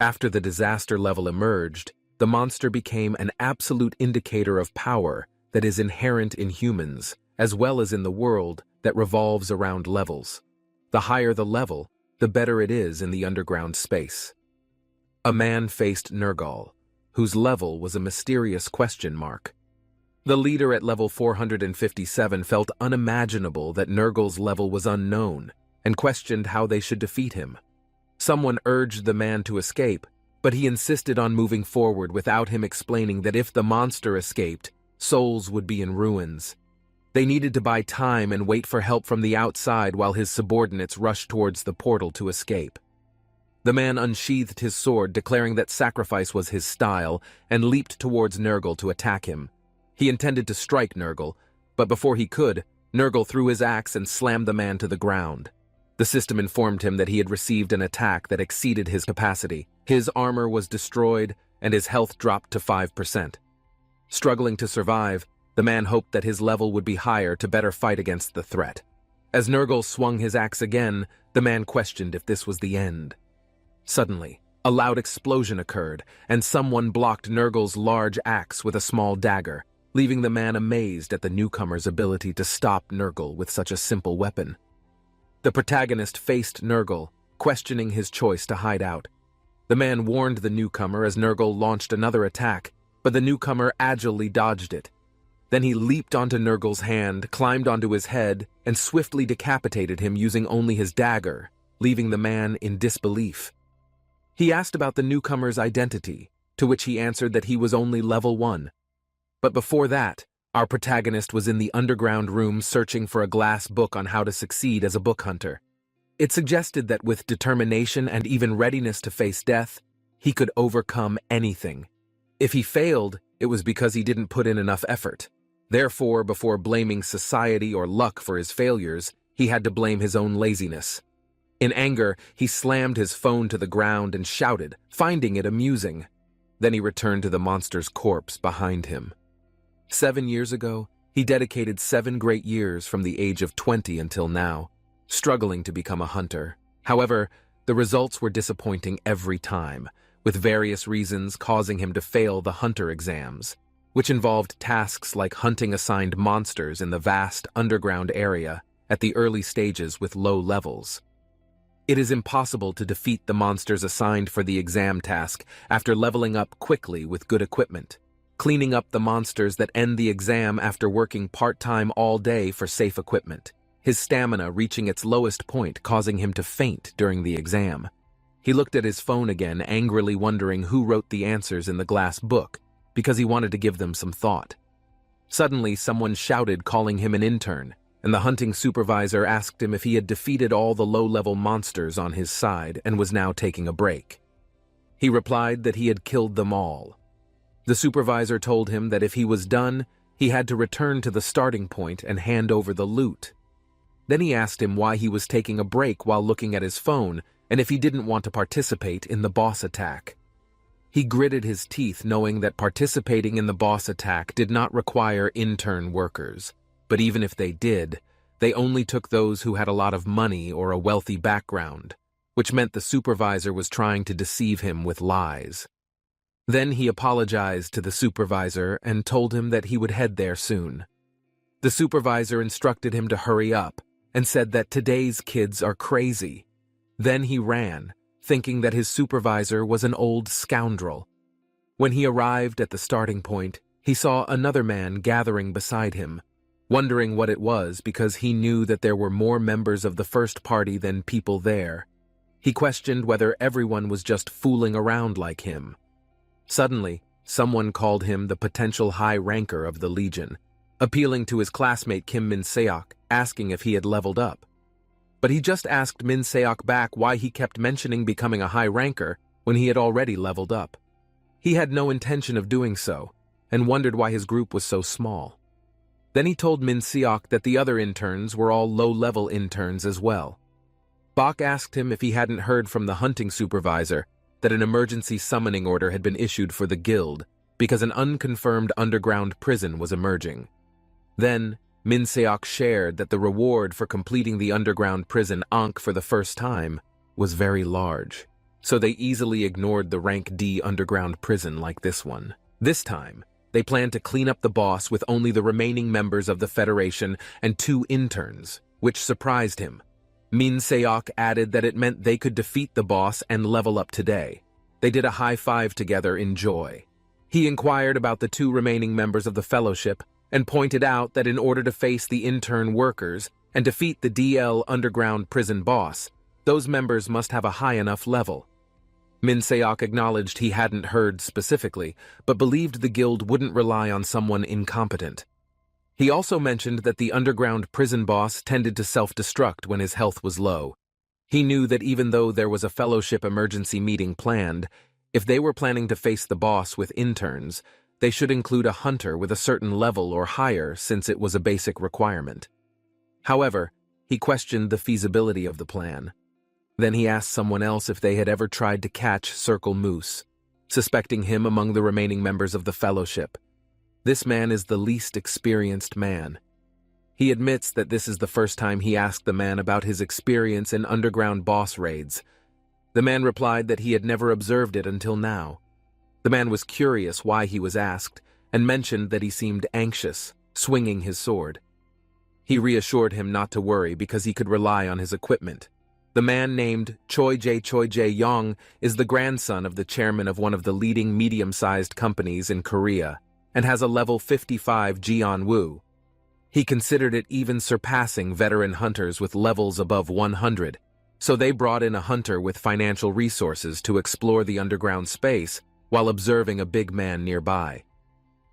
After the disaster level emerged, the monster became an absolute indicator of power that is inherent in humans, as well as in the world that revolves around levels. The higher the level, the better it is in the underground space. A man faced Nergal, whose level was a mysterious question mark. The leader at level 457 felt unimaginable that Nergal's level was unknown and questioned how they should defeat him. Someone urged the man to escape, but he insisted on moving forward without him explaining that if the monster escaped, souls would be in ruins. They needed to buy time and wait for help from the outside while his subordinates rushed towards the portal to escape. The man unsheathed his sword, declaring that sacrifice was his style, and leaped towards Nergal to attack him. He intended to strike Nergal, but before he could, Nergal threw his axe and slammed the man to the ground. The system informed him that he had received an attack that exceeded his capacity. His armor was destroyed, and his health dropped to 5%. Struggling to survive, the man hoped that his level would be higher to better fight against the threat. As Nergal swung his axe again, the man questioned if this was the end. Suddenly, a loud explosion occurred, and someone blocked Nergal's large axe with a small dagger, leaving the man amazed at the newcomer's ability to stop Nergal with such a simple weapon. The protagonist faced Nergal, questioning his choice to hide out. The man warned the newcomer as Nergal launched another attack, but the newcomer agilely dodged it. Then he leaped onto Nergal's hand, climbed onto his head, and swiftly decapitated him using only his dagger, leaving the man in disbelief. He asked about the newcomer's identity, to which he answered that he was only level 1. But before that, our protagonist was in the underground room searching for a glass book on how to succeed as a book hunter. It suggested that with determination and even readiness to face death, he could overcome anything. If he failed, it was because he didn't put in enough effort. Therefore, before blaming society or luck for his failures, he had to blame his own laziness. In anger, he slammed his phone to the ground and shouted, finding it amusing. Then he returned to the monster's corpse behind him. 7 years ago, he dedicated 7 great years from the age of 20 until now, struggling to become a hunter. However, the results were disappointing every time, with various reasons causing him to fail the hunter exams, which involved tasks like hunting assigned monsters in the vast underground area at the early stages with low levels. It is impossible to defeat the monsters assigned for the exam task after leveling up quickly with good equipment, cleaning up the monsters that end the exam after working part-time all day for safe equipment, his stamina reaching its lowest point, causing him to faint during the exam. He looked at his phone again, angrily wondering who wrote the answers in the glass book, because he wanted to give them some thought. Suddenly, someone shouted, calling him an intern, and the hunting supervisor asked him if he had defeated all the low-level monsters on his side and was now taking a break. He replied that he had killed them all. The supervisor told him that if he was done, he had to return to the starting point and hand over the loot. Then he asked him why he was taking a break while looking at his phone and if he didn't want to participate in the boss attack. He gritted his teeth, knowing that participating in the boss attack did not require intern workers, but even if they did, they only took those who had a lot of money or a wealthy background, which meant the supervisor was trying to deceive him with lies. Then he apologized to the supervisor and told him that he would head there soon. The supervisor instructed him to hurry up and said that today's kids are crazy. Then he ran, thinking that his supervisor was an old scoundrel. When he arrived at the starting point, he saw another man gathering beside him, wondering what it was because he knew that there were more members of the first party than people there. He questioned whether everyone was just fooling around like him. Suddenly, someone called him the potential high ranker of the Legion, appealing to his classmate Kim Min-seok, asking if he had leveled up. But he just asked Min-seok back why he kept mentioning becoming a high ranker when he had already leveled up. He had no intention of doing so, and wondered why his group was so small. Then he told Min-seok that the other interns were all low-level interns as well. Bok asked him if he hadn't heard from the hunting supervisor that an emergency summoning order had been issued for the guild because an unconfirmed underground prison was emerging. Then, Min-seok shared that the reward for completing the underground prison Ankh for the first time was very large. so they easily ignored the Rank D underground prison like this one. This time, they planned to clean up the boss with only the remaining members of the Federation and 2 interns, which surprised him. Min Seok added that it meant they could defeat the boss and level up today. They did a high five together in joy. He inquired about the 2 remaining members of the Fellowship and pointed out that in order to face the intern workers and defeat the DL underground prison boss, those members must have a high enough level. Min Seok acknowledged he hadn't heard specifically, but believed the guild wouldn't rely on someone incompetent. He also mentioned that the underground prison boss tended to self-destruct when his health was low. He knew that even though there was a Fellowship emergency meeting planned, if they were planning to face the boss with interns, they should include a hunter with a certain level or higher since it was a basic requirement. However, he questioned the feasibility of the plan. Then he asked someone else if they had ever tried to catch Circle Moose, suspecting him among the remaining members of the Fellowship. This man is the least experienced man. He admits that this is the first time he asked the man about his experience in underground boss raids. The man replied that he had never observed it until now. The man was curious why he was asked, and mentioned that he seemed anxious, swinging his sword. He reassured him not to worry because he could rely on his equipment. The man named Choi Jae-yong is the grandson of the chairman of one of the leading medium-sized companies in Korea, and has a level 55 Jeon-woo. He considered it even surpassing veteran hunters with levels above 100, so they brought in a hunter with financial resources to explore the underground space while observing a big man nearby.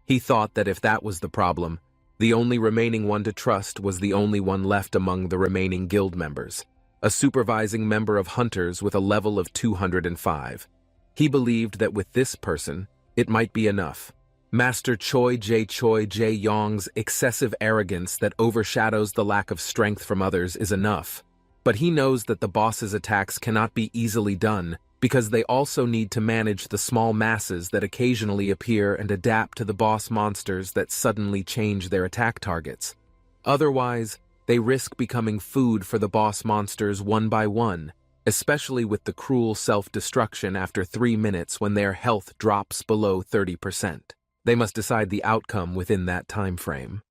He thought that if that was the problem, the only remaining one to trust was the only one left among the remaining guild members, a supervising member of hunters with a level of 205. He believed that with this person, it might be enough. Master Choi Jae-yong's excessive arrogance that overshadows the lack of strength from others is enough, but he knows that the boss's attacks cannot be easily done because they also need to manage the small masses that occasionally appear and adapt to the boss monsters that suddenly change their attack targets. Otherwise, they risk becoming food for the boss monsters one by one, especially with the cruel self-destruction after 3 minutes when their health drops below 30%. They must decide the outcome within that time frame.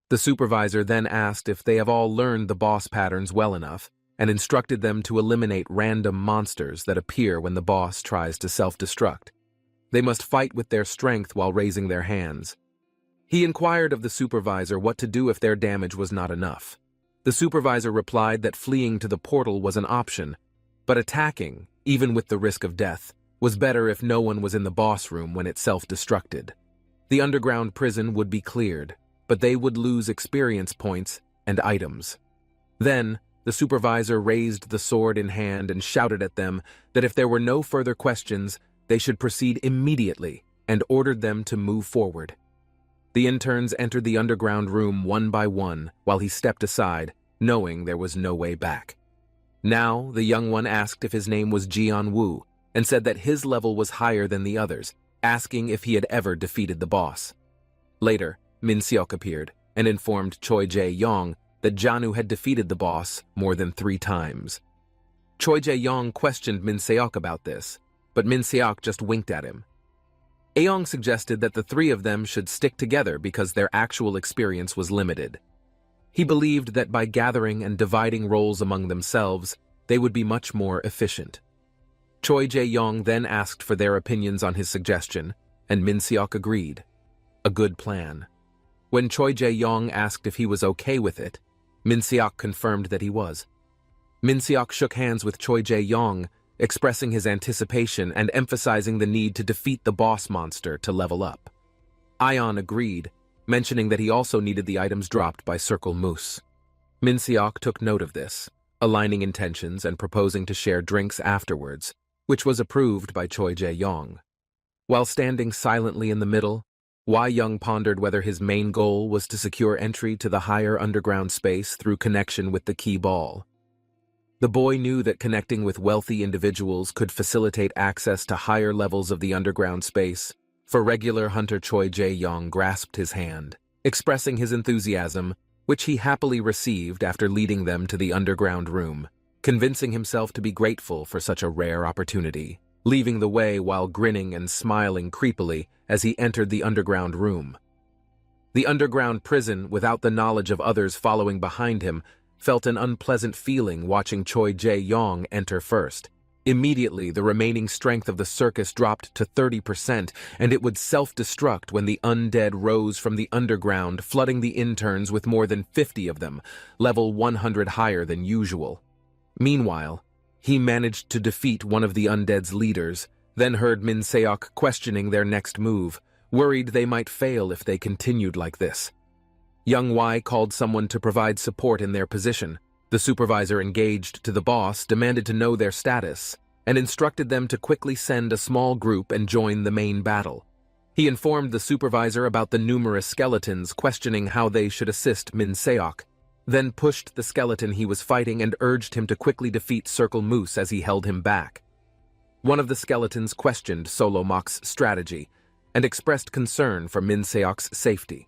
The supervisor then asked if they have all learned the boss patterns well enough, and instructed them to eliminate random monsters that appear when the boss tries to self-destruct. They must fight with their strength while raising their hands. He inquired of the supervisor what to do if their damage was not enough. The supervisor replied that fleeing to the portal was an option, but attacking, even with the risk of death, was better if no one was in the boss room when it self-destructed. The underground prison would be cleared, but they would lose experience points and items. Then, the supervisor raised the sword in hand and shouted at them that if there were no further questions, they should proceed immediately and ordered them to move forward. The interns entered the underground room one by one while he stepped aside, knowing there was no way back. Now, the young one asked if his name was Jeon-woo and said that his level was higher than the others, asking if he had ever defeated the boss. Later, Min Seok appeared and informed Choi Jae-yong that Janu had defeated the boss more than 3 times. Choi Jae-yong questioned Min Seok about this, but Min Seok just winked at him. Aong suggested that the 3 of them should stick together because their actual experience was limited. He believed that by gathering and dividing roles among themselves, they would be much more efficient. Choi Jae-yong then asked for their opinions on his suggestion, and Min Seok agreed. A good plan. When Choi Jae-yong asked if he was okay with it, Min Seok confirmed that he was. Min Seok shook hands with Choi Jae-yong, expressing his anticipation and emphasizing the need to defeat the boss monster to level up. Ion agreed, mentioning that he also needed the items dropped by Circle Moose. Min Seok took note of this, aligning intentions and proposing to share drinks afterwards, which was approved by Choi Jae-yong. While standing silently in the middle, Wai Young pondered whether his main goal was to secure entry to the higher underground space through connection with the key ball. The boy knew that connecting with wealthy individuals could facilitate access to higher levels of the underground space. For regular hunter Choi Jae-yong grasped his hand, expressing his enthusiasm, which he happily received after leading them to the underground room. convincing himself to be grateful for such a rare opportunity, leaving the way while grinning and smiling creepily as he entered the underground room. The underground prison, without the knowledge of others following behind him, felt an unpleasant feeling watching Choi Jae-yong enter first. Immediately, the remaining strength of the circus dropped to 30%, and it would self-destruct when the undead rose from the underground, flooding the interns with more than 50 of them, level 100 higher than usual. Meanwhile, he managed to defeat one of the undead's leaders, then heard Min Seok questioning their next move, worried they might fail if they continued like this. Young Y called someone to provide support in their position. The supervisor engaged to the boss, demanded to know their status, and instructed them to quickly send a small group and join the main battle. He informed the supervisor about the numerous skeletons, questioning how they should assist Min Seok, then pushed the skeleton he was fighting and urged him to quickly defeat Circle Moose as he held him back. One of the skeletons questioned Solo Mok's strategy and expressed concern for Min Seok's safety.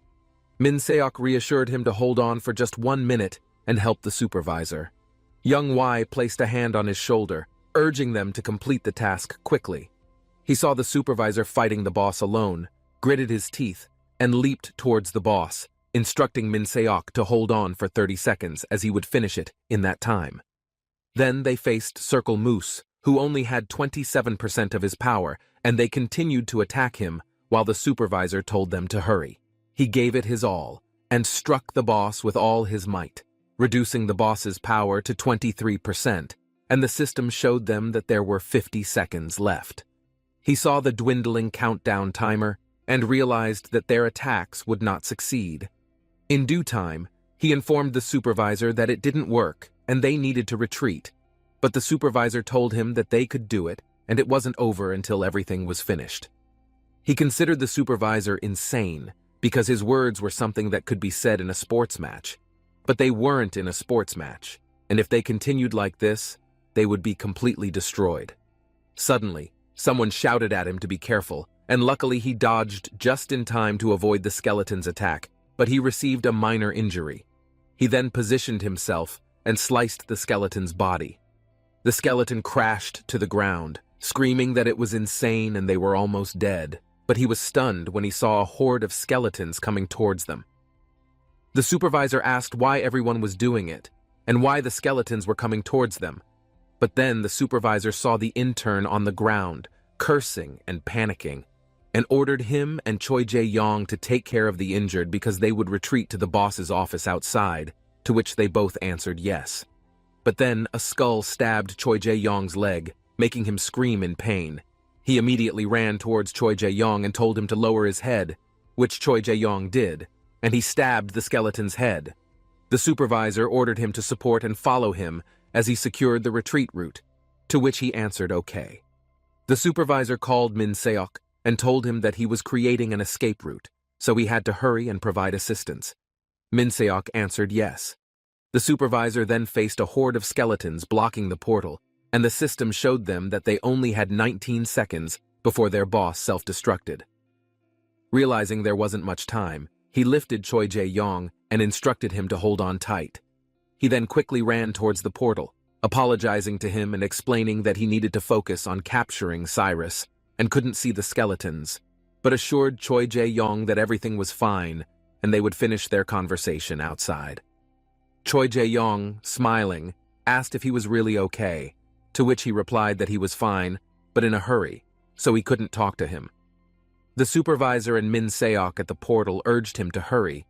Min Seok reassured him to hold on for just 1 minute and help the supervisor. Young Y placed a hand on his shoulder, urging them to complete the task quickly. He saw the supervisor fighting the boss alone, gritted his teeth, and leaped towards the boss, instructing Min Seok to hold on for 30 seconds as he would finish it in that time. Then they faced Circle Moose, who only had 27% of his power, and they continued to attack him while the supervisor told them to hurry. He gave it his all and struck the boss with all his might, reducing the boss's power to 23%, and the system showed them that there were 50 seconds left. He saw the dwindling countdown timer and realized that their attacks would not succeed. In due time, he informed the supervisor that it didn't work and they needed to retreat, but the supervisor told him that they could do it and it wasn't over until everything was finished. He considered the supervisor insane because his words were something that could be said in a sports match. But they weren't in a sports match, and if they continued like this, they would be completely destroyed. Suddenly, someone shouted at him to be careful, and luckily he dodged just in time to avoid the skeleton's attack, but he received a minor injury. He then positioned himself and sliced the skeleton's body. The skeleton crashed to the ground, screaming that it was insane and they were almost dead, but he was stunned when he saw a horde of skeletons coming towards them. The supervisor asked why everyone was doing it, and why the skeletons were coming towards them. But then the supervisor saw the intern on the ground, cursing and panicking, and ordered him and Choi Jae-yong to take care of the injured because they would retreat to the boss's office outside, to which they both answered yes. But then a skull stabbed Choi Jae-yong's leg, making him scream in pain. He immediately ran towards Choi Jae-yong and told him to lower his head, which Choi Jae-yong did, and he stabbed the skeleton's head. The supervisor ordered him to support and follow him as he secured the retreat route, to which he answered okay. The supervisor called Min Seok and told him that he was creating an escape route, so he had to hurry and provide assistance. Min Seok answered yes. The supervisor then faced a horde of skeletons blocking the portal, and the system showed them that they only had 19 seconds before their boss self-destructed. Realizing there wasn't much time, he lifted Choi Jae-yong and instructed him to hold on tight. He then quickly ran towards the portal, apologizing to him and explaining that he needed to focus on capturing Cyrus and couldn't see the skeletons, but assured Choi Jae-yong that everything was fine and they would finish their conversation outside. Choi Jae-yong, smiling, asked if he was really okay, to which he replied that he was fine, but in a hurry, so he couldn't talk to him. The supervisor and Min Seok at the portal urged him to hurry,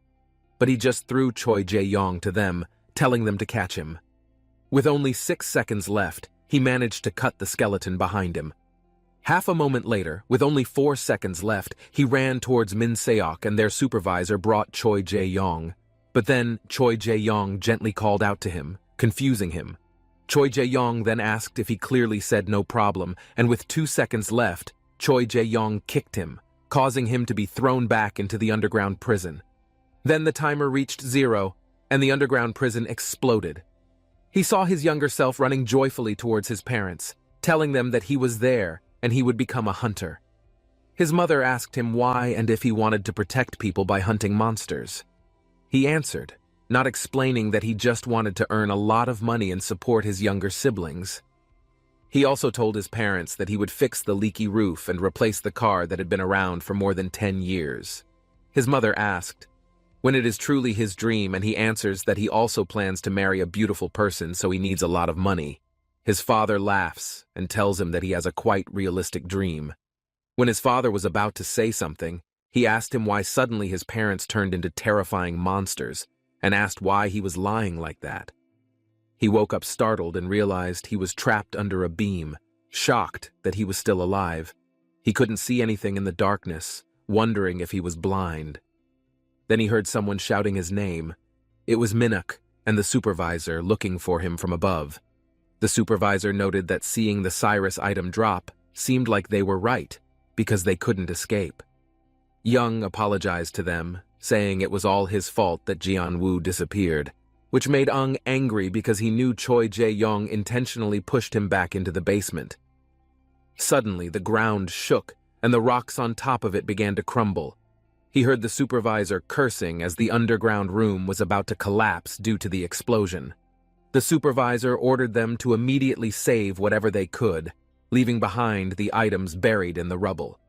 but he just threw Choi Jae-yong to them, telling them to catch him. With only 6 seconds left, he managed to cut the skeleton behind him. Half a moment later, with only 4 seconds left, he ran towards Min Seok and their supervisor brought Choi Jae-yong. But then Choi Jae-yong gently called out to him, confusing him. Choi Jae-yong then asked if he clearly said no problem, and with 2 seconds left, Choi Jae-yong kicked him, causing him to be thrown back into the underground prison. Then the timer reached 0, and the underground prison exploded. He saw his younger self running joyfully towards his parents, telling them that he was there and he would become a hunter. His mother asked him why and if he wanted to protect people by hunting monsters. He answered, not explaining that he just wanted to earn a lot of money and support his younger siblings. He also told his parents that he would fix the leaky roof and replace the car that had been around for more than 10 years. His mother asked when it is truly his dream, and he answers that he also plans to marry a beautiful person, so he needs a lot of money. His father laughs and tells him that he has a quite realistic dream. When his father was about to say something, he asked him why suddenly his parents turned into terrifying monsters and asked why he was lying like that. He woke up startled and realized he was trapped under a beam, shocked that he was still alive. He couldn't see anything in the darkness, wondering if he was blind. Then he heard someone shouting his name. It was Minuk and the supervisor looking for him from above. The supervisor noted that seeing the Cyrus item drop seemed like they were right, because they couldn't escape. Young apologized to them, saying it was all his fault that Jian-woo disappeared, which made Ung angry because he knew Choi Jae-young intentionally pushed him back into the basement. Suddenly, the ground shook, and the rocks on top of it began to crumble. He heard the supervisor cursing as the underground room was about to collapse due to the explosion. The supervisor ordered them to immediately save whatever they could, leaving behind the items buried in the rubble.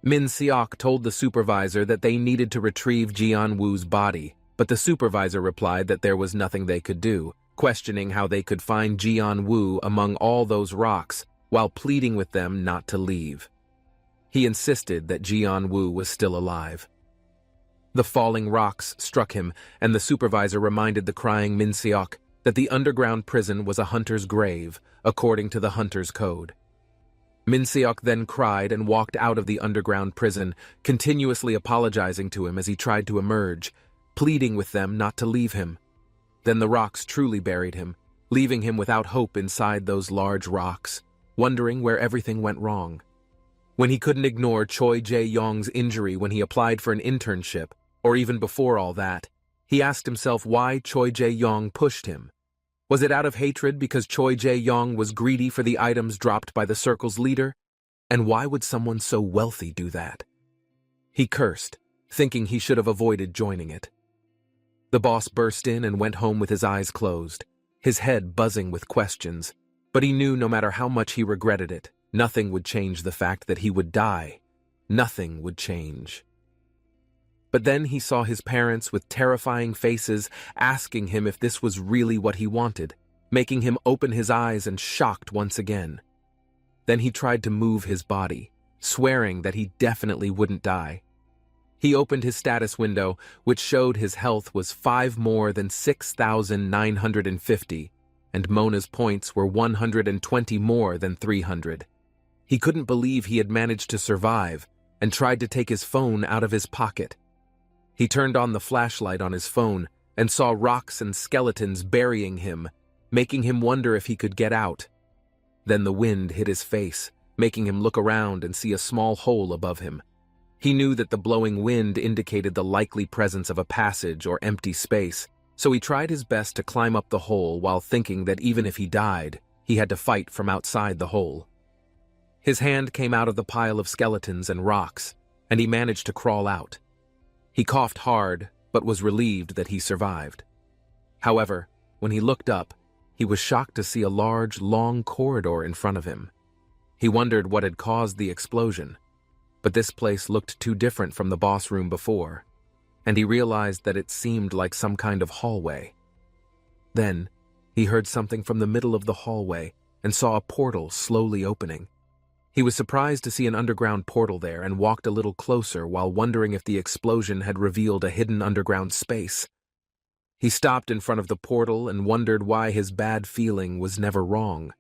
Min Seok told the supervisor that they needed to retrieve Jian-woo's body, but the supervisor replied that there was nothing they could do, questioning how they could find Jian-woo among all those rocks while pleading with them not to leave. He insisted that Jian-woo was still alive. The falling rocks struck him, and the supervisor reminded the crying Min Seok that the underground prison was a hunter's grave, according to the hunter's code. Min Seok then cried and walked out of the underground prison, continuously apologizing to him as he tried to emerge, pleading with them not to leave him. Then the rocks truly buried him, leaving him without hope inside those large rocks, wondering where everything went wrong. When he couldn't ignore Choi Jae-young's injury when he applied for an internship, or even before all that, he asked himself why Choi Jae-young pushed him. Was it out of hatred because Choi Jae-young was greedy for the items dropped by the circle's leader? And why would someone so wealthy do that? He cursed, thinking he should have avoided joining it. The boss burst in and went home with his eyes closed, his head buzzing with questions, but he knew no matter how much he regretted it, nothing would change the fact that he would die. Nothing would change. But then he saw his parents with terrifying faces asking him if this was really what he wanted, making him open his eyes and shocked once again. Then he tried to move his body, swearing that he definitely wouldn't die. He opened his status window, which showed his health was 5 more than 6,950, and Mona's points were 120 more than 300. He couldn't believe he had managed to survive and tried to take his phone out of his pocket. He turned on the flashlight on his phone and saw rocks and skeletons burying him, making him wonder if he could get out. Then the wind hit his face, making him look around and see a small hole above him. He knew that the blowing wind indicated the likely presence of a passage or empty space, so he tried his best to climb up the hole while thinking that even if he died, he had to fight from outside the hole. His hand came out of the pile of skeletons and rocks, and he managed to crawl out. He coughed hard, but was relieved that he survived. However, when he looked up, he was shocked to see a large, long corridor in front of him. He wondered what had caused the explosion, but this place looked too different from the boss room before, and he realized that it seemed like some kind of hallway. Then, he heard something from the middle of the hallway and saw a portal slowly opening. He was surprised to see an underground portal there and walked a little closer while wondering if the explosion had revealed a hidden underground space. He stopped in front of the portal and wondered why his bad feeling was never wrong.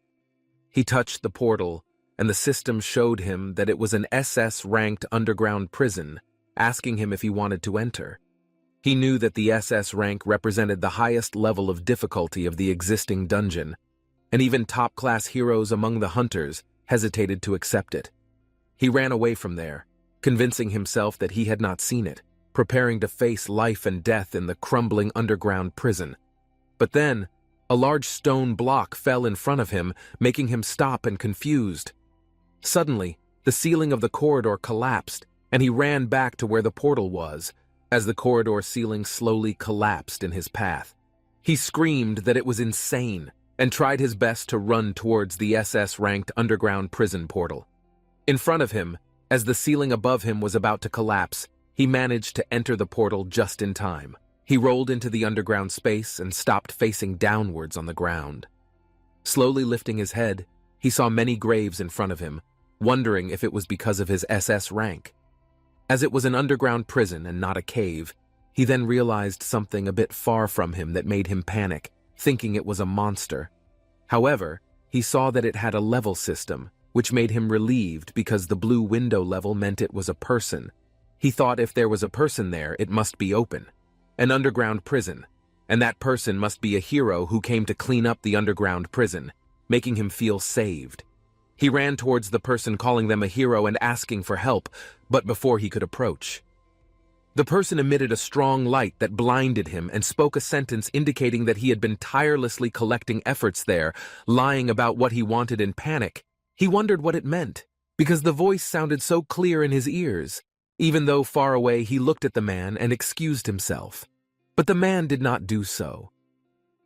He touched the portal, and the system showed him that it was an SS-ranked underground prison, asking him if he wanted to enter. He knew that the SS rank represented the highest level of difficulty of the existing dungeon, and even top-class heroes among the hunters hesitated to accept it. He ran away from there, convincing himself that he had not seen it, preparing to face life and death in the crumbling underground prison. But then, a large stone block fell in front of him, making him stop and confused. Suddenly, the ceiling of the corridor collapsed, and he ran back to where the portal was. as the corridor ceiling slowly collapsed in his path. He screamed that it was insane and tried his best to run towards the SS-ranked underground prison portal. In front of him, as the ceiling above him was about to collapse, he managed to enter the portal just in time. He rolled into the underground space and stopped facing downwards on the ground. Slowly lifting his head, he saw many graves in front of him, wondering if it was because of his SS rank. As it was an underground prison and not a cave, he then realized something a bit far from him that made him panic, thinking it was a monster. However, he saw that it had a level system, which made him relieved because the blue window level meant it was a person. He thought if there was a person there, it must be open. An underground prison, and that person must be a hero who came to clean up the underground prison, making him feel saved. He ran towards the person, calling them a hero and asking for help, but before he could approach, the person emitted a strong light that blinded him and spoke a sentence indicating that he had been tirelessly collecting efforts there, lying about what he wanted in panic. He wondered what it meant, because the voice sounded so clear in his ears. Even though far away, he looked at the man and excused himself. But the man did not do so.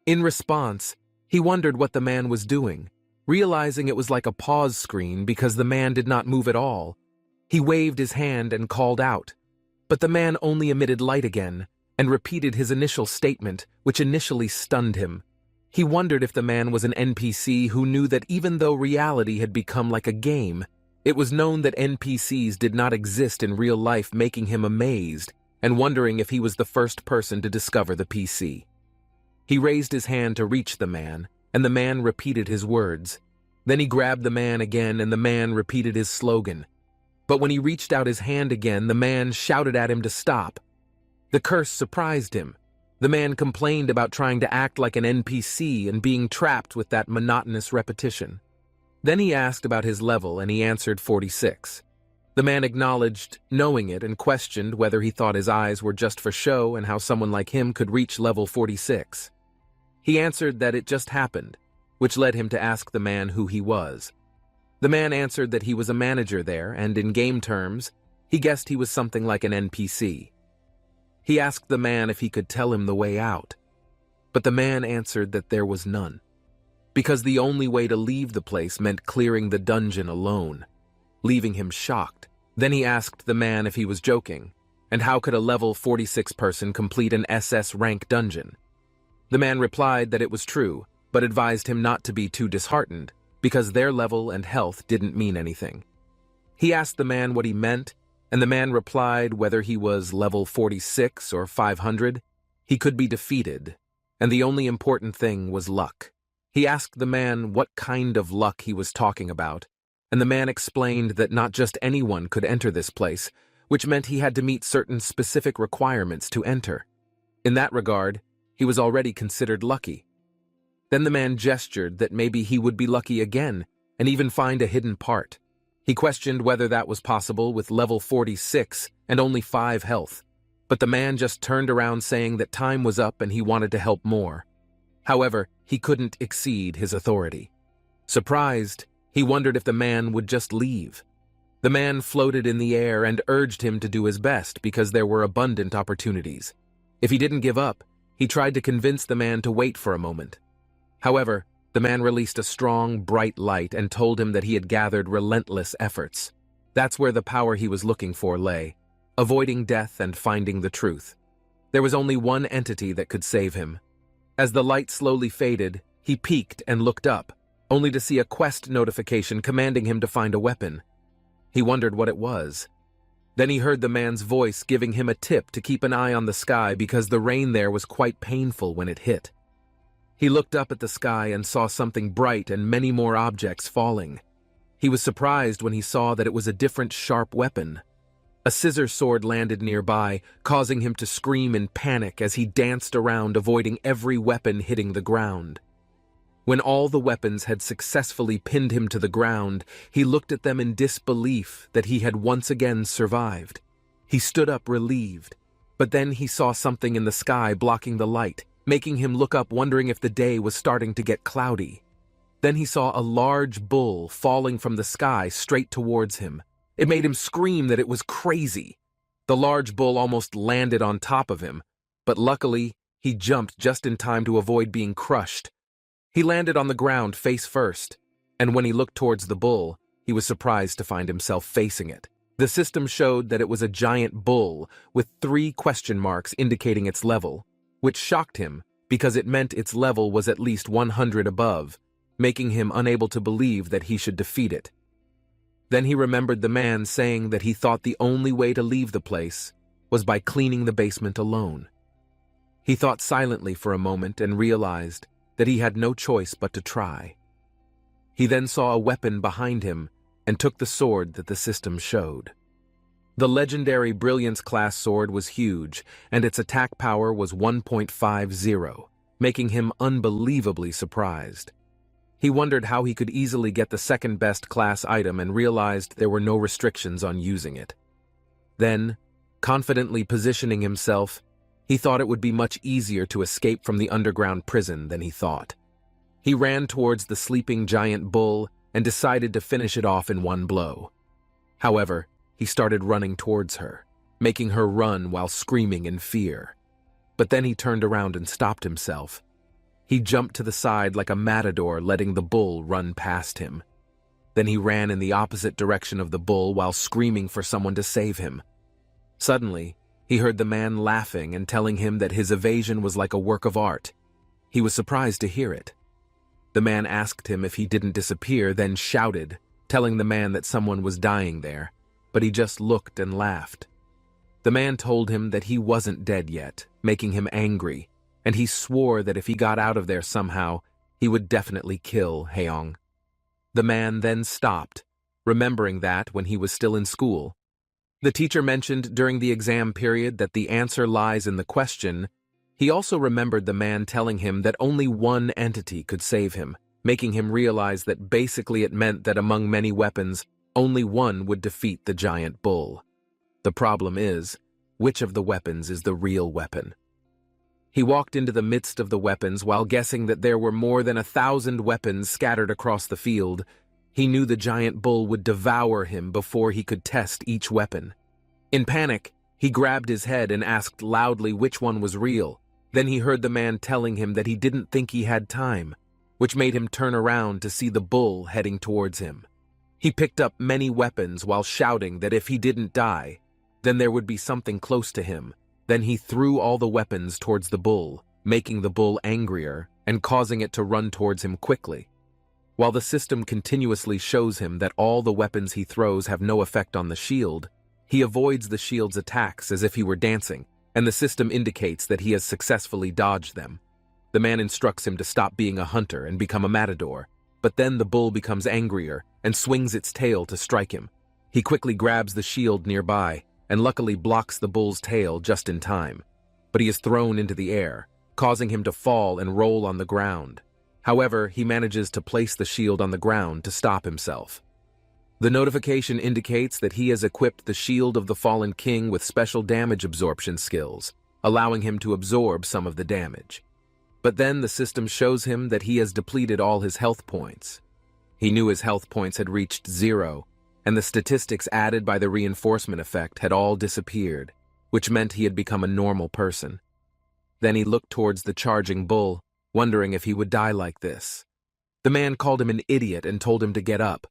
In response, he wondered what the man was doing, realizing it was like a pause screen because the man did not move at all. He waved his hand and called out, but the man only emitted light again and repeated his initial statement, which initially stunned him. He wondered if the man was an NPC who knew that even though reality had become like a game, it was known that NPCs did not exist in real life, making him amazed and wondering if he was the first person to discover the PC. He raised his hand to reach the man, and the man repeated his words. Then he grabbed the man again, and the man repeated his slogan. But when he reached out his hand again, the man shouted at him to stop. The curse surprised him. The man complained about trying to act like an NPC and being trapped with that monotonous repetition. Then he asked about his level, and he answered 46. The man acknowledged knowing it and questioned whether he thought his eyes were just for show and how someone like him could reach level 46. He answered that it just happened, which led him to ask the man who he was. The man answered that he was a manager there, and in game terms, he guessed he was something like an NPC. He asked the man if he could tell him the way out, but the man answered that there was none, because the only way to leave the place meant clearing the dungeon alone, leaving him shocked. Then he asked the man if he was joking, and how could a level 46 person complete an SS-rank dungeon? The man replied that it was true, but advised him not to be too disheartened, because their level and health didn't mean anything. He asked the man what he meant, and the man replied whether he was level 46 or 500, he could be defeated, and the only important thing was luck. He asked the man what kind of luck he was talking about, and the man explained that not just anyone could enter this place, which meant he had to meet certain specific requirements to enter. In that regard, he was already considered lucky. Then the man gestured that maybe he would be lucky again and even find a hidden part. He questioned whether that was possible with level 46 and only 5 health, but the man just turned around saying that time was up and he wanted to help more. However, he couldn't exceed his authority. Surprised, he wondered if the man would just leave. The man floated in the air and urged him to do his best because there were abundant opportunities. If he didn't give up, he tried to convince the man to wait for a moment. However, the man released a strong, bright light and told him that he had gathered relentless efforts. That's where the power he was looking for lay, avoiding death and finding the truth. There was only one entity that could save him. As the light slowly faded, he peeked and looked up, only to see a quest notification commanding him to find a weapon. He wondered what it was. Then he heard the man's voice giving him a tip to keep an eye on the sky because the rain there was quite painful when it hit. He looked up at the sky and saw something bright and many more objects falling. He was surprised when he saw that it was a different sharp weapon. A scissor sword landed nearby, causing him to scream in panic as he danced around, avoiding every weapon hitting the ground. When all the weapons had successfully pinned him to the ground, he looked at them in disbelief that he had once again survived. He stood up relieved, but then he saw something in the sky blocking the light, making him look up, wondering if the day was starting to get cloudy. Then he saw a large bull falling from the sky straight towards him. It made him scream that it was crazy. The large bull almost landed on top of him, but luckily, he jumped just in time to avoid being crushed. He landed on the ground face first, and when he looked towards the bull, he was surprised to find himself facing it. The system showed that it was a giant bull with 3 question marks indicating its level, which shocked him because it meant its level was at least 100 above, making him unable to believe that he should defeat it. Then he remembered the man saying that he thought the only way to leave the place was by cleaning the basement alone. He thought silently for a moment and realized that he had no choice but to try. He then saw a weapon behind him and took the sword that the system showed. The legendary Brilliance class sword was huge, and its attack power was 1.50, making him unbelievably surprised. He wondered how he could easily get the second best class item and realized there were no restrictions on using it. Then, confidently positioning himself, he thought it would be much easier to escape from the underground prison than he thought. He ran towards the sleeping giant bull and decided to finish it off in one blow. However, he started running towards her, making her run while screaming in fear. But then he turned around and stopped himself. He jumped to the side like a matador, letting the bull run past him. Then he ran in the opposite direction of the bull while screaming for someone to save him. Suddenly, he heard the man laughing and telling him that his evasion was like a work of art. He was surprised to hear it. The man asked him if he didn't disappear, then shouted, telling the man that someone was dying there, but he just looked and laughed. The man told him that he wasn't dead yet, making him angry, and he swore that if he got out of there somehow, he would definitely kill Haong. The man then stopped, remembering that when he was still in school. The teacher mentioned during the exam period that the answer lies in the question. He also remembered the man telling him that only one entity could save him, making him realize that basically it meant that among many weapons, only one would defeat the giant bull. The problem is, which of the weapons is the real weapon? He walked into the midst of the weapons while guessing that there were more than 1,000 weapons scattered across the field. He knew the giant bull would devour him before he could test each weapon. In panic, he grabbed his head and asked loudly which one was real. Then he heard the man telling him that he didn't think he had time, which made him turn around to see the bull heading towards him. He picked up many weapons while shouting that if he didn't die, then there would be something close to him. Then he threw all the weapons towards the bull, making the bull angrier and causing it to run towards him quickly. While the system continuously shows him that all the weapons he throws have no effect on the shield, he avoids the shield's attacks as if he were dancing, and the system indicates that he has successfully dodged them. The man instructs him to stop being a hunter and become a matador, but then the bull becomes angrier and swings its tail to strike him. He quickly grabs the shield nearby and luckily blocks the bull's tail just in time, but he is thrown into the air, causing him to fall and roll on the ground. However, he manages to place the shield on the ground to stop himself. The notification indicates that he has equipped the Shield of the Fallen King with special damage absorption skills, allowing him to absorb some of the damage. But then the system shows him that he has depleted all his health points. He knew his health points had reached 0, and the statistics added by the reinforcement effect had all disappeared, which meant he had become a normal person. Then he looked towards the charging bull, wondering if he would die like this. The man called him an idiot and told him to get up,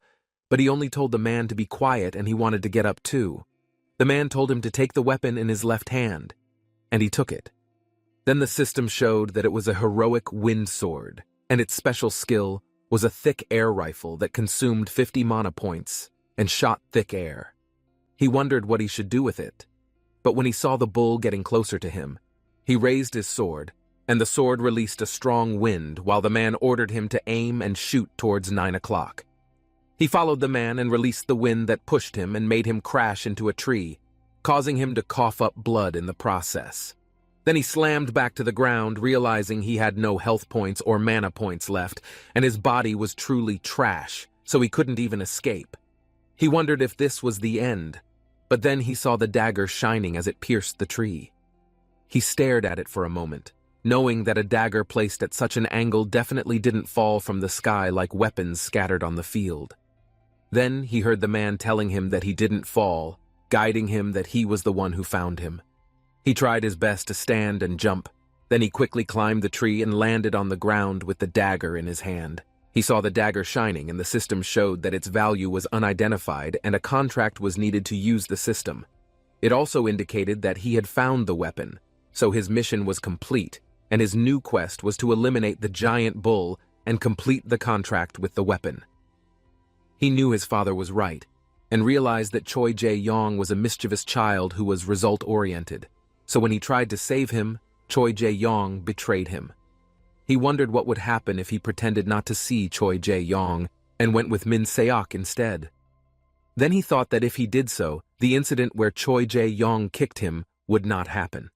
but he only told the man to be quiet and he wanted to get up too. The man told him to take the weapon in his left hand, and he took it. Then the system showed that it was a heroic wind sword, and its special skill was a thick air rifle that consumed 50 mana points and shot thick air. He wondered what he should do with it, but when he saw the bull getting closer to him, he raised his sword, and the sword released a strong wind while the man ordered him to aim and shoot towards 9 o'clock. He followed the man and released the wind that pushed him and made him crash into a tree, causing him to cough up blood in the process. Then he slammed back to the ground, realizing he had no health points or mana points left, and his body was truly trash, so he couldn't even escape. He wondered if this was the end, but then he saw the dagger shining as it pierced the tree. He stared at it for a moment, knowing that a dagger placed at such an angle definitely didn't fall from the sky like weapons scattered on the field. Then he heard the man telling him that he didn't fall, guiding him that he was the one who found him. He tried his best to stand and jump. Then he quickly climbed the tree and landed on the ground with the dagger in his hand. He saw the dagger shining, and the system showed that its value was unidentified and a contract was needed to use the system. It also indicated that he had found the weapon, so his mission was complete, and his new quest was to eliminate the giant bull and complete the contract with the weapon. He knew his father was right, and realized that Choi Jae-yong was a mischievous child who was result-oriented, so when he tried to save him, Choi Jae-yong betrayed him. He wondered what would happen if he pretended not to see Choi Jae-yong and went with Min Se-ok instead. Then he thought that if he did so, the incident where Choi Jae-yong kicked him would not happen.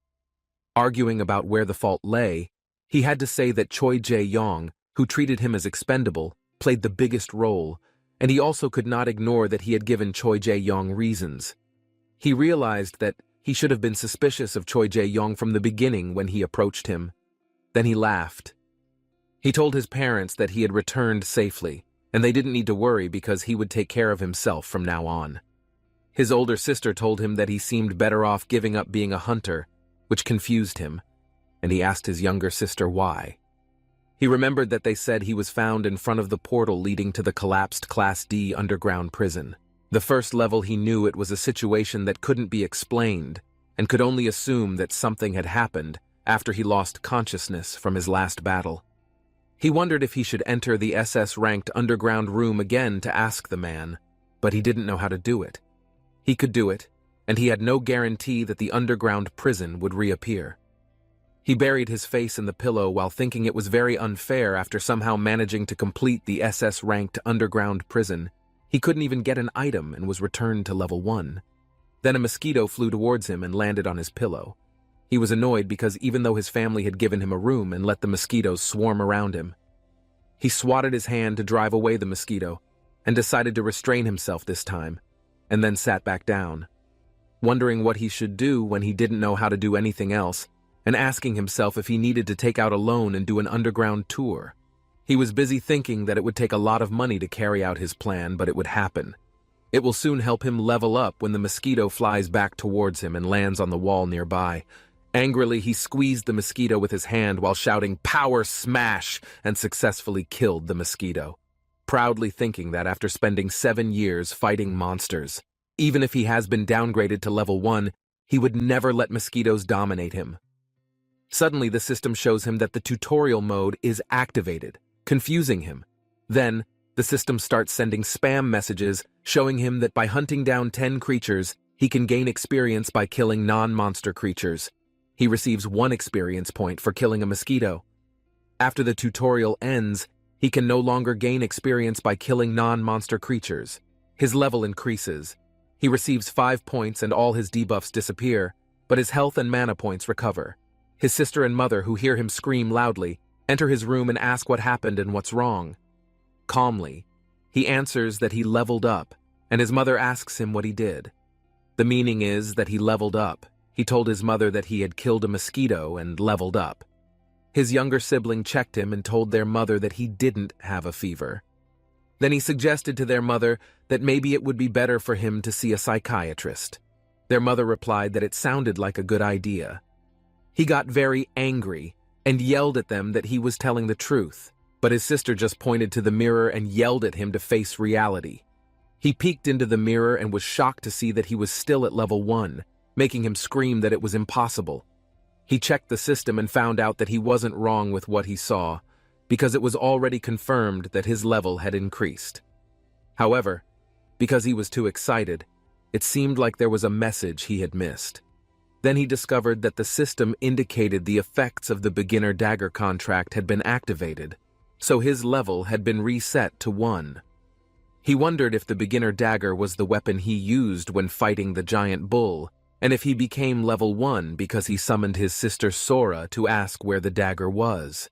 Arguing about where the fault lay, he had to say that Choi Jae-yong, who treated him as expendable, played the biggest role, and he also could not ignore that he had given Choi Jae-yong reasons. He realized that he should have been suspicious of Choi Jae-yong from the beginning when he approached him. Then he laughed. He told his parents that he had returned safely, and they didn't need to worry because he would take care of himself from now on. His older sister told him that he seemed better off giving up being a hunter, which confused him, and he asked his younger sister why. He remembered that they said he was found in front of the portal leading to the collapsed Class D underground prison. The first level he knew it was a situation that couldn't be explained, and could only assume that something had happened after he lost consciousness from his last battle. He wondered if he should enter the SS-ranked underground room again to ask the man, but he didn't know how to do it. He could do it, and he had no guarantee that the underground prison would reappear. He buried his face in the pillow while thinking it was very unfair after somehow managing to complete the SS-ranked underground prison. He couldn't even get an item and was returned to level 1. Then a mosquito flew towards him and landed on his pillow. He was annoyed because even though his family had given him a room and let the mosquitoes swarm around him, he swatted his hand to drive away the mosquito and decided to restrain himself this time, and then sat back down, wondering what he should do when he didn't know how to do anything else, and asking himself if he needed to take out a loan and do an underground tour. He was busy thinking that it would take a lot of money to carry out his plan, but it would happen. It will soon help him level up when the mosquito flies back towards him and lands on the wall nearby. Angrily, he squeezed the mosquito with his hand while shouting, "Power smash!" and successfully killed the mosquito, proudly thinking that after spending 7 years fighting monsters, even if he has been downgraded to level 1, he would never let mosquitoes dominate him. Suddenly, the system shows him that the tutorial mode is activated, confusing him. Then, the system starts sending spam messages showing him that by hunting down 10 creatures, he can gain experience by killing non-monster creatures. He receives 1 experience point for killing a mosquito. After the tutorial ends, he can no longer gain experience by killing non-monster creatures. His level increases. He receives 5 points and all his debuffs disappear, but his health and mana points recover. His sister and mother, who hear him scream loudly, enter his room and ask what happened and what's wrong. Calmly, he answers that he leveled up, and his mother asks him what he did. The meaning is that he leveled up. He told his mother that he had killed a mosquito and leveled up. His younger sibling checked him and told their mother that he didn't have a fever. Then he suggested to their mother that maybe it would be better for him to see a psychiatrist. Their mother replied that it sounded like a good idea. He got very angry and yelled at them that he was telling the truth, but his sister just pointed to the mirror and yelled at him to face reality. He peeked into the mirror and was shocked to see that he was still at level 1, making him scream that it was impossible. He checked the system and found out that he wasn't wrong with what he saw, because it was already confirmed that his level had increased. However, because he was too excited, it seemed like there was a message he had missed. Then he discovered that the system indicated the effects of the beginner dagger contract had been activated, so his level had been reset to 1. He wondered if the beginner dagger was the weapon he used when fighting the giant bull, and if he became level 1 because he summoned his sister Sora to ask where the dagger was.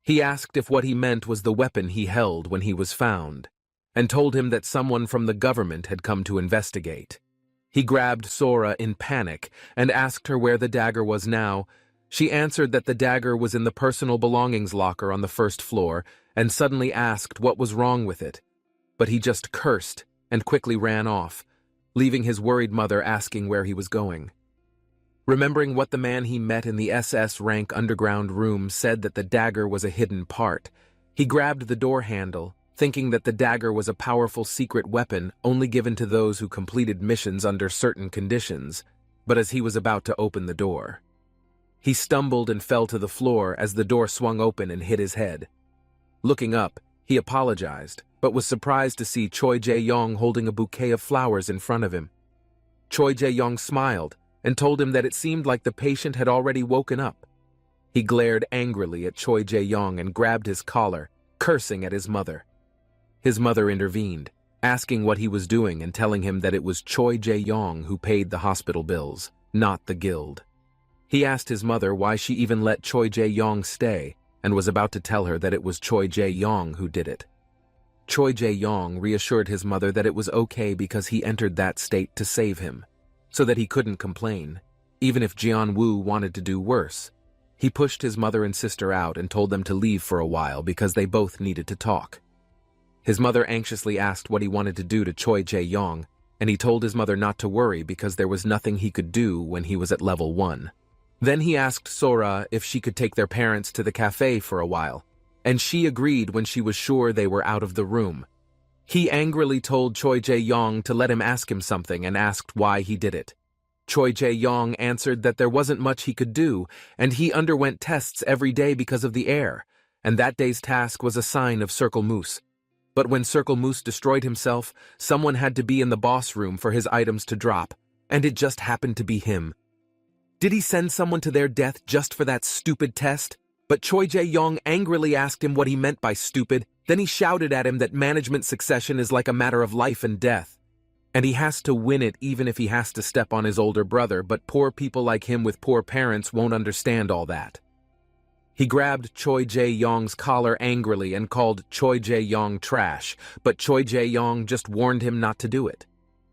He asked if what he meant was the weapon he held when he was found, and told him that someone from the government had come to investigate. He grabbed Sora in panic and asked her where the dagger was now. She answered that the dagger was in the personal belongings locker on the 1st floor, and suddenly asked what was wrong with it. But he just cursed and quickly ran off, leaving his worried mother asking where he was going. Remembering what the man he met in the SS-Rank underground room said that the dagger was a hidden part, he grabbed the door handle, thinking that the dagger was a powerful secret weapon only given to those who completed missions under certain conditions, but as he was about to open the door, he stumbled and fell to the floor as the door swung open and hit his head. Looking up, he apologized, but was surprised to see Choi Jae-yong holding a bouquet of flowers in front of him. Choi Jae-yong smiled and told him that it seemed like the patient had already woken up. He glared angrily at Choi Jae-yong and grabbed his collar, cursing at his mother. His mother intervened, asking what he was doing and telling him that it was Choi Jae-yong who paid the hospital bills, not the guild. He asked his mother why she even let Choi Jae-yong stay and was about to tell her that it was Choi Jae-yong who did it. Choi Jae-yong reassured his mother that it was okay because he entered that state to save him, so that he couldn't complain, even if Jian-woo wanted to do worse. He pushed his mother and sister out and told them to leave for a while because they both needed to talk. His mother anxiously asked what he wanted to do to Choi Jae-yong, and he told his mother not to worry because there was nothing he could do when he was at level 1. Then he asked Sora if she could take their parents to the cafe for a while, and she agreed when she was sure they were out of the room. He angrily told Choi Jae-yong to let him ask him something and asked why he did it. Choi Jae-yong answered that there wasn't much he could do, and he underwent tests every day because of the air, and that day's task was a sign of Circle Moose. But when Circle Moose destroyed himself, someone had to be in the boss room for his items to drop, and it just happened to be him. Did he send someone to their death just for that stupid test? But Choi Jae-yong angrily asked him what he meant by stupid. Then he shouted at him that management succession is like a matter of life and death, and he has to win it even if he has to step on his older brother, but poor people like him with poor parents won't understand all that. He grabbed Choi Jae-yong's collar angrily and called Choi Jae-yong trash, but Choi Jae-yong just warned him not to do it,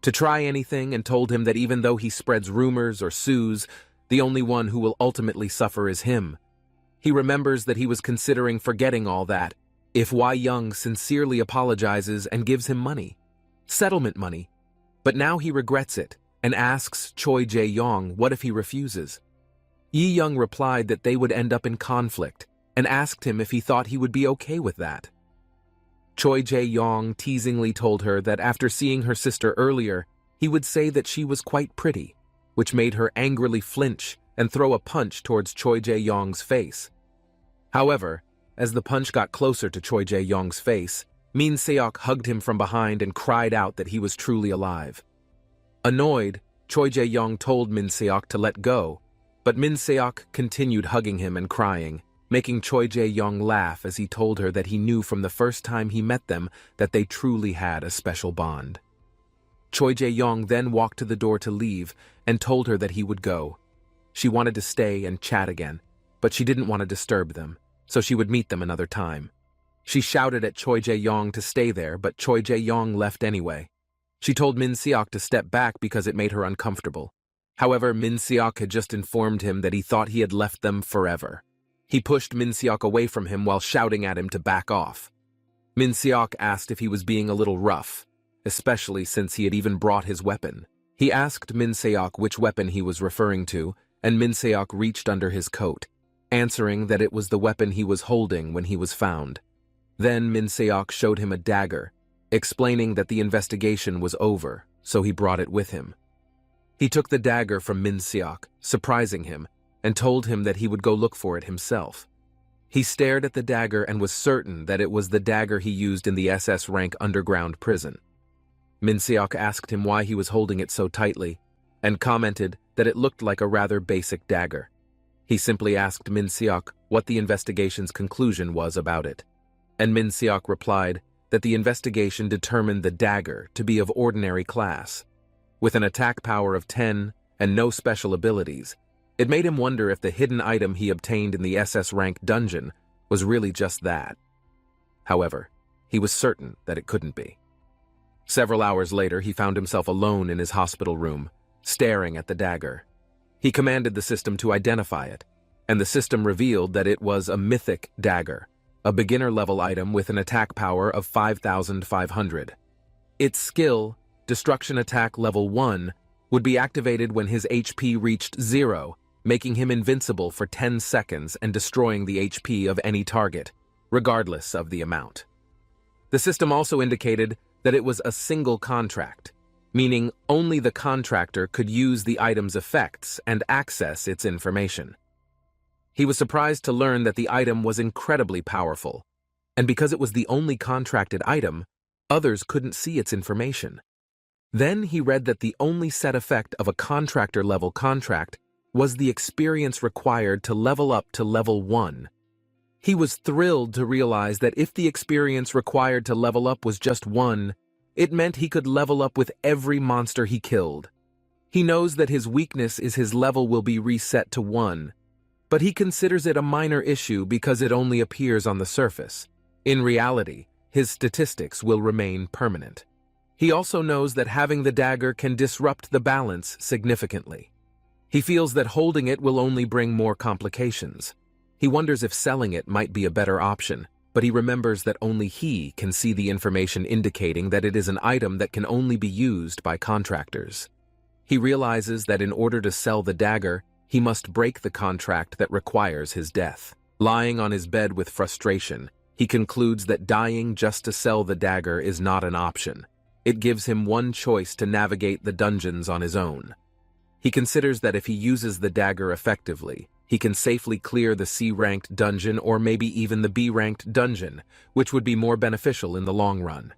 to try anything, and told him that even though he spreads rumors or sues, the only one who will ultimately suffer is him. He remembers that he was considering forgetting all that if Wai Young sincerely apologizes and gives him money, settlement money, but now he regrets it and asks Choi Jae-yong what if he refuses. Yi Young replied that they would end up in conflict and asked him if he thought he would be okay with that. Choi Jae-yong teasingly told her that after seeing her sister earlier, he would say that she was quite pretty, which made her angrily flinch and throw a punch towards Choi Jae-yong's face. However, as the punch got closer to Choi Jae-yong's face, Min Seok hugged him from behind and cried out that he was truly alive. Annoyed, Choi Jae-yong told Min Seok to let go, but Min Seok continued hugging him and crying, making Choi Jae-yong laugh as he told her that he knew from the first time he met them that they truly had a special bond. Choi Jae-yong then walked to the door to leave and told her that he would go. She wanted to stay and chat again, but she didn't want to disturb them, so she would meet them another time. She shouted at Choi Jae-yong to stay there, but Choi Jae-yong left anyway. She told Min Seok to step back because it made her uncomfortable. However, Min Seok had just informed him that he thought he had left them forever. He pushed Min Seok away from him while shouting at him to back off. Min Seok asked if he was being a little rough, especially since he had even brought his weapon. He asked Min Seok which weapon he was referring to, and Min Seok reached under his coat, answering that it was the weapon he was holding when he was found. Then Min Seok showed him a dagger, explaining that the investigation was over, so he brought it with him. He took the dagger from Min Seok, surprising him, and told him that he would go look for it himself. He stared at the dagger and was certain that it was the dagger he used in the SS-Rank underground prison. Min Seok asked him why he was holding it so tightly, and commented that it looked like a rather basic dagger. He simply asked Min Seok what the investigation's conclusion was about it, and Min Seok replied that the investigation determined the dagger to be of ordinary class. With an attack power of 10 and no special abilities, it made him wonder if the hidden item he obtained in the SS-Rank dungeon was really just that. However, he was certain that it couldn't be. Several hours later, he found himself alone in his hospital room, staring at the dagger. He commanded the system to identify it, and the system revealed that it was a mythic dagger, a beginner-level item with an attack power of 5,500. Its skill, Destruction Attack Level 1, would be activated when his HP reached 0, making him invincible for 10 seconds and destroying the HP of any target, regardless of the amount. The system also indicated that it was a single contract, meaning only the contractor could use the item's effects and access its information. He was surprised to learn that the item was incredibly powerful, and because it was the only contracted item, others couldn't see its information. Then he read that the only set effect of a contractor-level contract was the experience required to level up to level 1. He was thrilled to realize that if the experience required to level up was just 1, it meant he could level up with every monster he killed. He knows that his weakness is his level will be reset to 1, but he considers it a minor issue because it only appears on the surface. In reality, his statistics will remain permanent. He also knows that having the dagger can disrupt the balance significantly. He feels that holding it will only bring more complications. He wonders if selling it might be a better option, but he remembers that only he can see the information indicating that it is an item that can only be used by contractors. He realizes that in order to sell the dagger, he must break the contract that requires his death. Lying on his bed with frustration, he concludes that dying just to sell the dagger is not an option. It gives him one choice to navigate the dungeons on his own. He considers that if he uses the dagger effectively, he can safely clear the C-ranked dungeon or maybe even the B-ranked dungeon, which would be more beneficial in the long run.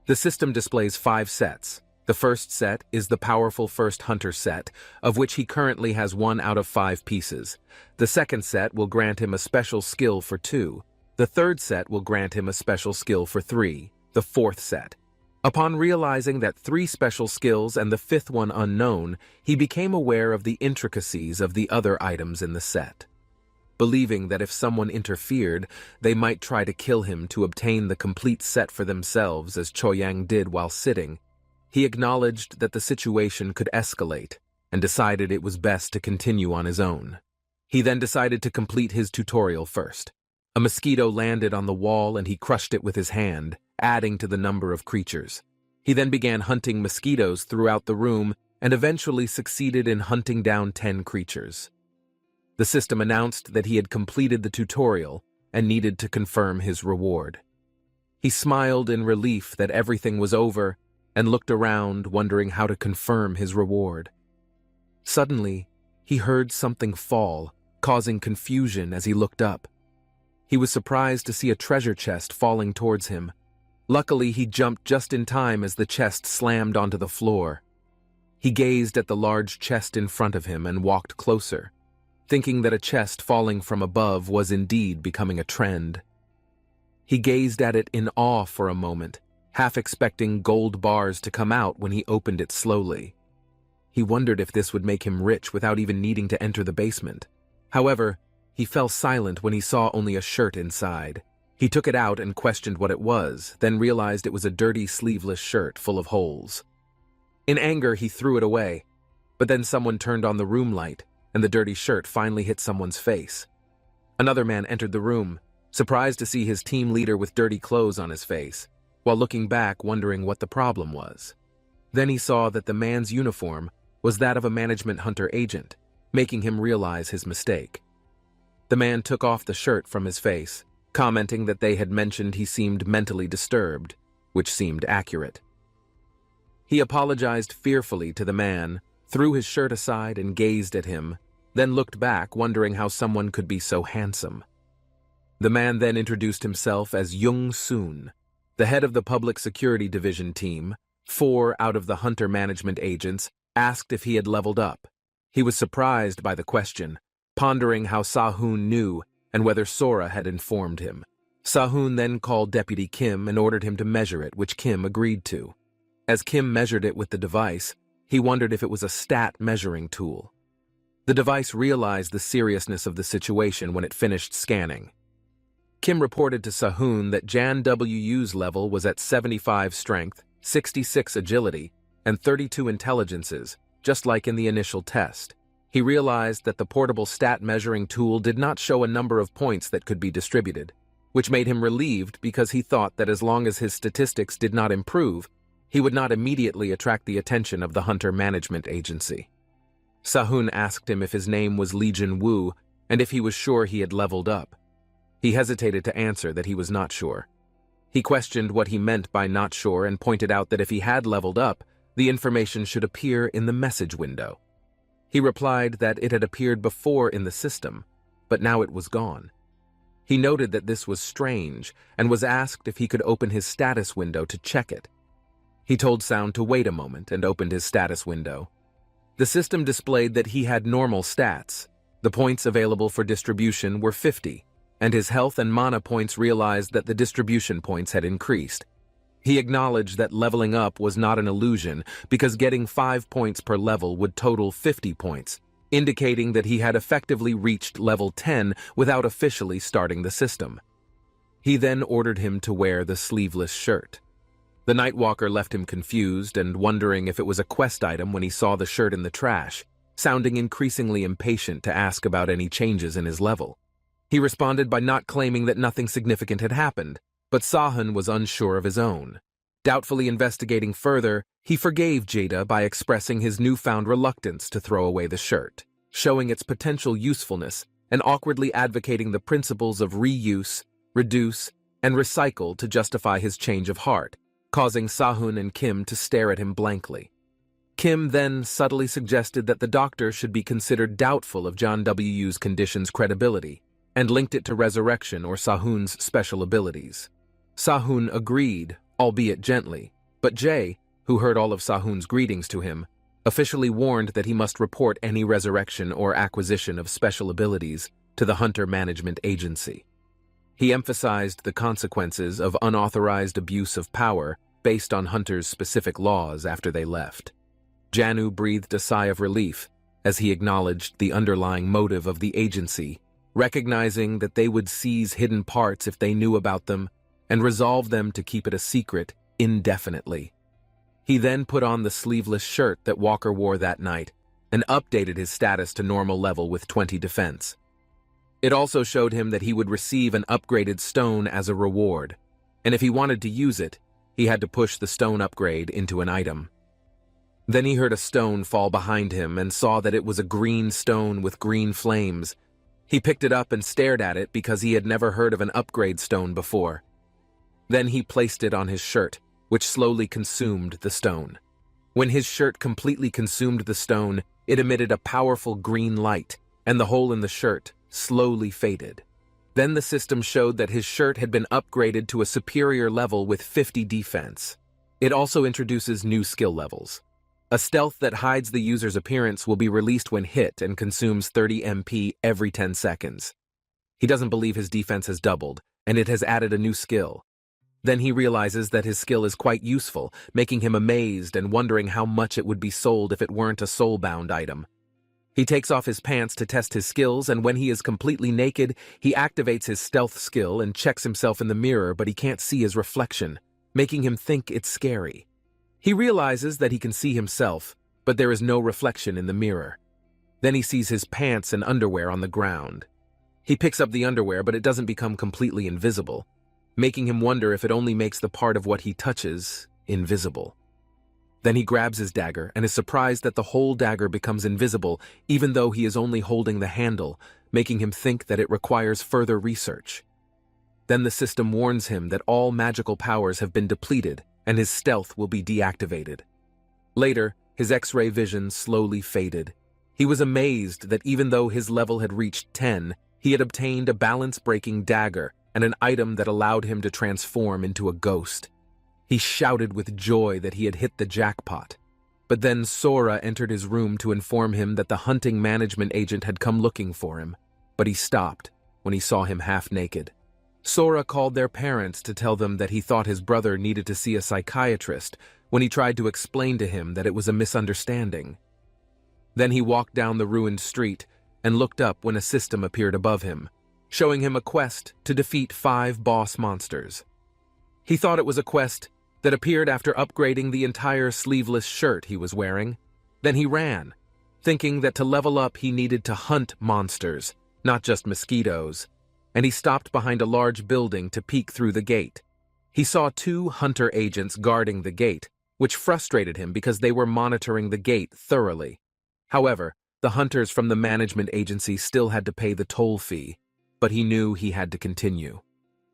The system displays 5 sets. The first set is the powerful First Hunter set, of which he currently has 1 out of 5 pieces. The second set will grant him a special skill for 2. The third set will grant him a special skill for 3. The fourth set. Upon realizing that 3 special skills and the 5th one unknown, he became aware of the intricacies of the other items in the set. Believing that if someone interfered, they might try to kill him to obtain the complete set for themselves as Choyang did while sitting, he acknowledged that the situation could escalate and decided it was best to continue on his own. He then decided to complete his tutorial first. A mosquito landed on the wall and he crushed it with his hand, adding to the number of creatures. He then began hunting mosquitoes throughout the room and eventually succeeded in hunting down 10 creatures. The system announced that he had completed the tutorial and needed to confirm his reward. He smiled in relief that everything was over and looked around, wondering how to confirm his reward. Suddenly, he heard something fall, causing confusion as he looked up. He was surprised to see a treasure chest falling towards him. Luckily, he jumped just in time as the chest slammed onto the floor. He gazed at the large chest in front of him and walked closer, thinking that a chest falling from above was indeed becoming a trend. He gazed at it in awe for a moment, half expecting gold bars to come out when he opened it slowly. He wondered if this would make him rich without even needing to enter the basement. However, he fell silent when he saw only a shirt inside. He took it out and questioned what it was, then realized it was a dirty, sleeveless shirt full of holes. In anger, he threw it away, but then someone turned on the room light, and the dirty shirt finally hit someone's face. Another man entered the room, surprised to see his team leader with dirty clothes on his face, while looking back wondering what the problem was. Then he saw that the man's uniform was that of a management hunter agent, making him realize his mistake. The man took off the shirt from his face, commenting that they had mentioned he seemed mentally disturbed, which seemed accurate. He apologized fearfully to the man, threw his shirt aside and gazed at him, then looked back wondering how someone could be so handsome. The man then introduced himself as Jung Soon, the head of the Public Security Division team. 4 out of the hunter management agents asked if he had leveled up. He was surprised by the question, pondering how Sahun knew and whether Sora had informed him. Sahun then called Deputy Kim and ordered him to measure it, which Kim agreed to. As Kim measured it with the device, he wondered if it was a stat measuring tool. The device realized the seriousness of the situation when it finished scanning. Kim reported to Sahun that Jan WU's level was at 75 strength, 66 agility, and 32 intelligences, just like in the initial test. He realized that the portable stat measuring tool did not show a number of points that could be distributed, which made him relieved because he thought that as long as his statistics did not improve, he would not immediately attract the attention of the Hunter Management Agency. Sahun asked him if his name was Legion Wu and if he was sure he had leveled up. He hesitated to answer that he was not sure. He questioned what he meant by not sure and pointed out that if he had leveled up, the information should appear in the message window. He replied that it had appeared before in the system, but now it was gone. He noted that this was strange and was asked if he could open his status window to check it. He told Sound to wait a moment and opened his status window. The system displayed that he had normal stats. The points available for distribution were 50, and his health and mana points realized that the distribution points had increased. He acknowledged that leveling up was not an illusion because getting 5 points per level would total 50 points, indicating that he had effectively reached level 10 without officially starting the system. He then ordered him to wear the sleeveless shirt. The Nightwalker left him confused and wondering if it was a quest item when he saw the shirt in the trash, sounding increasingly impatient to ask about any changes in his level. He responded by not claiming that nothing significant had happened, but Sahun was unsure of his own. Doubtfully investigating further, he forgave Jada by expressing his newfound reluctance to throw away the shirt, showing its potential usefulness and awkwardly advocating the principles of reuse, reduce, and recycle to justify his change of heart, causing Sahun and Kim to stare at him blankly. Kim then subtly suggested that the doctor should be considered doubtful of John W.'s condition's credibility, and linked it to resurrection or Sahun's special abilities. Sahun agreed, albeit gently, but Jay, who heard all of Sahun's greetings to him, officially warned that he must report any resurrection or acquisition of special abilities to the Hunter Management Agency. He emphasized the consequences of unauthorized abuse of power based on Hunter's specific laws after they left. Janu breathed a sigh of relief as he acknowledged the underlying motive of the agency, recognizing that they would seize hidden parts if they knew about them and resolve them to keep it a secret indefinitely. He then put on the sleeveless shirt that Walker wore that night and updated his status to normal level with 20 defense. It also showed him that he would receive an upgraded stone as a reward, and if he wanted to use it, he had to push the stone upgrade into an item. Then he heard a stone fall behind him and saw that it was a green stone with green flames. He picked it up and stared at it because he had never heard of an upgrade stone before. Then he placed it on his shirt, which slowly consumed the stone. When his shirt completely consumed the stone, it emitted a powerful green light, and the hole in the shirt slowly faded. Then the system showed that his shirt had been upgraded to a superior level with 50 defense. It also introduces new skill levels. A stealth that hides the user's appearance will be released when hit and consumes 30 MP every 10 seconds. He doesn't believe his defense has doubled, and it has added a new skill. Then he realizes that his skill is quite useful, making him amazed and wondering how much it would be sold if it weren't a soul-bound item. He takes off his pants to test his skills, and when he is completely naked, he activates his stealth skill and checks himself in the mirror, but he can't see his reflection, making him think it's scary. He realizes that he can see himself, but there is no reflection in the mirror. Then he sees his pants and underwear on the ground. He picks up the underwear, but it doesn't become completely invisible, making him wonder if it only makes the part of what he touches invisible. Then he grabs his dagger and is surprised that the whole dagger becomes invisible, even though he is only holding the handle, making him think that it requires further research. Then the system warns him that all magical powers have been depleted and his stealth will be deactivated. Later, his X-ray vision slowly faded. He was amazed that even though his level had reached 10, he had obtained a balance-breaking dagger and an item that allowed him to transform into a ghost. He shouted with joy that he had hit the jackpot. But then Sora entered his room to inform him that the hunting management agent had come looking for him, but he stopped when he saw him half-naked. Sora called their parents to tell them that he thought his brother needed to see a psychiatrist when he tried to explain to him that it was a misunderstanding. Then he walked down the ruined street and looked up when a system appeared above him, showing him a quest to defeat 5 boss monsters. He thought it was a quest that appeared after upgrading the entire sleeveless shirt he was wearing. Then he ran, thinking that to level up he needed to hunt monsters, not just mosquitoes, and he stopped behind a large building to peek through the gate. He saw 2 hunter agents guarding the gate, which frustrated him because they were monitoring the gate thoroughly. However, the hunters from the management agency still had to pay the toll fee, but he knew he had to continue.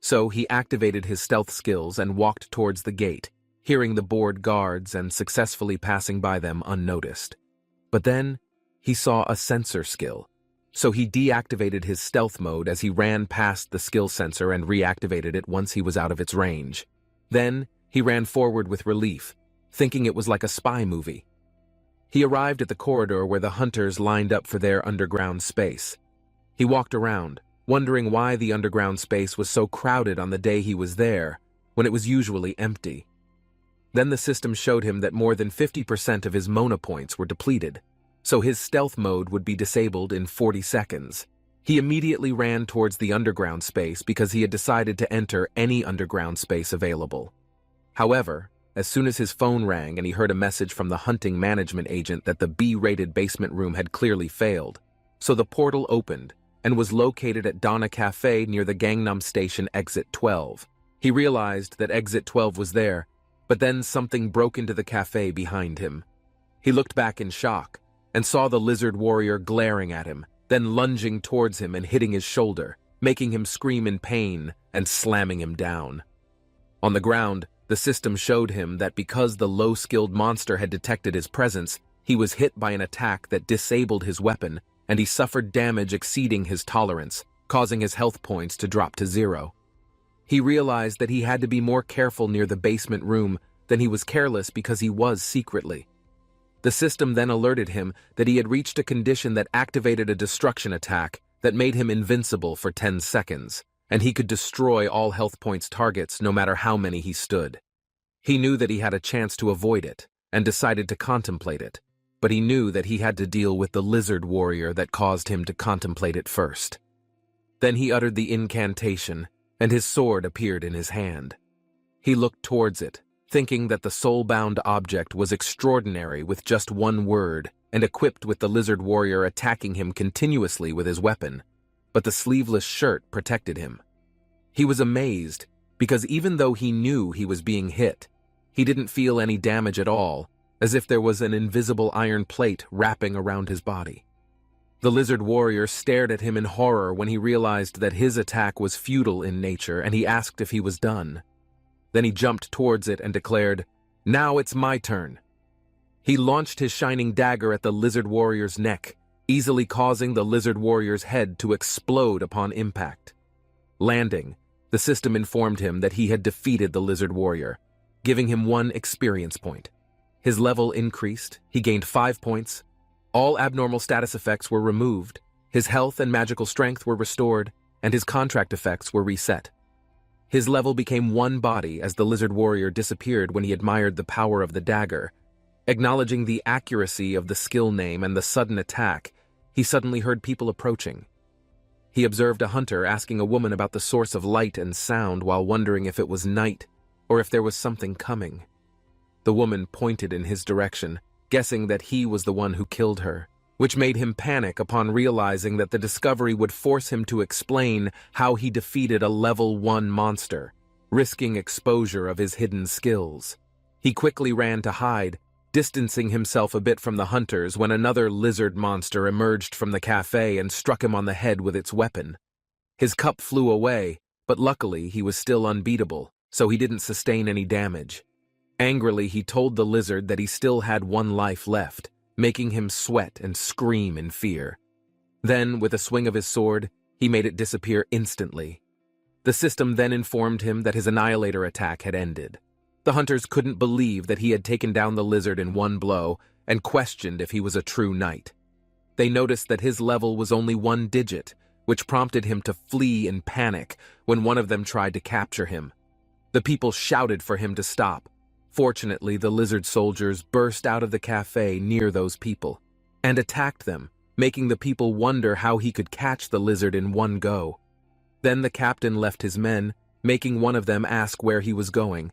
So he activated his stealth skills and walked towards the gate, hearing the bored guards and successfully passing by them unnoticed. But then, he saw a sensor skill. So he deactivated his stealth mode as he ran past the skill sensor and reactivated it once he was out of its range. Then, he ran forward with relief, thinking it was like a spy movie. He arrived at the corridor where the hunters lined up for their underground space. He walked around, wondering why the underground space was so crowded on the day he was there, when it was usually empty. Then the system showed him that more than 50% of his Mona points were depleted, so his stealth mode would be disabled in 40 seconds. He immediately ran towards the underground space because he had decided to enter any underground space available. However, as soon as his phone rang and he heard a message from the hunting management agent that the B-rated basement room had clearly failed, so the portal opened and was located at Donna Cafe near the Gangnam Station Exit 12. He realized that Exit 12 was there, but then something broke into the cafe behind him. He looked back in shock and saw the lizard warrior glaring at him, then lunging towards him and hitting his shoulder, making him scream in pain and slamming him down. On the ground, the system showed him that because the low-skilled monster had detected his presence, he was hit by an attack that disabled his weapon, and he suffered damage exceeding his tolerance, causing his health points to drop to 0. He realized that he had to be more careful near the basement room than he was careless because he was secretly. The system then alerted him that he had reached a condition that activated a destruction attack that made him invincible for 10 seconds, and he could destroy all health points targets no matter how many he stood. He knew that he had a chance to avoid it, and decided to contemplate it, but he knew that he had to deal with the lizard warrior that caused him to contemplate it first. Then he uttered the incantation, and his sword appeared in his hand. He looked towards it, thinking that the soul-bound object was extraordinary with just one word and equipped with the lizard warrior attacking him continuously with his weapon, but the sleeveless shirt protected him. He was amazed because even though he knew he was being hit, he didn't feel any damage at all, as if there was an invisible iron plate wrapping around his body. The lizard warrior stared at him in horror when he realized that his attack was futile in nature, and he asked if he was done. Then he jumped towards it and declared, "Now it's my turn." He launched his shining dagger at the lizard warrior's neck, easily causing the lizard warrior's head to explode upon impact. Landing, the system informed him that he had defeated the lizard warrior, giving him 1 experience point. His level increased, he gained 5 points, all abnormal status effects were removed, his health and magical strength were restored, and his contract effects were reset. His level became 1 body as the lizard warrior disappeared when he admired the power of the dagger. Acknowledging the accuracy of the skill name and the sudden attack, he suddenly heard people approaching. He observed a hunter asking a woman about the source of light and sound while wondering if it was night or if there was something coming. The woman pointed in his direction, guessing that he was the one who killed her, which made him panic upon realizing that the discovery would force him to explain how he defeated a level 1 monster, risking exposure of his hidden skills. He quickly ran to hide, distancing himself a bit from the hunters when another lizard monster emerged from the cafe and struck him on the head with its weapon. His cup flew away, but luckily he was still unbeatable, so he didn't sustain any damage. Angrily, he told the lizard that he still had 1 life left, making him sweat and scream in fear. Then, with a swing of his sword, he made it disappear instantly. The system then informed him that his annihilator attack had ended. The hunters couldn't believe that he had taken down the lizard in 1 blow and questioned if he was a true knight. They noticed that his level was only 1 digit, which prompted him to flee in panic when one of them tried to capture him. The people shouted for him to stop. Fortunately, the lizard soldiers burst out of the cafe near those people and attacked them, making the people wonder how he could catch the lizard in 1 go. Then the captain left his men, making one of them ask where he was going.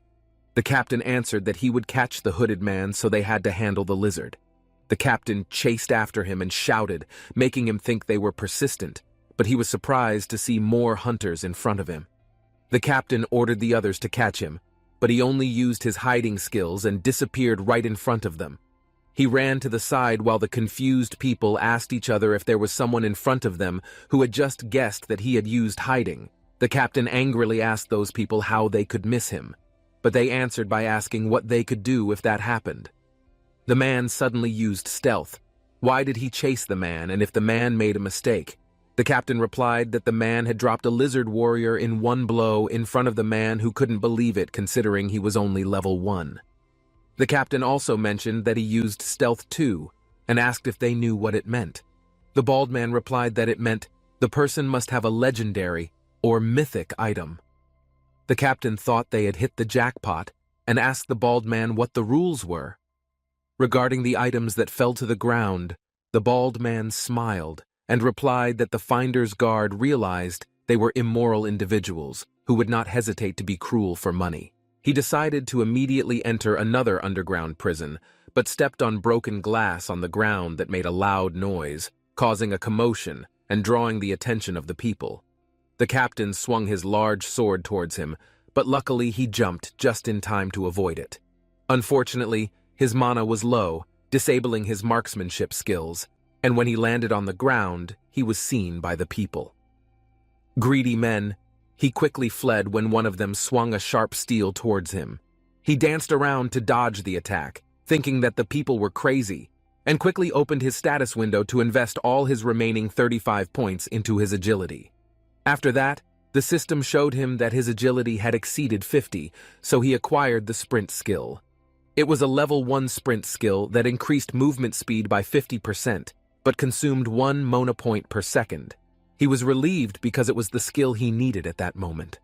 The captain answered that he would catch the hooded man, so they had to handle the lizard. The captain chased after him and shouted, making him think they were persistent, but he was surprised to see more hunters in front of him. The captain ordered the others to catch him, but he only used his hiding skills and disappeared right in front of them. He ran to the side while the confused people asked each other if there was someone in front of them who had just guessed that he had used hiding. The captain angrily asked those people how they could miss him, but they answered by asking what they could do if that happened. The man suddenly used stealth. Why did he chase the man, and if the man made a mistake? The captain replied that the man had dropped a lizard warrior in one blow in front of the man who couldn't believe it considering he was only level 1. The captain also mentioned that he used stealth too, and asked if they knew what it meant. The bald man replied that it meant the person must have a legendary or mythic item. The captain thought they had hit the jackpot and asked the bald man what the rules were. Regarding the items that fell to the ground, the bald man smiled and replied that the finder's guard realized they were immoral individuals who would not hesitate to be cruel for money. He decided to immediately enter another underground prison, but stepped on broken glass on the ground that made a loud noise, causing a commotion and drawing the attention of the people. The captain swung his large sword towards him, but luckily he jumped just in time to avoid it. Unfortunately, his mana was low, disabling his marksmanship skills, and when he landed on the ground, he was seen by the people. Greedy men, he quickly fled when one of them swung a sharp steel towards him. He danced around to dodge the attack, thinking that the people were crazy, and quickly opened his status window to invest all his remaining 35 points into his agility. After that, the system showed him that his agility had exceeded 50, so he acquired the sprint skill. It was a level 1 sprint skill that increased movement speed by 50%, but consumed 1 mana point per second. He was relieved because it was the skill he needed at that moment.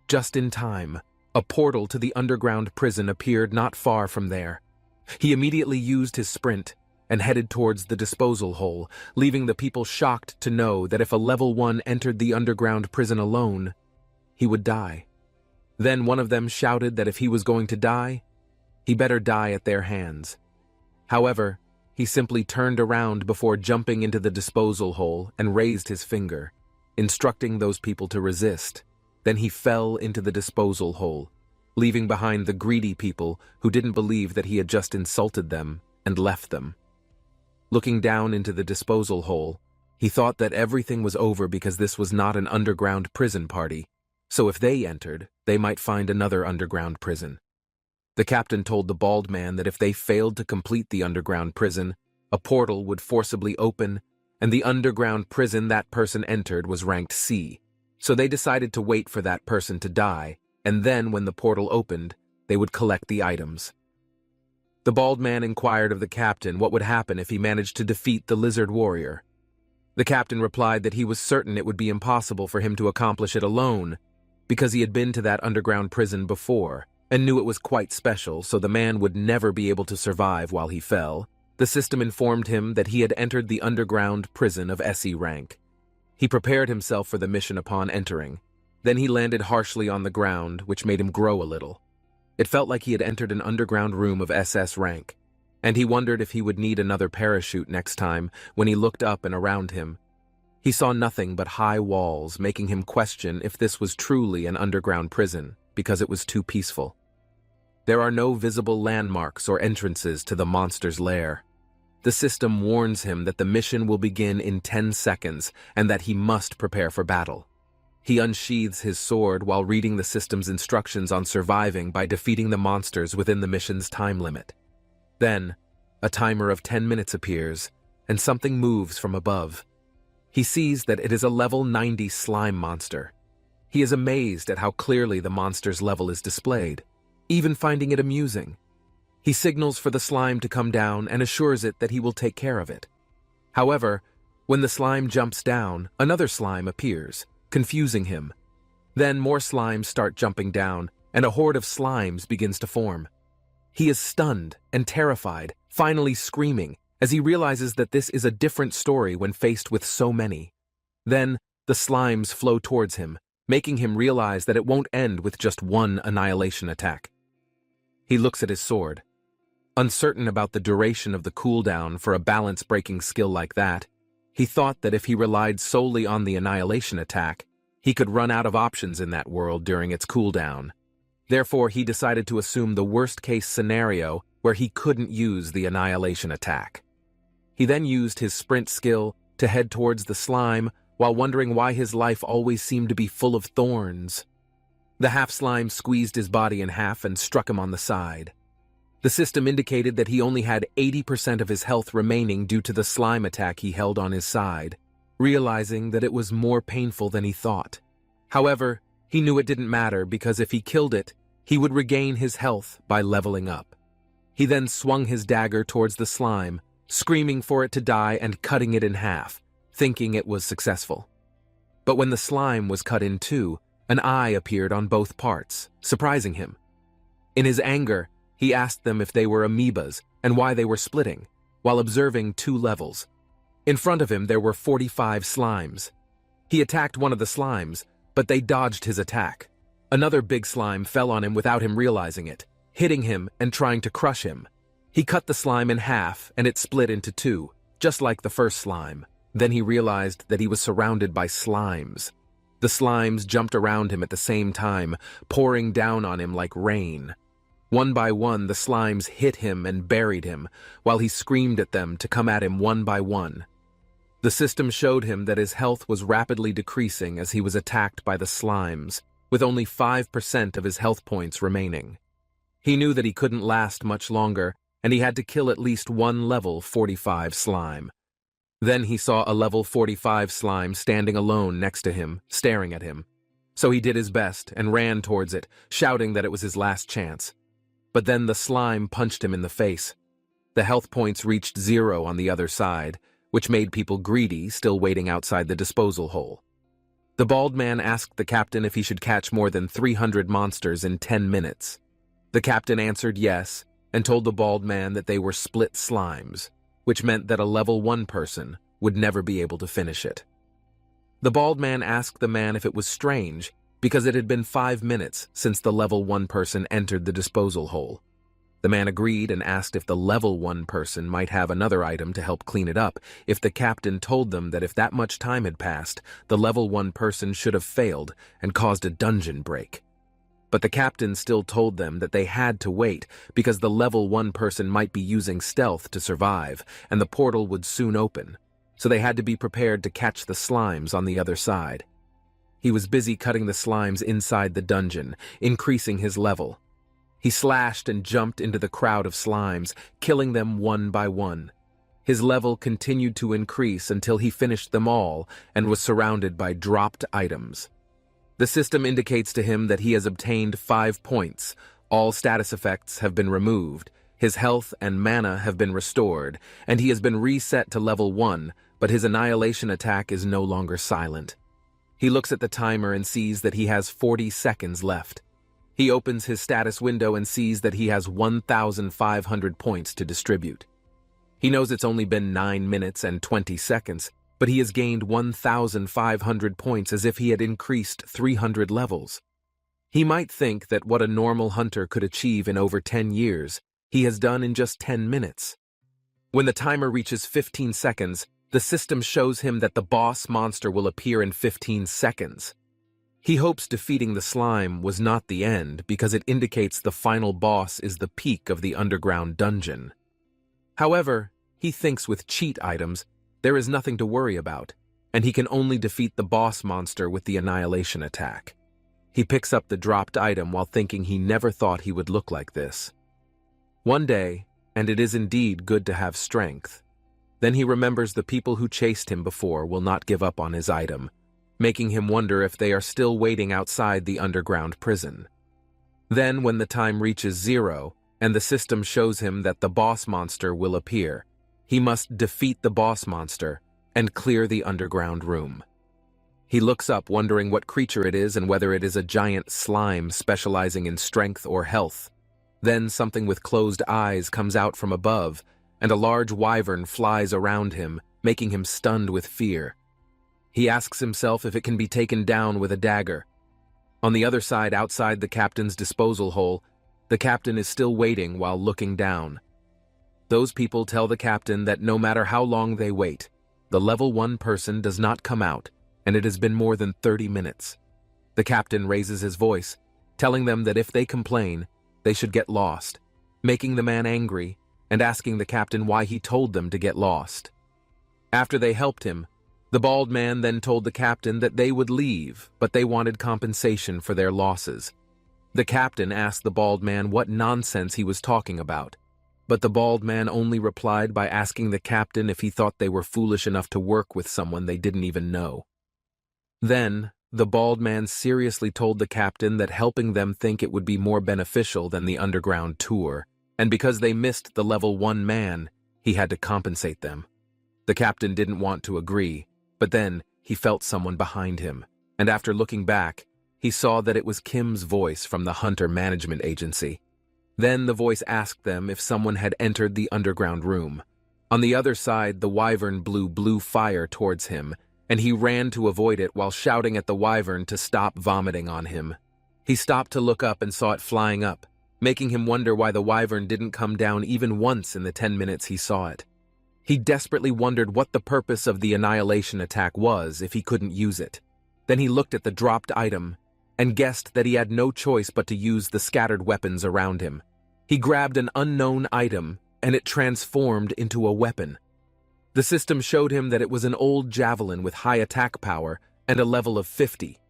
Just in time, a portal to the underground prison appeared not far from there. He immediately used his sprint and headed towards the disposal hole, leaving the people shocked to know that if a level 1 entered the underground prison alone, he would die. Then one of them shouted that if he was going to die, he better die at their hands. However, he simply turned around before jumping into the disposal hole and raised his finger, instructing those people to resist. Then he fell into the disposal hole, leaving behind the greedy people who didn't believe that he had just insulted them and left them. Looking down into the disposal hole, he thought that everything was over because this was not an underground prison party, so if they entered, they might find another underground prison. The captain told the bald man that if they failed to complete the underground prison, a portal would forcibly open, and the underground prison that person entered was ranked C, so they decided to wait for that person to die, and then when the portal opened, they would collect the items. The bald man inquired of the captain what would happen if he managed to defeat the lizard warrior. The captain replied that he was certain it would be impossible for him to accomplish it alone, because he had been to that underground prison before, and knew it was quite special, so the man would never be able to survive while he fell. The system informed him that he had entered the underground prison of SE rank. He prepared himself for the mission upon entering. Then he landed harshly on the ground, which made him grow a little. It felt like he had entered an underground room of SS rank, and he wondered if he would need another parachute next time when he looked up and around him. He saw nothing but high walls, making him question if this was truly an underground prison, because it was too peaceful. There are no visible landmarks or entrances to the monster's lair. The system warns him that the mission will begin in 10 seconds and that he must prepare for battle. He unsheathes his sword while reading the system's instructions on surviving by defeating the monsters within the mission's time limit. Then, a timer of 10 minutes appears, and something moves from above. He sees that it is a level 90 slime monster. He is amazed at how clearly the monster's level is displayed, even finding it amusing. He signals for the slime to come down and assures it that he will take care of it. However, when the slime jumps down, another slime appears, confusing him. Then more slimes start jumping down, and a horde of slimes begins to form. He is stunned and terrified, finally screaming, as he realizes that this is a different story when faced with so many. Then, the slimes flow towards him, making him realize that it won't end with just one annihilation attack. He looks at his sword. Uncertain about the duration of the cooldown for a balance-breaking skill like that, he thought that if he relied solely on the annihilation attack, he could run out of options in that world during its cooldown. Therefore, he decided to assume the worst-case scenario where he couldn't use the annihilation attack. He then used his sprint skill to head towards the slime while wondering why his life always seemed to be full of thorns. The half-slime squeezed his body in half and struck him on the side. The system indicated that he only had 80% of his health remaining due to the slime attack he held on his side, realizing that it was more painful than he thought. However, he knew it didn't matter because if he killed it, he would regain his health by leveling up. He then swung his dagger towards the slime, screaming for it to die and cutting it in half, thinking it was successful. But when the slime was cut in two, an eye appeared on both parts, surprising him. In his anger, he asked them if they were amoebas and why they were splitting, while observing two levels. In front of him there were 45 slimes. He attacked one of the slimes, but they dodged his attack. Another big slime fell on him without him realizing it, hitting him and trying to crush him. He cut the slime in half and it split into two, just like the first slime. Then he realized that he was surrounded by slimes. The slimes jumped around him at the same time, pouring down on him like rain. One by one, the slimes hit him and buried him, while he screamed at them to come at him one by one. The system showed him that his health was rapidly decreasing as he was attacked by the slimes, with only 5% of his health points remaining. He knew that he couldn't last much longer, and he had to kill at least one level 45 slime. Then he saw a level 45 slime standing alone next to him, staring at him. So he did his best and ran towards it, shouting that it was his last chance. But then the slime punched him in the face. The health points reached 0 on the other side, which made people greedy, still waiting outside the disposal hole. The bald man asked the captain if he should catch more than 300 monsters in 10 minutes. The captain answered yes, and told the bald man that they were split slimes, which meant that a level 1 person would never be able to finish it. The bald man asked the man if it was strange, because it had been 5 minutes since the level 1 person entered the disposal hole. The man agreed and asked if the level 1 person might have another item to help clean it up, if the captain told them that if that much time had passed, the level 1 person should have failed and caused a dungeon break. But the captain still told them that they had to wait because the level 1 person might be using stealth to survive and the portal would soon open, so they had to be prepared to catch the slimes on the other side. He was busy cutting the slimes inside the dungeon, increasing his level. He slashed and jumped into the crowd of slimes, killing them one by one. His level continued to increase until he finished them all and was surrounded by dropped items. The system indicates to him that he has obtained 5 points, all status effects have been removed, his health and mana have been restored, and he has been reset to level 1, but his annihilation attack is no longer silent. He looks at the timer and sees that he has 40 seconds left. He opens his status window and sees that he has 1,500 points to distribute. He knows it's only been 9 minutes and 20 seconds, but he has gained 1,500 points as if he had increased 300 levels. He might think that what a normal hunter could achieve in over 10 years, he has done in just 10 minutes. When the timer reaches 15 seconds, the system shows him that the boss monster will appear in 15 seconds. He hopes defeating the slime was not the end because it indicates the final boss is the peak of the underground dungeon. However, he thinks with cheat items, there is nothing to worry about, and he can only defeat the boss monster with the annihilation attack. He picks up the dropped item while thinking he never thought he would look like this. One day, and it is indeed good to have strength, then he remembers the people who chased him before will not give up on his item, making him wonder if they are still waiting outside the underground prison. Then, when the time reaches 0, and the system shows him that the boss monster will appear, he must defeat the boss monster and clear the underground room. He looks up wondering what creature it is and whether it is a giant slime specializing in strength or health. Then something with closed eyes comes out from above, and a large wyvern flies around him, making him stunned with fear. He asks himself if it can be taken down with a dagger. On the other side, outside the captain's disposal hole, the captain is still waiting while looking down. Those people tell the captain that no matter how long they wait, the level 1 person does not come out, and it has been more than 30 minutes. The captain raises his voice. telling them that if they complain, they should get lost, making the man angry and asking the captain why he told them to get lost. After they helped him, the bald man then told the captain that they would leave, but they wanted compensation for their losses. The captain asked the bald man what nonsense he was talking about, but the bald man only replied by asking the captain if he thought they were foolish enough to work with someone they didn't even know. Then, the bald man seriously told the captain that helping them think it would be more beneficial than the underground tour, and because they missed the level 1 man, he had to compensate them. The captain didn't want to agree, but then he felt someone behind him, and after looking back, he saw that it was Kim's voice from the Hunter Management Agency. Then the voice asked them if someone had entered the underground room. On the other side, the wyvern blew blue fire towards him, and he ran to avoid it while shouting at the wyvern to stop vomiting on him. He stopped to look up and saw it flying up, making him wonder why the wyvern didn't come down even once in the 10 minutes he saw it. He desperately wondered what the purpose of the annihilation attack was if he couldn't use it. Then he looked at the dropped item and guessed that he had no choice but to use the scattered weapons around him. He grabbed an unknown item, and it transformed into a weapon. The system showed him that it was an old javelin with high attack power and a level of 50.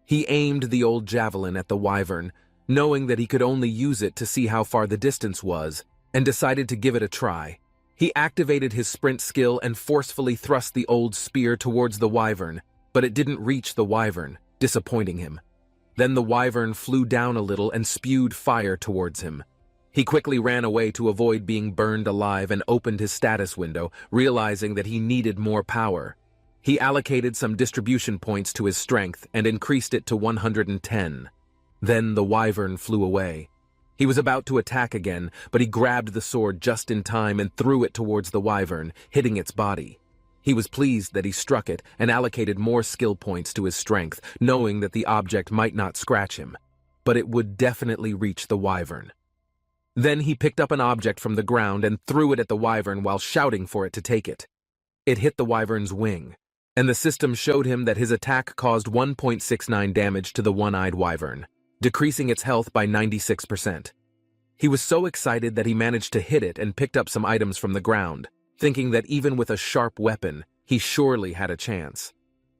He aimed the old javelin at the wyvern, knowing that he could only use it to see how far the distance was, and decided to give it a try. He activated his sprint skill and forcefully thrust the old spear towards the wyvern, but it didn't reach the wyvern, disappointing him. Then the wyvern flew down a little and spewed fire towards him. He quickly ran away to avoid being burned alive and opened his status window, realizing that he needed more power. He allocated some distribution points to his strength and increased it to 110. Then the wyvern flew away. He was about to attack again, but he grabbed the sword just in time and threw it towards the wyvern, hitting its body. He was pleased that he struck it and allocated more skill points to his strength, knowing that the object might not scratch him, but it would definitely reach the wyvern. Then he picked up an object from the ground and threw it at the wyvern while shouting for it to take it. It hit the wyvern's wing, and the system showed him that his attack caused 1.69 damage to the one-eyed wyvern, decreasing its health by 96%. He was so excited that he managed to hit it and picked up some items from the ground, thinking that even with a sharp weapon, he surely had a chance.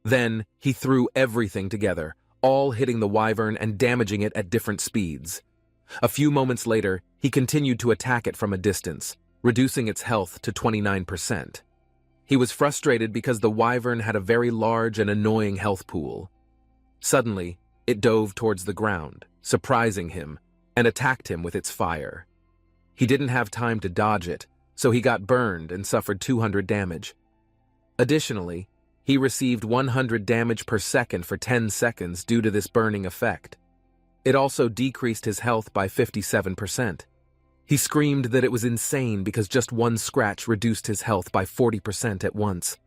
Then he threw everything together, all hitting the wyvern and damaging it at different speeds. A few moments later, he continued to attack it from a distance, reducing its health to 29%. He was frustrated because the wyvern had a very large and annoying health pool. Suddenly, it dove towards the ground, surprising him, and attacked him with its fire. He didn't have time to dodge it, so he got burned and suffered 200 damage. Additionally, he received 100 damage per second for 10 seconds due to this burning effect. It also decreased his health by 57%. He screamed that it was insane because just one scratch reduced his health by 40% at once.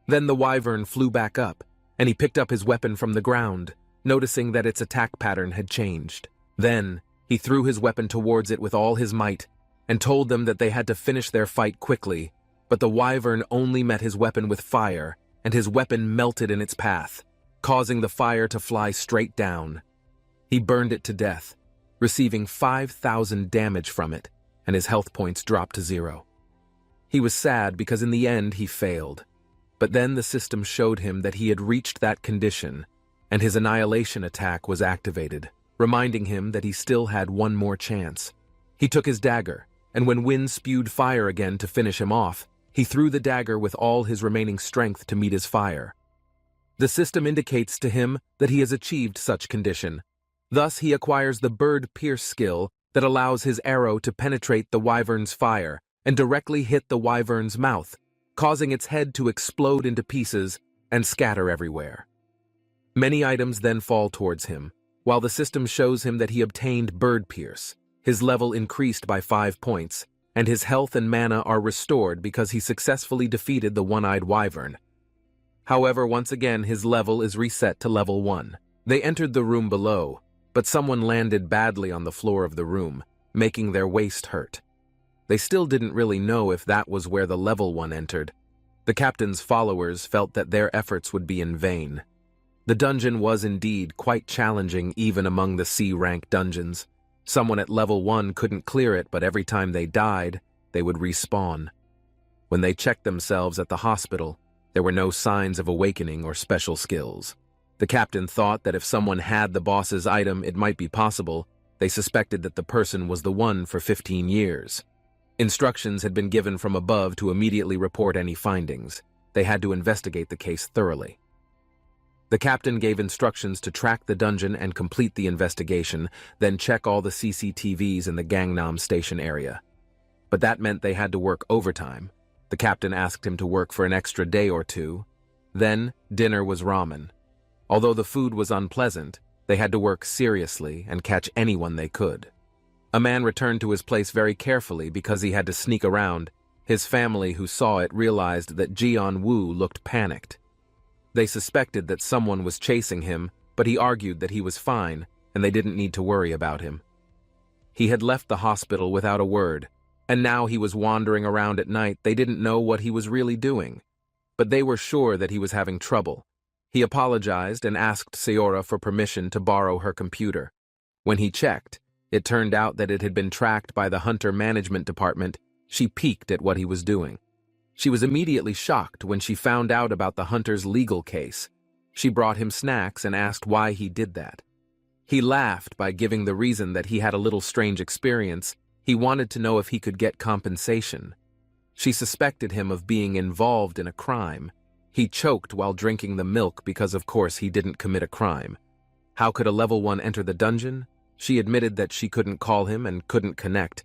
Then the wyvern flew back up, and he picked up his weapon from the ground, noticing that its attack pattern had changed. Then, he threw his weapon towards it with all his might, and told them that they had to finish their fight quickly, but the wyvern only met his weapon with fire, and his weapon melted in its path, causing the fire to fly straight down. He burned it to death, receiving 5,000 damage from it, and his health points dropped to 0. He was sad because in the end he failed, but then the system showed him that he had reached that condition, and his annihilation attack was activated, reminding him that he still had one more chance. He took his dagger, and when wind spewed fire again to finish him off, he threw the dagger with all his remaining strength to meet his fire. The system indicates to him that he has achieved such condition. Thus, he acquires the bird pierce skill that allows his arrow to penetrate the wyvern's fire and directly hit the wyvern's mouth, causing its head to explode into pieces and scatter everywhere. Many items then fall towards him, while the system shows him that he obtained bird pierce. His level increased by 5 points, and his health and mana are restored because he successfully defeated the one-eyed wyvern. However, once again his level is reset to level 1. They entered the room below, but someone landed badly on the floor of the room, making their waist hurt. They still didn't really know if that was where the level 1 entered. The captain's followers felt that their efforts would be in vain. The dungeon was indeed quite challenging even among the C-rank dungeons. Someone at level 1 couldn't clear it, but every time they died, they would respawn. When they checked themselves at the hospital, there were no signs of awakening or special skills. The captain thought that if someone had the boss's item, it might be possible. They suspected that the person was the one for 15 years. Instructions had been given from above to immediately report any findings. They had to investigate the case thoroughly. The captain gave instructions to track the dungeon and complete the investigation, then check all the CCTVs in the Gangnam Station area. But that meant they had to work overtime. The captain asked him to work for an extra day or two. Then, dinner was ramen. Although the food was unpleasant, they had to work seriously and catch anyone they could. A man returned to his place very carefully because he had to sneak around. His family, who saw it, realized that Jian-woo looked panicked. They suspected that someone was chasing him, but he argued that he was fine and they didn't need to worry about him. He had left the hospital without a word, and now he was wandering around at night. They didn't know what he was really doing, but they were sure that he was having trouble. He apologized and asked Sayora for permission to borrow her computer. When he checked, it turned out that it had been tracked by the Hunter Management Department. She peeked at what he was doing. She was immediately shocked when she found out about the Hunter's legal case. She brought him snacks and asked why he did that. He laughed by giving the reason that he had a little strange experience. He wanted to know if he could get compensation. She suspected him of being involved in a crime. He choked while drinking the milk because, of course, he didn't commit a crime. How could a level 1 enter the dungeon? She admitted that she couldn't call him and couldn't connect,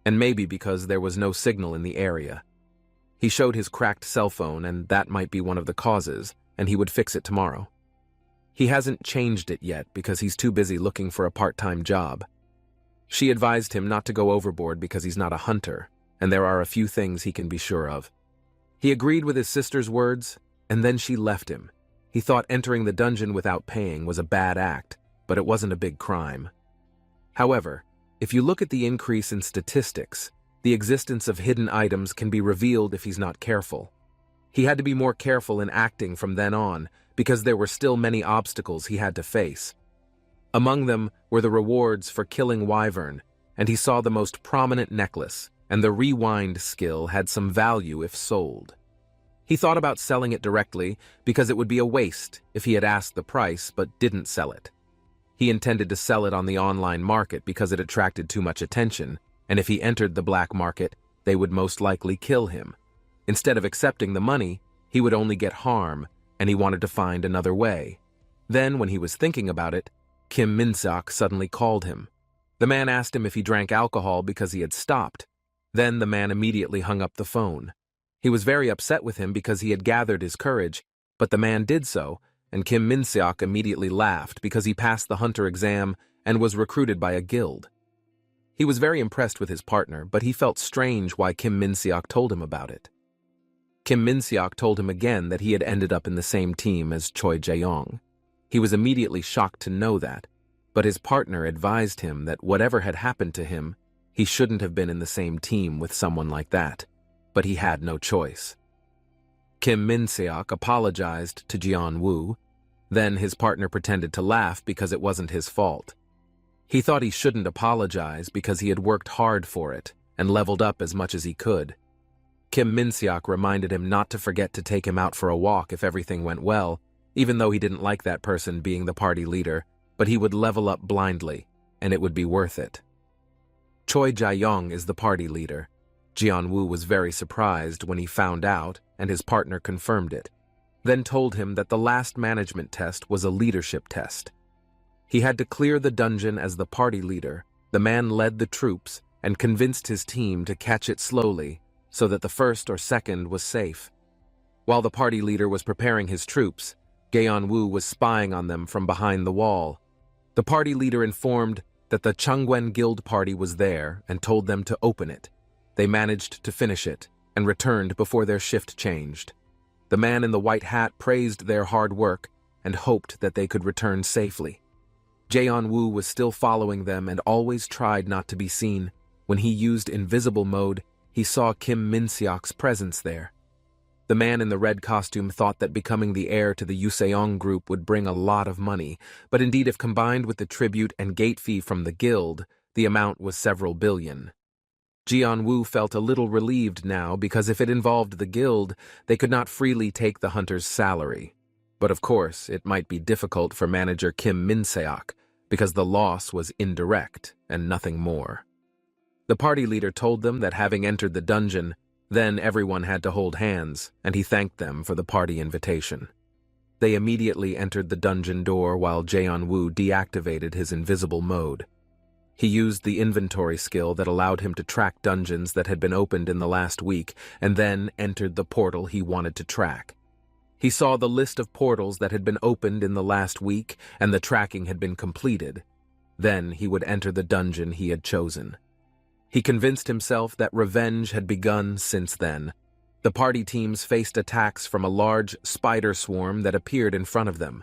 and maybe because there was no signal in the area. He showed his cracked cell phone, and that might be one of the causes, and he would fix it tomorrow. He hasn't changed it yet because he's too busy looking for a part-time job. She advised him not to go overboard because he's not a hunter, and there are a few things he can be sure of. He agreed with his sister's words, and then she left him. He thought entering the dungeon without paying was a bad act, but it wasn't a big crime. However, if you look at the increase in statistics, the existence of hidden items can be revealed if he's not careful. He had to be more careful in acting from then on because there were still many obstacles he had to face. Among them were the rewards for killing Wyvern, and he saw the most prominent necklace, and the rewind skill had some value if sold. He thought about selling it directly because it would be a waste if he had asked the price but didn't sell it. He intended to sell it on the online market because it attracted too much attention, and if he entered the black market, they would most likely kill him. Instead of accepting the money, he would only get harm, and he wanted to find another way. Then, when he was thinking about it, Kim Min-seok suddenly called him. The man asked him if he drank alcohol because he had stopped. Then the man immediately hung up the phone. He was very upset with him because he had gathered his courage, but the man did so, and Kim Min-seok immediately laughed because he passed the hunter exam and was recruited by a guild. He was very impressed with his partner, but he felt strange why Kim Min-seok told him about it. Kim Min-seok told him again that he had ended up in the same team as Choi Jae-yong. He was immediately shocked to know that, but his partner advised him that whatever had happened to him, he shouldn't have been in the same team with someone like that, but he had no choice. Kim Min-seok apologized to Jian-woo. Then his partner pretended to laugh because it wasn't his fault. He thought he shouldn't apologize because he had worked hard for it and leveled up as much as he could. Kim Min-seok reminded him not to forget to take him out for a walk if everything went well, even though he didn't like that person being the party leader, but he would level up blindly, and it would be worth it. Choi Jae-yong is the party leader. Jian-woo was very surprised when he found out, and his partner confirmed it, then told him that the last management test was a leadership test. He had to clear the dungeon as the party leader. The man led the troops and convinced his team to catch it slowly so that the first or second was safe. While the party leader was preparing his troops, Gaeon-woo was spying on them from behind the wall. The party leader informed that the Changwen Guild party was there and told them to open it. They managed to finish it and returned before their shift changed. The man in the white hat praised their hard work and hoped that they could return safely. Jae-woo was still following them and always tried not to be seen. When he used invisible mode, he saw Kim Min-seok's presence there. The man in the red costume thought that becoming the heir to the Yuseong group would bring a lot of money, but indeed if combined with the tribute and gate fee from the guild, the amount was several billion. Jianwu felt a little relieved now because if it involved the guild, they could not freely take the hunter's salary. But of course, it might be difficult for manager Kim Min-seok because the loss was indirect and nothing more. The party leader told them that having entered the dungeon, then everyone had to hold hands, and he thanked them for the party invitation. They immediately entered the dungeon door while Jaeon-woo deactivated his invisible mode. He used the inventory skill that allowed him to track dungeons that had been opened in the last week and then entered the portal he wanted to track. He saw the list of portals that had been opened in the last week and the tracking had been completed. Then he would enter the dungeon he had chosen. He convinced himself that revenge had begun since then. The party teams faced attacks from a large spider swarm that appeared in front of them.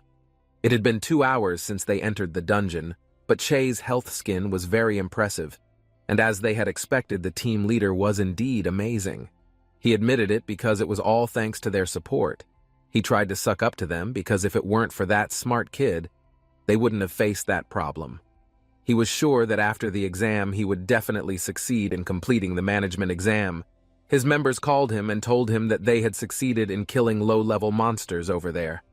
It had been 2 hours since they entered the dungeon, but Che's health skin was very impressive, and as they had expected, the team leader was indeed amazing. He admitted it because it was all thanks to their support. He tried to suck up to them because if it weren't for that smart kid, they wouldn't have faced that problem. He was sure that after the exam he would definitely succeed in completing the management exam. His members called him and told him that they had succeeded in killing low-level monsters over there.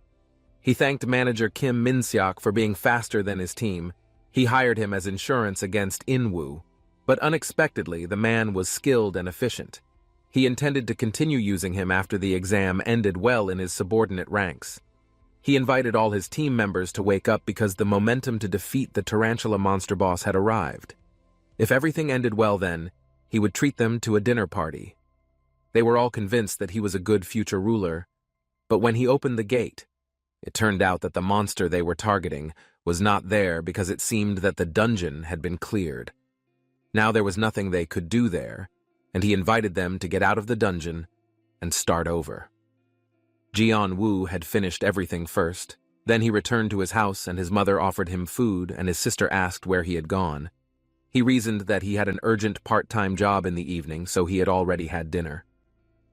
He thanked manager Kim Min-seok for being faster than his team. He hired him as insurance against In-woo, but unexpectedly the man was skilled and efficient. He intended to continue using him after the exam ended well in his subordinate ranks. He invited all his team members to wake up because the momentum to defeat the tarantula monster boss had arrived. If everything ended well then, he would treat them to a dinner party. They were all convinced that he was a good future ruler, but when he opened the gate, it turned out that the monster they were targeting was not there because it seemed that the dungeon had been cleared. Now there was nothing they could do there, and he invited them to get out of the dungeon and start over. Jian-woo had finished everything first. Then he returned to his house and his mother offered him food and his sister asked where he had gone. He reasoned that he had an urgent part-time job in the evening, so he had already had dinner.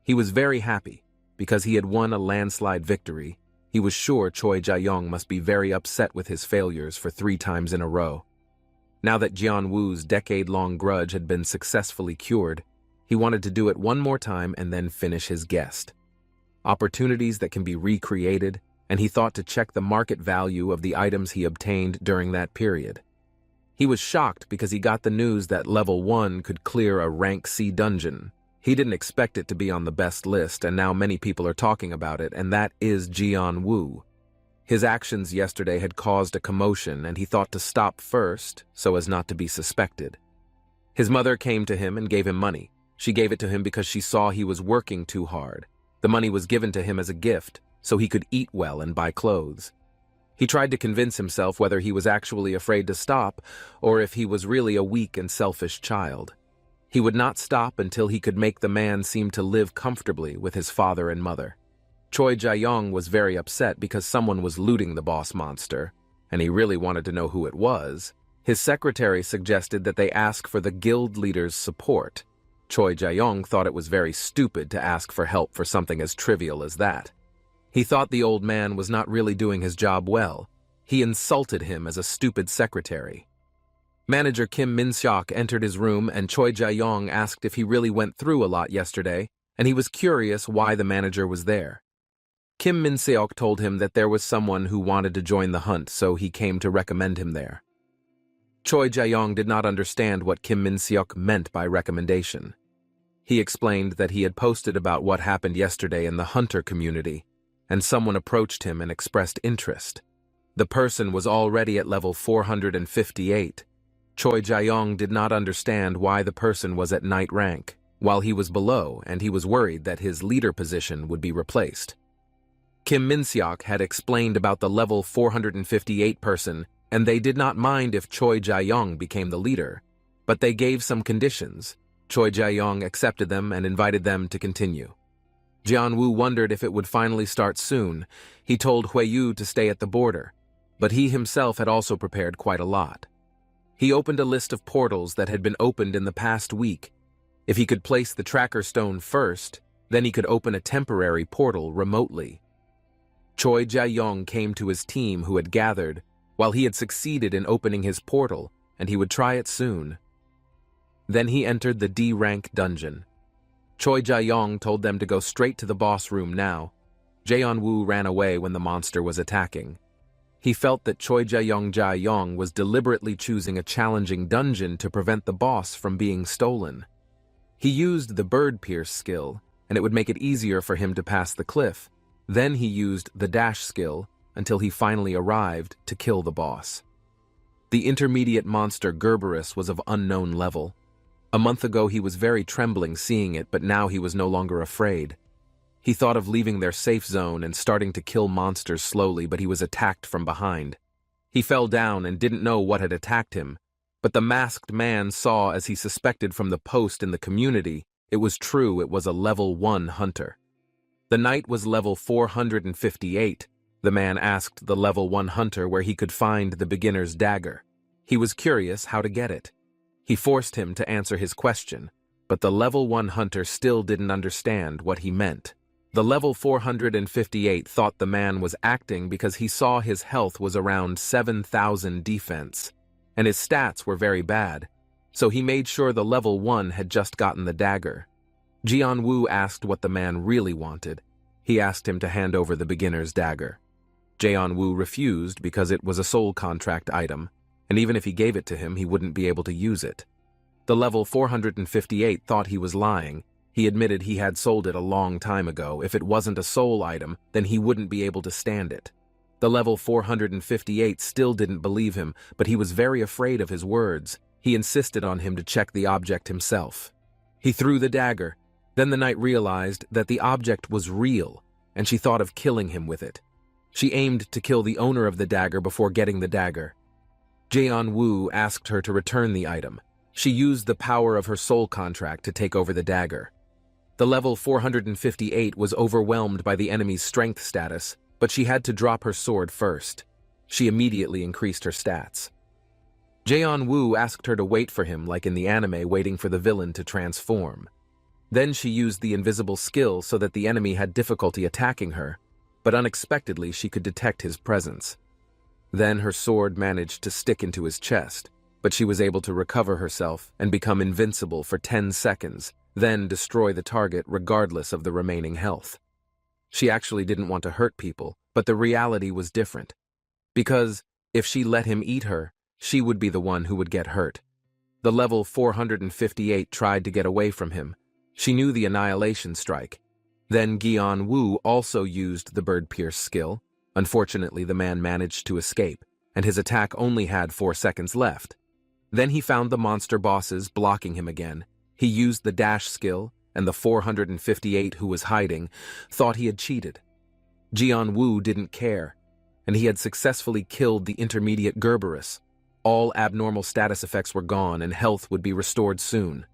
He was very happy because he had won a landslide victory. He was sure Choi Jae-young must be very upset with his failures for 3 times in a row. Now that Jian-woo's decade-long grudge had been successfully cured, he wanted to do it one more time and then finish his guest. Opportunities that can be recreated, and he thought to check the market value of the items he obtained during that period. He was shocked because he got the news that level 1 could clear a rank C dungeon. He didn't expect it to be on the best list, and now many people are talking about it, and that is Jian-woo. His actions yesterday had caused a commotion, and he thought to stop first so as not to be suspected. His mother came to him and gave him money. She gave it to him because she saw he was working too hard. The money was given to him as a gift, so he could eat well and buy clothes. He tried to convince himself whether he was actually afraid to stop or if he was really a weak and selfish child. He would not stop until he could make the man seem to live comfortably with his father and mother. Choi Jae-young was very upset because someone was looting the boss monster, and he really wanted to know who it was. His secretary suggested that they ask for the guild leader's support. Choi Jae-young thought it was very stupid to ask for help for something as trivial as that. He thought the old man was not really doing his job well. He insulted him as a stupid secretary. Manager Kim Min-seok entered his room and Choi Jae-young asked if he really went through a lot yesterday, and he was curious why the manager was there. Kim Min-seok told him that there was someone who wanted to join the hunt, so he came to recommend him there. Choi Jae-young did not understand what Kim Min-seok meant by recommendation. He explained that he had posted about what happened yesterday in the hunter community, and someone approached him and expressed interest. The person was already at level 458. Choi Jae-young did not understand why the person was at knight rank, while he was below, and he was worried that his leader position would be replaced. Kim Min-seok had explained about the level 458 person, and they did not mind if Choi Jae-young became the leader, but they gave some conditions. Choi Jae-young accepted them and invited them to continue. Jian-woo wondered if it would finally start soon. He told Huiyu to stay at the border, but he himself had also prepared quite a lot. He opened a list of portals that had been opened in the past week. If he could place the tracker stone first, Then he could open a temporary portal remotely. Choi Jae-young came to his team who had gathered, while he had succeeded in opening his portal, and he would try it soon. Then he entered the D-rank dungeon. Choi Jae-young told them to go straight to the boss room now. Jae-woo ran away when the monster was attacking. He felt that Choi Jae-young was deliberately choosing a challenging dungeon to prevent the boss from being stolen. He used the bird pierce skill, and it would make it easier for him to pass the cliff. Then he used the dash skill until he finally arrived to kill the boss. The intermediate monster Gerberus was of unknown level. A month ago he was very trembling seeing it, but now he was no longer afraid. He thought of leaving their safe zone and starting to kill monsters slowly, but he was attacked from behind. He fell down and didn't know what had attacked him, but the masked man saw, as he suspected from the post in the community, it was true, it was a level 1 hunter. The knight was level 458. The man asked the level 1 hunter where he could find the beginner's dagger. He was curious how to get it. He forced him to answer his question, but the level 1 hunter still didn't understand what he meant. The level 458 thought the man was acting because he saw his health was around 7,000 defense, and his stats were very bad, so he made sure the level 1 had just gotten the dagger. Jae-woo asked what the man really wanted. He asked him to hand over the beginner's dagger. Jae-woo refused because it was a soul contract item, and even if he gave it to him, he wouldn't be able to use it. The level 458 thought he was lying. He admitted he had sold it a long time ago. If it wasn't a soul item, then he wouldn't be able to stand it. The level 458 still didn't believe him, but he was very afraid of his words. He insisted on him to check the object himself. He threw the dagger. Then the knight realized that the object was real, and she thought of killing him with it. She aimed to kill the owner of the dagger before getting the dagger. Jae-woo asked her to return the item. She used the power of her soul contract to take over the dagger. The level 458 was overwhelmed by the enemy's strength status, but she had to drop her sword first. She immediately increased her stats. Jae-woo asked her to wait for him like in the anime waiting for the villain to transform. Then she used the invisible skill so that the enemy had difficulty attacking her, but unexpectedly she could detect his presence. Then her sword managed to stick into his chest, but she was able to recover herself and become invincible for 10 seconds, then destroy the target regardless of the remaining health. She actually didn't want to hurt people, but the reality was different. Because if she let him eat her, she would be the one who would get hurt. The level 458 tried to get away from him. She knew the annihilation strike. Then Jae-woo also used the bird pierce skill. Unfortunately, the man managed to escape, and his attack only had 4 seconds left. Then he found the monster bosses blocking him again. He used the dash skill, and the 458 who was hiding thought he had cheated. Jae-woo didn't care, and he had successfully killed the intermediate Gerberus. All abnormal status effects were gone and health would be restored soon.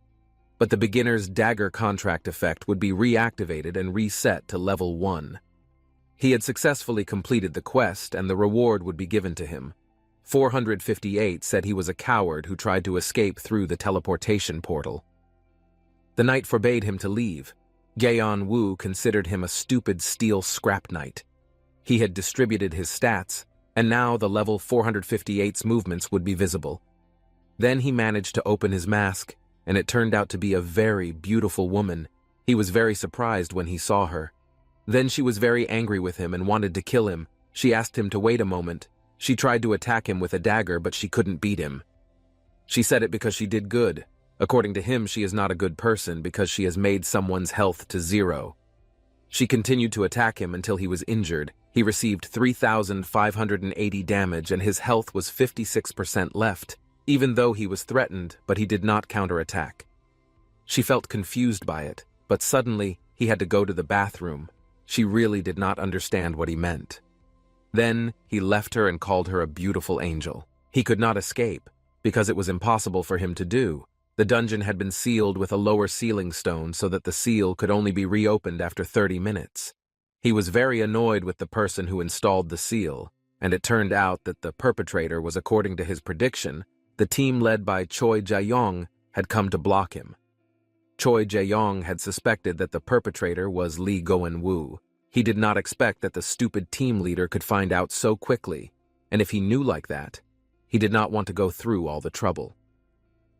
But the beginner's dagger contract effect would be reactivated and reset to level 1. He had successfully completed the quest and the reward would be given to him. 458 said he was a coward who tried to escape through the teleportation portal. The knight forbade him to leave. Jae-woo considered him a stupid steel scrap knight. He had distributed his stats, and now the level 458's movements would be visible. Then he managed to open his mask, and it turned out to be a very beautiful woman. He was very surprised when he saw her. Then she was very angry with him and wanted to kill him. She asked him to wait a moment. She tried to attack him with a dagger, but she couldn't beat him. She said it because she did good. According to him, she is not a good person because she has made someone's health to 0. She continued to attack him until he was injured. He received 3,580 damage and his health was 56% left, even though he was threatened, but he did not counterattack. She felt confused by it, but suddenly he had to go to the bathroom. She really did not understand what he meant. Then he left her and called her a beautiful angel. He could not escape, because it was impossible for him to do. The dungeon had been sealed with a lower ceiling stone so that the seal could only be reopened after 30 minutes. He was very annoyed with the person who installed the seal, and it turned out that the perpetrator was, according to his prediction, the team led by Choi Jae-young had come to block him. Choi Jae-yong had suspected that the perpetrator was Lee Goen-woo. He did not expect that the stupid team leader could find out so quickly, and if he knew like that, he did not want to go through all the trouble.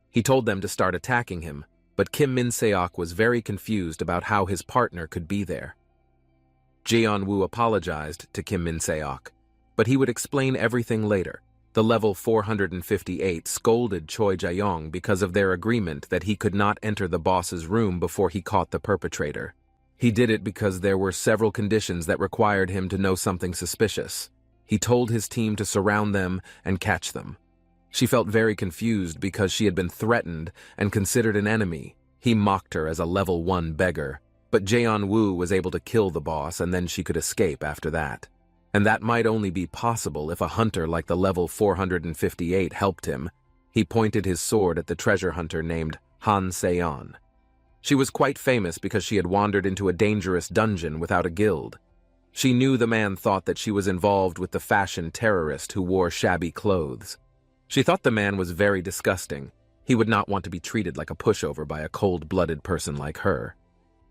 He told them to start attacking him, but Kim Min-seok was very confused about how his partner could be there. Jeon-woo apologized to Kim Min-seok, but he would explain everything later. The level 458 scolded Choi Jae-yong because of their agreement that he could not enter the boss's room before he caught the perpetrator. He did it because there were several conditions that required him to know something suspicious. He told his team to surround them and catch them. She felt very confused because she had been threatened and considered an enemy. He mocked her as a level 1 beggar, but Jeon-woo was able to kill the boss and then she could escape after that. And that might only be possible if a hunter like the level 458 helped him. He pointed his sword at the treasure hunter named Han Seon. She was quite famous because she had wandered into a dangerous dungeon without a guild. She knew the man thought that she was involved with the fashion terrorist who wore shabby clothes. She thought the man was very disgusting. He would not want to be treated like a pushover by a cold-blooded person like her.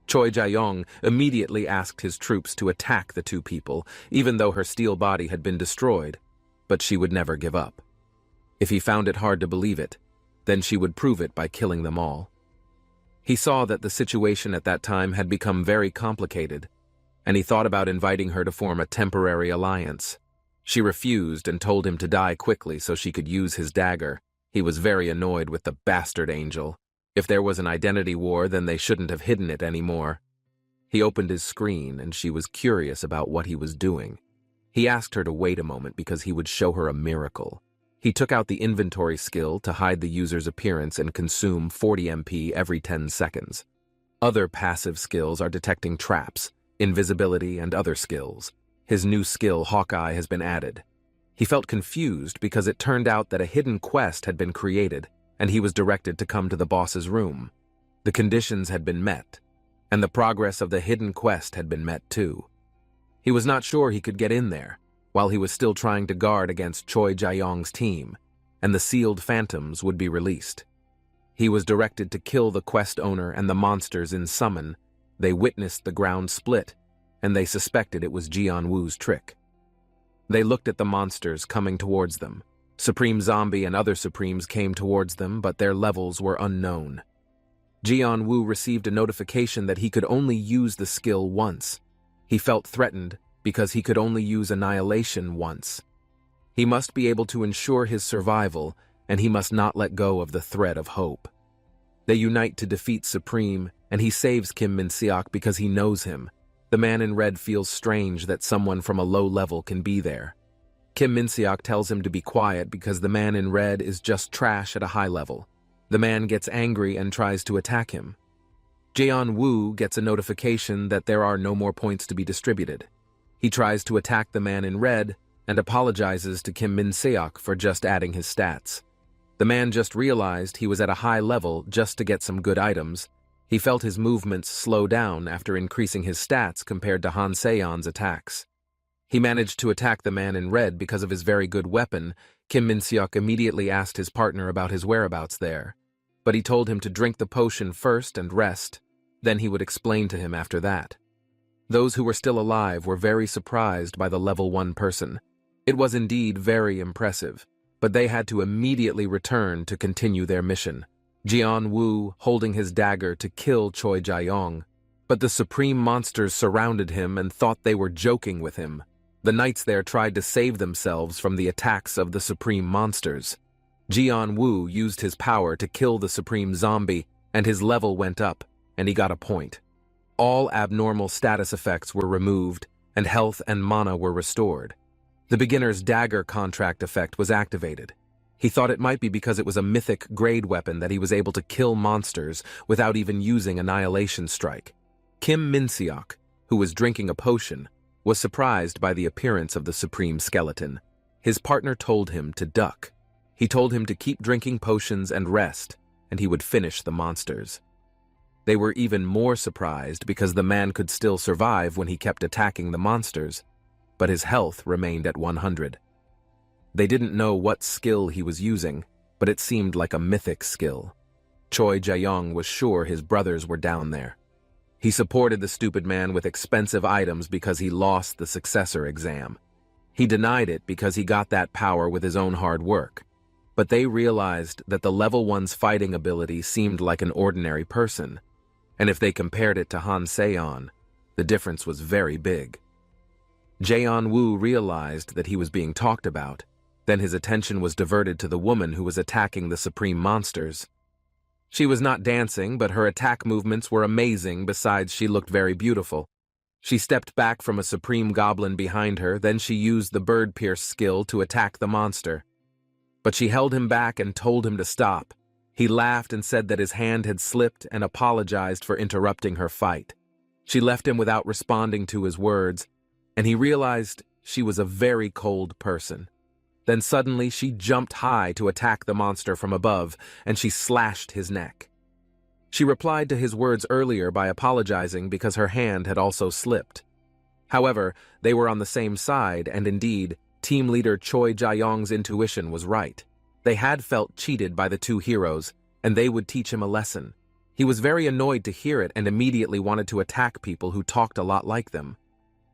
Choi Jae-yong immediately asked his troops to attack the two people, even though her steel body had been destroyed, but she would never give up. If he found it hard to believe it, then she would prove it by killing them all. He saw that the situation at that time had become very complicated, and he thought about inviting her to form a temporary alliance. She refused and told him to die quickly so she could use his dagger. He was very annoyed with the bastard angel. If there was an identity war, then they shouldn't have hidden it anymore. He opened his screen, and she was curious about what he was doing. He asked her to wait a moment because he would show her a miracle. He took out the inventory skill to hide the user's appearance and consume 40 MP every 10 seconds. Other passive skills are detecting traps, invisibility, and other skills. His new skill, Hawkeye, has been added. He felt confused because it turned out that a hidden quest had been created, and he was directed to come to the boss's room. The conditions had been met, and the progress of the hidden quest had been met too. He was not sure he could get in there, while he was still trying to guard against Choi Jae-yong's team, and the sealed phantoms would be released. He was directed to kill the quest owner and the monsters in summon. They witnessed the ground split, and they suspected it was Jeon-woo's trick. They looked at the monsters coming towards them. Supreme Zombie and other Supremes came towards them, but their levels were unknown. Jeon-woo received a notification that he could only use the skill once. He felt threatened because he could only use Annihilation once. He must be able to ensure his survival, and he must not let go of the thread of hope. They unite to defeat Supreme, and he saves Kim Min-seok because he knows him. The man in red feels strange that someone from a low level can be there. Kim Min-seok tells him to be quiet because the man in red is just trash at a high level. The man gets angry and tries to attack him. Jeon-woo gets a notification that there are no more points to be distributed. He tries to attack the man in red and apologizes to Kim Min-seok for just adding his stats. The man just realized he was at a high level just to get some good items. He felt his movements slow down after increasing his stats compared to Han Seon's attacks. He managed to attack the man in red because of his very good weapon. Kim Min-seok immediately asked his partner about his whereabouts there, but he told him to drink the potion first and rest. Then he would explain to him after that. Those who were still alive were very surprised by the level 1 person. It was indeed very impressive, but they had to immediately return to continue their mission. Jeon-woo holding his dagger to kill Choi Jae-yong, but the supreme monsters surrounded him and thought they were joking with him. The knights there tried to save themselves from the attacks of the supreme monsters. Jeon-woo used his power to kill the supreme zombie, and his level went up, and he got a point. All abnormal status effects were removed, and health and mana were restored. The beginner's dagger contract effect was activated. He thought it might be because it was a mythic grade weapon that he was able to kill monsters without even using Annihilation Strike. Kim Min-seok, who was drinking a potion, was surprised by the appearance of the supreme skeleton. His partner told him to duck. He told him to keep drinking potions and rest, and he would finish the monsters. They were even more surprised because the man could still survive when he kept attacking the monsters, but his health remained at 100. They didn't know what skill he was using, but it seemed like a mythic skill. Choi Jae-young was sure his brothers were down there. He supported the stupid man with expensive items because he lost the successor exam. He denied it because he got that power with his own hard work. But they realized that the level 1's fighting ability seemed like an ordinary person, and if they compared it to Han Seon, the difference was very big. Jae-woo realized that he was being talked about. Then his attention was diverted to the woman who was attacking the supreme monsters. She was not dancing, but her attack movements were amazing. Besides, she looked very beautiful. She stepped back from a supreme goblin behind her, then she used the bird pierce skill to attack the monster. But she held him back and told him to stop. He laughed and said that his hand had slipped and apologized for interrupting her fight. She left him without responding to his words, and he realized she was a very cold person. Then suddenly she jumped high to attack the monster from above, and she slashed his neck. She replied to his words earlier by apologizing because her hand had also slipped. However, they were on the same side, and indeed, team leader Choi Jae-young's intuition was right. They had felt cheated by the two heroes, and they would teach him a lesson. He was very annoyed to hear it and immediately wanted to attack people who talked a lot like them.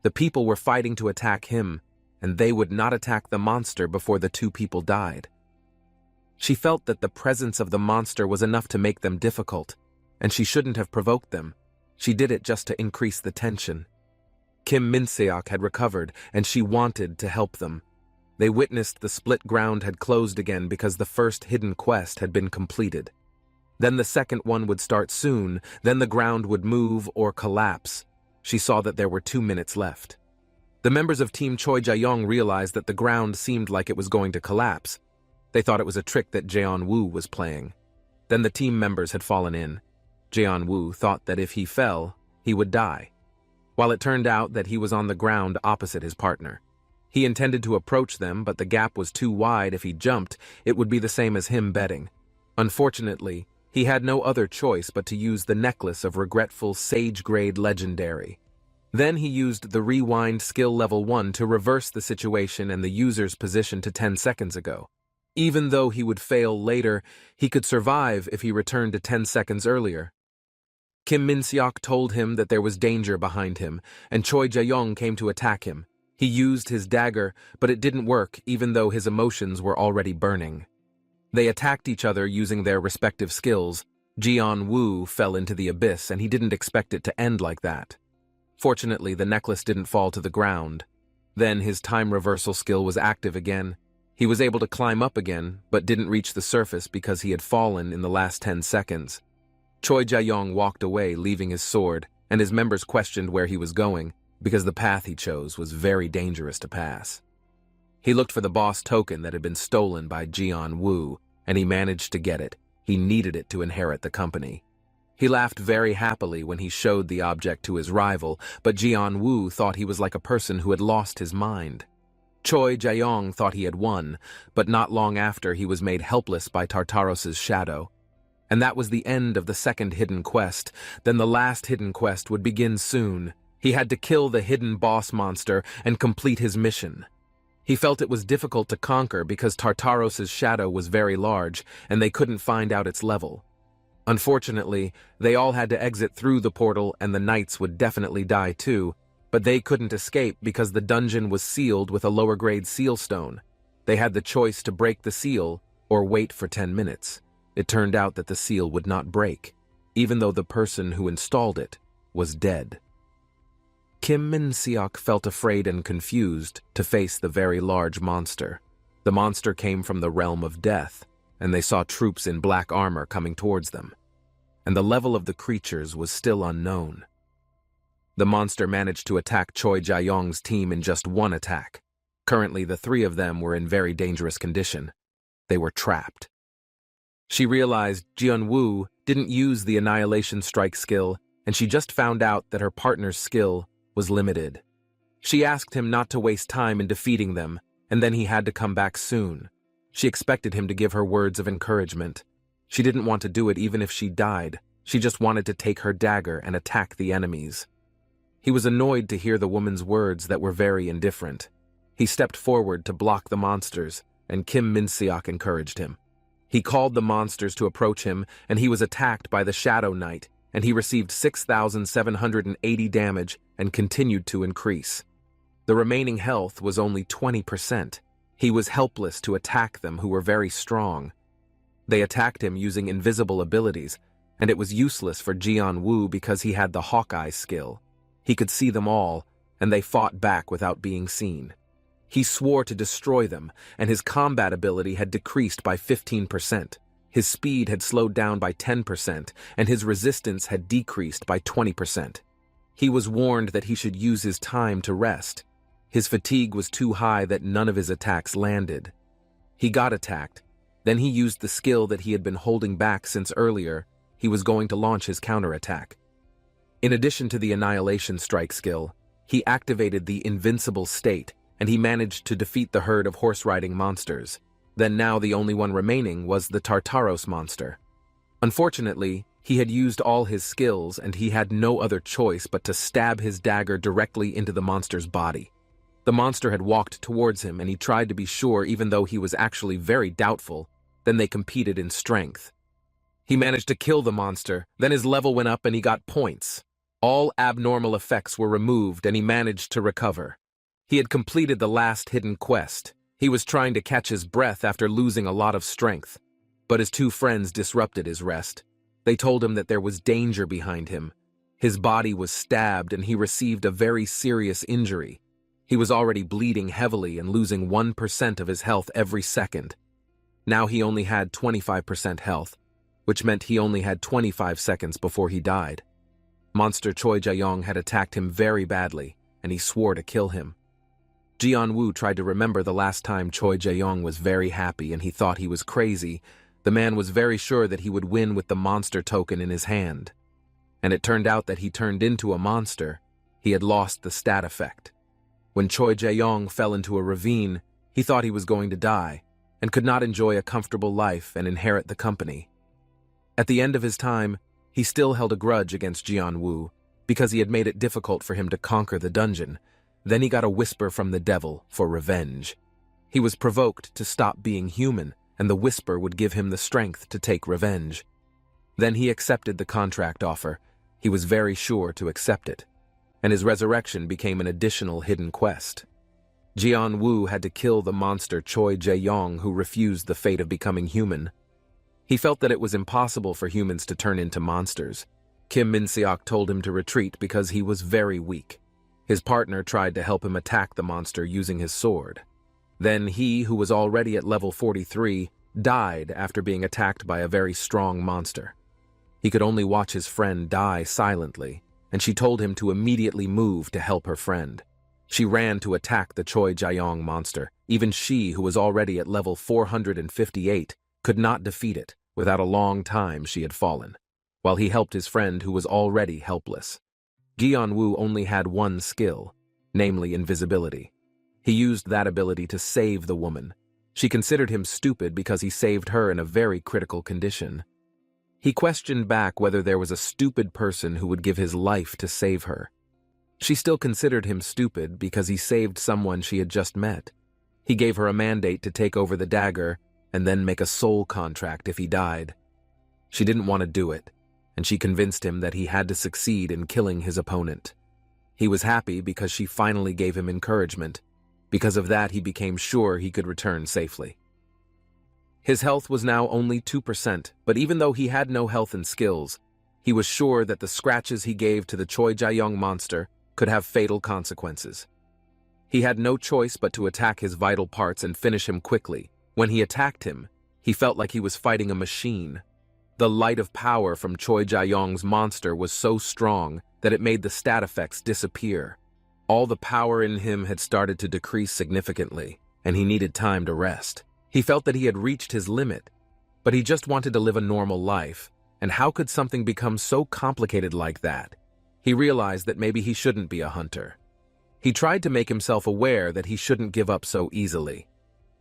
The people were fighting to attack him, and they would not attack the monster before the two people died. She felt that the presence of the monster was enough to make them difficult, and she shouldn't have provoked them. She did it just to increase the tension. Kim Min-seok had recovered, and she wanted to help them. They witnessed the split ground had closed again because the first hidden quest had been completed. Then the second one would start soon, then the ground would move or collapse. She saw that there were 2 minutes left. The members of Team Choi Jae-young realized that the ground seemed like it was going to collapse. They thought it was a trick that Jae-woo was playing. Then the team members had fallen in. Jae-woo thought that if he fell, he would die, while it turned out that he was on the ground opposite his partner. He intended to approach them, but the gap was too wide. If he jumped, it would be the same as him betting. Unfortunately, he had no other choice but to use the necklace of regretful Sage-grade legendary. Then he used the rewind skill level 1 to reverse the situation and the user's position to 10 seconds ago. Even though he would fail later, he could survive if he returned to 10 seconds earlier. Kim Min-seok told him that there was danger behind him, and Choi Jae-young came to attack him. He used his dagger, but it didn't work even though his emotions were already burning. They attacked each other using their respective skills. Jae-woo fell into the abyss, and he didn't expect it to end like that. Fortunately, the necklace didn't fall to the ground. Then his time reversal skill was active again. He was able to climb up again, but didn't reach the surface because he had fallen in the last 10 seconds. Choi Jae-young walked away, leaving his sword, and his members questioned where he was going, because the path he chose was very dangerous to pass. He looked for the boss token that had been stolen by Jae-woo, and he managed to get it. He needed it to inherit the company. He laughed very happily when he showed the object to his rival, but Jae-woo thought he was like a person who had lost his mind. Choi Jae-young thought he had won, but not long after he was made helpless by Tartaros's shadow. And that was the end of the second hidden quest. Then the last hidden quest would begin soon. He had to kill the hidden boss monster and complete his mission. He felt it was difficult to conquer because Tartaros's shadow was very large and they couldn't find out its level. Unfortunately, they all had to exit through the portal and the knights would definitely die too, but they couldn't escape because the dungeon was sealed with a lower-grade seal stone. They had the choice to break the seal or wait for 10 minutes. It turned out that the seal would not break, even though the person who installed it was dead. Kim Min-seok felt afraid and confused to face the very large monster. The monster came from the realm of death, and they saw troops in black armor coming towards them. And the level of the creatures was still unknown. The monster managed to attack Choi Jae-young's team in just one attack. Currently, the three of them were in very dangerous condition. They were trapped. She realized Jae-woo didn't use the Annihilation Strike skill, and she just found out that her partner's skill was limited. She asked him not to waste time in defeating them, and then he had to come back soon. She expected him to give her words of encouragement. She didn't want to do it even if she died. She just wanted to take her dagger and attack the enemies. He was annoyed to hear the woman's words that were very indifferent. He stepped forward to block the monsters, and Kim Min-seok encouraged him. He called the monsters to approach him, and he was attacked by the Shadow Knight, and he received 6,780 damage and continued to increase. The remaining health was only 20%. He was helpless to attack them, who were very strong. They attacked him using invisible abilities, and it was useless for Jian-Woo because he had the Hawkeye skill. He could see them all, and they fought back without being seen. He swore to destroy them, and his combat ability had decreased by 15%. His speed had slowed down by 10%, and his resistance had decreased by 20%. He was warned that he should use his time to rest. His fatigue was too high that none of his attacks landed. He got attacked. Then he used the skill that he had been holding back since earlier. He was going to launch his counterattack. In addition to the Annihilation Strike skill, he activated the Invincible State, and he managed to defeat the herd of horse-riding monsters. Then now the only one remaining was the Tartaros monster. Unfortunately, he had used all his skills, and he had no other choice but to stab his dagger directly into the monster's body. The monster had walked towards him, and he tried to be sure even though he was actually very doubtful. Then they competed in strength. He managed to kill the monster, then his level went up and he got points. All abnormal effects were removed and he managed to recover. He had completed the last hidden quest. He was trying to catch his breath after losing a lot of strength. But his two friends disrupted his rest. They told him that there was danger behind him. His body was stabbed and he received a very serious injury. He was already bleeding heavily and losing 1% of his health every second. Now he only had 25% health, which meant he only had 25 seconds before he died. Monster Choi Jae-yong had attacked him very badly, and he swore to kill him. Jian-Woo tried to remember the last time Choi Jae-yong was very happy and he thought he was crazy. The man was very sure that he would win with the monster token in his hand. And it turned out that he turned into a monster. He had lost the stat effect. When Choi Jae-yong fell into a ravine, he thought he was going to die, and could not enjoy a comfortable life and inherit the company. At the end of his time, he still held a grudge against Jian-Woo, because he had made it difficult for him to conquer the dungeon. Then he got a whisper from the devil for revenge. He was provoked to stop being human, and the whisper would give him the strength to take revenge. Then he accepted the contract offer. He was very sure to accept it, and his resurrection became an additional hidden quest. Jian-Woo had to kill the monster Choi Jae-yong, who refused the fate of becoming human. He felt that it was impossible for humans to turn into monsters. Kim Min-seok told him to retreat because he was very weak. His partner tried to help him attack the monster using his sword. Then he, who was already at level 43, died after being attacked by a very strong monster. He could only watch his friend die silently, and she told him to immediately move to help her friend. She ran to attack the Choi Jae-yong monster. Even she, who was already at level 458, could not defeat it. Without a long time she had fallen, while he helped his friend who was already helpless. Jian-Woo only had one skill, namely invisibility. He used that ability to save the woman. She considered him stupid because he saved her in a very critical condition. He questioned back whether there was a stupid person who would give his life to save her. She still considered him stupid because he saved someone she had just met. He gave her a mandate to take over the dagger and then make a soul contract if he died. She didn't want to do it, and she convinced him that he had to succeed in killing his opponent. He was happy because she finally gave him encouragement. Because of that, he became sure he could return safely. His health was now only 2%, but even though he had no health and skills, he was sure that the scratches he gave to the Choi Jae-yong monster could have fatal consequences. He had no choice but to attack his vital parts and finish him quickly. When he attacked him, he felt like he was fighting a machine. The light of power from Choi Jae-yong's monster was so strong that it made the stat effects disappear. All the power in him had started to decrease significantly, and he needed time to rest. He felt that he had reached his limit, but he just wanted to live a normal life, and how could something become so complicated like that? He realized that maybe he shouldn't be a hunter. He tried to make himself aware that he shouldn't give up so easily.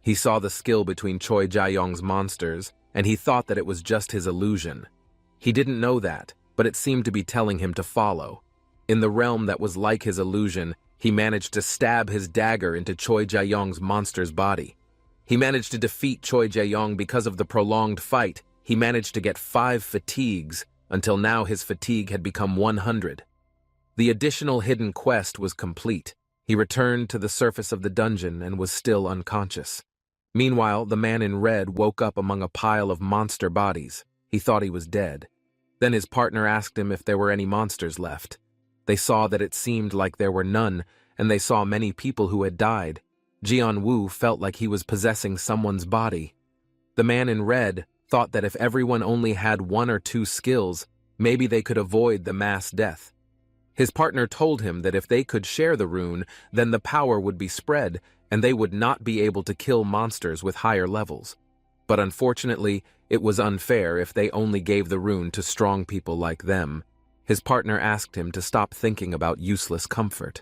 He saw the skill between Choi Jae-yong's monsters, and he thought that it was just his illusion. He didn't know that, but it seemed to be telling him to follow. In the realm that was like his illusion, he managed to stab his dagger into Choi Jae-yong's monster's body. He managed to defeat Choi Jae-yong because of the prolonged fight. He managed to get 5 fatigues, until now his fatigue had become 100. The additional hidden quest was complete. He returned to the surface of the dungeon and was still unconscious. Meanwhile, the man in red woke up among a pile of monster bodies. He thought he was dead. Then his partner asked him if there were any monsters left. They saw that it seemed like there were none, and they saw many people who had died. Jian-woo felt like he was possessing someone's body. The man in red thought that if everyone only had 1 or 2 skills, maybe they could avoid the mass death. His partner told him that if they could share the rune, then the power would be spread, and they would not be able to kill monsters with higher levels. But unfortunately, it was unfair if they only gave the rune to strong people like them. His partner asked him to stop thinking about useless comfort.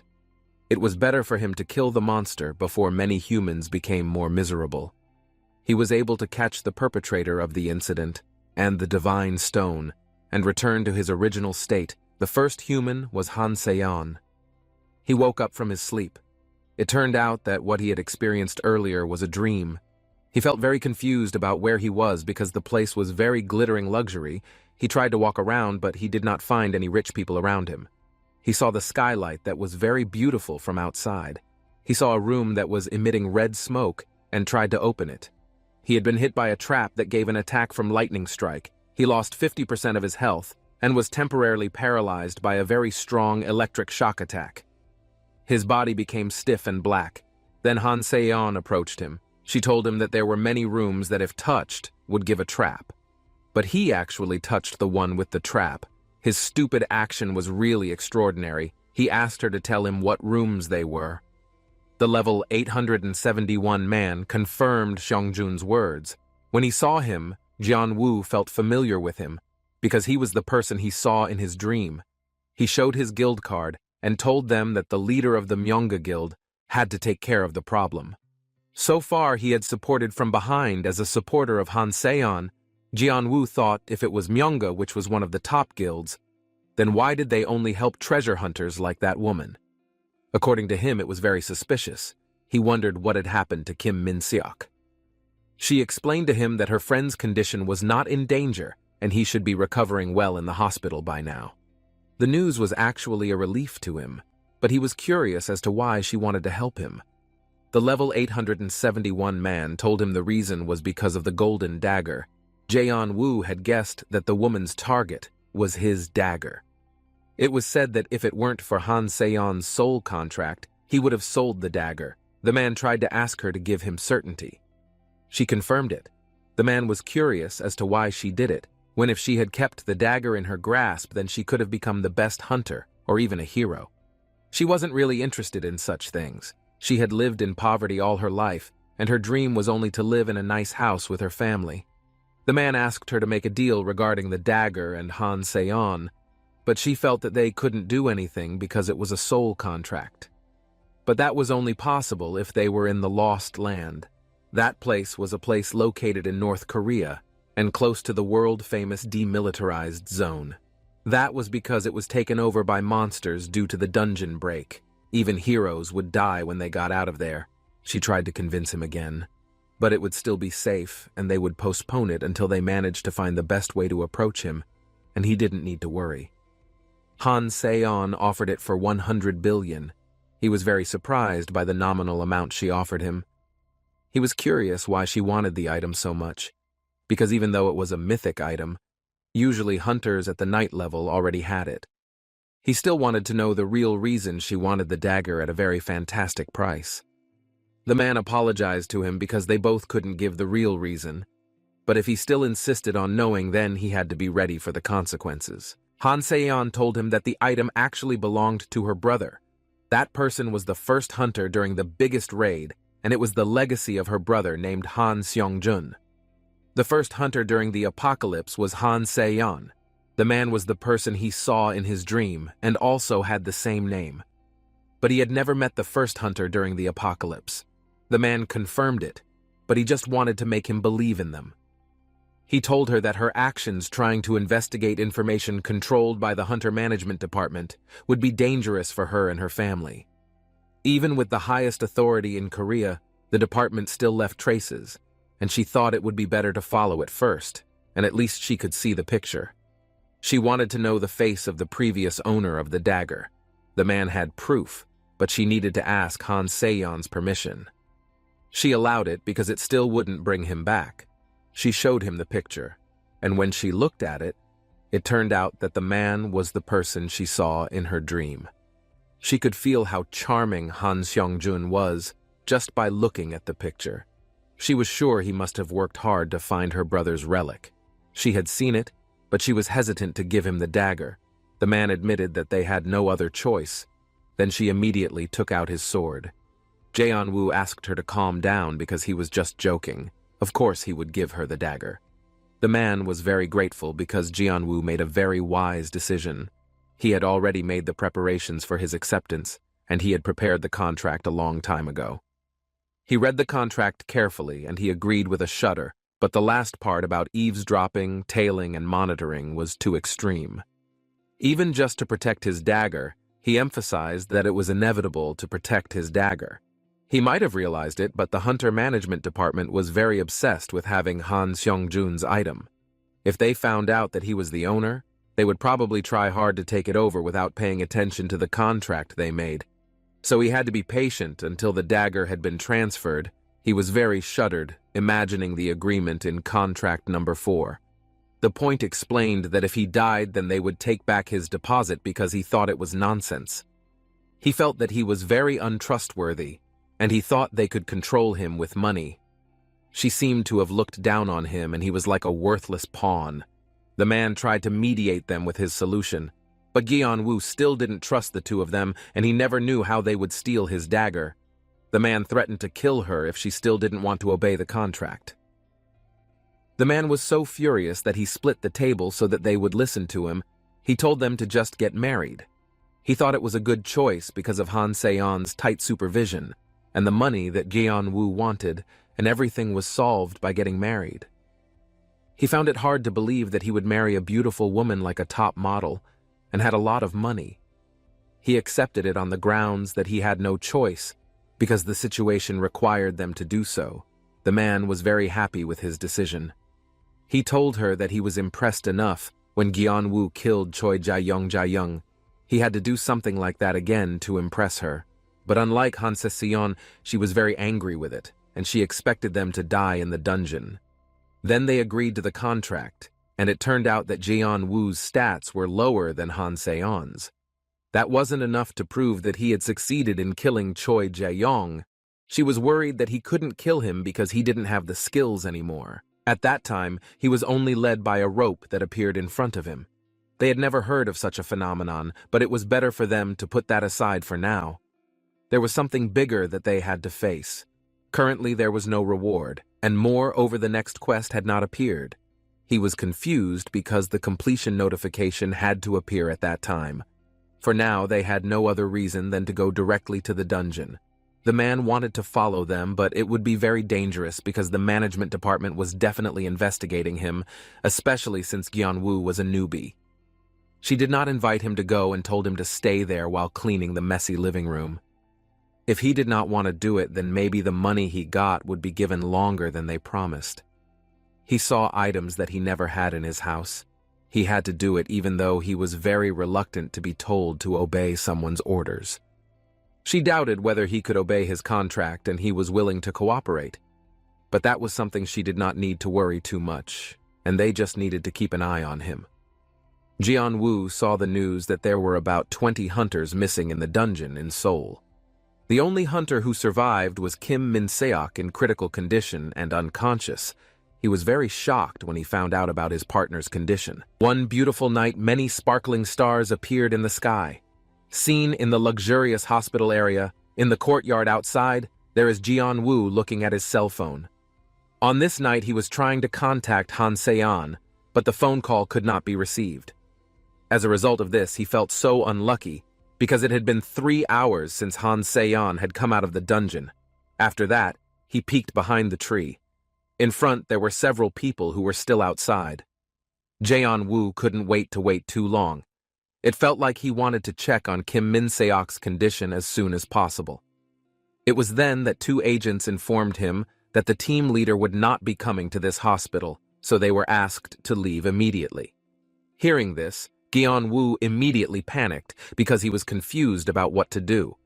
It was better for him to kill the monster before many humans became more miserable. He was able to catch the perpetrator of the incident and the divine stone and return to his original state. The first human was Han Se-yeon. He woke up from his sleep. It turned out that what he had experienced earlier was a dream. He felt very confused about where he was because the place was very glittering luxury. He tried to walk around, but he did not find any rich people around him. He saw the skylight that was very beautiful from outside. He saw a room that was emitting red smoke and tried to open it. He had been hit by a trap that gave an attack from lightning strike. He lost 50% of his health and was temporarily paralyzed by a very strong electric shock attack. His body became stiff and black. Then Han Se-yeon approached him. She told him that there were many rooms that if touched would give a trap. But he actually touched the one with the trap. His stupid action was really extraordinary. He asked her to tell him what rooms they were. The level 871 man confirmed Xiangjun's words. When he saw him, Jian-woo felt familiar with him, because he was the person he saw in his dream. He showed his guild card and told them that the leader of the Myeonga Guild had to take care of the problem. So far, he had supported from behind as a supporter of Han Se-yeon. Jian-woo thought if it was Myeonga, which was one of the top guilds, then why did they only help treasure hunters like that woman? According to him, it was very suspicious. He wondered what had happened to Kim Min-seok. She explained to him that her friend's condition was not in danger, and he should be recovering well in the hospital by now. The news was actually a relief to him, but he was curious as to why she wanted to help him. The level 871 man told him the reason was because of the golden dagger. Jae-woo had guessed that the woman's target was his dagger. It was said that if it weren't for Han Se-yeon's soul contract, he would have sold the dagger. The man tried to ask her to give him certainty. She confirmed it. The man was curious as to why she did it, when if she had kept the dagger in her grasp, then she could have become the best hunter, or even a hero. She wasn't really interested in such things. She had lived in poverty all her life, and her dream was only to live in a nice house with her family. The man asked her to make a deal regarding the dagger and Han Se-yeon, but she felt that they couldn't do anything because it was a soul contract. But that was only possible if they were in the Lost Land. That place was a place located in North Korea and close to the world-famous demilitarized zone. That was because it was taken over by monsters due to the dungeon break. Even heroes would die when they got out of there. She tried to convince him again. But it would still be safe, and they would postpone it until they managed to find the best way to approach him, and he didn't need to worry. Han Se-yeon offered it for 100 billion. He was very surprised by the nominal amount she offered him. He was curious why she wanted the item so much, because even though it was a mythic item, usually hunters at the night level already had it. He still wanted to know the real reason she wanted the dagger at a very fantastic price. The man apologized to him because they both couldn't give the real reason, but if he still insisted on knowing, then he had to be ready for the consequences. Han Se-yeon told him that the item actually belonged to her brother. That person was the first hunter during the biggest raid, and it was the legacy of her brother named Han Seong-jun. The first hunter during the apocalypse was Han Se-yeon. The man was the person he saw in his dream and also had the same name. But he had never met the first hunter during the apocalypse. The man confirmed it, but he just wanted to make him believe in them. He told her that her actions trying to investigate information controlled by the Hunter Management Department would be dangerous for her and her family. Even with the highest authority in Korea, The department still left traces, and she thought it would be better to follow it first, and at least she could see the picture. She wanted to know the face of the previous owner of the dagger. The man had proof, but she needed to ask Han Se-yeon's permission. She allowed it because it still wouldn't bring him back. She showed him the picture, and when she looked at it, it turned out that the man was the person she saw in her dream. She could feel how charming Han Seong-jun was just by looking at the picture. She was sure he must have worked hard to find her brother's relic. She had seen it, but she was hesitant to give him the dagger. The man admitted that they had no other choice. Then she immediately took out his sword. Jae-woo asked her to calm down because he was just joking. Of course he would give her the dagger. The man was very grateful because Jae-woo made a very wise decision. He had already made the preparations for his acceptance, and he had prepared the contract a long time ago. He read the contract carefully, and he agreed with a shudder, but the last part about eavesdropping, tailing, and monitoring was too extreme. Even just to protect his dagger, he emphasized that it was inevitable to protect his dagger. He might have realized it, but the Hunter Management Department was very obsessed with having Han Seong-jun's item. If they found out that he was the owner, they would probably try hard to take it over without paying attention to the contract they made. So he had to be patient until the dagger had been transferred. He was very shuddered, imagining the agreement in contract number 4. The point explained that if he died, then they would take back his deposit because he thought it was nonsense. He felt that he was very untrustworthy, and he thought they could control him with money. She seemed to have looked down on him, and he was like a worthless pawn. The man tried to mediate them with his solution, but Jae-woo still didn't trust the two of them, and he never knew how they would steal his dagger. The man threatened to kill her if she still didn't want to obey the contract. The man was so furious that he split the table so that they would listen to him. He told them to just get married. He thought it was a good choice because of Han Se-yeon's tight supervision and the money that Jae-woo wanted, and everything was solved by getting married. He found it hard to believe that he would marry a beautiful woman like a top model and had a lot of money. He accepted it on the grounds that he had no choice because the situation required them to do so. The man was very happy with his decision. He told her that he was impressed enough when Jae-woo killed Choi Jae-young. He had to do something like that again to impress her. But unlike Han Se-yeon, she was very angry with it, and she expected them to die in the dungeon. Then they agreed to the contract, and it turned out that Jae-woo's stats were lower than Han Se-yeon's. That wasn't enough to prove that he had succeeded in killing Choi Jae-young. She was worried that he couldn't kill him because he didn't have the skills anymore. At that time, he was only led by a rope that appeared in front of him. They had never heard of such a phenomenon, but it was better for them to put that aside for now. There was something bigger that they had to face. Currently, there was no reward, and more over the next quest had not appeared. He was confused because the completion notification had to appear at that time. For now, they had no other reason than to go directly to the dungeon. The man wanted to follow them, but it would be very dangerous because the management department was definitely investigating him, especially since Jae-woo was a newbie. She did not invite him to go and told him to stay there while cleaning the messy living room. If he did not want to do it, then maybe the money he got would be given longer than they promised. He saw items that he never had in his house. He had to do it even though he was very reluctant to be told to obey someone's orders. She doubted whether he could obey his contract, and he was willing to cooperate. But that was something she did not need to worry too much, and they just needed to keep an eye on him. Jae-woo saw the news that there were about 20 hunters missing in the dungeon in Seoul. The only hunter who survived was Kim Min-seok in critical condition and unconscious. He was very shocked when he found out about his partner's condition. One beautiful night, many sparkling stars appeared in the sky. Seen in the luxurious hospital area, in the courtyard outside, there is Jae-woo looking at his cell phone. On this night, he was trying to contact Han Se-yeon, but the phone call could not be received. As a result of this, he felt so unlucky because it had been 3 hours since Han Se-yeon had come out of the dungeon. After that, he peeked behind the tree. In front, there were several people who were still outside. Jae-woo couldn't wait too long. It felt like he wanted to check on Kim Min-seok's condition as soon as possible. It was then that two agents informed him that the team leader would not be coming to this hospital, so they were asked to leave immediately. Hearing this, Gi-woo immediately panicked because he was confused about what to do.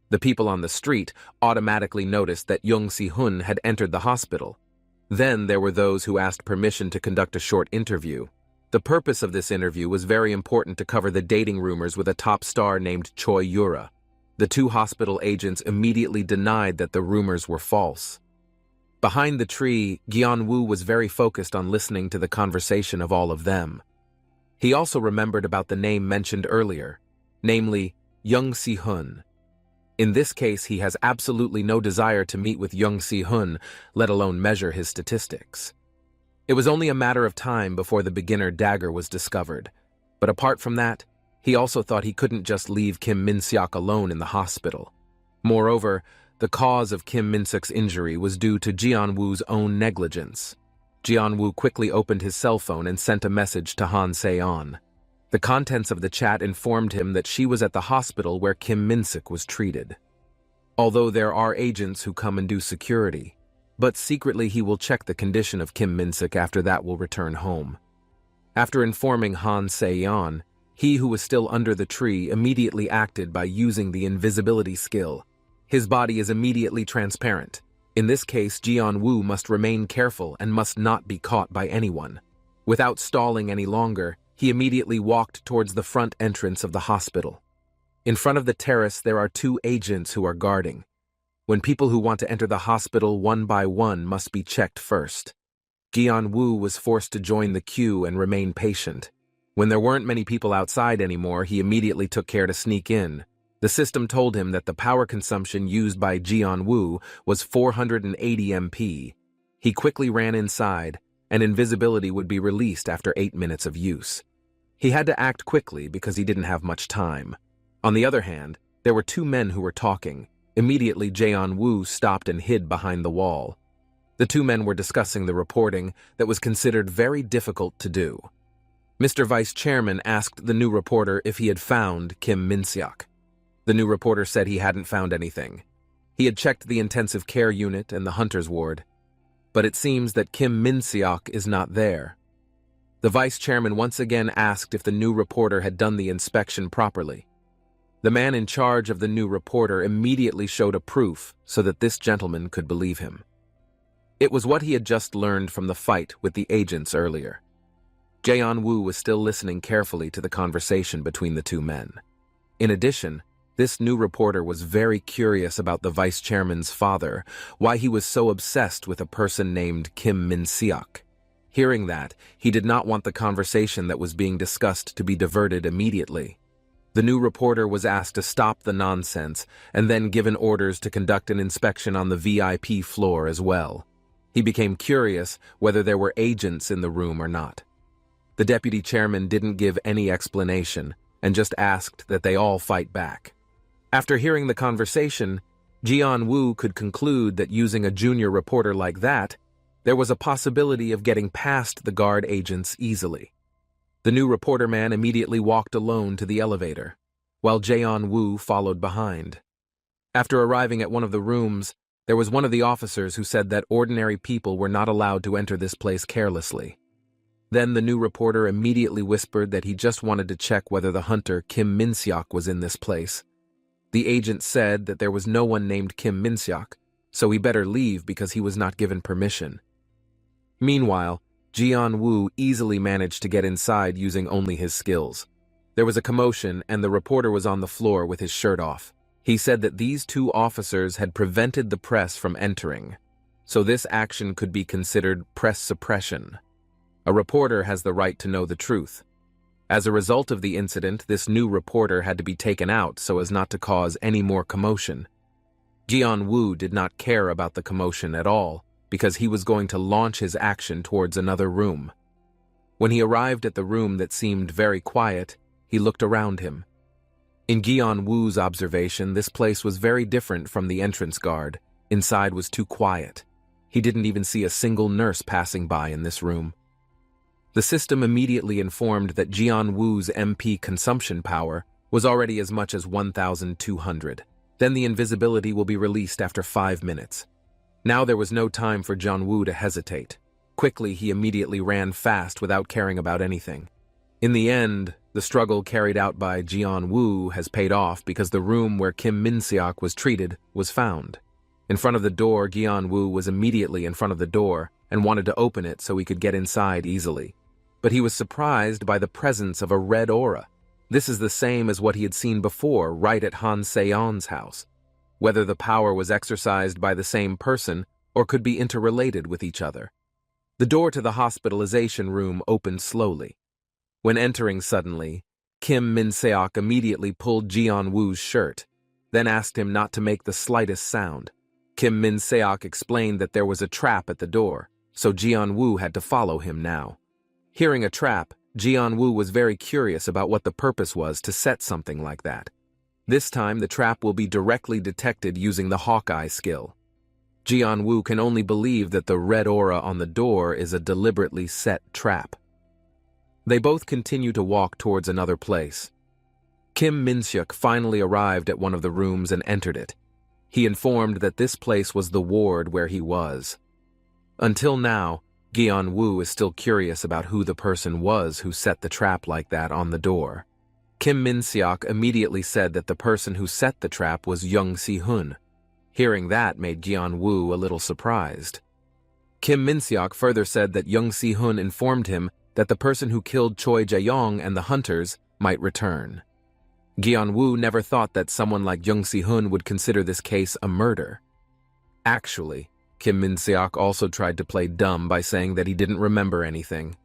The people on the street automatically noticed that Young Si-hun had entered the hospital. Then there were those who asked permission to conduct a short interview. The purpose of this interview was very important to cover the dating rumors with a top star named Choi Yura. The two hospital agents immediately denied that the rumors were false. Behind the tree, Gi-woo was very focused on listening to the conversation of all of them. He also remembered about the name mentioned earlier, namely Young Si-hun. In this case, he has absolutely no desire to meet with Young Si-hun, let alone measure his statistics. It was only a matter of time before the beginner dagger was discovered, but apart from that, he also thought he couldn't just leave Kim Min-seok alone in the hospital. Moreover, the cause of Kim Min-seok's injury was due to Gi-woo's own negligence. Gi-woo quickly opened his cell phone and sent a message to Han Se-on. The contents of the chat informed him that she was at the hospital where Kim Min-seok was treated. Although there are agents who come and do security, but secretly he will check the condition of Kim Min-seok after that will return home. After informing Han Se-on, he who was still under the tree immediately acted by using the invisibility skill. His body is immediately transparent. In this case, Gi-woo must remain careful and must not be caught by anyone. Without stalling any longer, he immediately walked towards the front entrance of the hospital. In front of the terrace, there are two agents who are guarding. When people who want to enter the hospital one by one must be checked first. Gi-woo was forced to join the queue and remain patient. When there weren't many people outside anymore, he immediately took care to sneak in. The system told him that the power consumption used by Gi-woo was 480 MP. He quickly ran inside, and invisibility would be released after 8 minutes of use. He had to act quickly because he didn't have much time. On the other hand, there were two men who were talking. Immediately, Gi-woo stopped and hid behind the wall. The two men were discussing the reporting that was considered very difficult to do. Mr. Vice Chairman asked the new reporter if he had found Kim Min-seok. The new reporter said he hadn't found anything. He had checked the intensive care unit and the hunter's ward, but it seems that Kim Min-seok is not there. The vice chairman once again asked if the new reporter had done the inspection properly. The man in charge of the new reporter immediately showed a proof so that this gentleman could believe him. It was what he had just learned from the fight with the agents earlier. Gi-woo was still listening carefully to the conversation between the two men. In addition, this new reporter was very curious about the vice chairman's father, why he was so obsessed with a person named Kim Min-seok. Hearing that, he did not want the conversation that was being discussed to be diverted immediately. The new reporter was asked to stop the nonsense and then given orders to conduct an inspection on the VIP floor as well. He became curious whether there were agents in the room or not. The deputy chairman didn't give any explanation and just asked that they all fight back. After hearing the conversation, Gi-woo could conclude that using a junior reporter like that, there was a possibility of getting past the guard agents easily. The new reporter man immediately walked alone to the elevator, while Gi-woo followed behind. After arriving at one of the rooms, there was one of the officers who said that ordinary people were not allowed to enter this place carelessly. Then the new reporter immediately whispered that he just wanted to check whether the hunter Kim Min-seok was in this place. The agent said that there was no one named Kim Min-seok, so he better leave because he was not given permission. Meanwhile, Gi-woo easily managed to get inside using only his skills. There was a commotion and the reporter was on the floor with his shirt off. He said that these two officers had prevented the press from entering, so this action could be considered press suppression. A reporter has the right to know the truth. As a result of the incident, this new reporter had to be taken out so as not to cause any more commotion. Gi-woo did not care about the commotion at all, because he was going to launch his action towards another room. When he arrived at the room that seemed very quiet, he looked around him. In Gi-woo's observation, this place was very different from the entrance guard. Inside was too quiet. He didn't even see a single nurse passing by in this room. The system immediately informed that Gi-woo's MP consumption power was already as much as 1,200. Then the invisibility will be released after 5 minutes. Now there was no time for Jianwu to hesitate. Quickly, he immediately ran fast without caring about anything. In the end, the struggle carried out by Jianwu has paid off because the room where Kim Min-seok was treated was found. In front of the door, Jianwu was immediately in front of the door and wanted to open it so he could get inside easily. But he was surprised by the presence of a red aura. This is the same as what he had seen before right at Han Se-yeon's house. Whether the power was exercised by the same person or could be interrelated with each other. The door to the hospitalization room opened slowly. When entering suddenly, Kim Min-seok immediately pulled Jianwu's shirt, then asked him not to make the slightest sound. Kim Min-seok explained that there was a trap at the door, so Jianwu had to follow him now. Hearing a trap, Jianwu was very curious about what the purpose was to set something like that. This time, the trap will be directly detected using the Hawkeye skill. Jianwu can only believe that the red aura on the door is a deliberately set trap. They both continue to walk towards another place. Kim Min-seok finally arrived at one of the rooms and entered it. He informed that this place was the ward where he was. Until now, Jianwu is still curious about who the person was who set the trap like that on the door. Kim Min-seok immediately said that the person who set the trap was Young Si-hun. Hearing that made Jianwu a little surprised. Kim Min-seok further said that Young Si-hun informed him that the person who killed Choi Jae-yong and the hunters might return. Jianwu never thought that someone like Young Si-hun would consider this case a murder. Actually, Kim Min-seok also tried to play dumb by saying that he didn't remember anything.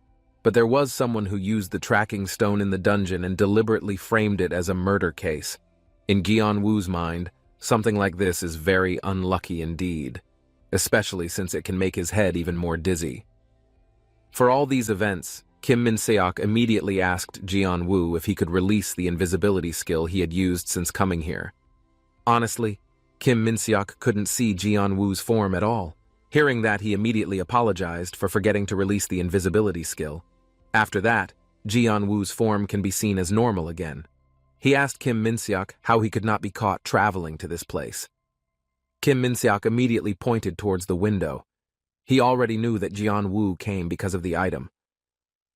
But there was someone who used the tracking stone in the dungeon and deliberately framed it as a murder case. In Jianwu's mind, something like this is very unlucky indeed, especially since it can make his head even more dizzy. For all these events, Kim Min-seok immediately asked Jianwu if he could release the invisibility skill he had used since coming here. Honestly, Kim Min-seok couldn't see Jianwu's form at all. Hearing that, he immediately apologized for forgetting to release the invisibility skill. After that, Jianwu's form can be seen as normal again. He asked Kim Min-seok how he could not be caught traveling to this place. Kim Min-seok immediately pointed towards the window. He already knew that Jianwu came because of the item.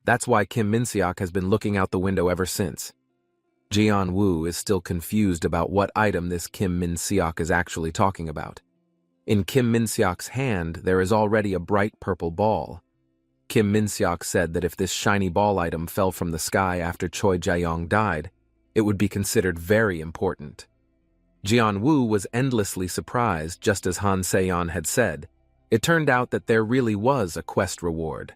That's why Kim Min-seok has been looking out the window ever since. Jianwu is still confused about what item this Kim Min-seok is actually talking about. In Kim Min-seok's hand, there is already a bright purple ball. Kim Min-seok said that if this shiny ball item fell from the sky after Choi Jae-yong died, it would be considered very important. Jianwu was endlessly surprised, just as Han Se-yeon had said. It turned out that there really was a quest reward.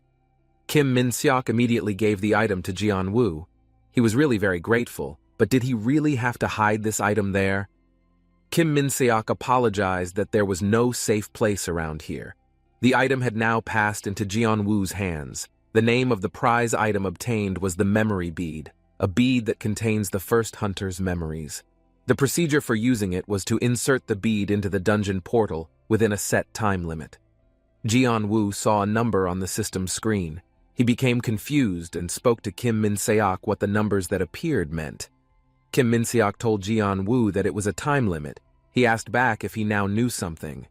Kim Min-seok immediately gave the item to Jianwu. He was really very grateful, but did he really have to hide this item there? Kim Min-seok apologized that there was no safe place around here. The item had now passed into Jianwu's hands. The name of the prize item obtained was the memory bead, a bead that contains the first hunter's memories. The procedure for using it was to insert the bead into the dungeon portal within a set time limit. Jianwu saw a number on the system screen. He became confused and spoke to Kim Min-seok what the numbers that appeared meant. Kim Min-seok told Jianwu that it was a time limit. He asked back if he now knew something.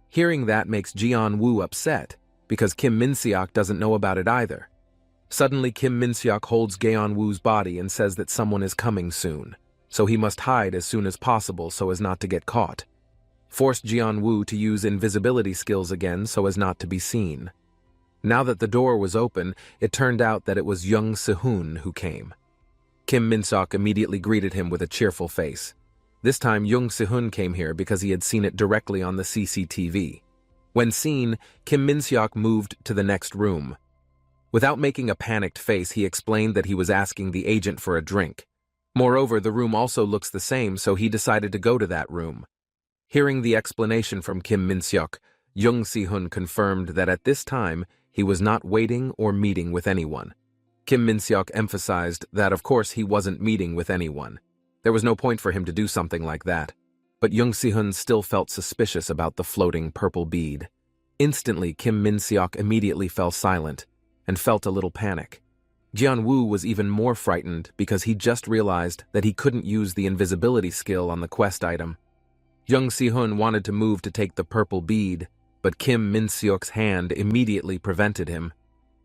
Hearing that makes Jianwu upset, because Kim Min-seok doesn't know about it either. Suddenly, Kim Min-seok holds Jianwu's body and says that someone is coming soon, so he must hide as soon as possible so as not to get caught. Forced Jianwu to use invisibility skills again so as not to be seen. Now that the door was open, it turned out that it was Young Si-hun who came. Kim Min-seok immediately greeted him with a cheerful face. This time, Young Si-hun came here because he had seen it directly on the CCTV. When seen, Kim Min-seok moved to the next room. Without making a panicked face, he explained that he was asking the agent for a drink. Moreover, the room also looks the same, so he decided to go to that room. Hearing the explanation from Kim Min-seok, Young Si-hun confirmed that at this time, he was not waiting or meeting with anyone. Kim Min-seok emphasized that of course he wasn't meeting with anyone. There was no point for him to do something like that. But Young Si-hun still felt suspicious about the floating purple bead. Instantly, Kim Min-seok immediately fell silent and felt a little panic. Jianwu was even more frightened because he just realized that he couldn't use the invisibility skill on the quest item. Jung Si-hun wanted to move to take the purple bead, but Kim Min-seok's hand immediately prevented him.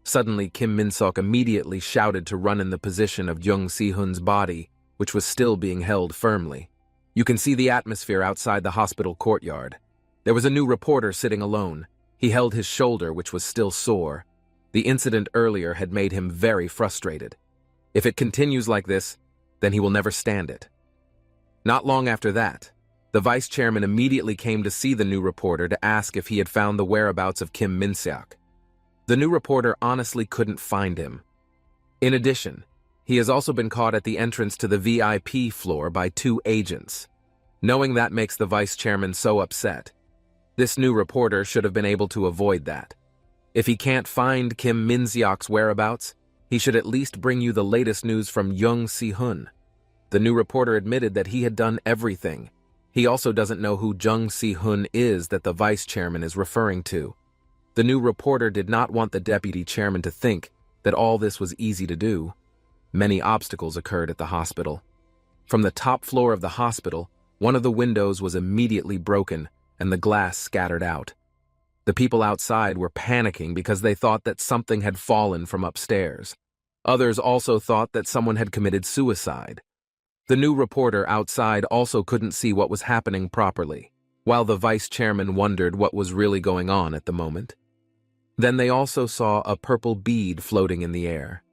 Suddenly, Kim Min-seok immediately shouted to run in the position of Jung Si-hun's body, which was still being held firmly. You can see the atmosphere outside the hospital courtyard. There was a new reporter sitting alone. He held his shoulder, which was still sore. The incident earlier had made him very frustrated. If it continues like this, then he will never stand it. Not long after that, the vice chairman immediately came to see the new reporter to ask if he had found the whereabouts of Kim Min-seok. The new reporter honestly couldn't find him. In addition, he has also been caught at the entrance to the VIP floor by 2 agents. Knowing that makes the vice chairman so upset. This new reporter should have been able to avoid that. If he can't find Kim Min-seok's whereabouts, he should at least bring you the latest news from Jung Si-hun. The new reporter admitted that he had done everything. He also doesn't know who Jung Si-hun is that the vice chairman is referring to. The new reporter did not want the deputy chairman to think that all this was easy to do. Many obstacles occurred at the hospital. From the top floor of the hospital, one of the windows was immediately broken and the glass scattered out. The people outside were panicking because they thought that something had fallen from upstairs. Others also thought that someone had committed suicide. The new reporter outside also couldn't see what was happening properly, while the vice chairman wondered what was really going on at the moment. Then they also saw a purple bead floating in the air.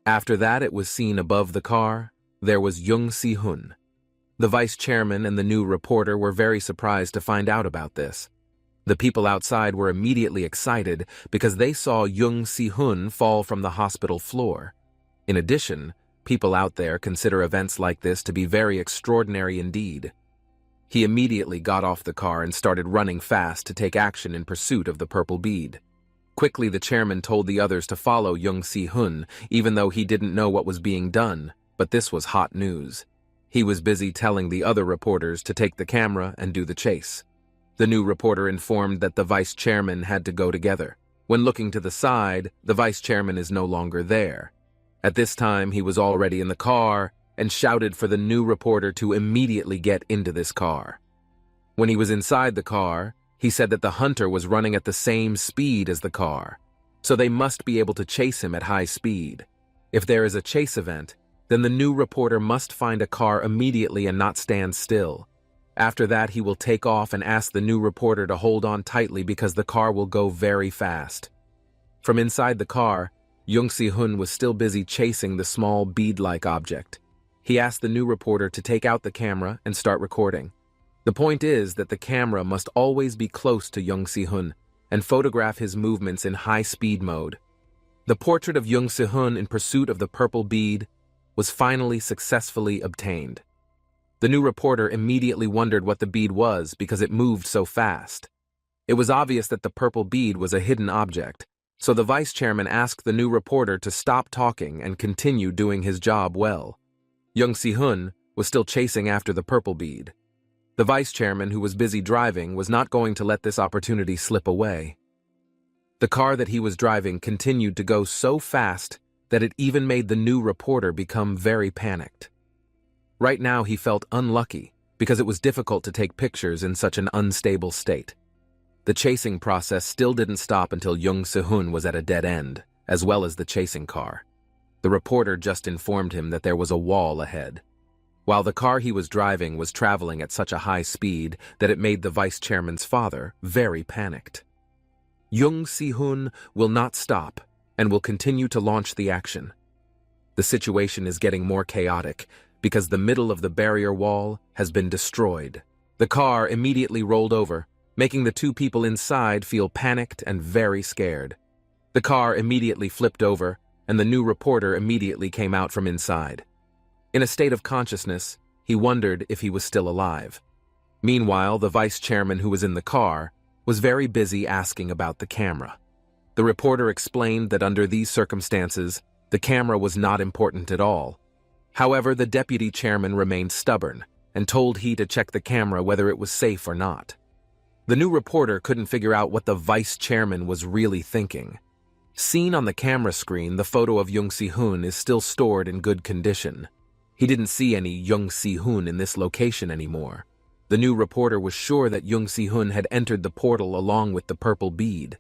After that, it was seen above the car. There was Jung Si-hun. The vice chairman and the new reporter were very surprised to find out about this. The people outside were immediately excited because they saw Jung Si-hun fall from the hospital floor. In addition, people out there consider events like this to be very extraordinary indeed. He immediately got off the car and started running fast to take action in pursuit of the purple bead. Quickly, the chairman told the others to follow Jung Si-hun, even though he didn't know what was being done, but this was hot news. He was busy telling the other reporters to take the camera and do the chase. The new reporter informed that the vice chairman had to go together. When looking to the side, the vice chairman is no longer there. At this time, he was already in the car and shouted for the new reporter to immediately get into this car. When he was inside the car, he said that the hunter was running at the same speed as the car, so they must be able to chase him at high speed. If there is a chase event, then the new reporter must find a car immediately and not stand still. After that, he will take off and ask the new reporter to hold on tightly because the car will go very fast. From inside the car, Jung Si-hun was still busy chasing the small bead-like object. He asked the new reporter to take out the camera and start recording. The point is that the camera must always be close to Jung Si-hun and photograph his movements in high-speed mode. The portrait of Jung Si-hun in pursuit of the purple bead was finally successfully obtained. The new reporter immediately wondered what the bead was because it moved so fast. It was obvious that the purple bead was a hidden object, so the vice chairman asked the new reporter to stop talking and continue doing his job well. Jung Si-hun was still chasing after the purple bead. The vice chairman, who was busy driving, was not going to let this opportunity slip away. The car that he was driving continued to go so fast that it even made the new reporter become very panicked. Right now, he felt unlucky because it was difficult to take pictures in such an unstable state. The chasing process still didn't stop until Jung Si-hun was at a dead end, as well as the chasing car. The reporter just informed him that there was a wall ahead, while the car he was driving was traveling at such a high speed that it made the vice chairman's father very panicked. Jung Si-hun will not stop and will continue to launch the action. The situation is getting more chaotic because the middle of the barrier wall has been destroyed. The car immediately rolled over, making the 2 people inside feel panicked and very scared. The car immediately flipped over, and the new reporter immediately came out from inside. In a state of consciousness, he wondered if he was still alive. Meanwhile, the vice chairman who was in the car was very busy asking about the camera. The reporter explained that under these circumstances, the camera was not important at all. However, the deputy chairman remained stubborn and told he to check the camera whether it was safe or not. The new reporter couldn't figure out what the vice chairman was really thinking. Seen on the camera screen, the photo of Jung Si-hun is still stored in good condition. He didn't see any Jung Si-hun in this location anymore. The new reporter was sure that Jung Si-hun had entered the portal along with the purple bead.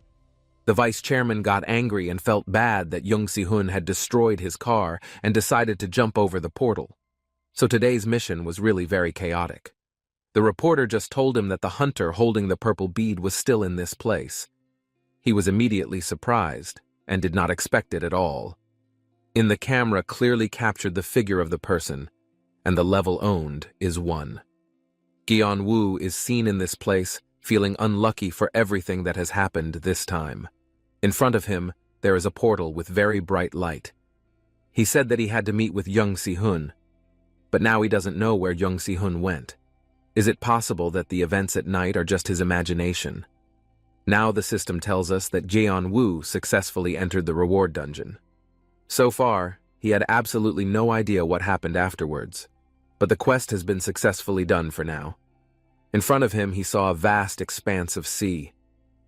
The vice chairman got angry and felt bad that Jung Si-hun had destroyed his car and decided to jump over the portal. So today's mission was really very chaotic. The reporter just told him that the hunter holding the purple bead was still in this place. He was immediately surprised and did not expect it at all. In the camera clearly captured the figure of the person, and the level owned is 1. Gi-on-woo is seen in this place, feeling unlucky for everything that has happened this time. In front of him, there is a portal with very bright light. He said that he had to meet with Jung Si-hun, but now he doesn't know where Jung Si-hun went. Is it possible that the events at night are just his imagination? Now the system tells us that Gi-on-woo successfully entered the reward dungeon. So far, he had absolutely no idea what happened afterwards, but the quest has been successfully done for now. In front of him, he saw a vast expanse of sea.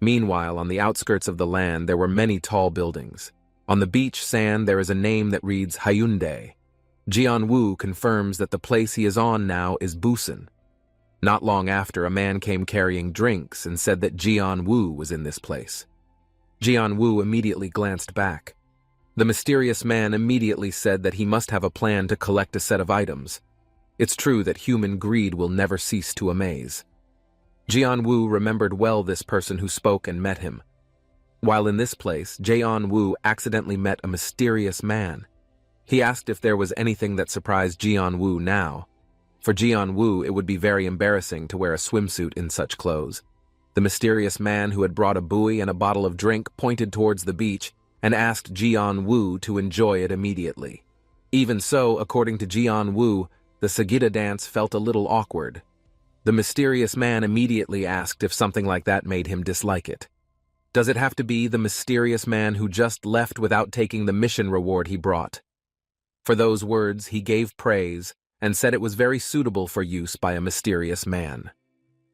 Meanwhile, on the outskirts of the land, there were many tall buildings. On the beach sand, there is a name that reads Haonime. Gi-on-woo confirms that the place he is on now is Busan. Not long after, a man came carrying drinks and said that Gi-on-woo was in this place. Gi-on-woo immediately glanced back. The mysterious man immediately said that he must have a plan to collect a set of items. It's true that human greed will never cease to amaze. Gi-on-woo remembered well this person who spoke and met him. While in this place, Gi-on-woo accidentally met a mysterious man. He asked if there was anything that surprised Gi-on-woo now. For Gi-on-woo, it would be very embarrassing to wear a swimsuit in such clothes. The mysterious man who had brought a buoy and a bottle of drink pointed towards the beach and asked Gi-on-woo to enjoy it immediately. Even so, according to Gi-on-woo, the Sagita dance felt a little awkward. The mysterious man immediately asked if something like that made him dislike it. Does it have to be the mysterious man who just left without taking the mission reward he brought? For those words, he gave praise and said it was very suitable for use by a mysterious man.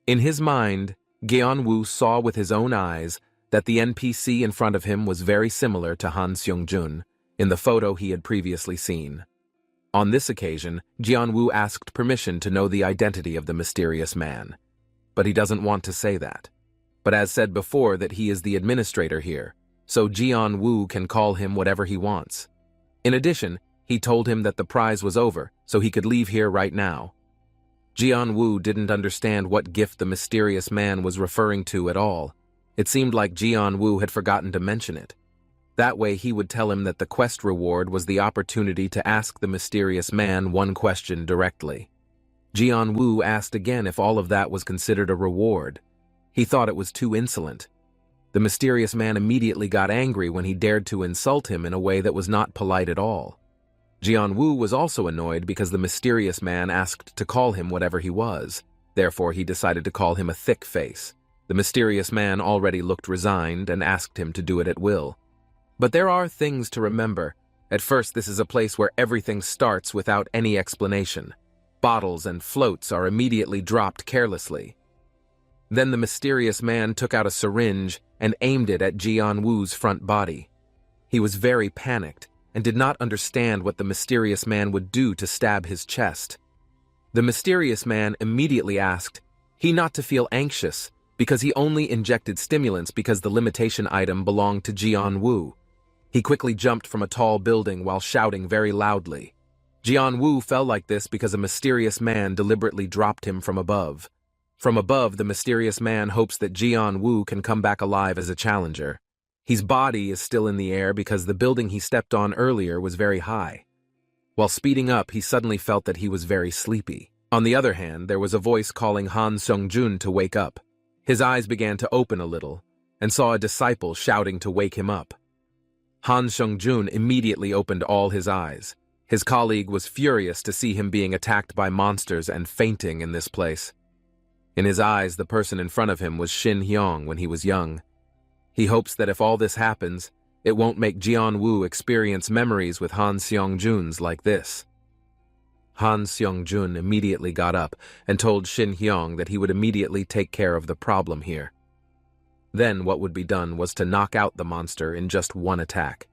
In his mind, Gi-on-woo saw with his own eyes that the NPC in front of him was very similar to Han Seong-jun in the photo he had previously seen. On this occasion, Gi-on-woo asked permission to know the identity of the mysterious man. But he doesn't want to say that. But as said before that he is the administrator here, so Gi-on-woo can call him whatever he wants. In addition, he told him that the prize was over, so he could leave here right now. Gi-on-woo didn't understand what gift the mysterious man was referring to at all. It seemed like Gi-on-woo had forgotten to mention it. That way he would tell him that the quest reward was the opportunity to ask the mysterious man one question directly. Gi-on-woo asked again if all of that was considered a reward. He thought it was too insolent. The mysterious man immediately got angry when he dared to insult him in a way that was not polite at all. Gi-on-woo was also annoyed because the mysterious man asked to call him whatever he was. Therefore, he decided to call him a thick face. The mysterious man already looked resigned and asked him to do it at will. But there are things to remember. At first, this is a place where everything starts without any explanation. Bottles and floats are immediately dropped carelessly. Then the mysterious man took out a syringe and aimed it at Gi-on-woo's front body. He was very panicked and did not understand what the mysterious man would do to stab his chest. The mysterious man immediately asked he not to feel anxious because he only injected stimulants because the limitation item belonged to Gi-on-woo. He quickly jumped from a tall building while shouting very loudly. Gi-on-woo fell like this because a mysterious man deliberately dropped him from above. From above, the mysterious man hopes that Gi-on-woo can come back alive as a challenger. His body is still in the air because the building he stepped on earlier was very high. While speeding up, he suddenly felt that he was very sleepy. On the other hand, there was a voice calling Han Seong-jun to wake up. His eyes began to open a little, and saw a disciple shouting to wake him up. Han Seong-jun immediately opened all his eyes. His colleague was furious to see him being attacked by monsters and fainting in this place. In his eyes, the person in front of him was Shin Hyong when he was young. He hopes that if all this happens, it won't make Gi-on-woo experience memories with Han Seong-jun's like this. Han Seong-jun immediately got up and told Shin Hyong that he would immediately take care of the problem here. Then what would be done was to knock out the monster in just one attack.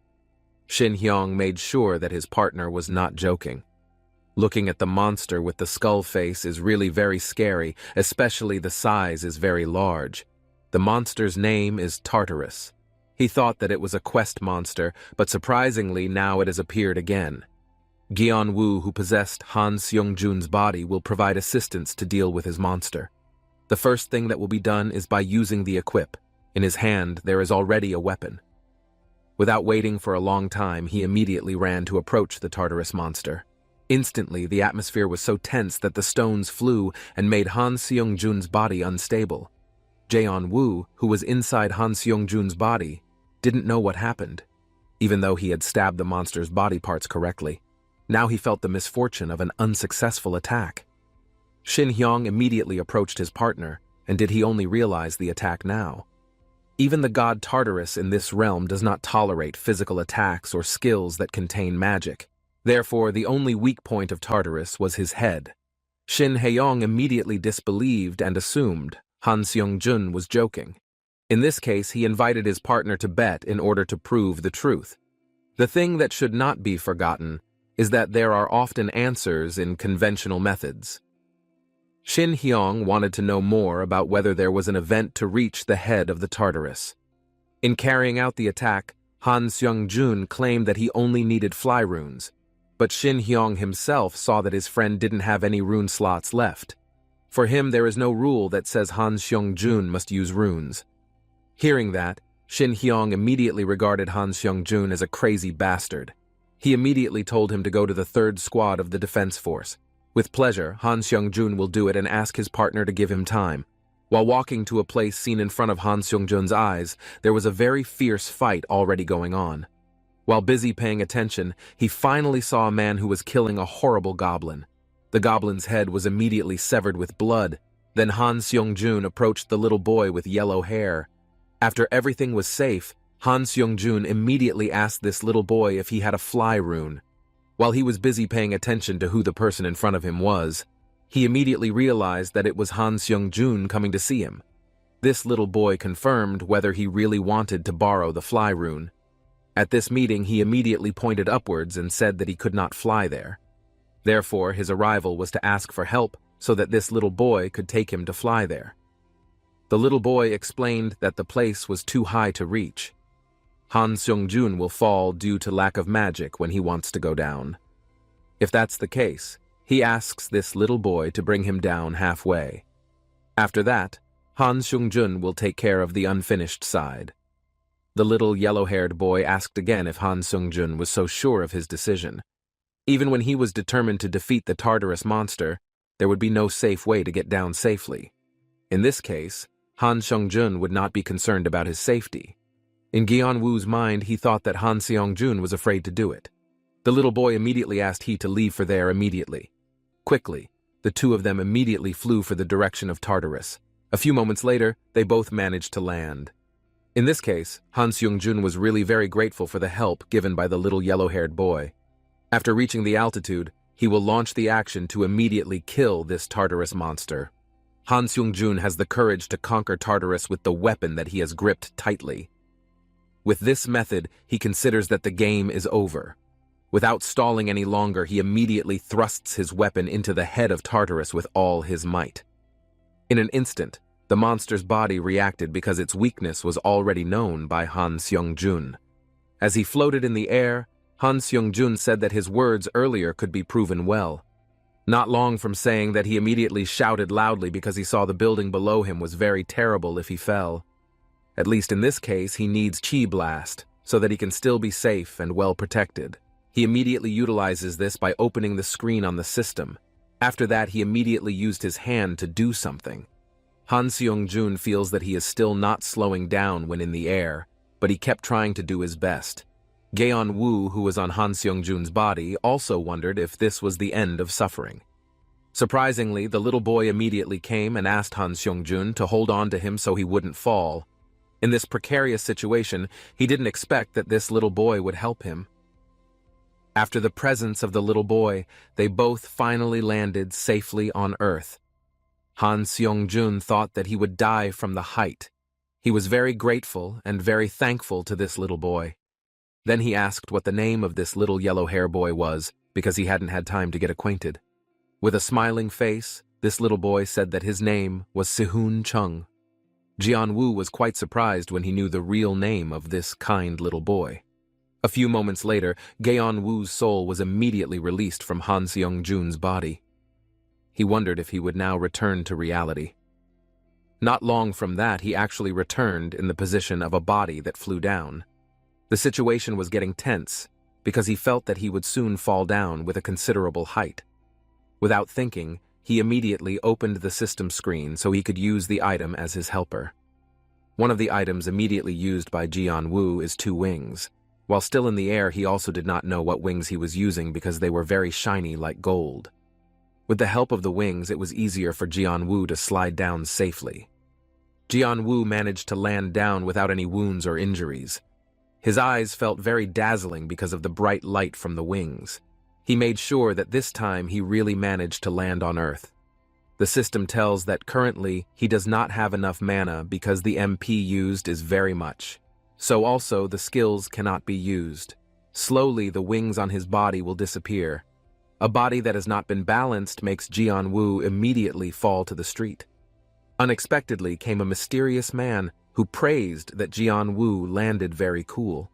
Shin Hyong made sure that his partner was not joking. Looking at the monster with the skull face is really very scary, especially the size is very large. The monster's name is Tartarus. He thought that it was a quest monster, but surprisingly now it has appeared again. Gyeon-woo, who possessed Han Seong-jun's body, will provide assistance to deal with his monster. The first thing that will be done is by using the equip. In his hand, there is already a weapon. Without waiting for a long time, he immediately ran to approach the Tartarus monster. Instantly, the atmosphere was so tense that the stones flew and made Han Seong-jun's body unstable. Jaeon-woo, who was inside Han Seong-jun's body, didn't know what happened, even though he had stabbed the monster's body parts correctly. Now he felt the misfortune of an unsuccessful attack. Shin Hyung immediately approached his partner, and did he only realize the attack now? Even the god Tartarus in this realm does not tolerate physical attacks or skills that contain magic. Therefore, the only weak point of Tartarus was his head. Shin Haeyong immediately disbelieved and assumed Han Seong-jun was joking. In this case, he invited his partner to bet in order to prove the truth. The thing that should not be forgotten is that there are often answers in conventional methods. Shin Hyung wanted to know more about whether there was an event to reach the head of the Tartarus. In carrying out the attack, Han Seong-jun claimed that he only needed fly runes, but Shin Hyung himself saw that his friend didn't have any rune slots left. For him, there is no rule that says Han Seong-jun must use runes. Hearing that, Shin Hyung immediately regarded Han Seong-jun as a crazy bastard. He immediately told him to go to the 3rd squad of the defense force. With pleasure, Han Seong-jun will do it and ask his partner to give him time. While walking to a place seen in front of Han Seong-jun's eyes, there was a very fierce fight already going on. While busy paying attention, he finally saw a man who was killing a horrible goblin. The goblin's head was immediately severed with blood. Then Han Seong-jun approached the little boy with yellow hair. After everything was safe, Han Seong-jun immediately asked this little boy if he had a fly rune. While he was busy paying attention to who the person in front of him was, he immediately realized that it was Han Seong-jun coming to see him. This little boy confirmed whether he really wanted to borrow the fly rune. At this meeting, he immediately pointed upwards and said that he could not fly there. Therefore, his arrival was to ask for help so that this little boy could take him to fly there. The little boy explained that the place was too high to reach. Han Seong-jun will fall due to lack of magic when he wants to go down. If that's the case, he asks this little boy to bring him down halfway. After that, Han Seong-jun will take care of the unfinished side. The little yellow-haired boy asked again if Han Seong-jun was so sure of his decision. Even when he was determined to defeat the Tartarus monster, there would be no safe way to get down safely. In this case, Han Seong-jun would not be concerned about his safety. In Gyeon-woo's mind, he thought that Han Seong-jun was afraid to do it. The little boy immediately asked he to leave for there immediately. Quickly, the two of them immediately flew for the direction of Tartarus. A few moments later, they both managed to land. In this case, Han Seong-jun was really very grateful for the help given by the little yellow-haired boy. After reaching the altitude, he will launch the action to immediately kill this Tartarus monster. Han Seong-jun has the courage to conquer Tartarus with the weapon that he has gripped tightly. With this method, he considers that the game is over. Without stalling any longer, he immediately thrusts his weapon into the head of Tartarus with all his might. In an instant, the monster's body reacted because its weakness was already known by Han Seong-jun. As he floated in the air, Han Seong-jun said that his words earlier could be proven well. Not long from saying that, he immediately shouted loudly because he saw the building below him was very terrible if he fell. At least in this case, he needs Chi Blast, so that he can still be safe and well protected. He immediately utilizes this by opening the screen on the system. After that, he immediately used his hand to do something. Han Seong-jun feels that he is still not slowing down when in the air, but he kept trying to do his best. Gyeon-woo, who was on Han Seong-jun's body, also wondered if this was the end of suffering. Surprisingly, the little boy immediately came and asked Han Seong-jun to hold on to him so he wouldn't fall. In this precarious situation, he didn't expect that this little boy would help him. After the presence of the little boy, they both finally landed safely on Earth. Han Seong-jun thought that he would die from the height. He was very grateful and very thankful to this little boy. Then he asked what the name of this little yellow hair boy was, because he hadn't had time to get acquainted. With a smiling face, this little boy said that his name was Sehun Chung. Jian-woo was quite surprised when he knew the real name of this kind little boy. A few moments later, Gaeon-woo's soul was immediately released from Han Seong-jun's body. He wondered if he would now return to reality. Not long from that, he actually returned in the position of a body that flew down. The situation was getting tense because he felt that he would soon fall down with a considerable height. Without thinking, he immediately opened the system screen so he could use the item as his helper. One of the items immediately used by Jian-woo is 2 wings. While still in the air, he also did not know what wings he was using because they were very shiny like gold. With the help of the wings, it was easier for Jian-woo to slide down safely. Jian-woo managed to land down without any wounds or injuries. His eyes felt very dazzling because of the bright light from the wings. He made sure that this time he really managed to land on Earth. The system tells that currently he does not have enough mana because the MP used is very much. So also the skills cannot be used. Slowly the wings on his body will disappear. A body that has not been balanced makes Jian-woo immediately fall to the street. Unexpectedly came a mysterious man who praised that Jian-woo landed very cool.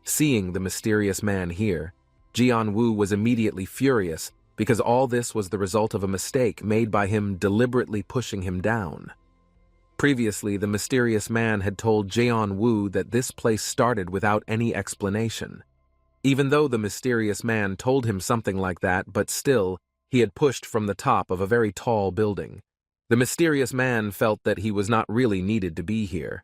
Seeing the mysterious man here, Jian-woo was immediately furious because all this was the result of a mistake made by him deliberately pushing him down. Previously, the mysterious man had told Jian-woo that this place started without any explanation. Even though the mysterious man told him something like that, but still, he had pushed from the top of a very tall building. The mysterious man felt that he was not really needed to be here.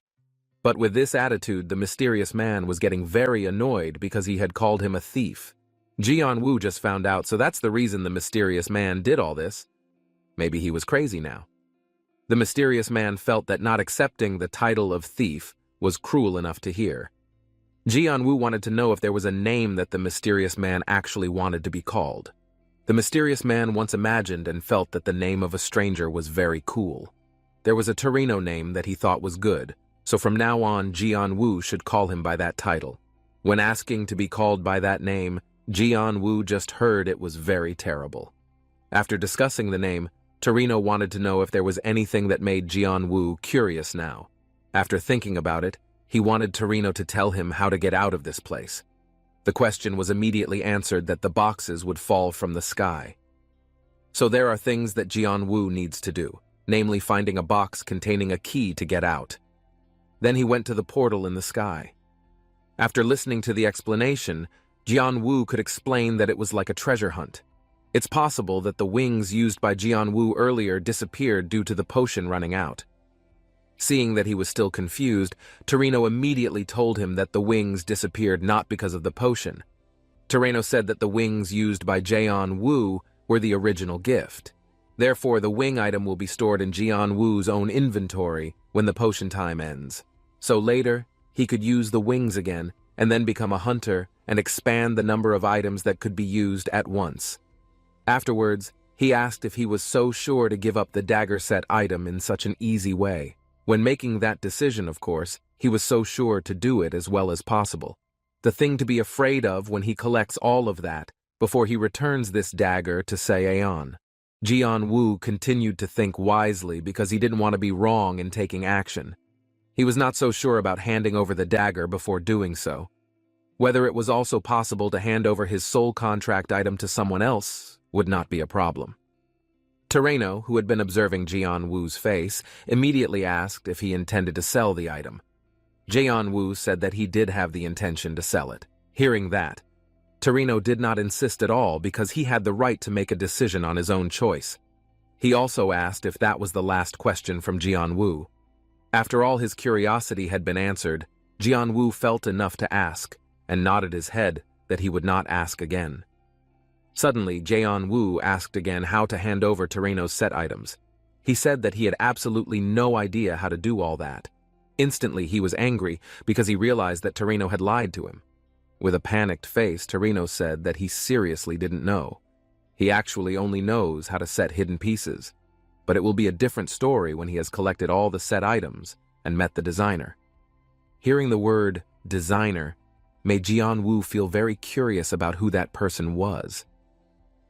But with this attitude, the mysterious man was getting very annoyed because he had called him a thief. Jian-woo just found out, so that's the reason the mysterious man did all this. Maybe he was crazy now. The mysterious man felt that not accepting the title of thief was cruel enough to hear. Jian-woo wanted to know if there was a name that the mysterious man actually wanted to be called. The mysterious man once imagined and felt that the name of a stranger was very cool. There was a Torino name that he thought was good, so from now on Jian-woo should call him by that title. When asking to be called by that name, Jian-woo just heard it was very terrible. After discussing the name, Torino wanted to know if there was anything that made Jian-woo curious now. After thinking about it, he wanted Torino to tell him how to get out of this place. The question was immediately answered that the boxes would fall from the sky. So there are things that Jian-woo needs to do, namely finding a box containing a key to get out. Then he went to the portal in the sky. After listening to the explanation, Jian-woo could explain that it was like a treasure hunt. It's possible that the wings used by Jian-woo earlier disappeared due to the potion running out. Seeing that he was still confused, Torino immediately told him that the wings disappeared not because of the potion. Torino said that the wings used by Jian-woo were the original gift. Therefore, the wing item will be stored in Jian-woo's own inventory when the potion time ends. So later, he could use the wings again and then become a hunter and expand the number of items that could be used at once. Afterwards, he asked if he was so sure to give up the dagger set item in such an easy way. When making that decision, of course, he was so sure to do it as well as possible. The thing to be afraid of when he collects all of that before he returns this dagger to Saeon. Jian-woo continued to think wisely because he didn't want to be wrong in taking action. He was not so sure about handing over the dagger before doing so. Whether it was also possible to hand over his soul contract item to someone else would not be a problem. Torino, who had been observing Jian-woo's face, immediately asked if he intended to sell the item. Jian-woo said that he did have the intention to sell it. Hearing that, Torino did not insist at all because he had the right to make a decision on his own choice. He also asked if that was the last question from Jian-woo. After all his curiosity had been answered, Jian-woo felt enough to ask, and nodded his head that he would not ask again. Suddenly, Jian-woo asked again how to hand over Torino's set items. He said that he had absolutely no idea how to do all that. Instantly, he was angry because he realized that Torino had lied to him. With a panicked face, Torino said that he seriously didn't know. He actually only knows how to set hidden pieces, but it will be a different story when he has collected all the set items and met the designer. Hearing the word designer, made Jian-woo feel very curious about who that person was.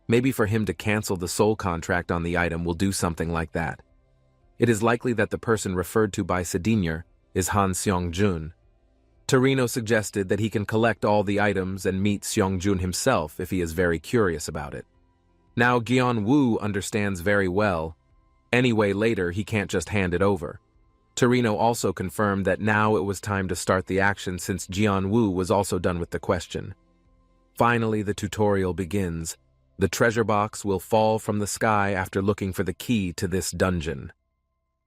Maybe for him to cancel the soul contract on the item will do something like that. It is likely that the person referred to by Sedinyer is Han Seong-jun. Torino suggested that he can collect all the items and meet Seong-jun himself if he is very curious about it. Now Jian-woo understands very well. Anyway, later he can't just hand it over. Torino also confirmed that now it was time to start the action since Jian-woo was also done with the question. Finally, the tutorial begins. The treasure box will fall from the sky after looking for the key to this dungeon.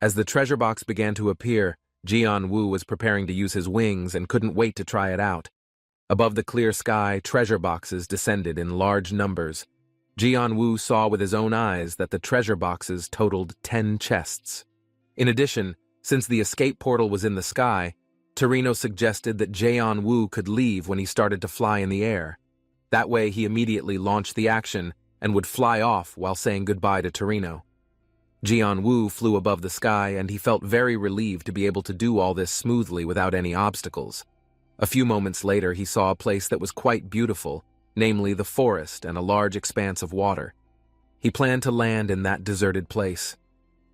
As the treasure box began to appear, Jian-woo was preparing to use his wings and couldn't wait to try it out. Above the clear sky, treasure boxes descended in large numbers. Jian-woo saw with his own eyes that the treasure boxes totaled 10 chests. In addition, since the escape portal was in the sky, Torino suggested that Jian-woo could leave when he started to fly in the air. That way he immediately launched the action and would fly off while saying goodbye to Torino. Jian-woo flew above the sky and he felt very relieved to be able to do all this smoothly without any obstacles. A few moments later he saw a place that was quite beautiful, namely the forest and a large expanse of water. He planned to land in that deserted place.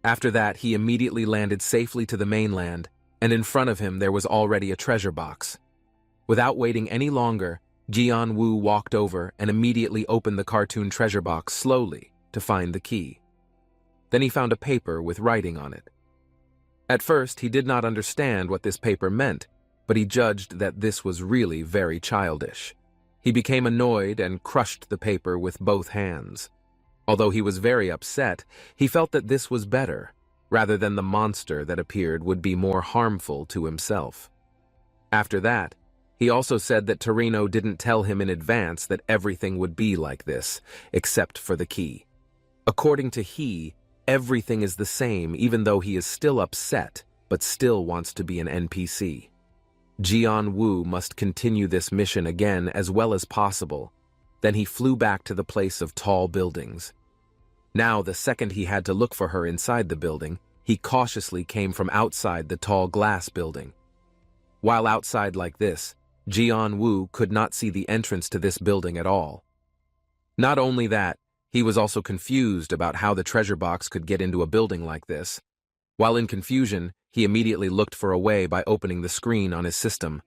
After that, he immediately landed safely to the mainland, and in front of him there was already a treasure box. Without waiting any longer, Jian-woo walked over and immediately opened the cartoon treasure box slowly to find the key. Then he found a paper with writing on it. At first, he did not understand what this paper meant, but he judged that this was really very childish. He became annoyed and crushed the paper with both hands. Although he was very upset, he felt that this was better, rather than the monster that appeared would be more harmful to himself. After that, he also said that Torino didn't tell him in advance that everything would be like this, except for the key. According to he, everything is the same even though he is still upset, but still wants to be an NPC. Jian-woo must continue this mission again as well as possible. Then he flew back to the place of tall buildings. Now, the second he had to look for her inside the building, he cautiously came from outside the tall glass building. While outside like this, Jian-woo could not see the entrance to this building at all. Not only that, he was also confused about how the treasure box could get into a building like this. While in confusion, he immediately looked for a way by opening the screen on his system.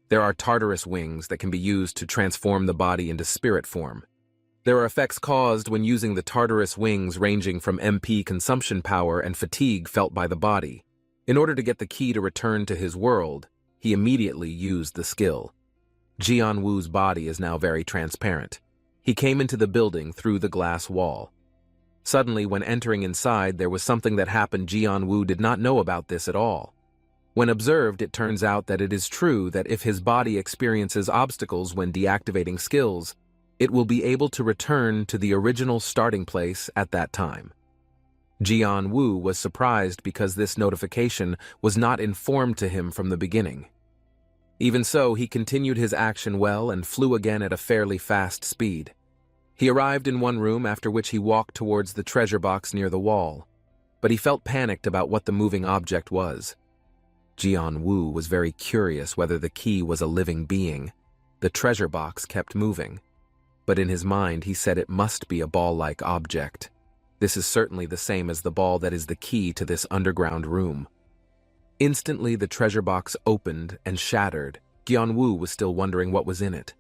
There are Tartarus wings that can be used to transform the body into spirit form. There are effects caused when using the Tartarus wings ranging from MP consumption power and fatigue felt by the body. In order to get the key to return to his world, he immediately used the skill. Jian-woo's body is now very transparent. He came into the building through the glass wall. Suddenly, when entering inside, there was something that happened. Jian-woo did not know about this at all. When observed, it turns out that it is true that if his body experiences obstacles when deactivating skills, it will be able to return to the original starting place at that time. Jian-woo was surprised because this notification was not informed to him from the beginning. Even so, he continued his action well and flew again at a fairly fast speed. He arrived in one room, after which he walked towards the treasure box near the wall, but he felt panicked about what the moving object was. Jian-woo was very curious whether the key was a living being. The treasure box kept moving, but in his mind he said it must be a ball-like object. This is certainly the same as the ball that is the key to this underground room. Instantly, the treasure box opened and shattered. Jian-woo was still wondering what was in it.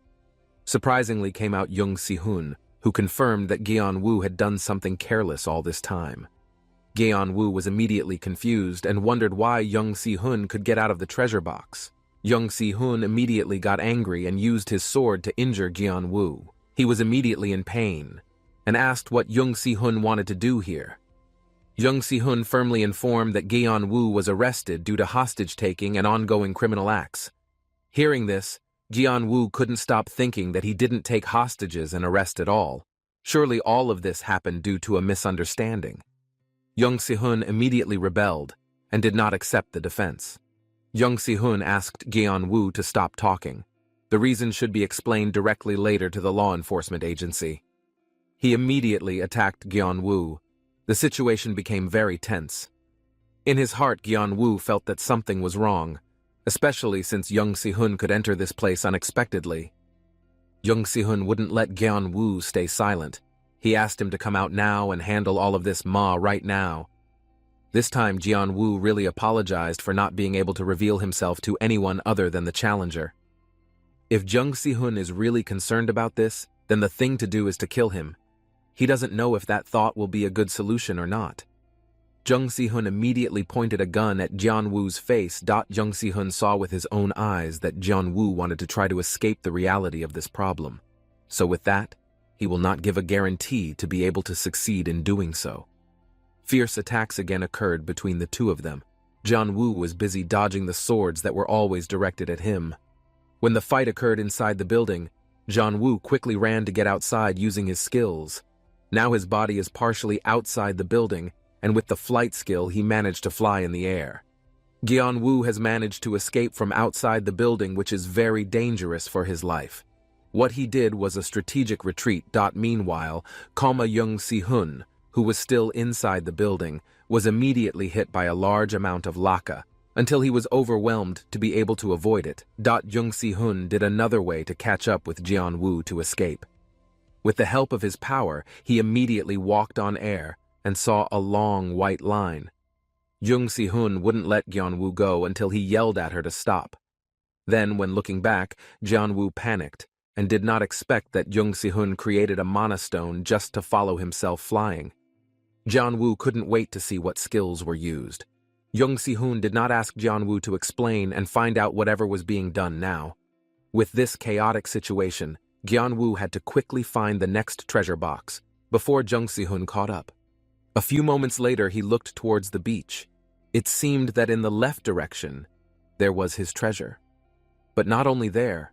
Surprisingly came out Young Si-hun, who confirmed that Jian-woo had done something careless all this time. Jian-woo was immediately confused and wondered why Young Si-hun could get out of the treasure box. Young Si-hun immediately got angry and used his sword to injure Jian-woo. He was immediately in pain and asked what Young Si-hun wanted to do here. Young Si-hun firmly informed that Jian-woo was arrested due to hostage-taking and ongoing criminal acts. Hearing this, Jian-woo couldn't stop thinking that he didn't take hostages and arrest at all. Surely all of this happened due to a misunderstanding. Young Si-hun immediately rebelled and did not accept the defense. Young Si-hun asked Jian-woo to stop talking. The reason should be explained directly later to the law enforcement agency. He immediately attacked Jian-woo. The situation became very tense. In his heart, Jian-woo felt that something was wrong, especially since Young Si-hun could enter this place unexpectedly. Young Si-hun wouldn't let Gyeon-woo stay silent. He asked him to come out now and handle all of this right now. This time, Gyeon-woo really apologized for not being able to reveal himself to anyone other than the challenger. If Young Si-hun is really concerned about this, then the thing to do is to kill him. He doesn't know if that thought will be a good solution or not. Young Si-hun immediately pointed a gun at Gyeon-woo's face. Young Si-hun saw with his own eyes that Gyeon-woo wanted to try to escape the reality of this problem. So with that, he will not give a guarantee to be able to succeed in doing so. Fierce attacks again occurred between the two of them. Gyeon-woo was busy dodging the swords that were always directed at him. When the fight occurred inside the building, Gyeon-woo quickly ran to get outside using his skills. Now his body is partially outside the building, and with the flight skill he managed to fly in the air. Gyeon-woo has managed to escape from outside the building, which is very dangerous for his life. What he did was a strategic retreat. Meanwhile, Young Si-hun, who was still inside the building, was immediately hit by a large amount of laka, until he was overwhelmed to be able to avoid it. Young Si-hun did another way to catch up with Gyeon-woo to escape. With the help of his power, he immediately walked on air and saw a long white line. Young Si-hun wouldn't let Gyeon-woo go until he yelled at her to stop. Then, when looking back, Gyeon-woo panicked and did not expect that Young Si-hun created a mana stone just to follow himself flying. Gyeon-woo couldn't wait to see what skills were used. Young Si-hun did not ask Gyeon-woo to explain and find out whatever was being done now. With this chaotic situation, Gyeon-woo had to quickly find the next treasure box before Young Si-hun caught up. A few moments later, he looked towards the beach. It seemed that in the left direction, there was his treasure. But not only there,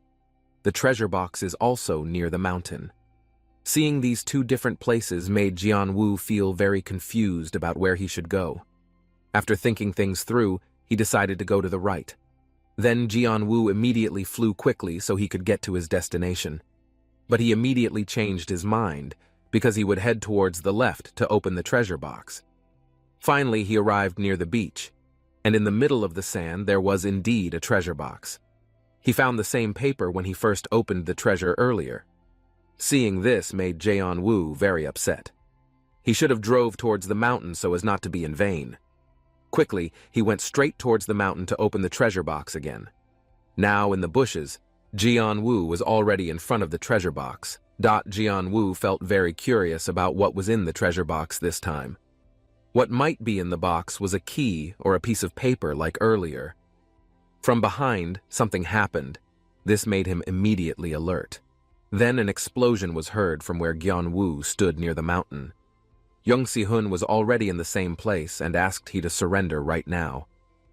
the treasure box is also near the mountain. Seeing these two different places made Gyeon-woo feel very confused about where he should go. After thinking things through, he decided to go to the right. Then Gyeon-woo immediately flew quickly so he could get to his destination. But he immediately changed his mind, because he would head towards the left to open the treasure box. Finally, he arrived near the beach, and in the middle of the sand there was indeed a treasure box. He found the same paper when he first opened the treasure earlier. Seeing this made Gyeon-woo very upset. He should have drove towards the mountain so as not to be in vain. Quickly, he went straight towards the mountain to open the treasure box again. Now in the bushes, Gyeon-woo was already in front of the treasure box. Gyeon-woo felt very curious about what was in the treasure box this time. What might be in the box was a key or a piece of paper like earlier. From behind, something happened. This made him immediately alert. Then an explosion was heard from where Gyeon-woo stood near the mountain. Young Si-hun was already in the same place and asked he to surrender right now.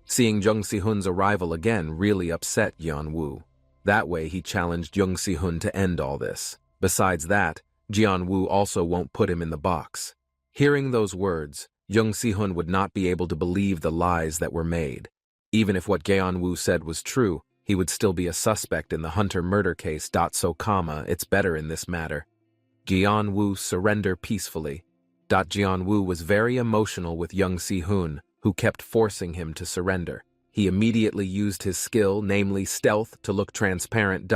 Seeing Young Si-hun's arrival again really upset Gyeon-woo. That way he challenged Young Si-hun to end all this. Besides that, Gyeon-woo also won't put him in the box. Hearing those words, Young Si-hun would not be able to believe the lies that were made. Even if what Gyeon-woo said was true, he would still be a suspect in the Hunter murder case. It's better in this matter. Gyeon-woo surrender peacefully. Gyeon-woo was very emotional with Young Si-hun, who kept forcing him to surrender. He immediately used his skill, namely stealth, to look transparent.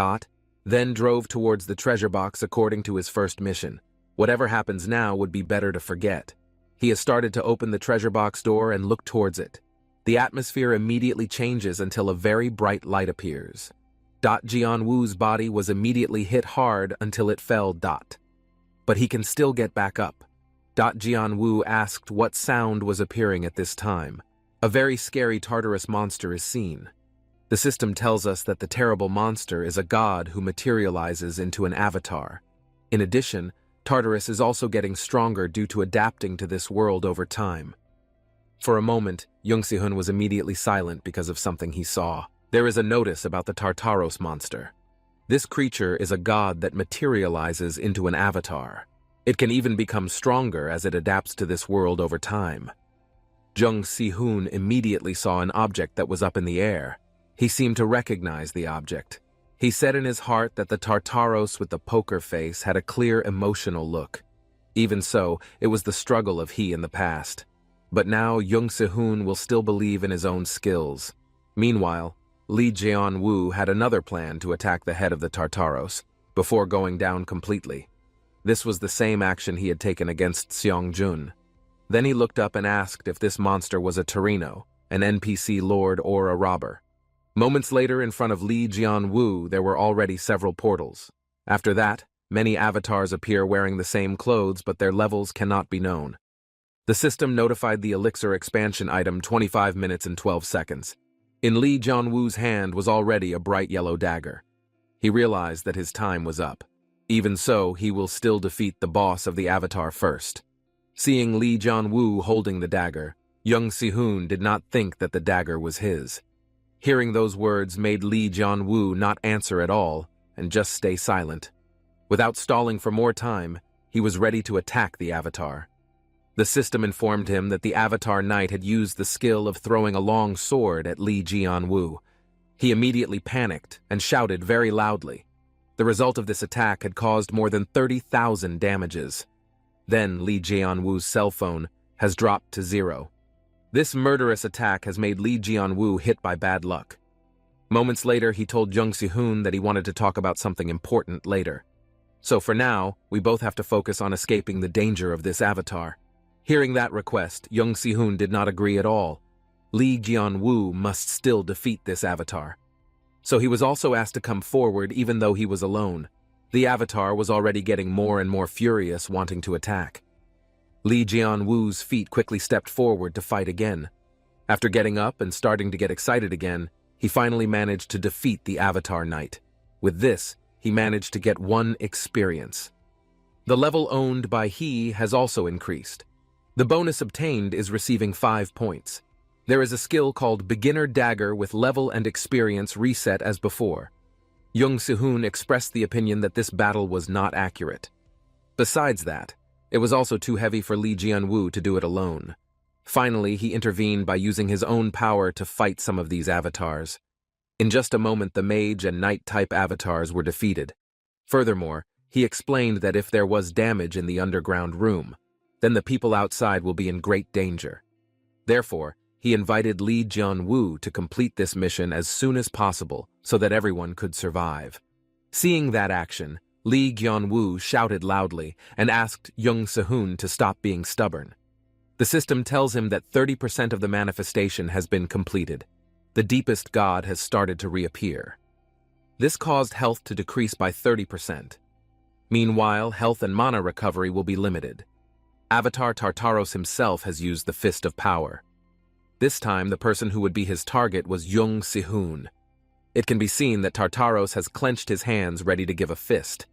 Then drove towards the treasure box according to his first mission. Whatever happens now would be better to forget. He has started to open the treasure box door and look towards it. The atmosphere immediately changes until a very bright light appears. Gyeon-woo's body was immediately hit hard until it fell. But he can still get back up. Gyeon-woo asked what sound was appearing at this time. A very scary Tartarus monster is seen. The system tells us that the terrible monster is a god who materializes into an avatar. In addition, Tartarus is also getting stronger due to adapting to this world over time. For a moment, Young Si-hun was immediately silent because of something he saw. There is a notice about the Tartaros monster. This creature is a god that materializes into an avatar. It can even become stronger as it adapts to this world over time. Young Si-hun immediately saw an object that was up in the air. He seemed to recognize the object. He said in his heart that the Tartaros with the poker face had a clear emotional look. Even so, it was the struggle of he in the past. But now Young Si-hun will still believe in his own skills. Meanwhile, Lee Jian-woo had another plan to attack the head of the Tartaros, before going down completely. This was the same action he had taken against Seong-jun. Then he looked up and asked if this monster was a Torino, an NPC lord or a robber. Moments later, in front of Lee Jian-woo, there were already several portals. After that, many avatars appear wearing the same clothes, but their levels cannot be known. The system notified the elixir expansion item 25 minutes and 12 seconds. In Lee Jian-woo's hand was already a bright yellow dagger. He realized that his time was up. Even so, he will still defeat the boss of the avatar first. Seeing Lee Jian-woo holding the dagger, Young Si-hoon did not think that the dagger was his. Hearing those words made Lee Jian-woo not answer at all and just stay silent. Without stalling for more time, he was ready to attack the avatar. The system informed him that the avatar knight had used the skill of throwing a long sword at Lee Jian-woo. He immediately panicked and shouted very loudly. The result of this attack had caused more than 30,000 damages. Then Lee Jian-woo's cell phone has dropped to 0. This murderous attack has made Lee Jian-woo hit by bad luck. Moments later, he told Young Si-hoon that he wanted to talk about something important later. So for now, we both have to focus on escaping the danger of this avatar. Hearing that request, Young Si-hoon did not agree at all. Lee Jian-woo must still defeat this avatar. So he was also asked to come forward even though he was alone. The avatar was already getting more and more furious, wanting to attack. Lee Jian-woo's feet quickly stepped forward to fight again. After getting up and starting to get excited again, he finally managed to defeat the avatar knight. With this, he managed to get 1 experience. The level owned by he has also increased. The bonus obtained is receiving 5 points. There is a skill called Beginner Dagger with level and experience reset as before. Young Si-hoon expressed the opinion that this battle was not accurate. Besides that, it was also too heavy for Lee Jian-woo to do it alone. Finally, he intervened by using his own power to fight some of these avatars. In just a moment, the mage and knight-type avatars were defeated. Furthermore, he explained that if there was damage in the underground room, then the people outside will be in great danger. Therefore, he invited Lee Jian-woo to complete this mission as soon as possible so that everyone could survive. Seeing that action, Lee Jian-woo shouted loudly and asked Young Si-hoon to stop being stubborn. The system tells him that 30% of the manifestation has been completed. The deepest god has started to reappear. This caused health to decrease by 30%. Meanwhile, health and mana recovery will be limited. Avatar Tartaros himself has used the Fist of Power. This time, the person who would be his target was Young Si-hoon. It can be seen that Tartaros has clenched his hands ready to give a fist.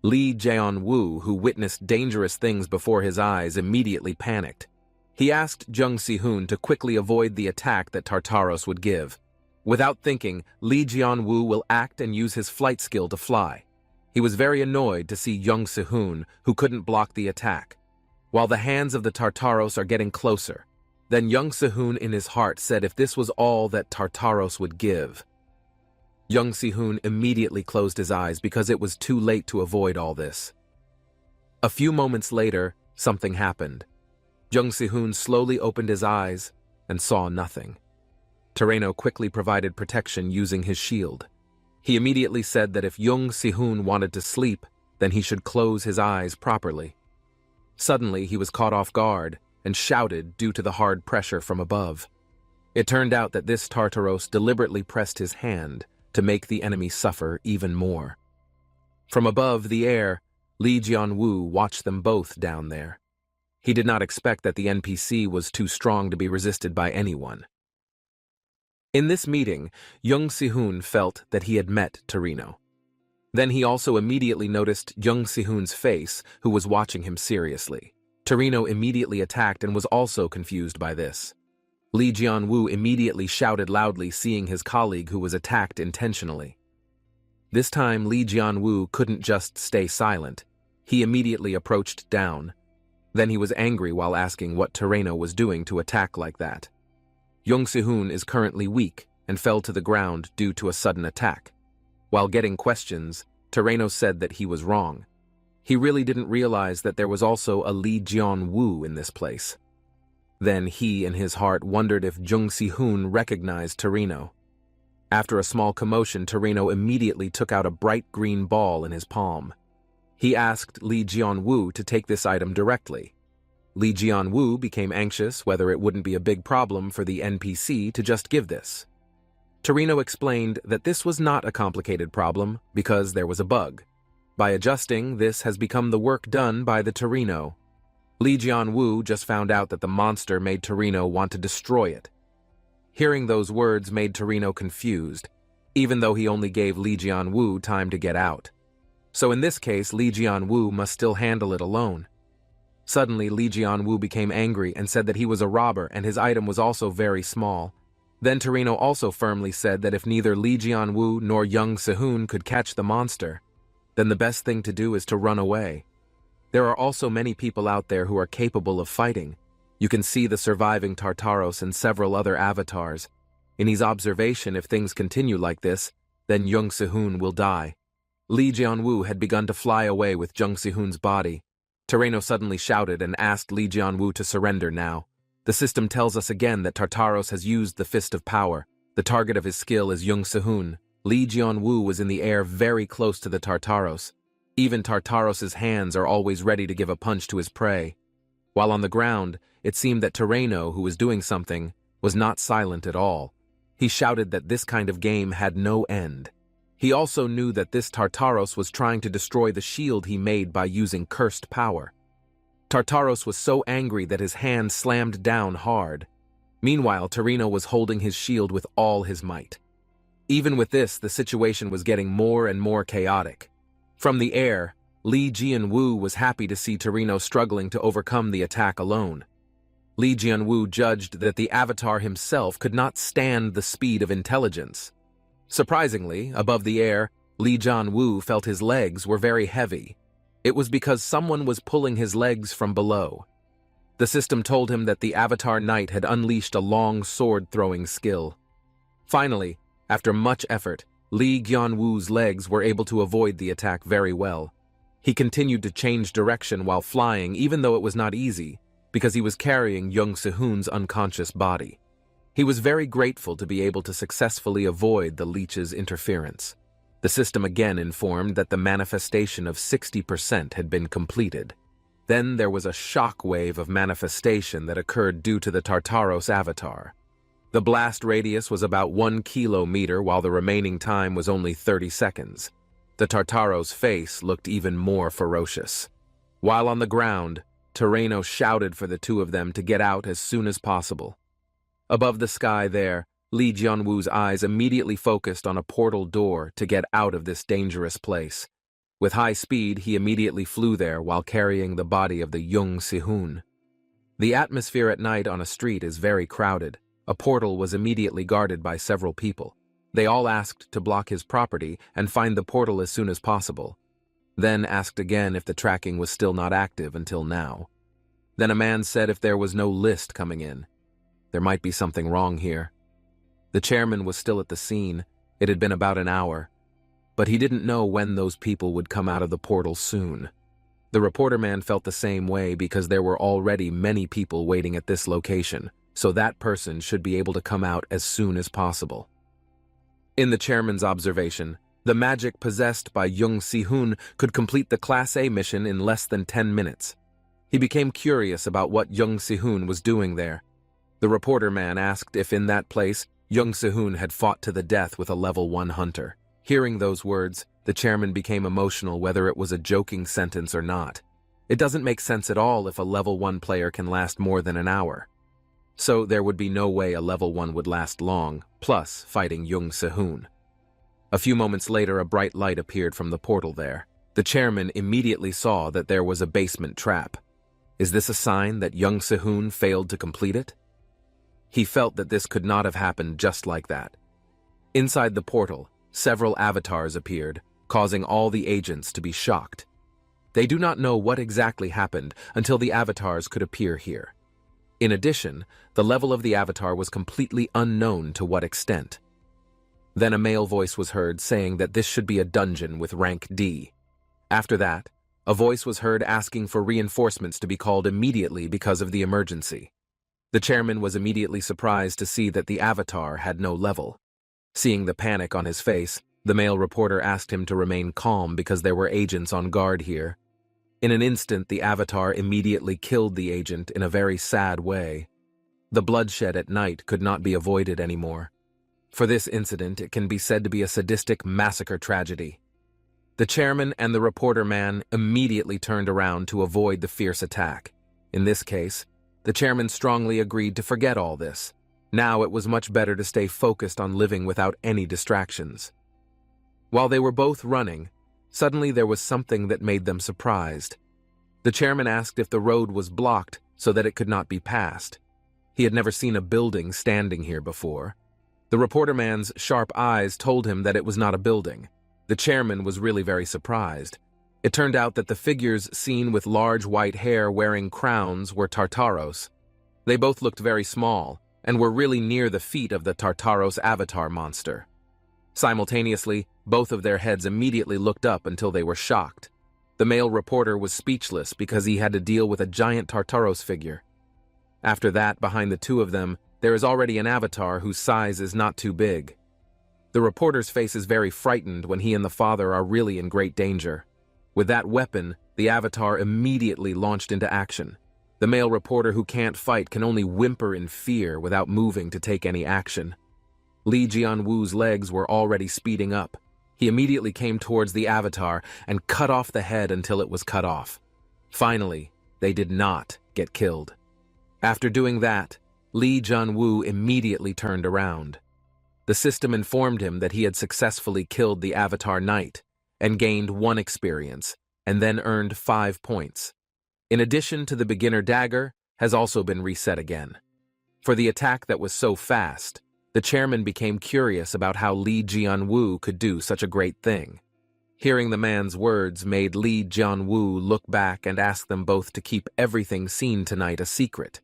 Lee Jian-woo, who witnessed dangerous things before his eyes, immediately panicked. He asked Young Si-hoon to quickly avoid the attack that Tartaros would give. Without thinking, Lee Jian-woo will act and use his flight skill to fly. He was very annoyed to see Young Si-hoon, who couldn't block the attack. While the hands of the Tartaros are getting closer, then Young Si-hoon in his heart said if this was all that Tartaros would give. Young Si-hoon immediately closed his eyes because it was too late to avoid all this. A few moments later, something happened. Young Si-hoon slowly opened his eyes and saw nothing. Toreno quickly provided protection using his shield. He immediately said that if Young Si-hoon wanted to sleep, then he should close his eyes properly. Suddenly, he was caught off guard and shouted due to the hard pressure from above. It turned out that this Tartaros deliberately pressed his hand to make the enemy suffer even more. From above the air, Lee Jian-woo watched them both down there. He did not expect that the NPC was too strong to be resisted by anyone. In this meeting, Young Si-hoon felt that he had met Toreno. Then he also immediately noticed Young Si-hoon's face, who was watching him seriously. Toreno immediately attacked and was also confused by this. Lee Jian-woo immediately shouted loudly, seeing his colleague who was attacked intentionally. This time, Lee Jian-woo couldn't just stay silent. He immediately approached down. Then he was angry while asking what Toreno was doing to attack like that. Young Si-hoon is currently weak and fell to the ground due to a sudden attack. While getting questions, Toreno said that he was wrong. He really didn't realize that there was also a Lee Jian-woo in this place. Then he, in his heart, wondered if Young Si-hoon recognized Toreno. After a small commotion, Torino immediately took out a bright green ball in his palm. He asked Li Jianwu to take this item directly. Li Jianwu became anxious whether it wouldn't be a big problem for the NPC to just give this. Torino explained that this was not a complicated problem because there was a bug. By adjusting, this has become the work done by the Torino. Li Jianwu just found out that the monster made Torino want to destroy it. Hearing those words made Torino confused, even though he only gave Li Jianwu time to get out. So in this case, Li Jianwu must still handle it alone. Suddenly, Li Jianwu became angry and said that he was a robber and his item was also very small. Then Torino also firmly said that if neither Li Jianwu nor Young Sehun could catch the monster, then the best thing to do is to run away. There are also many people out there who are capable of fighting. You can see the surviving Tartaros and several other avatars. In his observation, if things continue like this, then Young Sehun will die. Li Jianwu had begun to fly away with Young Sehun's body. Torino suddenly shouted and asked Li Jianwu to surrender now. The system tells us again that Tartaros has used the Fist of Power. The target of his skill is Young Sehun. Li Jianwu was in the air very close to the Tartaros. Even Tartaros's hands are always ready to give a punch to his prey. While on the ground, it seemed that Torino, who was doing something, was not silent at all. He shouted that this kind of game had no end. He also knew that this Tartaros was trying to destroy the shield he made by using cursed power. Tartaros was so angry that his hand slammed down hard. Meanwhile, Torino was holding his shield with all his might. Even with this, the situation was getting more and more chaotic. From the air, Li Jianwu was happy to see Torino struggling to overcome the attack alone. Li Jianwu judged that the avatar himself could not stand the speed of intelligence. Surprisingly, above the air, Li Jianwu felt his legs were very heavy. It was because someone was pulling his legs from below. The system told him that the Avatar Knight had unleashed a long sword-throwing skill. Finally, after much effort, Li Jianwu's legs were able to avoid the attack very well. He continued to change direction while flying, even though it was not easy, because he was carrying Young Sehun's unconscious body. He was very grateful to be able to successfully avoid the leech's interference. The system again informed that the manifestation of 60% had been completed. Then there was a shock wave of manifestation that occurred due to the Tartaros avatar. The blast radius was about 1 kilometer, while the remaining time was only 30 seconds. The Tartaros' face looked even more ferocious. While on the ground, Torino shouted for the two of them to get out as soon as possible. Above the sky there, Li Jianwu's eyes immediately focused on a portal door to get out of this dangerous place. With high speed, he immediately flew there while carrying the body of the Young Sehun. The atmosphere at night on a street is very crowded. A portal was immediately guarded by several people. They all asked to block his property and find the portal as soon as possible. Then asked again if the tracking was still not active until now. Then a man said if there was no list coming in. There might be something wrong here. The chairman was still at the scene. It had been about an hour. But he didn't know when those people would come out of the portal soon. The reporter man felt the same way because there were already many people waiting at this location, so that person should be able to come out as soon as possible. In the chairman's observation, the magic possessed by Young Sehun could complete the Class A mission in less than 10 minutes. He became curious about what Young Sehun was doing there. The reporter man asked if in that place, Young Sehun had fought to the death with a level 1 hunter. Hearing those words, the chairman became emotional whether it was a joking sentence or not. It doesn't make sense at all if a level 1 player can last more than an hour. So there would be no way a level 1 would last long, plus fighting Young Sehun. A few moments later, a bright light appeared from the portal there. The chairman immediately saw that there was a basement trap. Is this a sign that Young Sehun failed to complete it? He felt that this could not have happened just like that. Inside the portal, several avatars appeared, causing all the agents to be shocked. They do not know what exactly happened until the avatars could appear here. In addition, the level of the avatar was completely unknown to what extent. Then a male voice was heard saying that this should be a dungeon with rank D. After that, a voice was heard asking for reinforcements to be called immediately because of the emergency. The chairman was immediately surprised to see that the avatar had no level. Seeing the panic on his face, the male reporter asked him to remain calm because there were agents on guard here. In an instant, the avatar immediately killed the agent in a very sad way. The bloodshed at night could not be avoided anymore. For this incident, it can be said to be a sadistic massacre tragedy. The chairman and the reporter man immediately turned around to avoid the fierce attack. In this case, the chairman strongly agreed to forget all this. Now it was much better to stay focused on living without any distractions. While they were both running, suddenly there was something that made them surprised. The chairman asked if the road was blocked so that it could not be passed. He had never seen a building standing here before. The reporter man's sharp eyes told him that it was not a building. The chairman was really very surprised. It turned out that the figures seen with large white hair wearing crowns were Tartaros. They both looked very small and were really near the feet of the Tartaros avatar monster. Simultaneously, both of their heads immediately looked up until they were shocked. The male reporter was speechless because he had to deal with a giant Tartaros figure. After that, behind the two of them, there is already an avatar whose size is not too big. The reporter's face is very frightened when he and the father are really in great danger. With that weapon, the avatar immediately launched into action. The male reporter who can't fight can only whimper in fear without moving to take any action. Lee Jianwoo's legs were already speeding up. He immediately came towards the avatar and cut off the head until it was cut off. Finally, they did not get killed. After doing that, Lee Jianwoo immediately turned around. The system informed him that he had successfully killed the Avatar Knight and gained 1 experience, and then earned 5 points. In addition to the beginner dagger, has also been reset again. For the attack that was so fast, the chairman became curious about how Lee Jianwoo could do such a great thing. Hearing the man's words made Lee Jianwoo look back and ask them both to keep everything seen tonight a secret.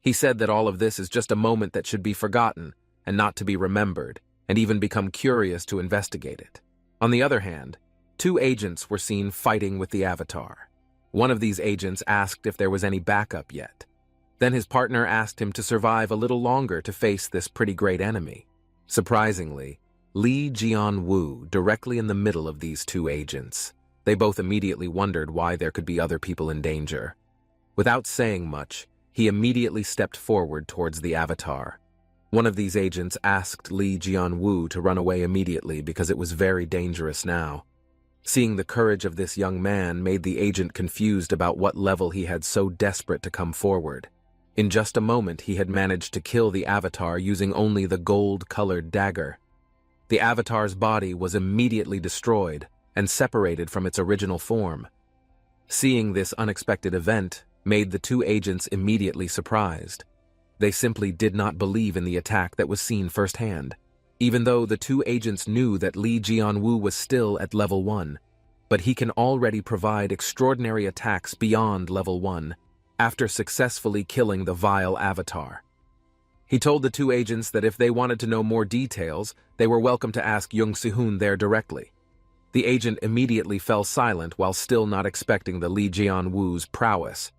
He said that all of this is just a moment that should be forgotten and not to be remembered, and even become curious to investigate it. On the other hand, 2 agents were seen fighting with the avatar. One of these agents asked if there was any backup yet. Then his partner asked him to survive a little longer to face this pretty great enemy. Surprisingly, Lee Jianwoo directly in the middle of these 2 agents. They both immediately wondered why there could be other people in danger. Without saying much, he immediately stepped forward towards the avatar. One of these agents asked Lee Jianwoo to run away immediately because it was very dangerous now. Seeing the courage of this young man made the agent confused about what level he had so desperate to come forward. In just a moment, he had managed to kill the avatar using only the gold-colored dagger. The avatar's body was immediately destroyed and separated from its original form. Seeing this unexpected event made the 2 agents immediately surprised. They simply did not believe in the attack that was seen firsthand, even though the 2 agents knew that Lee Jianwoo was still at level 1, but he can already provide extraordinary attacks beyond level 1 after successfully killing the vile avatar. He told the 2 agents that if they wanted to know more details, they were welcome to ask Young Si-hoon there directly. The agent immediately fell silent while still not expecting the Lee Jianwoo's prowess.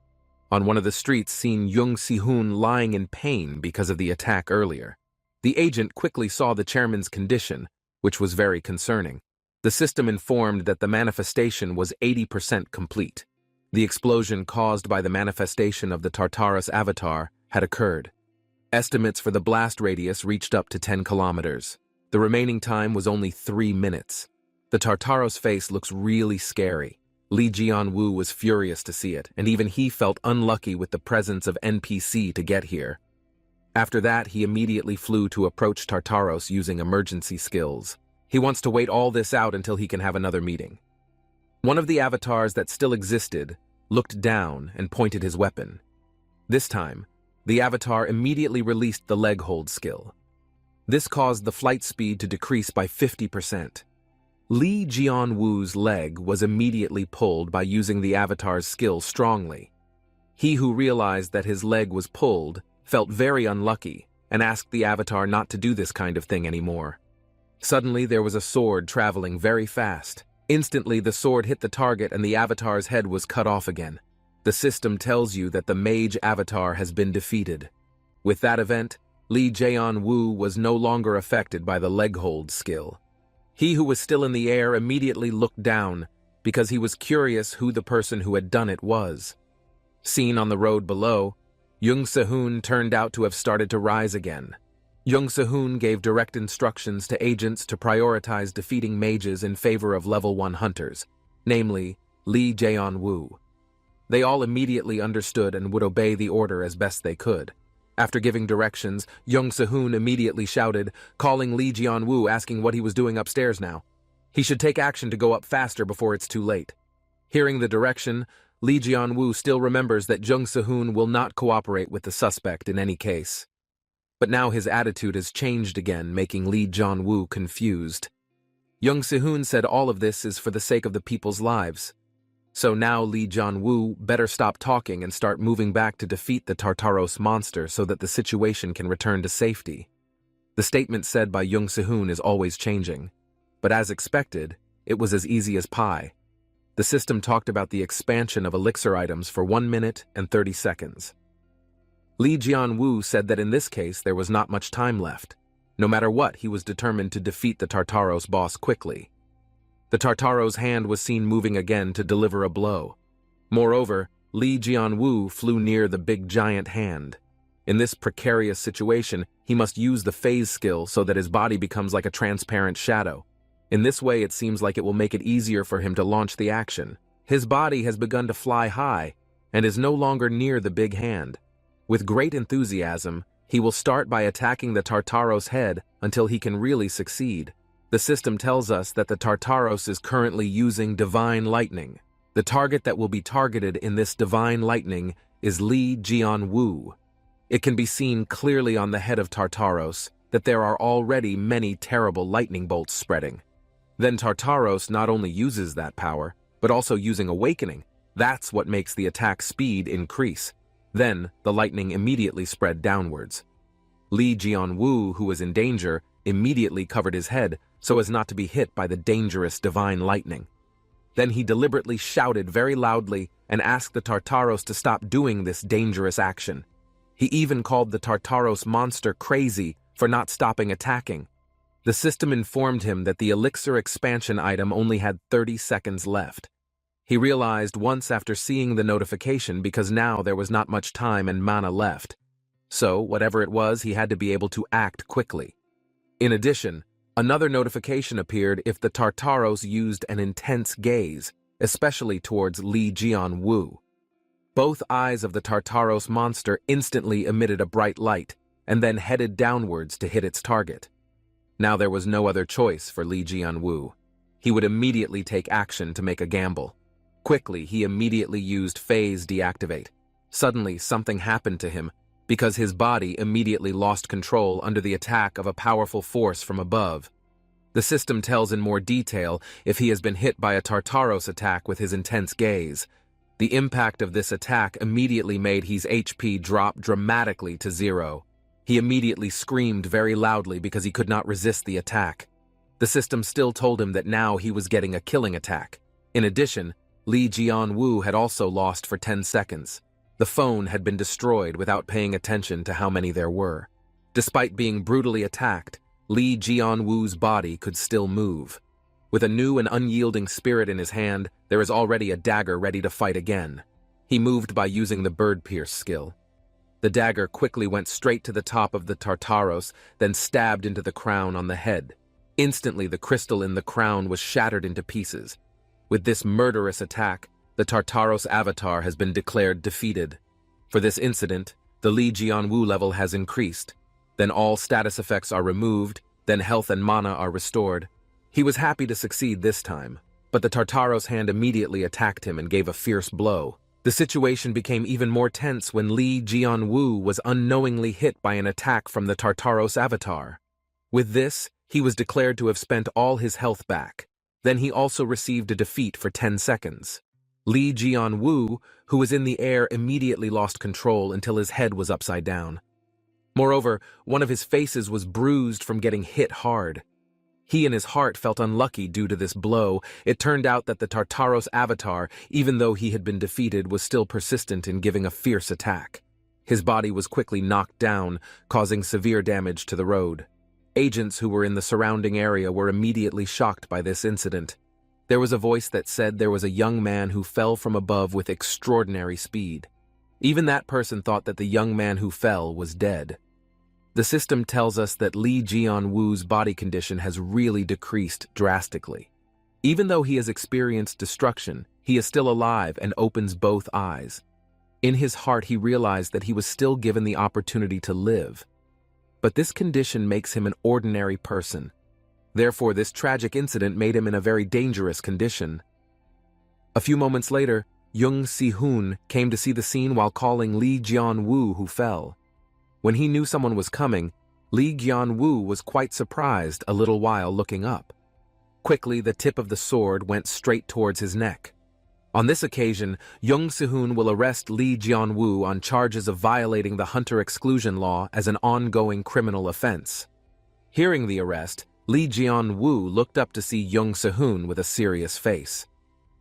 On one of the streets, seen Young Si-hoon lying in pain because of the attack earlier. The agent quickly saw the chairman's condition, which was very concerning. The system informed that the manifestation was 80% complete. The explosion caused by the manifestation of the Tartarus avatar had occurred. Estimates for the blast radius reached up to 10 kilometers. The remaining time was only 3 minutes. The Tartaros face looks really scary. Lee Jianwoo was furious to see it, and even he felt unlucky with the presence of NPC to get here. After that, he immediately flew to approach Tartaros using emergency skills. He wants to wait all this out until he can have another meeting. One of the avatars that still existed looked down and pointed his weapon. This time, the avatar immediately released the leg hold skill. This caused the flight speed to decrease by 50%. Lee Jianwoo's leg was immediately pulled by using the avatar's skill strongly. He who realized that his leg was pulled felt very unlucky and asked the avatar not to do this kind of thing anymore. Suddenly, there was a sword traveling very fast. Instantly, the sword hit the target and the avatar's head was cut off again. The system tells you that the mage avatar has been defeated. With that event, Lee Jae-woo was no longer affected by the leg hold skill. He who was still in the air immediately looked down because he was curious who the person who had done it was. Seen on the road below, Jung Se-hoon turned out to have started to rise again. Jung Se-hoon gave direct instructions to agents to prioritize defeating mages in favor of level 1 hunters, namely Lee Jae-woo. They all immediately understood and would obey the order as best they could. After giving directions, Jung Se-hoon immediately shouted, calling Lee Jae-woo, asking what he was doing upstairs now. He should take action to go up faster before it's too late. Hearing the direction, Lee Jae-woo still remembers that Jung Se-hoon will not cooperate with the suspect in any case. But now his attitude has changed again, making Lee Jae-woo confused. Jung Se-hoon said all of this is for the sake of the people's lives. So now Lee Jae-woo better stop talking and start moving back to defeat the Tartaros monster so that the situation can return to safety. The statement said by Jung Se-hoon is always changing. But as expected, it was as easy as pie. The system talked about the expansion of elixir items for 1 minute and 30 seconds. Lee Jae-woo said that in this case there was not much time left. No matter what, he was determined to defeat the Tartaros boss quickly. The Tartaros' hand was seen moving again to deliver a blow. Moreover, Lee Jae-woo flew near the big giant hand. In this precarious situation, he must use the phase skill so that his body becomes like a transparent shadow. In this way, it seems like it will make it easier for him to launch the action. His body has begun to fly high and is no longer near the big hand. With great enthusiasm, he will start by attacking the Tartaros' head until he can really succeed. The system tells us that the Tartaros is currently using Divine Lightning. The target that will be targeted in this Divine Lightning is Lee Jae-woo. It can be seen clearly on the head of Tartaros that there are already many terrible lightning bolts spreading. Then Tartaros not only uses that power, but also using Awakening. That's what makes the attack speed increase. Then, the lightning immediately spread downwards. Lee Jae-woo, who was in danger, immediately covered his head so as not to be hit by the dangerous divine lightning. Then he deliberately shouted very loudly and asked the Tartaros to stop doing this dangerous action. He even called the Tartaros monster crazy for not stopping attacking. The system informed him that the elixir expansion item only had 30 seconds left. He realized once after seeing the notification because now there was not much time and mana left. So, whatever it was, he had to be able to act quickly. In addition, another notification appeared if the Tartaros used an intense gaze, especially towards Lee Jae-woo. Both eyes of the Tartaros monster instantly emitted a bright light and then headed downwards to hit its target. Now there was no other choice for Lee Jae-woo. He would immediately take action to make a gamble. Quickly, he immediately used Phase Deactivate. Suddenly, something happened to him because his body immediately lost control under the attack of a powerful force from above. The system tells in more detail if he has been hit by a Tartaros attack with his intense gaze. The impact of this attack immediately made his HP drop dramatically to 0. He immediately screamed very loudly because he could not resist the attack. The system still told him that now he was getting a killing attack. In addition, Lee Jae-woo had also lost for 10 seconds. The phone had been destroyed without paying attention to how many there were. Despite being brutally attacked, Lee Jae-woo's body could still move. With a new and unyielding spirit in his hand, there is already a dagger ready to fight again. He moved by using the Bird Pierce skill. The dagger quickly went straight to the top of the Tartaros, then stabbed into the crown on the head. Instantly, the crystal in the crown was shattered into pieces. With this murderous attack, the Tartaros avatar has been declared defeated. For this incident, the Lee Jae-woo level has increased. Then all status effects are removed, then health and mana are restored. He was happy to succeed this time, but the Tartaros hand immediately attacked him and gave a fierce blow. The situation became even more tense when Lee Jae-woo was unknowingly hit by an attack from the Tartaros avatar. With this, he was declared to have spent all his health back. Then he also received a defeat for 10 seconds. Lee Jae-woo, who was in the air, immediately lost control until his head was upside down. Moreover, one of his faces was bruised from getting hit hard. He in his heart felt unlucky due to this blow. It turned out that the Tartaros avatar, even though he had been defeated, was still persistent in giving a fierce attack. His body was quickly knocked down, causing severe damage to the road. Agents who were in the surrounding area were immediately shocked by this incident. There was a voice that said there was a young man who fell from above with extraordinary speed. Even that person thought that the young man who fell was dead. The system tells us that Lee Jian-woo's body condition has really decreased drastically. Even though he has experienced destruction, he is still alive and opens both eyes. In his heart, he realized that he was still given the opportunity to live. But this condition makes him an ordinary person. Therefore, this tragic incident made him in a very dangerous condition. A few moments later, Jung Si-hoon came to see the scene while calling Lee Jian-woo, who fell. When he knew someone was coming, Lee Jian-woo was quite surprised a little while looking up. Quickly, the tip of the sword went straight towards his neck. On this occasion, Jung Si-hoon will arrest Lee Jian-woo on charges of violating the hunter exclusion law as an ongoing criminal offense. Hearing the arrest, Lee Jian-woo looked up to see Jung Si-hoon with a serious face.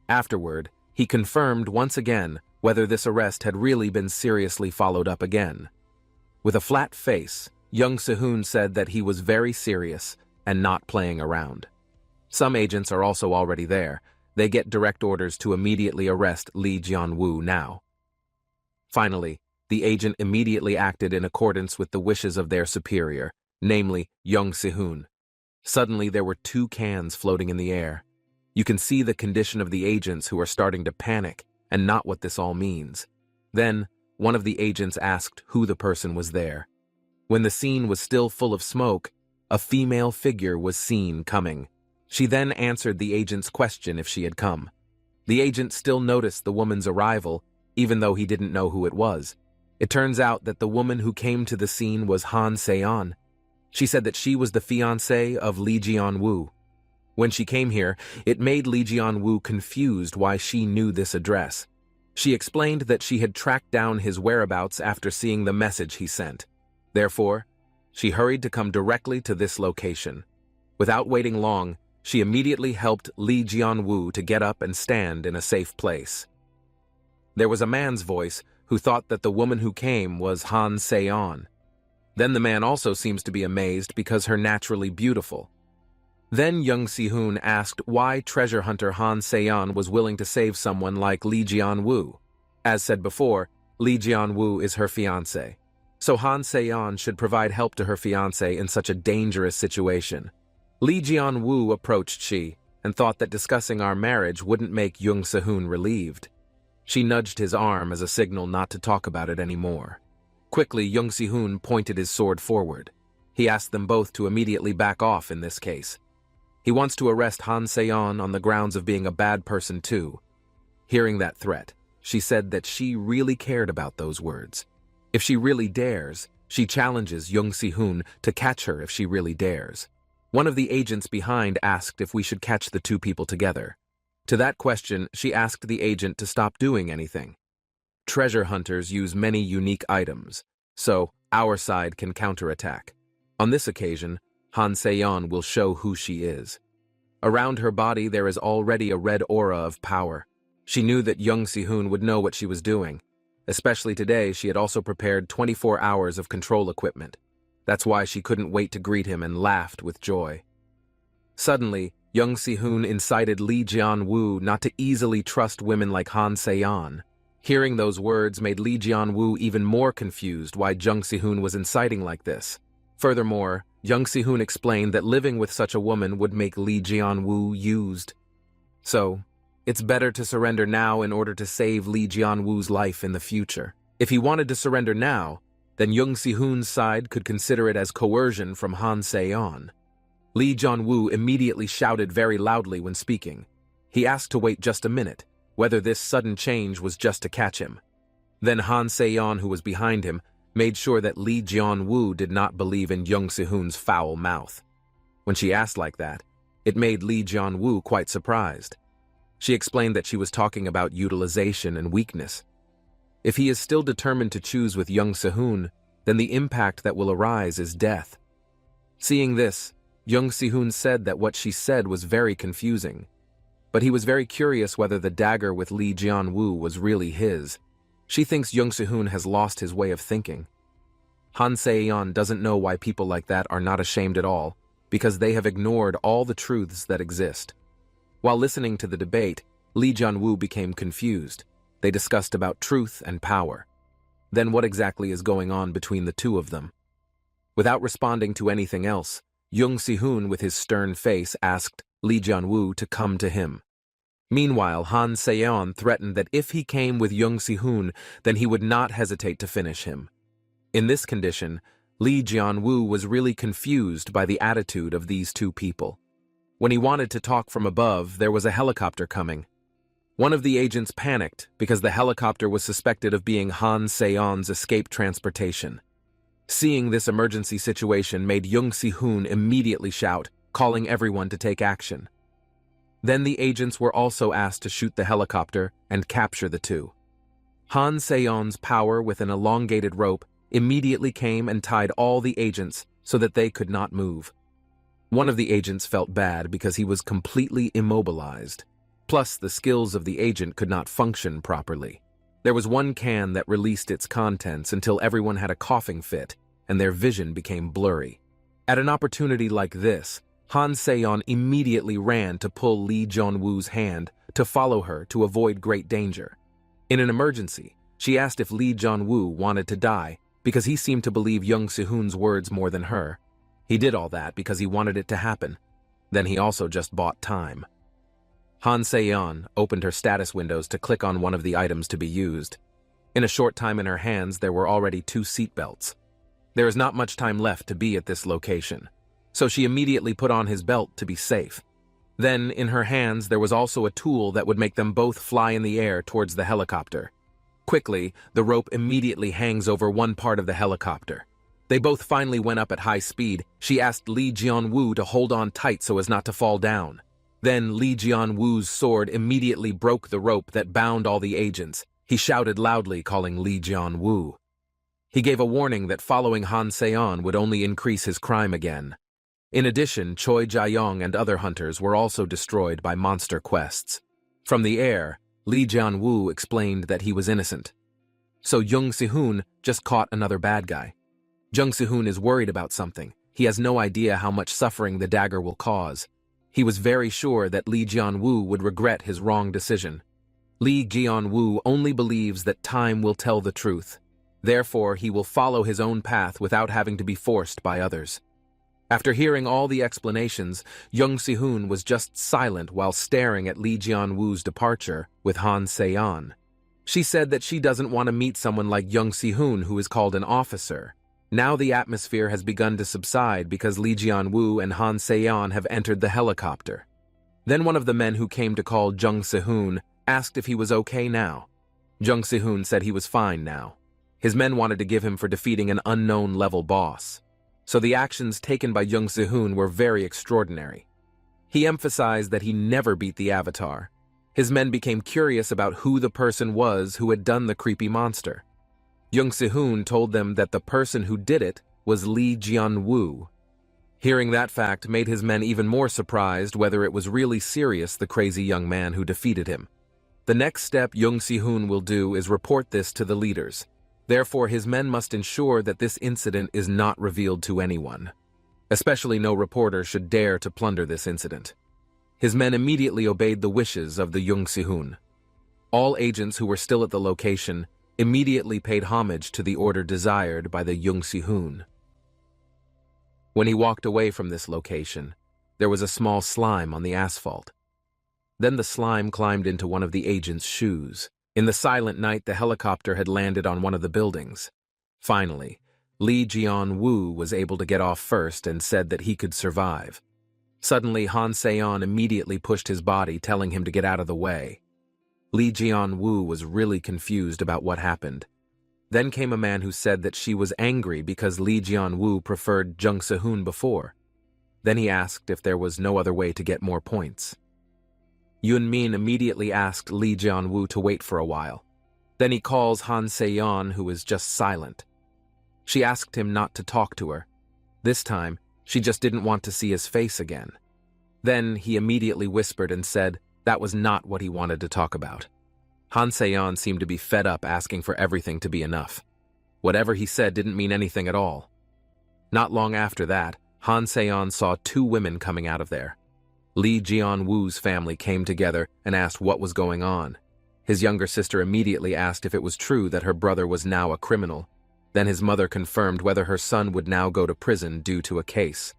Afterward, he confirmed once again whether this arrest had really been seriously followed up again. With a flat face, Jung Si-hoon said that he was very serious and not playing around. Some agents are also already there. They get direct orders to immediately arrest Lee Jian-woo now. Finally, the agent immediately acted in accordance with the wishes of their superior, namely Jung Si-hoon. Suddenly, there were 2 cans floating in the air. You can see the condition of the agents who are starting to panic and not what this all means. Then, one of the agents asked who the person was there. When the scene was still full of smoke, a female figure was seen coming. She then answered the agent's question if she had come. The agent still noticed the woman's arrival, even though he didn't know who it was. It turns out that the woman who came to the scene was Han Se-yeon. She said that she was the fiancée of Lee Jian-woo. When she came here, it made Lee Jian-woo confused why she knew this address. She explained that she had tracked down his whereabouts after seeing the message he sent. Therefore, she hurried to come directly to this location. Without waiting long, she immediately helped Lee Jian-woo to get up and stand in a safe place. There was a man's voice who thought that the woman who came was Han Se-yeon. Then the man also seems to be amazed because her naturally beautiful. Then Jung Si-hoon asked why treasure hunter Han Se-yeon was willing to save someone like Lee Jian-woo. As said before, Lee Jian-woo is her fiancé. So Han Se-yeon should provide help to her fiancé in such a dangerous situation. Lee Jian-woo approached she and thought that discussing our marriage wouldn't make Jung Si-hoon relieved. She nudged his arm as a signal not to talk about it anymore. Quickly, Jung Si-hoon pointed his sword forward. He asked them both to immediately back off in this case. He wants to arrest Han Se-yeon on the grounds of being a bad person too. Hearing that threat, she said that she really cared about those words. If she really dares, she challenges Jung Si-hoon to catch her if she really dares. One of the agents behind asked if we should catch the 2 people together. To that question, she asked the agent to stop doing anything. Treasure hunters use many unique items, so our side can counterattack. On this occasion, Han Se-yeon will show who she is. Around her body there is already a red aura of power. She knew that Jung Si-hoon would know what she was doing. Especially today, she had also prepared 24 hours of control equipment. That's why she couldn't wait to greet him and laughed with joy. Suddenly, Jung Si-hoon incited Lee Jian-woo not to easily trust women like Han Se-yeon. Hearing those words made Lee Jian-woo even more confused why Jung Si-hoon was inciting like this. Furthermore, Jung Si-hoon explained that living with such a woman would make Lee Jian-woo used. So, it's better to surrender now in order to save Lee Jian-woo's life in the future. If he wanted to surrender now, then Jung Si-hoon's side could consider it as coercion from Han Se-yeon. Lee Jian-woo immediately shouted very loudly when speaking. He asked to wait just a minute, whether this sudden change was just to catch him. Then Han Se-yeon, who was behind him, made sure that Lee Jian-woo did not believe in Jung Si-hoon's foul mouth. When she asked like that, it made Lee Jian-woo quite surprised. She explained that she was talking about utilization and weakness. If he is still determined to choose with Jung Si-hoon, then the impact that will arise is death. Seeing this, Jung Si-hoon said that what she said was very confusing. But he was very curious whether the dagger with Lee Jian-woo was really his. She thinks Jung Si-hoon has lost his way of thinking. Han Se-yeon doesn't know why people like that are not ashamed at all, because they have ignored all the truths that exist. While listening to the debate, Lee Jian-woo became confused. They discussed about truth and power. Then what exactly is going on between the two of them? Without responding to anything else, Jung Si-hoon with his stern face asked Lee Jian-woo to come to him. Meanwhile, Han Se-yeon threatened that if he came with Jung Si-hoon, then he would not hesitate to finish him. In this condition, Lee Jian-woo was really confused by the attitude of these two people. When he wanted to talk from above, there was a helicopter coming. One of the agents panicked because the helicopter was suspected of being Han Se-yeon's escape transportation. Seeing this emergency situation made Jung Si-hoon immediately shout, calling everyone to take action. Then the agents were also asked to shoot the helicopter and capture the two. Han Se-yeon's power with an elongated rope immediately came and tied all the agents so that they could not move. One of the agents felt bad because he was completely immobilized. Plus, the skills of the agent could not function properly. There was one can that released its contents until everyone had a coughing fit, and their vision became blurry. At an opportunity like this, Han Se-yeon immediately ran to pull Lee Jian-woo's hand to follow her to avoid great danger. In an emergency, she asked if Lee Jian-woo wanted to die because he seemed to believe Jung Si-hoon's words more than her. He did all that because he wanted it to happen. Then he also just bought time. Han Se-yeon opened her status windows to click on one of the items to be used. In a short time in her hands, there were already 2 seatbelts. There is not much time left to be at this location, so she immediately put on his belt to be safe. Then, in her hands, there was also a tool that would make them both fly in the air towards the helicopter. Quickly, the rope immediately hangs over one part of the helicopter. They both finally went up at high speed. She asked Lee Jian-woo to hold on tight so as not to fall down. Then Lee Jian-woo's sword immediately broke the rope that bound all the agents. He shouted loudly, calling Lee Jian-woo. He gave a warning that following Han Se-yeon would only increase his crime again. In addition, Choi Jae-young and other hunters were also destroyed by monster quests. From the air, Lee Jian-woo explained that he was innocent. So Jung Si-hoon just caught another bad guy. Jung Si-hoon is worried about something. He has no idea how much suffering the dagger will cause. He was very sure that Lee Jian-woo would regret his wrong decision. Lee Jian-woo only believes that time will tell the truth. Therefore, he will follow his own path without having to be forced by others. After hearing all the explanations, Jung Si-hoon was just silent while staring at Lee Jian-woo's departure with Han Se-yeon. She said that she doesn't want to meet someone like Jung Si-hoon who is called an officer. Now the atmosphere has begun to subside because Lee Jian-woo and Han Se-yeon have entered the helicopter. Then one of the men who came to call Jung Si-hoon asked if he was okay now. Jung Si-hoon said he was fine now. His men wanted to give him for defeating an unknown level boss. So the actions taken by Jung Si-hoon were very extraordinary. He emphasized that he never beat the Avatar. His men became curious about who the person was who had done the creepy monster. Jung Si-hoon told them that the person who did it was Lee Jian-woo. Hearing that fact made his men even more surprised whether it was really serious the crazy young man who defeated him. The next step Jung Si-hoon will do is report this to the leaders. Therefore, his men must ensure that this incident is not revealed to anyone. Especially no reporter should dare to plunder this incident. His men immediately obeyed the wishes of the Jung Si-hoon. All agents who were still at the location immediately paid homage to the order desired by the Jung Si-hoon. When he walked away from this location, there was a small slime on the asphalt. Then the slime climbed into one of the agent's shoes. In the silent night, the helicopter had landed on one of the buildings. Finally, Lee Jian-woo was able to get off first and said that he could survive. Suddenly, Han Se-yeon immediately pushed his body, telling him to get out of the way. Lee Jian-woo was really confused about what happened. Then came a man who said that she was angry because Lee Jian-woo preferred Jung Si-hoon before. Then he asked if there was no other way to get more points. Yun-min immediately asked Lee Jian-woo to wait for a while. Then he calls Han Se-yeon, who is just silent. She asked him not to talk to her. This time, she just didn't want to see his face again. Then he immediately whispered and said that was not what he wanted to talk about. Han Se-yeon seemed to be fed up asking for everything to be enough. Whatever he said didn't mean anything at all. Not long after that, Han Se-yeon saw two women coming out of there. Lee Jeon-woo's family came together and asked what was going on. His younger sister immediately asked if it was true that her brother was now a criminal. Then his mother confirmed whether her son would now go to prison due to a case.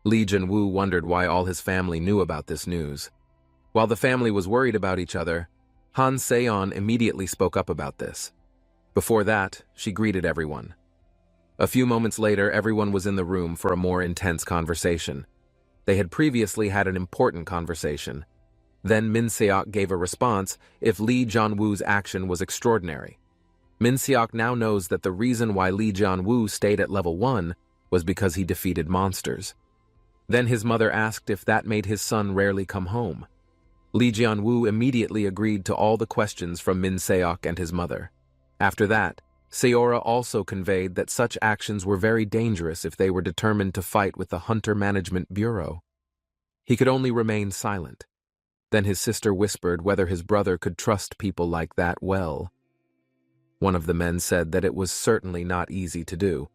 Lee Jin-woo wondered why all his family knew about this news. While the family was worried about each other, Han Se-yeon immediately spoke up about this. Before that, she greeted everyone. A few moments later, everyone was in the room for a more intense conversation. They had previously had an important conversation. Then Min Seok gave a response if Lee Jeon-woo's action was extraordinary. Min Seok now knows that the reason why Lee Jeon-woo stayed at level 1 was because he defeated monsters. Then his mother asked if that made his son rarely come home. Lee Jeon-woo immediately agreed to all the questions from Min Seok and his mother. After that, Seora also conveyed that such actions were very dangerous if they were determined to fight with the Hunter Management Bureau. He could only remain silent. Then his sister whispered whether his brother could trust people like that well. One of the men said that it was certainly not easy to do.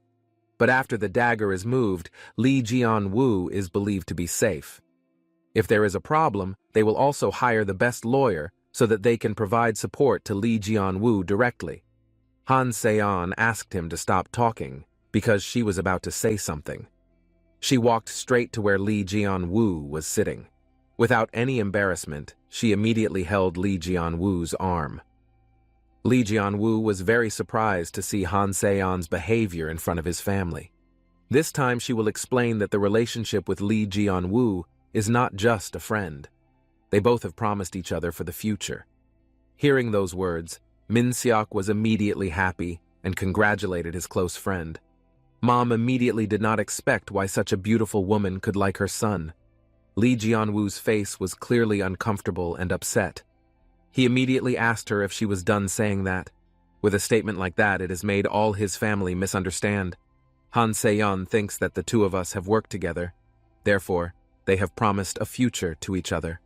But after the dagger is moved, Lee Jeon-woo is believed to be safe. If there is a problem, they will also hire the best lawyer so that they can provide support to Lee Jeon-woo directly. Han Se-yeon asked him to stop talking because she was about to say something. She walked straight to where Lee Jeon-woo was sitting. Without any embarrassment, she immediately held Lee Jeon-woo's arm. Lee Jeon-woo was very surprised to see Han Se-yeon's behavior in front of his family. This time she will explain that the relationship with Lee Jeon-woo is not just a friend. They both have promised each other for the future. Hearing those words, Min Seok was immediately happy and congratulated his close friend. Mom immediately did not expect why such a beautiful woman could like her son. Lee Jeon-woo's face was clearly uncomfortable and upset. He immediately asked her if she was done saying that. With a statement like that, it has made all his family misunderstand. Han Se-yeon thinks that the two of us have worked together. Therefore, they have promised a future to each other.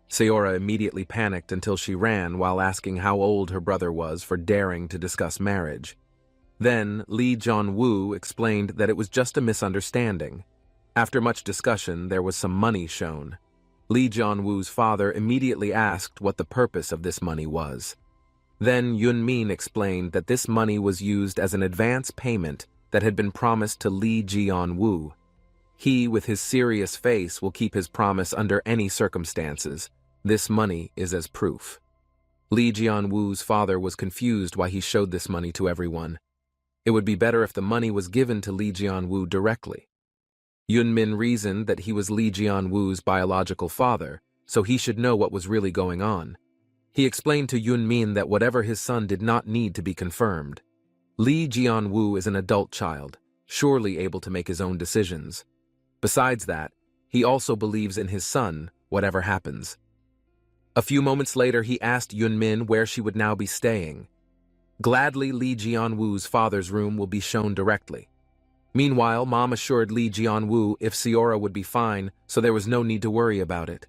Seora immediately panicked until she ran while asking how old her brother was for daring to discuss marriage. Then, Lee Jeon-woo explained that it was just a misunderstanding. After much discussion, there was some money shown. Lee Jeon-woo's father immediately asked what the purpose of this money was. Then Yun-min explained that this money was used as an advance payment that had been promised to Lee Jeon-woo. He, with his serious face, will keep his promise under any circumstances. This money is as proof. Lee Jeon-woo's father was confused why he showed this money to everyone. It would be better if the money was given to Lee Jeon-woo directly. Yun-min reasoned that he was Lee Jeon-woo's biological father, so he should know what was really going on. He explained to Yun-min that whatever his son did not need to be confirmed. Lee Jeon-woo is an adult child, surely able to make his own decisions. Besides that, he also believes in his son, whatever happens. A few moments later, he asked Yun-min where she would now be staying. Gladly, Lee Jeon-woo's father's room will be shown directly. Meanwhile, Mom assured Lee Jeon-woo if Seora would be fine, so there was no need to worry about it.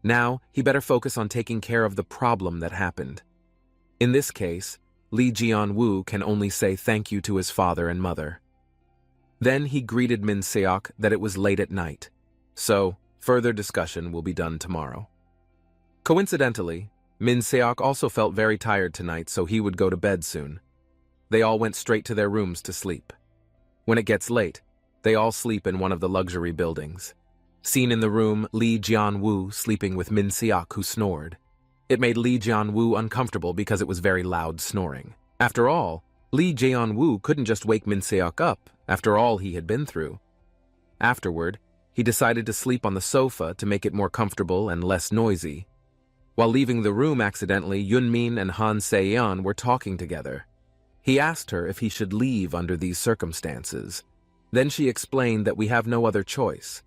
Now, he better focus on taking care of the problem that happened. In this case, Lee Jeon-woo can only say thank you to his father and mother. Then he greeted Min Seok that it was late at night, so further discussion will be done tomorrow. Coincidentally, Min Seok also felt very tired tonight, so he would go to bed soon. They all went straight to their rooms to sleep. When it gets late, they all sleep in one of the luxury buildings. Seen in the room, Lee Jeon-woo sleeping with Min Seok, who snored. It made Lee Jeon-woo uncomfortable because it was very loud snoring. After all, Lee Jeon-woo couldn't just wake Min Seok up after all he had been through. Afterward, he decided to sleep on the sofa to make it more comfortable and less noisy. While leaving the room accidentally, Yun-min and Han Se-yeon were talking together. He asked her if he should leave under these circumstances. Then she explained that we have no other choice.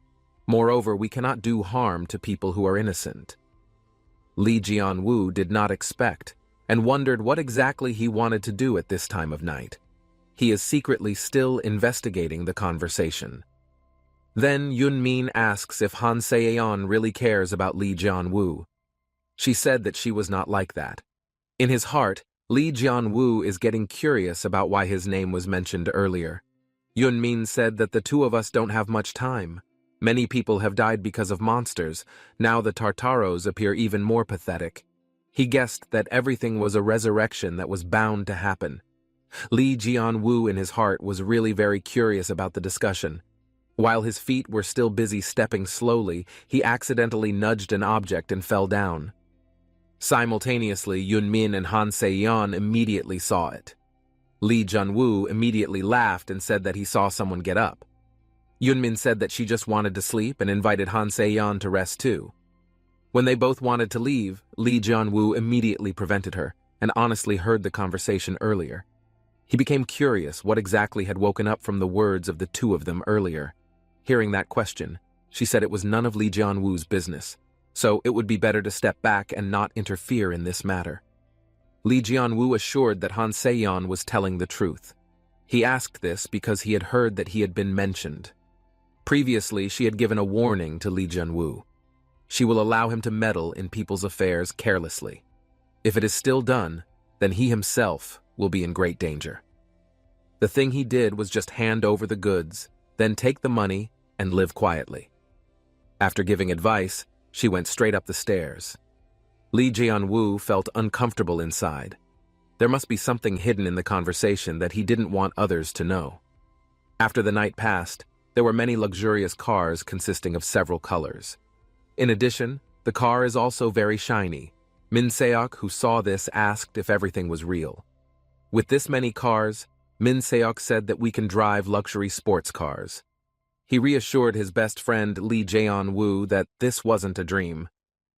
Moreover, we cannot do harm to people who are innocent. Lee Jeon-woo did not expect and wondered what exactly he wanted to do at this time of night. He is secretly still investigating the conversation. Then Yun-min asks if Han Se-yeon really cares about Lee Jeon-woo. She said that she was not like that. In his heart, Lee Jian-woo is getting curious about why his name was mentioned earlier. Yunmin said that the two of us don't have much time. Many people have died because of monsters. Now the Tartaros appear even more pathetic. He guessed that everything was a resurrection that was bound to happen. Lee Jian-woo in his heart was really very curious about the discussion. While his feet were still busy stepping slowly, he accidentally nudged an object and fell down. Simultaneously, Yunmin and Han Se-yeon immediately saw it. Lee Jian-woo immediately laughed and said that he saw someone get up. Yunmin said that she just wanted to sleep and invited Han Se-yeon to rest too. When they both wanted to leave, Lee Jian-woo immediately prevented her and honestly heard the conversation earlier. He became curious what exactly had woken up from the words of the two of them earlier. Hearing that question, she said it was none of Lee Jian-woo's business, so it would be better to step back and not interfere in this matter. Lee Jian-woo assured that Han Se-yeon was telling the truth. He asked this because he had heard that he had been mentioned. Previously, she had given a warning to Lee Jian-woo. She will allow him to meddle in people's affairs carelessly. If it is still done, then he himself will be in great danger. The thing he did was just hand over the goods, then take the money and live quietly. After giving advice, she went straight up the stairs. Lee Jian-woo felt uncomfortable inside. There must be something hidden in the conversation that he didn't want others to know. After the night passed, there were many luxurious cars consisting of several colors. In addition, the car is also very shiny. Min Seok, who saw this, asked if everything was real. With this many cars, Min Seok said that we can drive luxury sports cars. He reassured his best friend Lee Jian-woo that this wasn't a dream.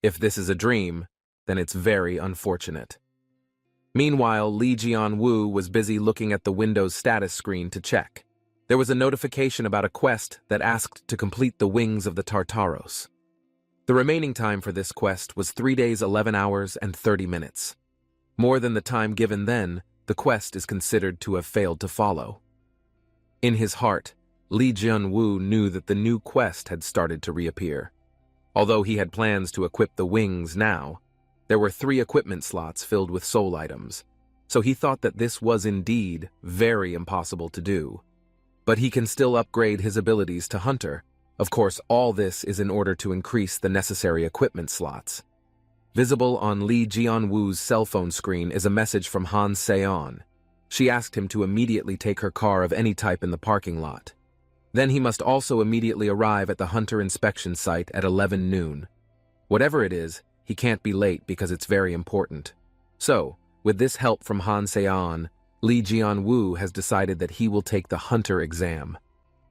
If this is a dream, then it's very unfortunate. Meanwhile, Lee Jian-woo was busy looking at the Windows status screen to check. There was a notification about a quest that asked to complete the wings of the Tartaros. The remaining time for this quest was 3 days, 11 hours, and 30 minutes. More than the time given then, the quest is considered to have failed to follow. In his heart, Lee Jian-woo knew that the new quest had started to reappear. Although he had plans to equip the wings now, there were 3 equipment slots filled with soul items, so he thought that this was indeed very impossible to do. But he can still upgrade his abilities to Hunter. Of course, all this is in order to increase the necessary equipment slots. Visible on Lee Jian-woo's cell phone screen is a message from Han Se-yeon. She asked him to immediately take her car of any type in the parking lot. Then he must also immediately arrive at the Hunter inspection site at 11 noon. Whatever it is, he can't be late because it's very important. So, with this help from Han Se-yeon, Lee Jian-woo has decided that he will take the Hunter exam.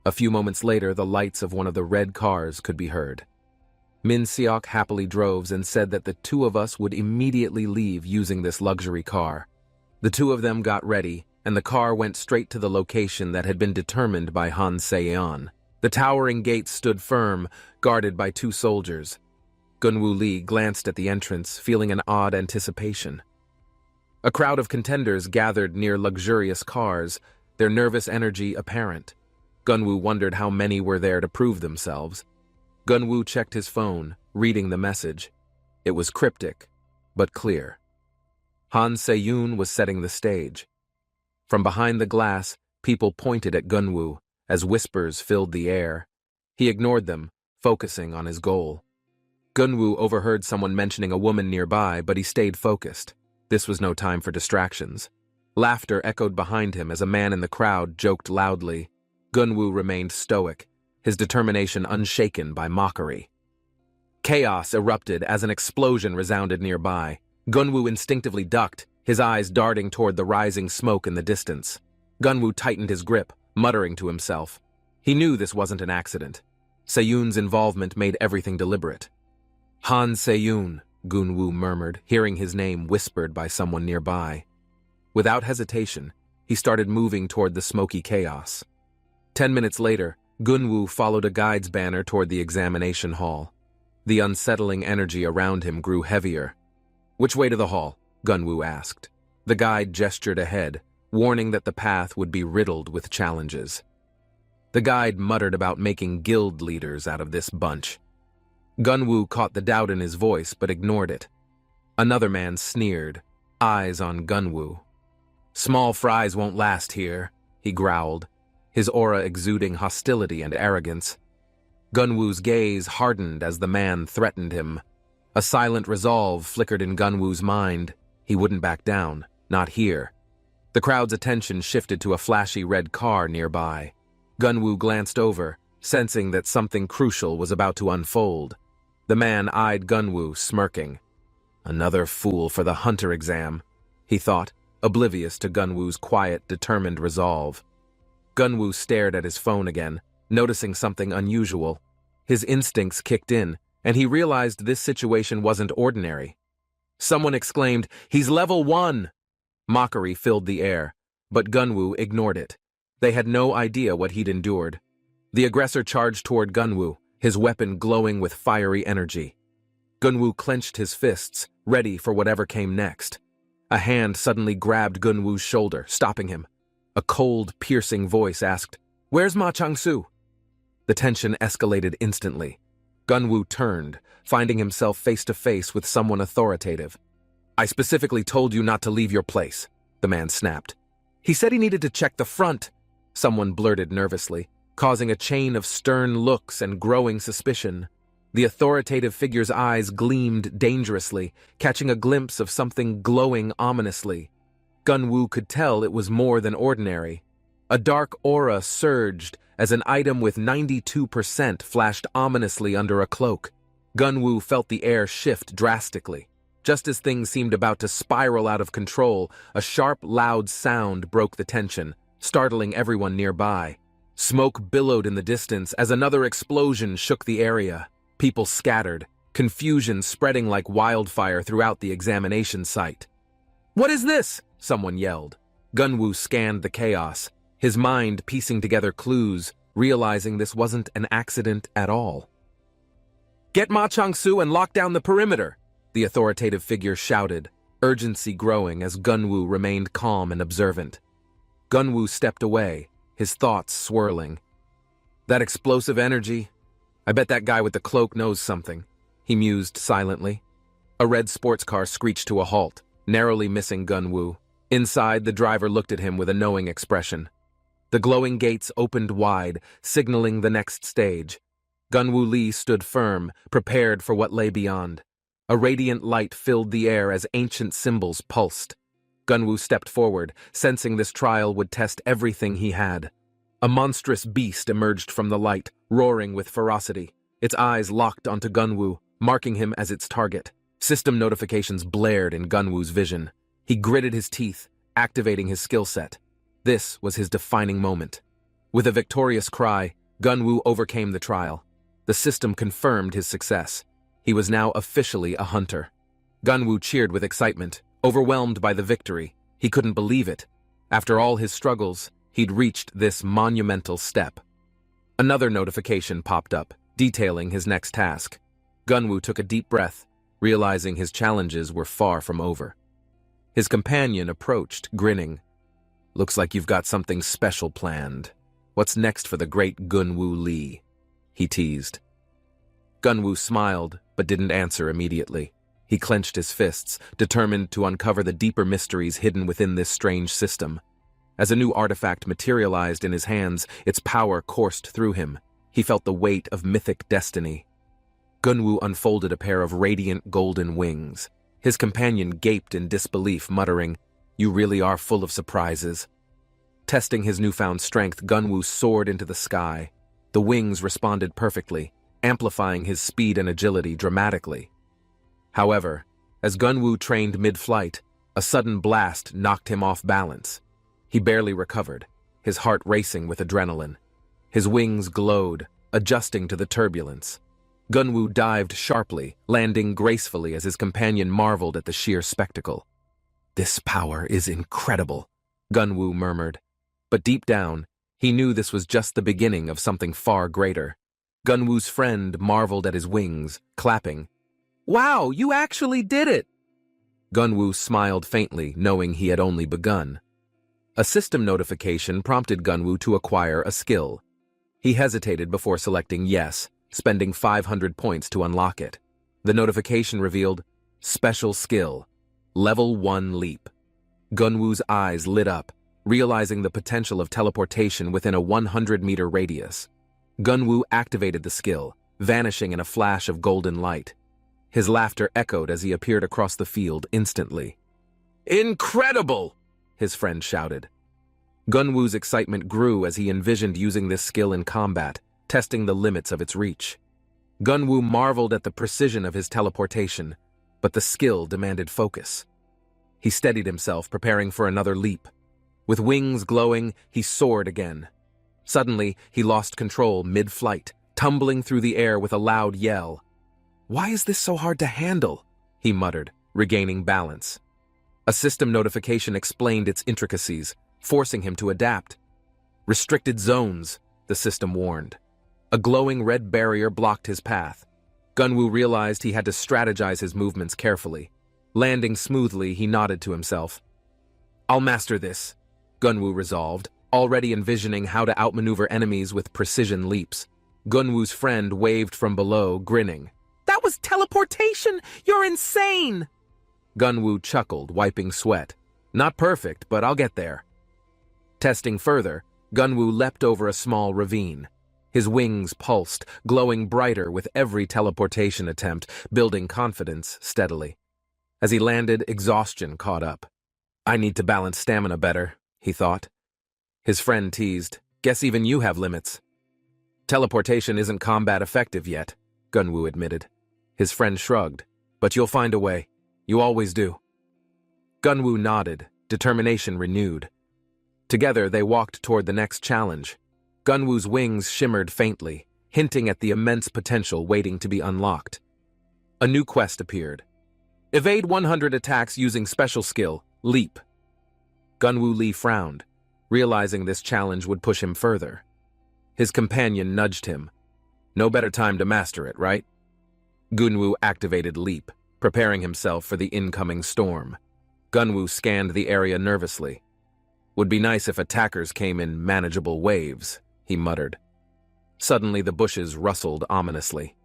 A few moments later, the lights of one of the red cars could be heard. Min Seok happily drove and said that the two of us would immediately leave using this luxury car. The two of them got ready, and the car went straight to the location that had been determined by Han Se-yeon. The towering gates stood firm, guarded by 2 soldiers. Gunwoo Lee glanced at the entrance, feeling an odd anticipation. A crowd of contenders gathered near luxurious cars, their nervous energy apparent. Gunwoo wondered how many were there to prove themselves. Gunwoo checked his phone, reading the message. It was cryptic, but clear. Han Se-yoon was setting the stage. From behind the glass, people pointed at Gunwoo as whispers filled the air. He ignored them, focusing on his goal. Gunwoo overheard someone mentioning a woman nearby, but he stayed focused. This was no time for distractions. Laughter echoed behind him as a man in the crowd joked loudly. Gunwoo remained stoic, his determination unshaken by mockery. Chaos erupted as an explosion resounded nearby. Gunwoo instinctively ducked, his eyes darting toward the rising smoke in the distance. Gunwoo tightened his grip, muttering to himself. He knew this wasn't an accident. Se-yoon's involvement made everything deliberate. Han Se-yoon, Gunwoo murmured, hearing his name whispered by someone nearby. Without hesitation, he started moving toward the smoky chaos. 10 minutes later, Gunwoo followed a guide's banner toward the examination hall. The unsettling energy around him grew heavier. "Which way to the hall?" Gunwoo asked. The guide gestured ahead, warning that the path would be riddled with challenges. The guide muttered about making guild leaders out of this bunch. Gunwoo caught the doubt in his voice but ignored it. Another man sneered. eyes on Gunwoo. "Small fries won't last here," he growled, his aura exuding hostility and arrogance. Gunwoo's gaze hardened as the man threatened him. A silent resolve flickered in Gunwoo's mind. He wouldn't back down, not here. The crowd's attention shifted to a flashy red car nearby. Gunwoo glanced over, sensing that something crucial was about to unfold. The man eyed Gunwoo, smirking. "Another fool for the hunter exam," he thought, oblivious to Gunwoo's quiet, determined resolve. Gunwoo stared at his phone again, noticing something unusual. His instincts kicked in, and he realized this situation wasn't ordinary. Someone exclaimed, "He's level 1!" Mockery filled the air, but Gunwoo ignored it. They had no idea what he'd endured. The aggressor charged toward Gunwoo, his weapon glowing with fiery energy. Gunwoo clenched his fists, ready for whatever came next. A hand suddenly grabbed Gunwoo's shoulder, stopping him. A cold, piercing voice asked, "Where's Ma Chang-soo?" The tension escalated instantly. Gunwoo turned, finding himself face to face with someone authoritative. "I specifically told you not to leave your place," the man snapped. "He said he needed to check the front," someone blurted nervously, causing a chain of stern looks and growing suspicion. The authoritative figure's eyes gleamed dangerously, catching a glimpse of something glowing ominously. Gunwoo could tell it was more than ordinary. A dark aura surged as an item with 92% flashed ominously under a cloak. Gunwoo felt the air shift drastically. Just as things seemed about to spiral out of control, a sharp, loud sound broke the tension, startling everyone nearby. Smoke billowed in the distance as another explosion shook the area. People scattered, confusion spreading like wildfire throughout the examination site. "What is this?" someone yelled. Gunwoo scanned the chaos, his mind piecing together clues, realizing this wasn't an accident at all. "Get Ma Chang-soo and lock down the perimeter," the authoritative figure shouted, urgency growing as Gunwoo remained calm and observant. Gunwoo stepped away, his thoughts swirling. "That explosive energy? I bet that guy with the cloak knows something," he mused silently. A red sports car screeched to a halt, narrowly missing Gunwoo. Inside, the driver looked at him with a knowing expression. The glowing gates opened wide, signaling the next stage. Gunwoo Lee stood firm, prepared for what lay beyond. A radiant light filled the air as ancient symbols pulsed. Gunwoo stepped forward, sensing this trial would test everything he had. A monstrous beast emerged from the light, roaring with ferocity. Its eyes locked onto Gunwoo, marking him as its target. System notifications blared in Gunwoo's vision. He gritted his teeth, activating his skill set. This was his defining moment. With a victorious cry, Gunwoo overcame the trial. The system confirmed his success. He was now officially a hunter. Gunwoo cheered with excitement, overwhelmed by the victory. He couldn't believe it. After all his struggles, he'd reached this monumental step. Another notification popped up, detailing his next task. Gunwoo took a deep breath, realizing his challenges were far from over. His companion approached, grinning. "Looks like you've got something special planned. What's next for the great Gunwoo Lee?" he teased. Gunwoo smiled, but didn't answer immediately. He clenched his fists, determined to uncover the deeper mysteries hidden within this strange system. As a new artifact materialized in his hands, its power coursed through him. He felt the weight of mythic destiny. Gunwoo unfolded a pair of radiant golden wings. His companion gaped in disbelief, muttering, "You really are full of surprises." Testing his newfound strength, Gunwoo soared into the sky. The wings responded perfectly, amplifying his speed and agility dramatically. However, as Gunwoo trained mid-flight, a sudden blast knocked him off balance. He barely recovered, his heart racing with adrenaline. His wings glowed, adjusting to the turbulence. Gunwoo dived sharply, landing gracefully as his companion marveled at the sheer spectacle. "This power is incredible," Gunwoo murmured. But deep down, he knew this was just the beginning of something far greater. Gunwoo's friend marveled at his wings, clapping. "Wow, you actually did it!" Gunwoo smiled faintly, knowing he had only begun. A system notification prompted Gunwoo to acquire a skill. He hesitated before selecting yes, spending 500 points to unlock it. The notification revealed, "Special skill. Level 1 Leap. Gunwoo's eyes lit up, realizing the potential of teleportation within a 100-meter radius. Gunwoo activated the skill, vanishing in a flash of golden light. His laughter echoed as he appeared across the field instantly. "Incredible!" his friend shouted. Gunwoo's excitement grew as he envisioned using this skill in combat, testing the limits of its reach. Gunwoo marveled at the precision of his teleportation, but the skill demanded focus. He steadied himself, preparing for another leap. With wings glowing, he soared again. Suddenly, he lost control mid-flight, tumbling through the air with a loud yell. "Why is this so hard to handle?" he muttered, regaining balance. A system notification explained its intricacies, forcing him to adapt. "Restricted zones," the system warned. A glowing red barrier blocked his path. Gunwoo realized he had to strategize his movements carefully. Landing smoothly, he nodded to himself. "I'll master this," Gunwoo resolved, already envisioning how to outmaneuver enemies with precision leaps. Gunwoo's friend waved from below, grinning. "That was teleportation! You're insane!" Gunwoo chuckled, wiping sweat. "Not perfect, but I'll get there." Testing further, Gunwoo leapt over a small ravine. His wings pulsed, glowing brighter with every teleportation attempt, building confidence steadily. As he landed, exhaustion caught up. "I need to balance stamina better," he thought. His friend teased, "Guess even you have limits." "Teleportation isn't combat effective yet," Gunwoo admitted. His friend shrugged, "But you'll find a way. You always do." Gunwoo nodded, determination renewed. Together, they walked toward the next challenge. Gunwoo's wings shimmered faintly, hinting at the immense potential waiting to be unlocked. A new quest appeared. Evade 100 attacks using special skill, Leap. Gunwoo Lee frowned, realizing this challenge would push him further. His companion nudged him. "No better time to master it, right?" Gunwoo activated Leap, preparing himself for the incoming storm. Gunwoo scanned the area nervously. "Would be nice if attackers came in manageable waves," he muttered. Suddenly the bushes rustled ominously.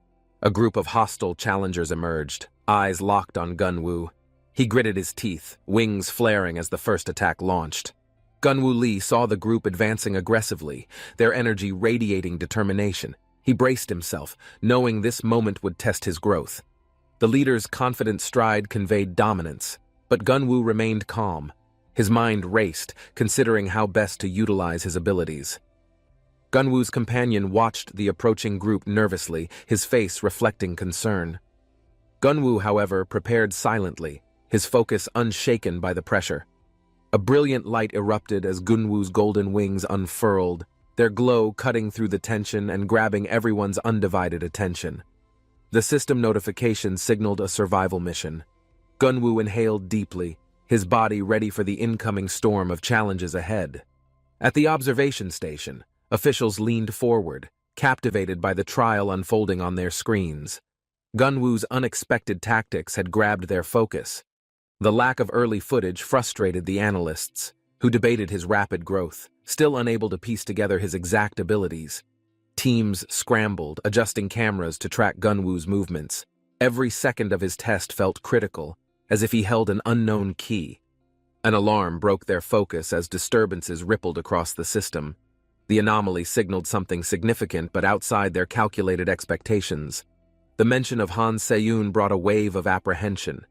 A group of hostile challengers emerged, eyes locked on Gunwoo. He gritted his teeth, wings flaring as the first attack launched. Gunwoo Lee saw the group advancing aggressively, their energy radiating determination. He braced himself, knowing this moment would test his growth. The leader's confident stride conveyed dominance, but Gunwoo remained calm. His mind raced, considering how best to utilize his abilities. Gunwoo's companion watched the approaching group nervously, his face reflecting concern. Gunwoo, however, prepared silently, his focus unshaken by the pressure. A brilliant light erupted as Gunwoo's golden wings unfurled, their glow cutting through the tension and grabbing everyone's undivided attention. The system notification signaled a survival mission. Gunwoo inhaled deeply, his body ready for the incoming storm of challenges ahead. At the observation station, officials leaned forward, captivated by the trial unfolding on their screens. Gunwoo's unexpected tactics had grabbed their focus. The lack of early footage frustrated the analysts, who debated his rapid growth, still unable to piece together his exact abilities. Teams scrambled, adjusting cameras to track Gunwoo's movements. Every second of his test felt critical, as if he held an unknown key. An alarm broke their focus as disturbances rippled across the system. The anomaly signaled something significant but outside their calculated expectations. The mention of Han Se-yoon brought a wave of apprehension.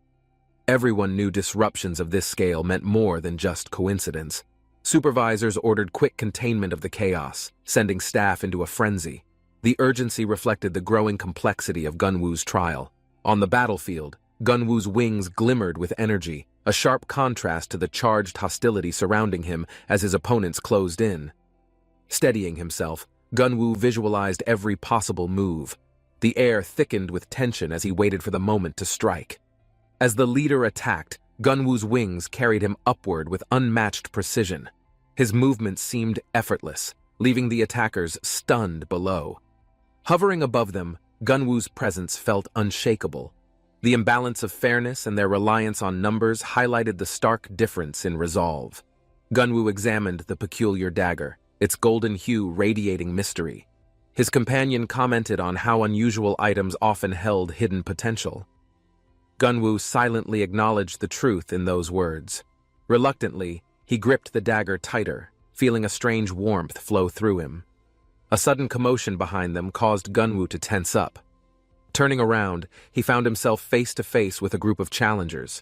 Everyone knew disruptions of this scale meant more than just coincidence. Supervisors ordered quick containment of the chaos, sending staff into a frenzy. The urgency reflected the growing complexity of Gunwoo's trial. On the battlefield, Gunwoo's wings glimmered with energy, a sharp contrast to the charged hostility surrounding him as his opponents closed in. Steadying himself, Gunwoo visualized every possible move. The air thickened with tension as he waited for the moment to strike. As the leader attacked, Gunwoo's wings carried him upward with unmatched precision. His movements seemed effortless, leaving the attackers stunned below. Hovering above them, Gunwoo's presence felt unshakable. The imbalance of fairness and their reliance on numbers highlighted the stark difference in resolve. Gunwoo examined the peculiar dagger, its golden hue radiating mystery. His companion commented on how unusual items often held hidden potential. Gunwoo silently acknowledged the truth in those words. Reluctantly, he gripped the dagger tighter, feeling a strange warmth flow through him. A sudden commotion behind them caused Gunwoo to tense up. Turning around, he found himself face to face with a group of challengers.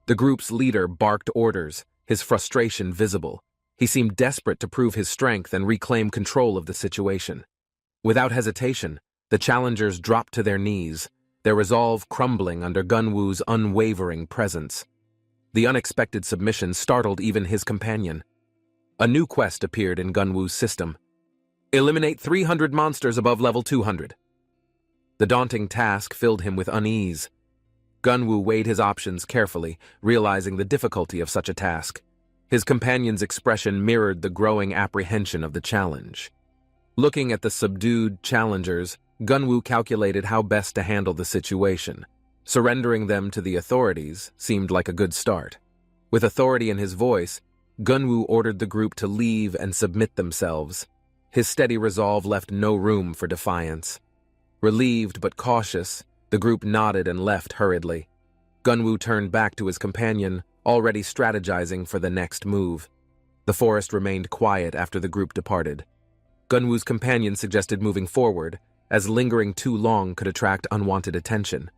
The group's leader barked orders, his frustration visible. He seemed desperate to prove his strength and reclaim control of the situation. Without hesitation, the challengers dropped to their knees, their resolve crumbling under Gunwoo's unwavering presence. The unexpected submission startled even his companion. A new quest appeared in Gunwoo's system. Eliminate 300 monsters above level 200. The daunting task filled him with unease. Gunwoo weighed his options carefully, realizing the difficulty of such a task. His companion's expression mirrored the growing apprehension of the challenge. Looking at the subdued challengers, Gunwoo calculated how best to handle the situation. Surrendering them to the authorities seemed like a good start. With authority in his voice, Gunwoo ordered the group to leave and submit themselves. His steady resolve left no room for defiance. Relieved but cautious, the group nodded and left hurriedly. Gunwoo turned back to his companion, already strategizing for the next move. The forest remained quiet after the group departed. Gunwoo's companion suggested moving forward, as lingering too long could attract unwanted attention.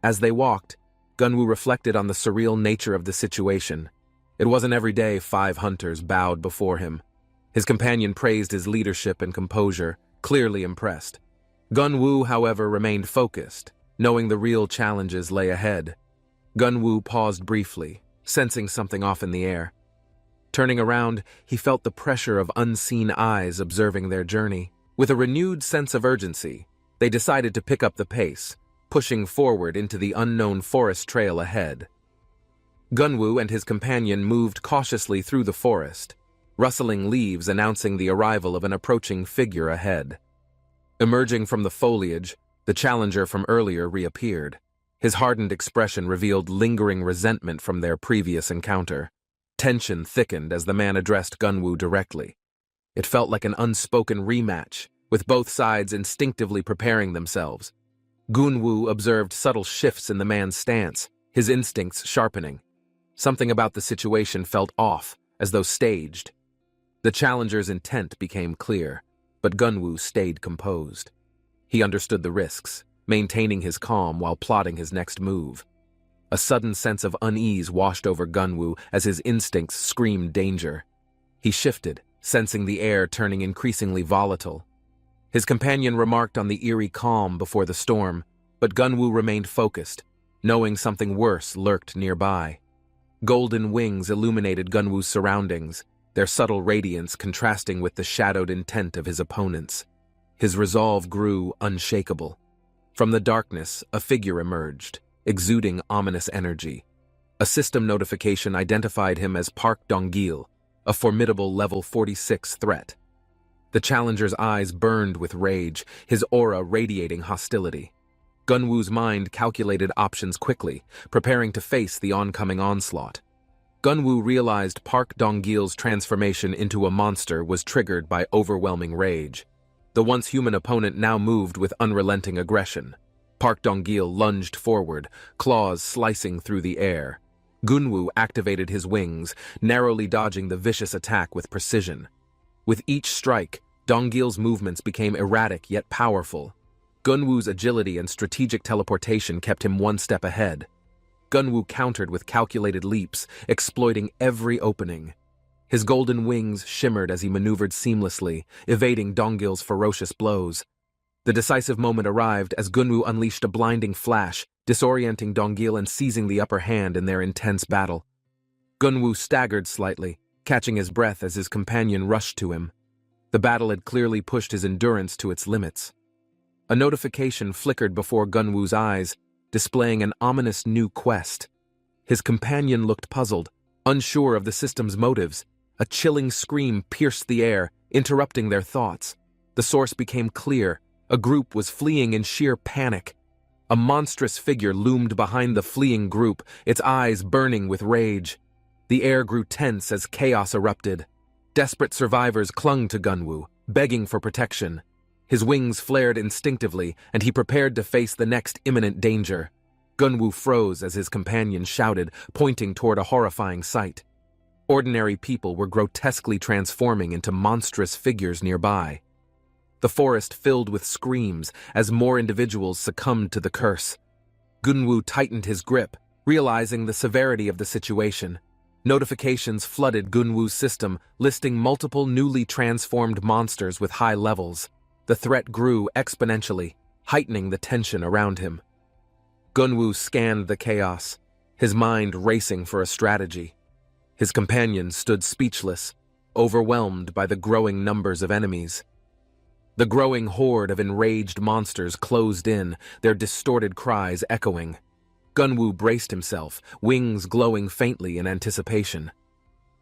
As they walked, Gunwoo reflected on the surreal nature of the situation. It wasn't every day 5 hunters bowed before him. His companion praised his leadership and composure, clearly impressed. Gunwoo, however, remained focused, knowing the real challenges lay ahead. Gunwoo paused briefly, sensing something off in the air. Turning around, he felt the pressure of unseen eyes observing their journey. With a renewed sense of urgency, they decided to pick up the pace, pushing forward into the unknown forest trail ahead. Gunwoo and his companion moved cautiously through the forest, rustling leaves announcing the arrival of an approaching figure ahead. Emerging from the foliage, the challenger from earlier reappeared. His hardened expression revealed lingering resentment from their previous encounter. Tension thickened as the man addressed Gunwoo directly. It felt like an unspoken rematch, with both sides instinctively preparing themselves. Gunwoo observed subtle shifts in the man's stance, his instincts sharpening. Something about the situation felt off, as though staged. The challenger's intent became clear, but Gunwoo stayed composed. He understood the risks, maintaining his calm while plotting his next move. A sudden sense of unease washed over Gunwoo as his instincts screamed danger. He shifted, sensing the air turning increasingly volatile. His companion remarked on the eerie calm before the storm, but Gunwoo remained focused, knowing something worse lurked nearby. Golden wings illuminated Gunwoo's surroundings, their subtle radiance contrasting with the shadowed intent of his opponents. His resolve grew unshakable. From the darkness, a figure emerged, exuding ominous energy. A system notification identified him as Park Dong-gil, a formidable level 46 threat. The challenger's eyes burned with rage, his aura radiating hostility. Gunwoo's mind calculated options quickly, preparing to face the oncoming onslaught. Gunwoo realized Park Dong-gil's transformation into a monster was triggered by overwhelming rage. The once human opponent now moved with unrelenting aggression. Park Dong-gil lunged forward, claws slicing through the air. Gunwoo activated his wings, narrowly dodging the vicious attack with precision. With each strike, Dong-gil's movements became erratic yet powerful. Gunwoo's agility and strategic teleportation kept him one step ahead. Gunwoo countered with calculated leaps, exploiting every opening. His golden wings shimmered as he maneuvered seamlessly, evading Dong-gil's ferocious blows. The decisive moment arrived as Gunwoo unleashed a blinding flash, disorienting Dong-gil and seizing the upper hand in their intense battle. Gunwoo staggered slightly, catching his breath as his companion rushed to him. The battle had clearly pushed his endurance to its limits. A notification flickered before Gunwoo's eyes, displaying an ominous new quest. His companion looked puzzled, unsure of the system's motives. A chilling scream pierced the air, interrupting their thoughts. The source became clear. A group was fleeing in sheer panic. A monstrous figure loomed behind the fleeing group, its eyes burning with rage. The air grew tense as chaos erupted. Desperate survivors clung to Gunwoo, begging for protection. His wings flared instinctively, and he prepared to face the next imminent danger. Gunwoo froze as his companion shouted, pointing toward a horrifying sight. Ordinary people were grotesquely transforming into monstrous figures nearby. The forest filled with screams as more individuals succumbed to the curse. Gunwoo tightened his grip, realizing the severity of the situation. Notifications flooded Gunwoo's system, listing multiple newly transformed monsters with high levels. The threat grew exponentially, heightening the tension around him. Gunwoo scanned the chaos, his mind racing for a strategy. His companion stood speechless, overwhelmed by the growing numbers of enemies. The growing horde of enraged monsters closed in, their distorted cries echoing. Gunwoo braced himself, wings glowing faintly in anticipation.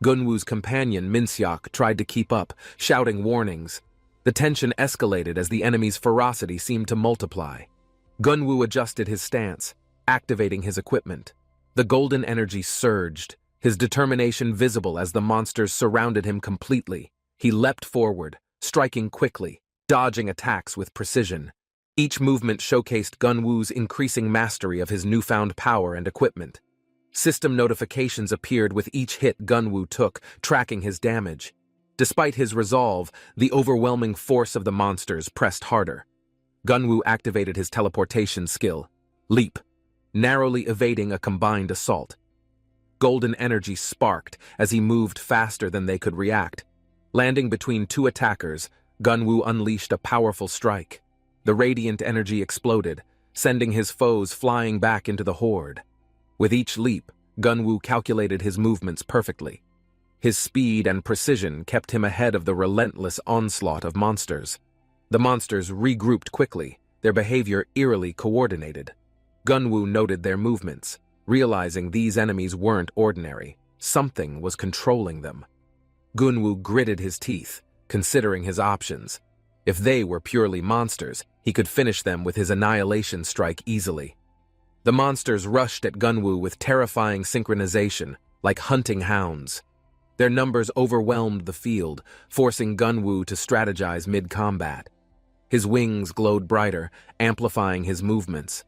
Gunwoo's companion, Minseok, tried to keep up, shouting warnings. The tension escalated as the enemy's ferocity seemed to multiply. Gunwoo adjusted his stance, activating his equipment. The golden energy surged, his determination visible as the monsters surrounded him completely. He leapt forward, striking quickly, dodging attacks with precision. Each movement showcased Gunwoo's increasing mastery of his newfound power and equipment. System notifications appeared with each hit Gunwoo took, tracking his damage. Despite his resolve, the overwhelming force of the monsters pressed harder. Gunwoo activated his teleportation skill, Leap, narrowly evading a combined assault. Golden energy sparked as he moved faster than they could react. Landing between two attackers, Gunwoo unleashed a powerful strike. The radiant energy exploded, sending his foes flying back into the horde. With each leap, Gunwoo calculated his movements perfectly. His speed and precision kept him ahead of the relentless onslaught of monsters. The monsters regrouped quickly, their behavior eerily coordinated. Gunwoo noted their movements, realizing these enemies weren't ordinary. Something was controlling them. Gunwoo gritted his teeth, considering his options. If they were purely monsters, he could finish them with his annihilation strike easily. The monsters rushed at Gunwoo with terrifying synchronization, like hunting hounds. Their numbers overwhelmed the field, forcing Gunwoo to strategize mid-combat. His wings glowed brighter, amplifying his movements.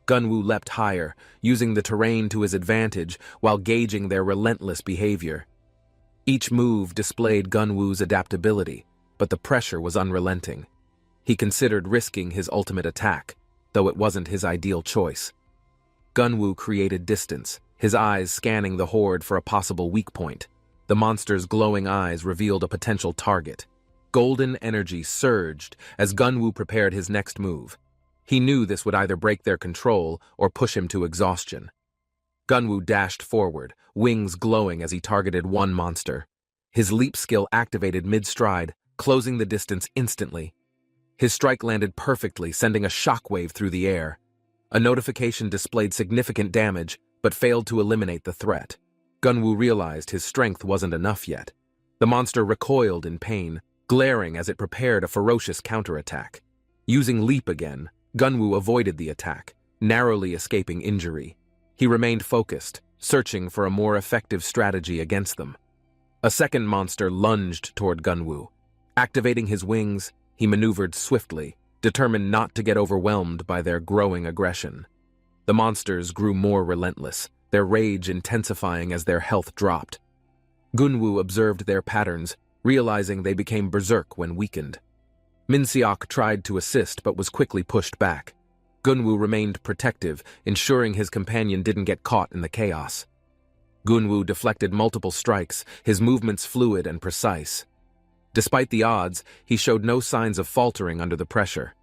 Gunwoo leapt higher, using the terrain to his advantage while gauging their relentless behavior. Each move displayed Gunwoo's adaptability, but the pressure was unrelenting. He considered risking his ultimate attack, though it wasn't his ideal choice. Gunwoo created distance, his eyes scanning the horde for a possible weak point. The monster's glowing eyes revealed a potential target. Golden energy surged as Gunwoo prepared his next move. He knew this would either break their control or push him to exhaustion. Gunwoo dashed forward, wings glowing as he targeted one monster. His leap skill activated mid-stride, closing the distance instantly. His strike landed perfectly, sending a shockwave through the air. A notification displayed significant damage, but failed to eliminate the threat. Gunwoo realized his strength wasn't enough yet. The monster recoiled in pain, glaring as it prepared a ferocious counterattack. Using leap again, Gunwoo avoided the attack, narrowly escaping injury. He remained focused, searching for a more effective strategy against them. A second monster lunged toward Gunwoo. Activating his wings, he maneuvered swiftly, determined not to get overwhelmed by their growing aggression. The monsters grew more relentless, their rage intensifying as their health dropped. Gunwoo observed their patterns, realizing they became berserk when weakened. Minseok tried to assist but was quickly pushed back. Gunwoo remained protective, ensuring his companion didn't get caught in the chaos. Gunwoo deflected multiple strikes, his movements fluid and precise. Despite the odds, he showed no signs of faltering under the pressure.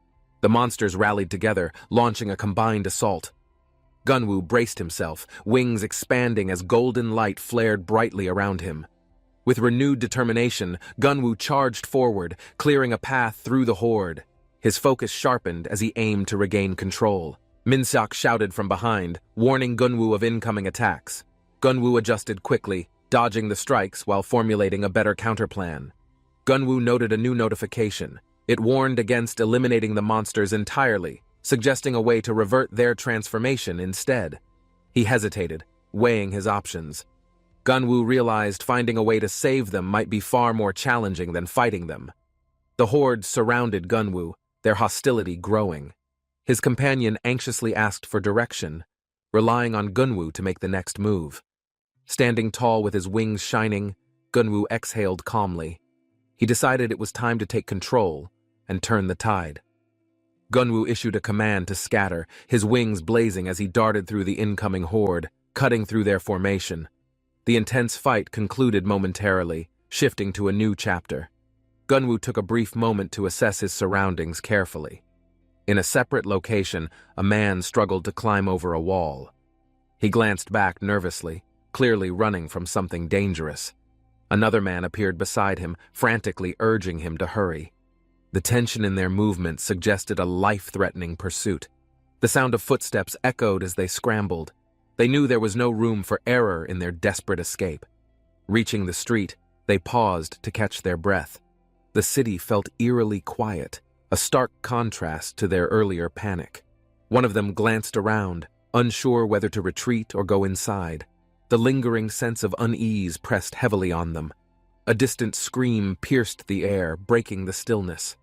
The monsters rallied together, launching a combined assault. Gunwoo braced himself, wings expanding as golden light flared brightly around him. With renewed determination, Gunwoo charged forward, clearing a path through the horde. His focus sharpened as he aimed to regain control. Minseok shouted from behind, warning Gunwoo of incoming attacks. Gunwoo adjusted quickly, dodging the strikes while formulating a better counterplan. Gunwoo noted a new notification. It warned against eliminating the monsters entirely, suggesting a way to revert their transformation instead. He hesitated, weighing his options. Gunwoo realized finding a way to save them might be far more challenging than fighting them. The horde surrounded Gunwoo, their hostility growing. His companion anxiously asked for direction. relying on Gunwoo to make the next move. Standing tall with his wings shining, Gunwoo exhaled calmly. He decided it was time to take control and turn the tide. Gunwoo issued a command to scatter, his wings blazing as he darted through the incoming horde, cutting through their formation. The intense fight concluded momentarily, shifting to a new chapter. Gunwoo took a brief moment to assess his surroundings carefully. In a separate location, a man struggled to climb over a wall. He glanced back nervously, clearly running from something dangerous. Another man appeared beside him, frantically urging him to hurry. The tension in their movements suggested a life-threatening pursuit. The sound of footsteps echoed as they scrambled. They knew there was no room for error in their desperate escape. Reaching the street, they paused to catch their breath. The city felt eerily quiet, a stark contrast to their earlier panic. One of them glanced around, unsure whether to retreat or go inside. The lingering sense of unease pressed heavily on them. A distant scream pierced the air, breaking the stillness.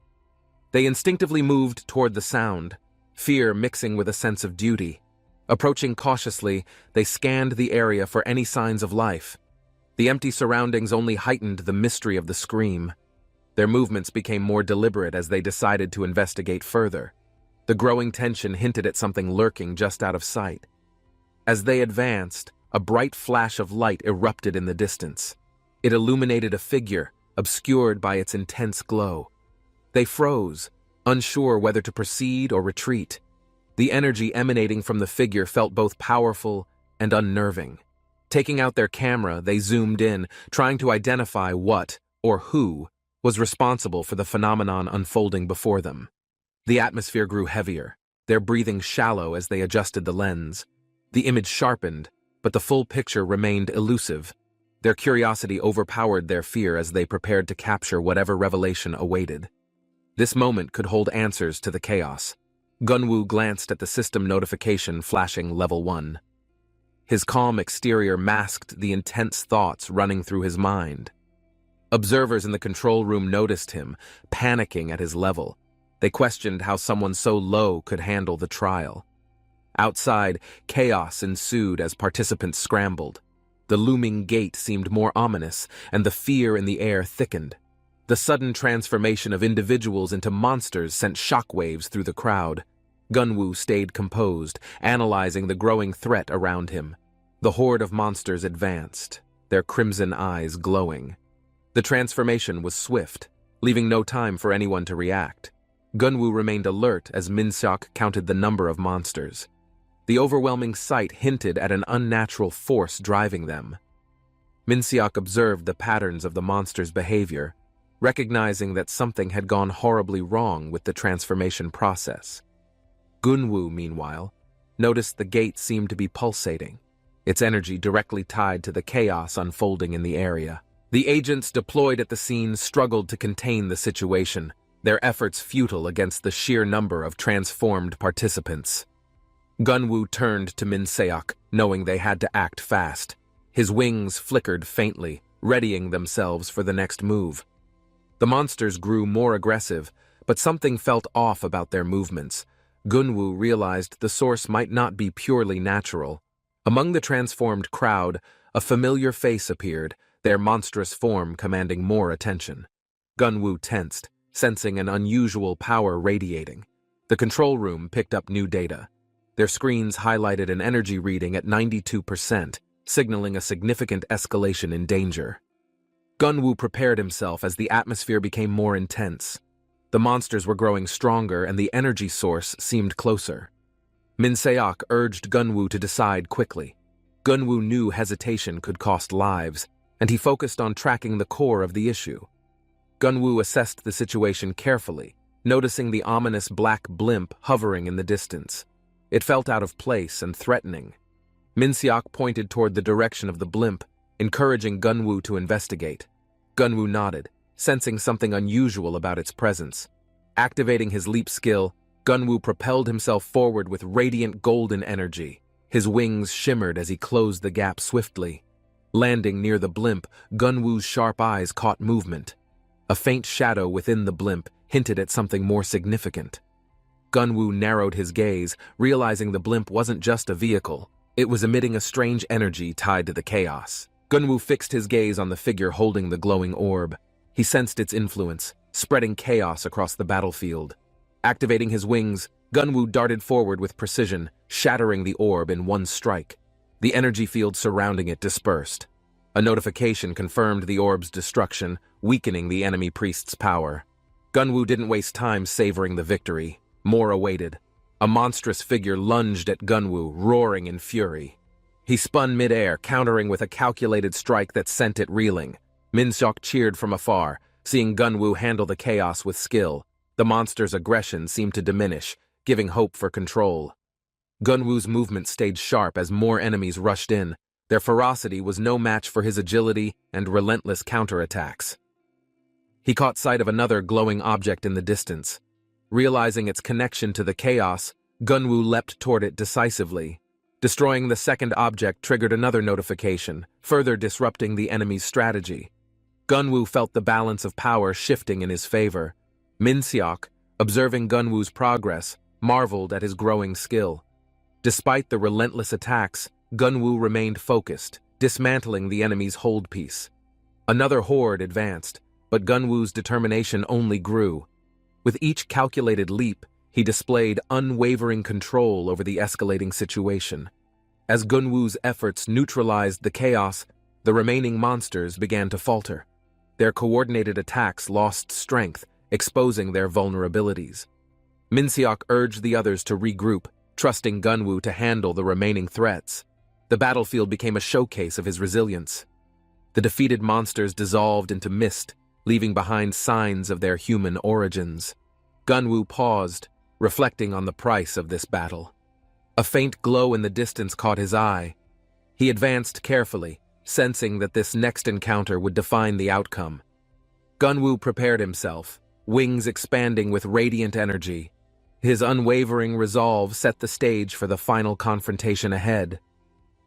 They instinctively moved toward the sound, fear mixing with a sense of duty. Approaching cautiously, they scanned the area for any signs of life. The empty surroundings only heightened the mystery of the scream. Their movements became more deliberate as they decided to investigate further. The growing tension hinted at something lurking just out of sight. As they advanced, a bright flash of light erupted in the distance. It illuminated a figure, obscured by its intense glow. They froze, unsure whether to proceed or retreat. The energy emanating from the figure felt both powerful and unnerving. Taking out their camera, they zoomed in, trying to identify what, or who, was responsible for the phenomenon unfolding before them. The atmosphere grew heavier, their breathing shallow as they adjusted the lens. The image sharpened, but the full picture remained elusive. Their curiosity overpowered their fear as they prepared to capture whatever revelation awaited. This moment could hold answers to the chaos. Gunwoo glanced at the system notification flashing Level 1. His calm exterior masked the intense thoughts running through his mind. Observers in the control room noticed him, panicking at his level. They questioned how someone so low could handle the trial. Outside, chaos ensued as participants scrambled. The looming gate seemed more ominous, and the fear in the air thickened. The sudden transformation of individuals into monsters sent shockwaves through the crowd. Gunwoo stayed composed, analyzing the growing threat around him. The horde of monsters advanced, their crimson eyes glowing. The transformation was swift, leaving no time for anyone to react. Gunwoo remained alert as Min-seok counted the number of monsters. The overwhelming sight hinted at an unnatural force driving them. Min-seok observed the patterns of the monsters' behavior, recognizing that something had gone horribly wrong with the transformation process. Gunwoo, meanwhile, noticed the gate seemed to be pulsating, its energy directly tied to the chaos unfolding in the area. The agents deployed at the scene struggled to contain the situation, their efforts futile against the sheer number of transformed participants. Gunwoo turned to Min-seok, knowing they had to act fast. His wings flickered faintly, readying themselves for the next move. The monsters grew more aggressive, but something felt off about their movements. Gunwoo realized the source might not be purely natural. Among the transformed crowd, a familiar face appeared, their monstrous form commanding more attention. Gunwoo tensed, sensing an unusual power radiating. The control room picked up new data. Their screens highlighted an energy reading at 92%, signaling a significant escalation in danger. Gunwoo prepared himself as the atmosphere became more intense. The monsters were growing stronger and the energy source seemed closer. Min-seok urged Gunwoo to decide quickly. Gunwoo knew hesitation could cost lives, and he focused on tracking the core of the issue. Gunwoo assessed the situation carefully, noticing the ominous black blimp hovering in the distance. It felt out of place and threatening. Min-seok pointed toward the direction of the blimp, encouraging Gunwoo to investigate. Gunwoo nodded, sensing something unusual about its presence. Activating his leap skill, Gunwoo propelled himself forward with radiant golden energy. His wings shimmered as he closed the gap swiftly. Landing near the blimp, Gunwoo's sharp eyes caught movement. A faint shadow within the blimp hinted at something more significant. Gunwoo narrowed his gaze, realizing the blimp wasn't just a vehicle. It was emitting a strange energy tied to the chaos. Gunwoo fixed his gaze on the figure holding the glowing orb. He sensed its influence, spreading chaos across the battlefield. Activating his wings, Gunwoo darted forward with precision, shattering the orb in one strike. The energy field surrounding it dispersed. A notification confirmed the orb's destruction, weakening the enemy priest's power. Gunwoo didn't waste time savoring the victory. More awaited. A monstrous figure lunged at Gunwoo, roaring in fury. He spun mid-air, countering with a calculated strike that sent it reeling. Minseok cheered from afar, seeing Gunwoo handle the chaos with skill. The monster's aggression seemed to diminish, giving hope for control. Gunwoo's movement stayed sharp as more enemies rushed in. Their ferocity was no match for his agility and relentless counterattacks. He caught sight of another glowing object in the distance. Realizing its connection to the chaos, Gunwoo leapt toward it decisively. Destroying the second object triggered another notification, further disrupting the enemy's strategy. Gunwoo felt the balance of power shifting in his favor. Minseok, observing Gunwoo's progress, marveled at his growing skill. Despite the relentless attacks, Gunwoo remained focused, dismantling the enemy's hold piece. Another horde advanced, but Gunwoo's determination only grew. With each calculated leap, he displayed unwavering control over the escalating situation. As Gunwoo's efforts neutralized the chaos, the remaining monsters began to falter. Their coordinated attacks lost strength, exposing their vulnerabilities. Minseok urged the others to regroup, trusting Gunwoo to handle the remaining threats. The battlefield became a showcase of his resilience. The defeated monsters dissolved into mist, leaving behind signs of their human origins. Gunwoo paused, reflecting on the price of this battle. A faint glow in the distance caught his eye. He advanced carefully, sensing that this next encounter would define the outcome. Gunwoo prepared himself, wings expanding with radiant energy. His unwavering resolve set the stage for the final confrontation ahead.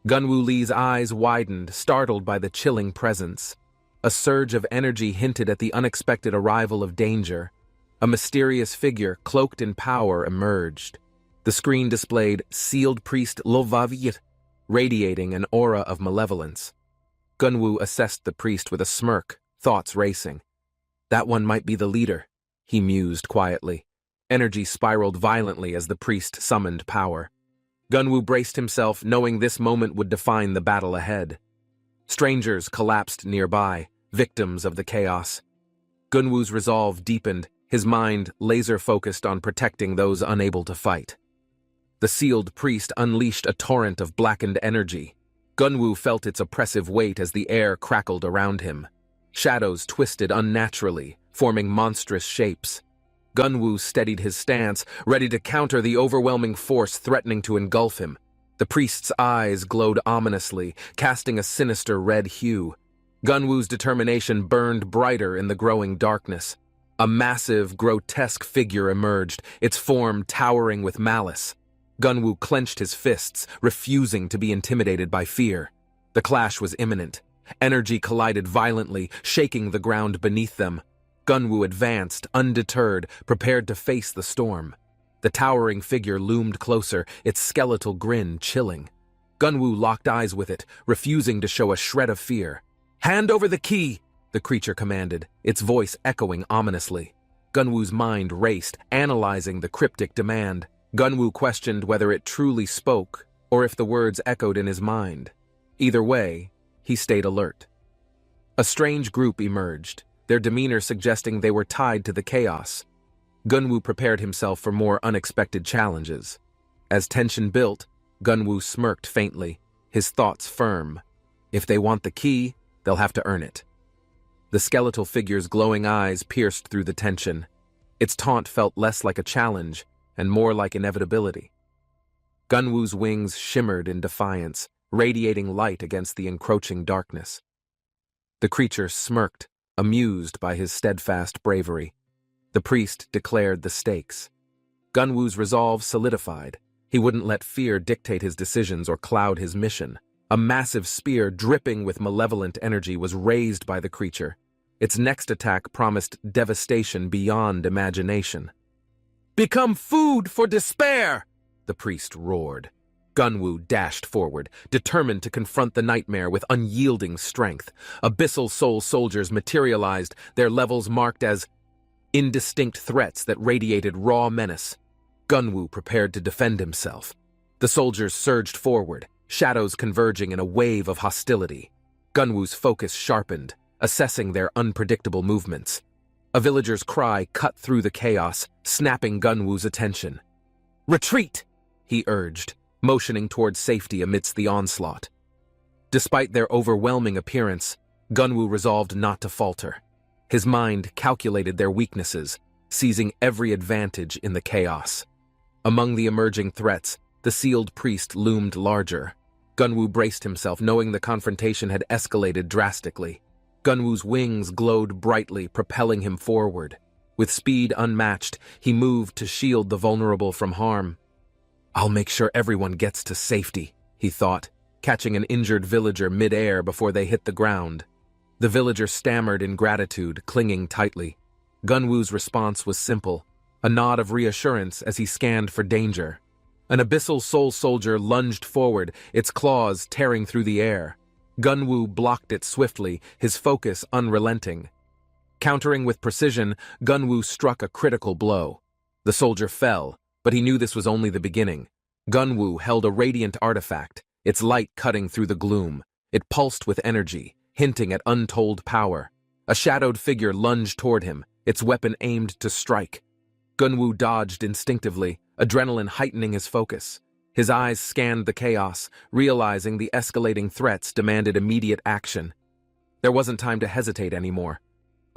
Gunwoo Lee's eyes widened, startled by the chilling presence. A surge of energy hinted at the unexpected arrival of danger. A mysterious figure, cloaked in power, emerged. The screen displayed sealed priest Lovavit, radiating an aura of malevolence. Gunwoo assessed the priest with a smirk, thoughts racing. That one might be the leader, he mused quietly. Energy spiraled violently as the priest summoned power. Gunwoo braced himself, knowing this moment would define the battle ahead. Strangers collapsed nearby, victims of the chaos. Gunwoo's resolve deepened, his mind laser-focused on protecting those unable to fight. The sealed priest unleashed a torrent of blackened energy. Gunwoo felt its oppressive weight as the air crackled around him. Shadows twisted unnaturally, forming monstrous shapes. Gunwoo steadied his stance, ready to counter the overwhelming force threatening to engulf him. The priest's eyes glowed ominously, casting a sinister red hue. Gunwoo's determination burned brighter in the growing darkness. A massive, grotesque figure emerged, its form towering with malice. Gunwoo clenched his fists, refusing to be intimidated by fear. The clash was imminent. Energy collided violently, shaking the ground beneath them. Gunwoo advanced, undeterred, prepared to face the storm. The towering figure loomed closer, its skeletal grin chilling. Gunwoo locked eyes with it, refusing to show a shred of fear. "Hand over the key!" the creature commanded, its voice echoing ominously. Gunwoo's mind raced, analyzing the cryptic demand. Gunwoo questioned whether it truly spoke, or if the words echoed in his mind. Either way, he stayed alert. A strange group emerged, their demeanor suggesting they were tied to the chaos. Gunwoo prepared himself for more unexpected challenges. As tension built, Gunwoo smirked faintly, his thoughts firm. If they want the key, they'll have to earn it. The skeletal figure's glowing eyes pierced through the tension. Its taunt felt less like a challenge and more like inevitability. Gunwoo's wings shimmered in defiance, radiating light against the encroaching darkness. The creature smirked, amused by his steadfast bravery. The priest declared the stakes. Gunwoo's resolve solidified. He wouldn't let fear dictate his decisions or cloud his mission. A massive spear dripping with malevolent energy was raised by the creature. Its next attack promised devastation beyond imagination. "Become food for despair!" the priest roared. Gunwoo dashed forward, determined to confront the nightmare with unyielding strength. Abyssal Soul soldiers materialized, their levels marked as indistinct threats that radiated raw menace. Gunwoo prepared to defend himself. The soldiers surged forward, shadows converging in a wave of hostility. Gunwoo's focus sharpened, assessing their unpredictable movements. A villager's cry cut through the chaos, snapping Gunwoo's attention. "Retreat!" he urged, motioning towards safety amidst the onslaught. Despite their overwhelming appearance, Gunwoo resolved not to falter. His mind calculated their weaknesses, seizing every advantage in the chaos. Among the emerging threats, the sealed priest loomed larger. Gunwoo braced himself, knowing the confrontation had escalated drastically. Gunwoo's wings glowed brightly, propelling him forward. With speed unmatched, he moved to shield the vulnerable from harm. "I'll make sure everyone gets to safety," he thought, catching an injured villager mid-air before they hit the ground. The villager stammered in gratitude, clinging tightly. Gunwoo's response was simple, a nod of reassurance as he scanned for danger. An Abyssal Soul soldier lunged forward, its claws tearing through the air. Gunwoo blocked it swiftly, his focus unrelenting. Countering with precision, Gunwoo struck a critical blow. The soldier fell, but he knew this was only the beginning. Gunwoo held a radiant artifact, its light cutting through the gloom. It pulsed with energy, hinting at untold power. A shadowed figure lunged toward him, its weapon aimed to strike. Gunwoo dodged instinctively, adrenaline heightening his focus. His eyes scanned the chaos, realizing the escalating threats demanded immediate action. There wasn't time to hesitate anymore.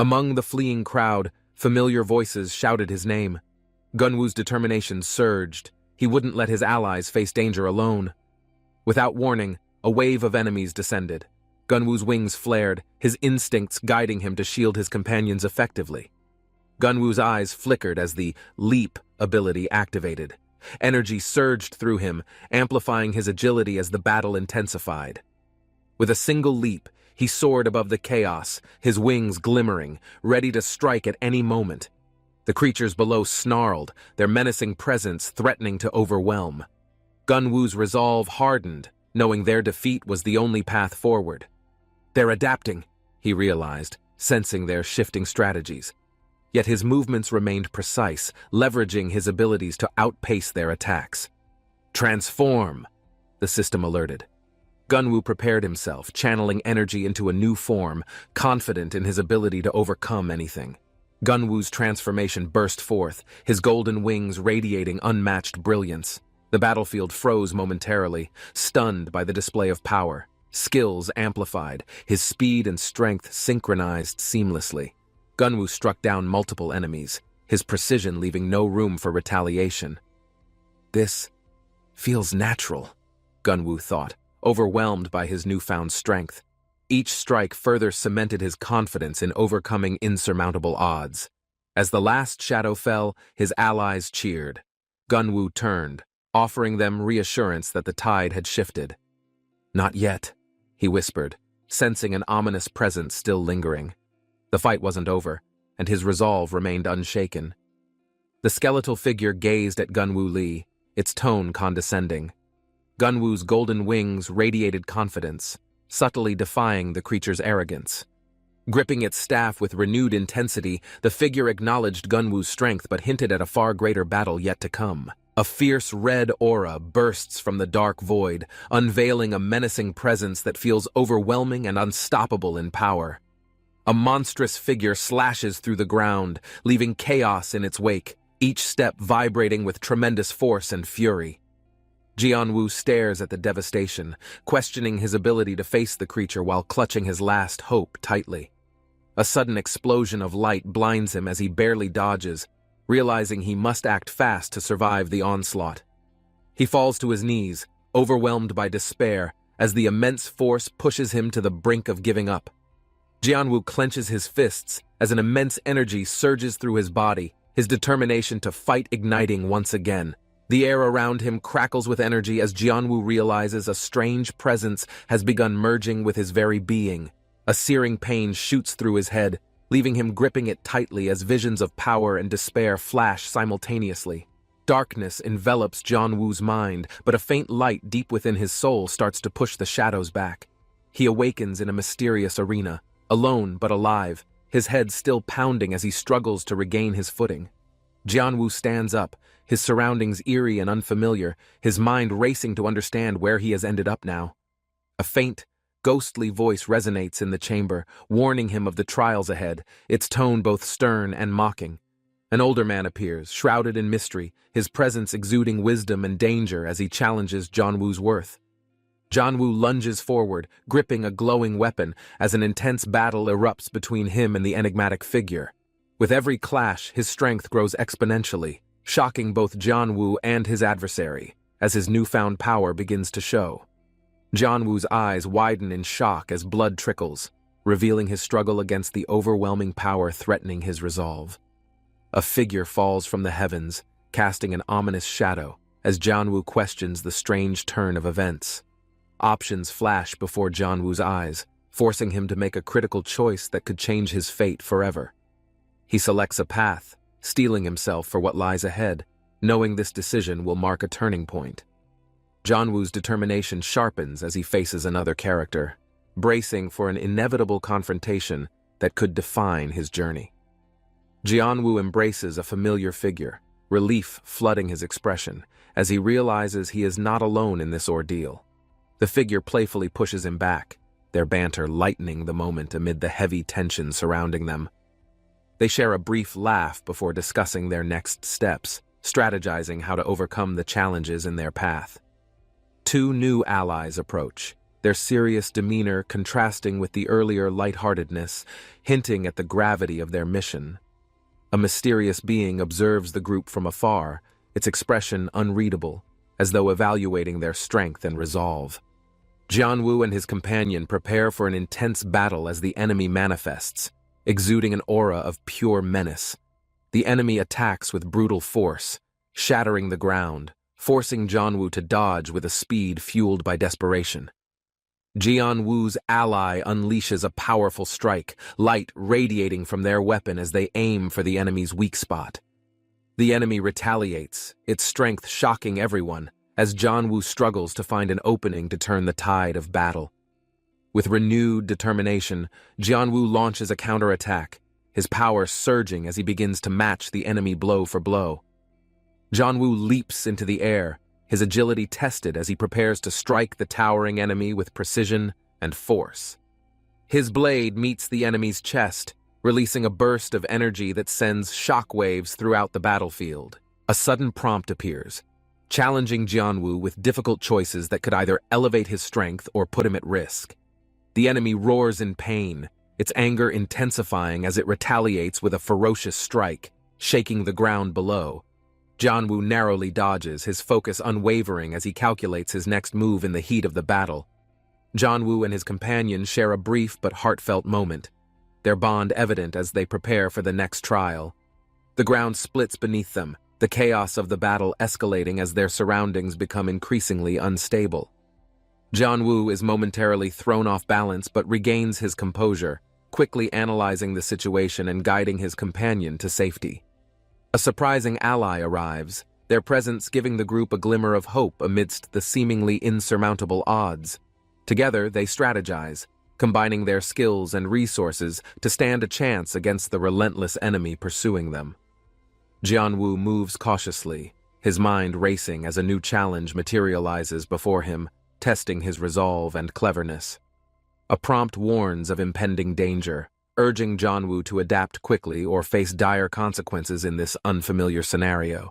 Among the fleeing crowd, familiar voices shouted his name. Gunwoo's determination surged. He wouldn't let his allies face danger alone. Without warning, a wave of enemies descended. Gunwoo's wings flared, his instincts guiding him to shield his companions effectively. Gunwoo's eyes flickered as the leap ability activated. Energy surged through him, amplifying his agility as the battle intensified. With a single leap, he soared above the chaos, his wings glimmering, ready to strike at any moment. The creatures below snarled, their menacing presence threatening to overwhelm. Gunwoo's resolve hardened, knowing their defeat was the only path forward. "They're adapting," he realized, sensing their shifting strategies. Yet his movements remained precise, leveraging his abilities to outpace their attacks. "Transform," the system alerted. Gunwoo prepared himself, channeling energy into a new form, confident in his ability to overcome anything. Gunwoo's transformation burst forth, his golden wings radiating unmatched brilliance. The battlefield froze momentarily, stunned by the display of power. Skills amplified, his speed and strength synchronized seamlessly. Gunwoo struck down multiple enemies, his precision leaving no room for retaliation. "This feels natural," Gunwoo thought, overwhelmed by his newfound strength. Each strike further cemented his confidence in overcoming insurmountable odds. As the last shadow fell, his allies cheered. Gunwoo turned, offering them reassurance that the tide had shifted. "Not yet," he whispered, sensing an ominous presence still lingering. The fight wasn't over, and his resolve remained unshaken. The skeletal figure gazed at Gunwoo Lee, its tone condescending. Gunwoo's golden wings radiated confidence, subtly defying the creature's arrogance. Gripping its staff with renewed intensity, the figure acknowledged Gunwoo's strength but hinted at a far greater battle yet to come. A fierce red aura bursts from the dark void, unveiling a menacing presence that feels overwhelming and unstoppable in power. A monstrous figure slashes through the ground, leaving chaos in its wake, each step vibrating with tremendous force and fury. Jianwoo stares at the devastation, questioning his ability to face the creature while clutching his last hope tightly. A sudden explosion of light blinds him as he barely dodges, realizing he must act fast to survive the onslaught. He falls to his knees, overwhelmed by despair, as the immense force pushes him to the brink of giving up. Jianwoo clenches his fists as an immense energy surges through his body, his determination to fight igniting once again. The air around him crackles with energy as Jianwoo realizes a strange presence has begun merging with his very being. A searing pain shoots through his head, leaving him gripping it tightly as visions of power and despair flash simultaneously. Darkness envelops Jianwu's mind, but a faint light deep within his soul starts to push the shadows back. He awakens in a mysterious arena, alone but alive, his head still pounding as he struggles to regain his footing. Jianwu stands up, his surroundings eerie and unfamiliar, his mind racing to understand where he has ended up now. A faint, ghostly voice resonates in the chamber, warning him of the trials ahead, its tone both stern and mocking. An older man appears, shrouded in mystery, his presence exuding wisdom and danger as he challenges Jianwu's worth. Jianwu lunges forward, gripping a glowing weapon, as an intense battle erupts between him and the enigmatic figure. With every clash, his strength grows exponentially, shocking both Jianwu and his adversary, as his newfound power begins to show. Jianwu's eyes widen in shock as blood trickles, revealing his struggle against the overwhelming power threatening his resolve. A figure falls from the heavens, casting an ominous shadow, as Jianwu questions the strange turn of events. Options flash before Jianwu's eyes, forcing him to make a critical choice that could change his fate forever. He selects a path, steeling himself for what lies ahead, knowing this decision will mark a turning point. Jianwu's determination sharpens as he faces another character, bracing for an inevitable confrontation that could define his journey. Jianwu embraces a familiar figure, relief flooding his expression, as he realizes he is not alone in this ordeal. The figure playfully pushes him back, their banter lightening the moment amid the heavy tension surrounding them. They share a brief laugh before discussing their next steps, strategizing how to overcome the challenges in their path. Two new allies approach, their serious demeanor contrasting with the earlier lightheartedness, hinting at the gravity of their mission. A mysterious being observes the group from afar, its expression unreadable, as though evaluating their strength and resolve. Jianwu and his companion prepare for an intense battle as the enemy manifests, exuding an aura of pure menace. The enemy attacks with brutal force, shattering the ground, forcing Jianwu to dodge with a speed fueled by desperation. Jianwu's ally unleashes a powerful strike, light radiating from their weapon as they aim for the enemy's weak spot. The enemy retaliates, its strength shocking everyone, as Jianwu struggles to find an opening to turn the tide of battle. With renewed determination, Jianwu launches a counterattack, his power surging as he begins to match the enemy blow for blow. Jianwu leaps into the air, his agility tested as he prepares to strike the towering enemy with precision and force. His blade meets the enemy's chest, releasing a burst of energy that sends shockwaves throughout the battlefield. A sudden prompt appears, challenging Jianwu with difficult choices that could either elevate his strength or put him at risk. The enemy roars in pain, its anger intensifying as it retaliates with a ferocious strike, shaking the ground below. Jianwu narrowly dodges, his focus unwavering as he calculates his next move in the heat of the battle. Jianwu and his companion share a brief but heartfelt moment, their bond evident as they prepare for the next trial. The ground splits beneath them, the chaos of the battle escalating as their surroundings become increasingly unstable. Jianwu is momentarily thrown off balance but regains his composure, quickly analyzing the situation and guiding his companion to safety. A surprising ally arrives, their presence giving the group a glimmer of hope amidst the seemingly insurmountable odds. Together, they strategize, combining their skills and resources to stand a chance against the relentless enemy pursuing them. Jianwu moves cautiously, his mind racing as a new challenge materializes before him, testing his resolve and cleverness. A prompt warns of impending danger, urging Jianwu to adapt quickly or face dire consequences in this unfamiliar scenario.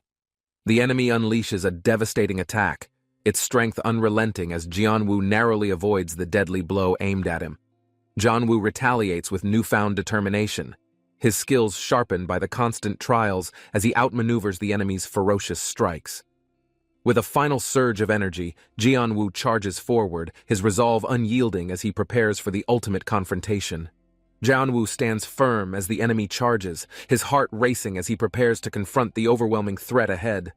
The enemy unleashes a devastating attack, its strength unrelenting as Jianwu narrowly avoids the deadly blow aimed at him. Jianwu retaliates with newfound determination, his skills sharpened by the constant trials as he outmaneuvers the enemy's ferocious strikes. With a final surge of energy, Jianwu charges forward, his resolve unyielding as he prepares for the ultimate confrontation. Jianwu stands firm as the enemy charges, his heart racing as he prepares to confront the overwhelming threat ahead.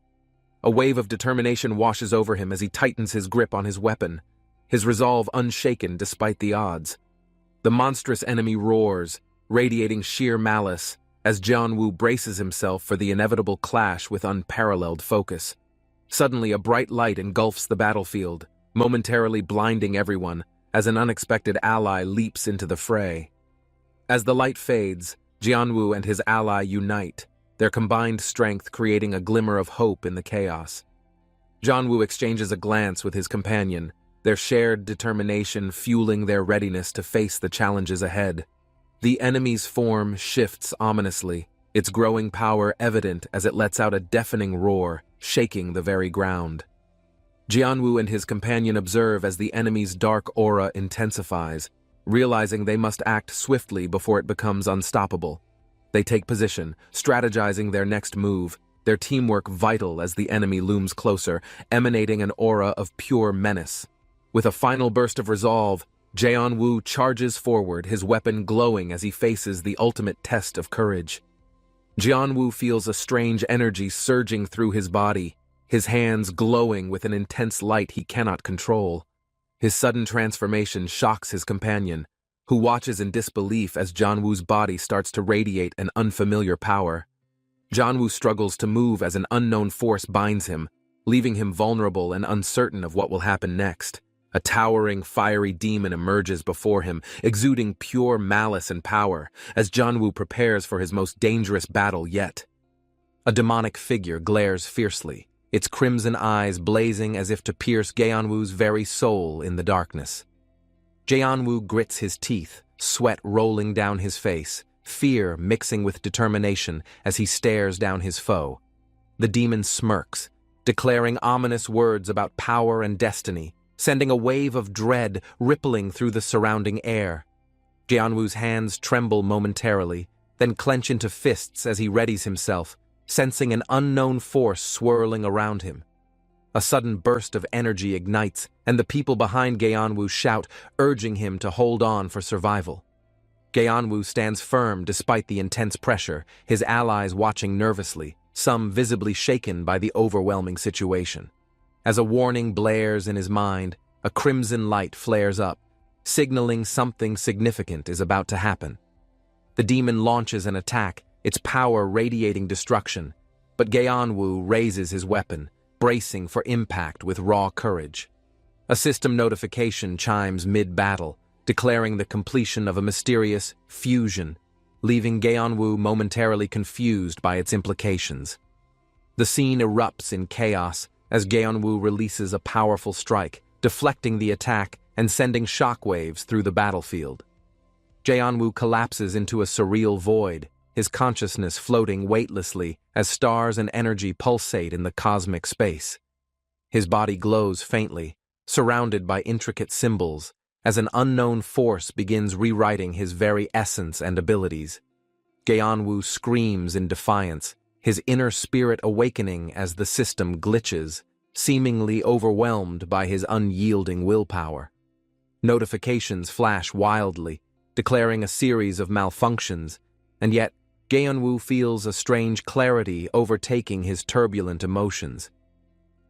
A wave of determination washes over him as he tightens his grip on his weapon, his resolve unshaken despite the odds. The monstrous enemy roars, radiating sheer malice, as Jianwu braces himself for the inevitable clash with unparalleled focus. Suddenly, a bright light engulfs the battlefield, momentarily blinding everyone, as an unexpected ally leaps into the fray. As the light fades, Jianwu and his ally unite, their combined strength creating a glimmer of hope in the chaos. Jianwu exchanges a glance with his companion, their shared determination fueling their readiness to face the challenges ahead. The enemy's form shifts ominously, its growing power evident as it lets out a deafening roar, shaking the very ground. Jianwu and his companion observe as the enemy's dark aura intensifies, realizing they must act swiftly before it becomes unstoppable. They take position, strategizing their next move, their teamwork vital as the enemy looms closer, emanating an aura of pure menace. With a final burst of resolve, Jianwu charges forward, his weapon glowing as he faces the ultimate test of courage. Jianwu feels a strange energy surging through his body, his hands glowing with an intense light he cannot control. His sudden transformation shocks his companion, who watches in disbelief as Jianwu's body starts to radiate an unfamiliar power. Jianwu struggles to move as an unknown force binds him, leaving him vulnerable and uncertain of what will happen next. A towering, fiery demon emerges before him, exuding pure malice and power, as Jianwu prepares for his most dangerous battle yet. A demonic figure glares fiercely, its crimson eyes blazing as if to pierce Jianwu's very soul in the darkness. Jianwu grits his teeth, sweat rolling down his face, fear mixing with determination as he stares down his foe. The demon smirks, declaring ominous words about power and destiny, sending a wave of dread rippling through the surrounding air. Jianwu's hands tremble momentarily, then clench into fists as he readies himself, sensing an unknown force swirling around him. A sudden burst of energy ignites, and the people behind Jianwu shout, urging him to hold on for survival. Jianwu stands firm despite the intense pressure, his allies watching nervously, some visibly shaken by the overwhelming situation. As a warning blares in his mind, a crimson light flares up, signaling something significant is about to happen. The demon launches an attack, its power radiating destruction, but Jianwu raises his weapon, bracing for impact with raw courage. A system notification chimes mid-battle, declaring the completion of a mysterious fusion, leaving Jianwu momentarily confused by its implications. The scene erupts in chaos as Jianwu releases a powerful strike, deflecting the attack and sending shockwaves through the battlefield. Jianwu collapses into a surreal void, his consciousness floating weightlessly as stars and energy pulsate in the cosmic space. His body glows faintly, surrounded by intricate symbols, as an unknown force begins rewriting his very essence and abilities. Jianwu screams in defiance, his inner spirit awakening as the system glitches, seemingly overwhelmed by his unyielding willpower. Notifications flash wildly, declaring a series of malfunctions, and yet Jianwu feels a strange clarity overtaking his turbulent emotions.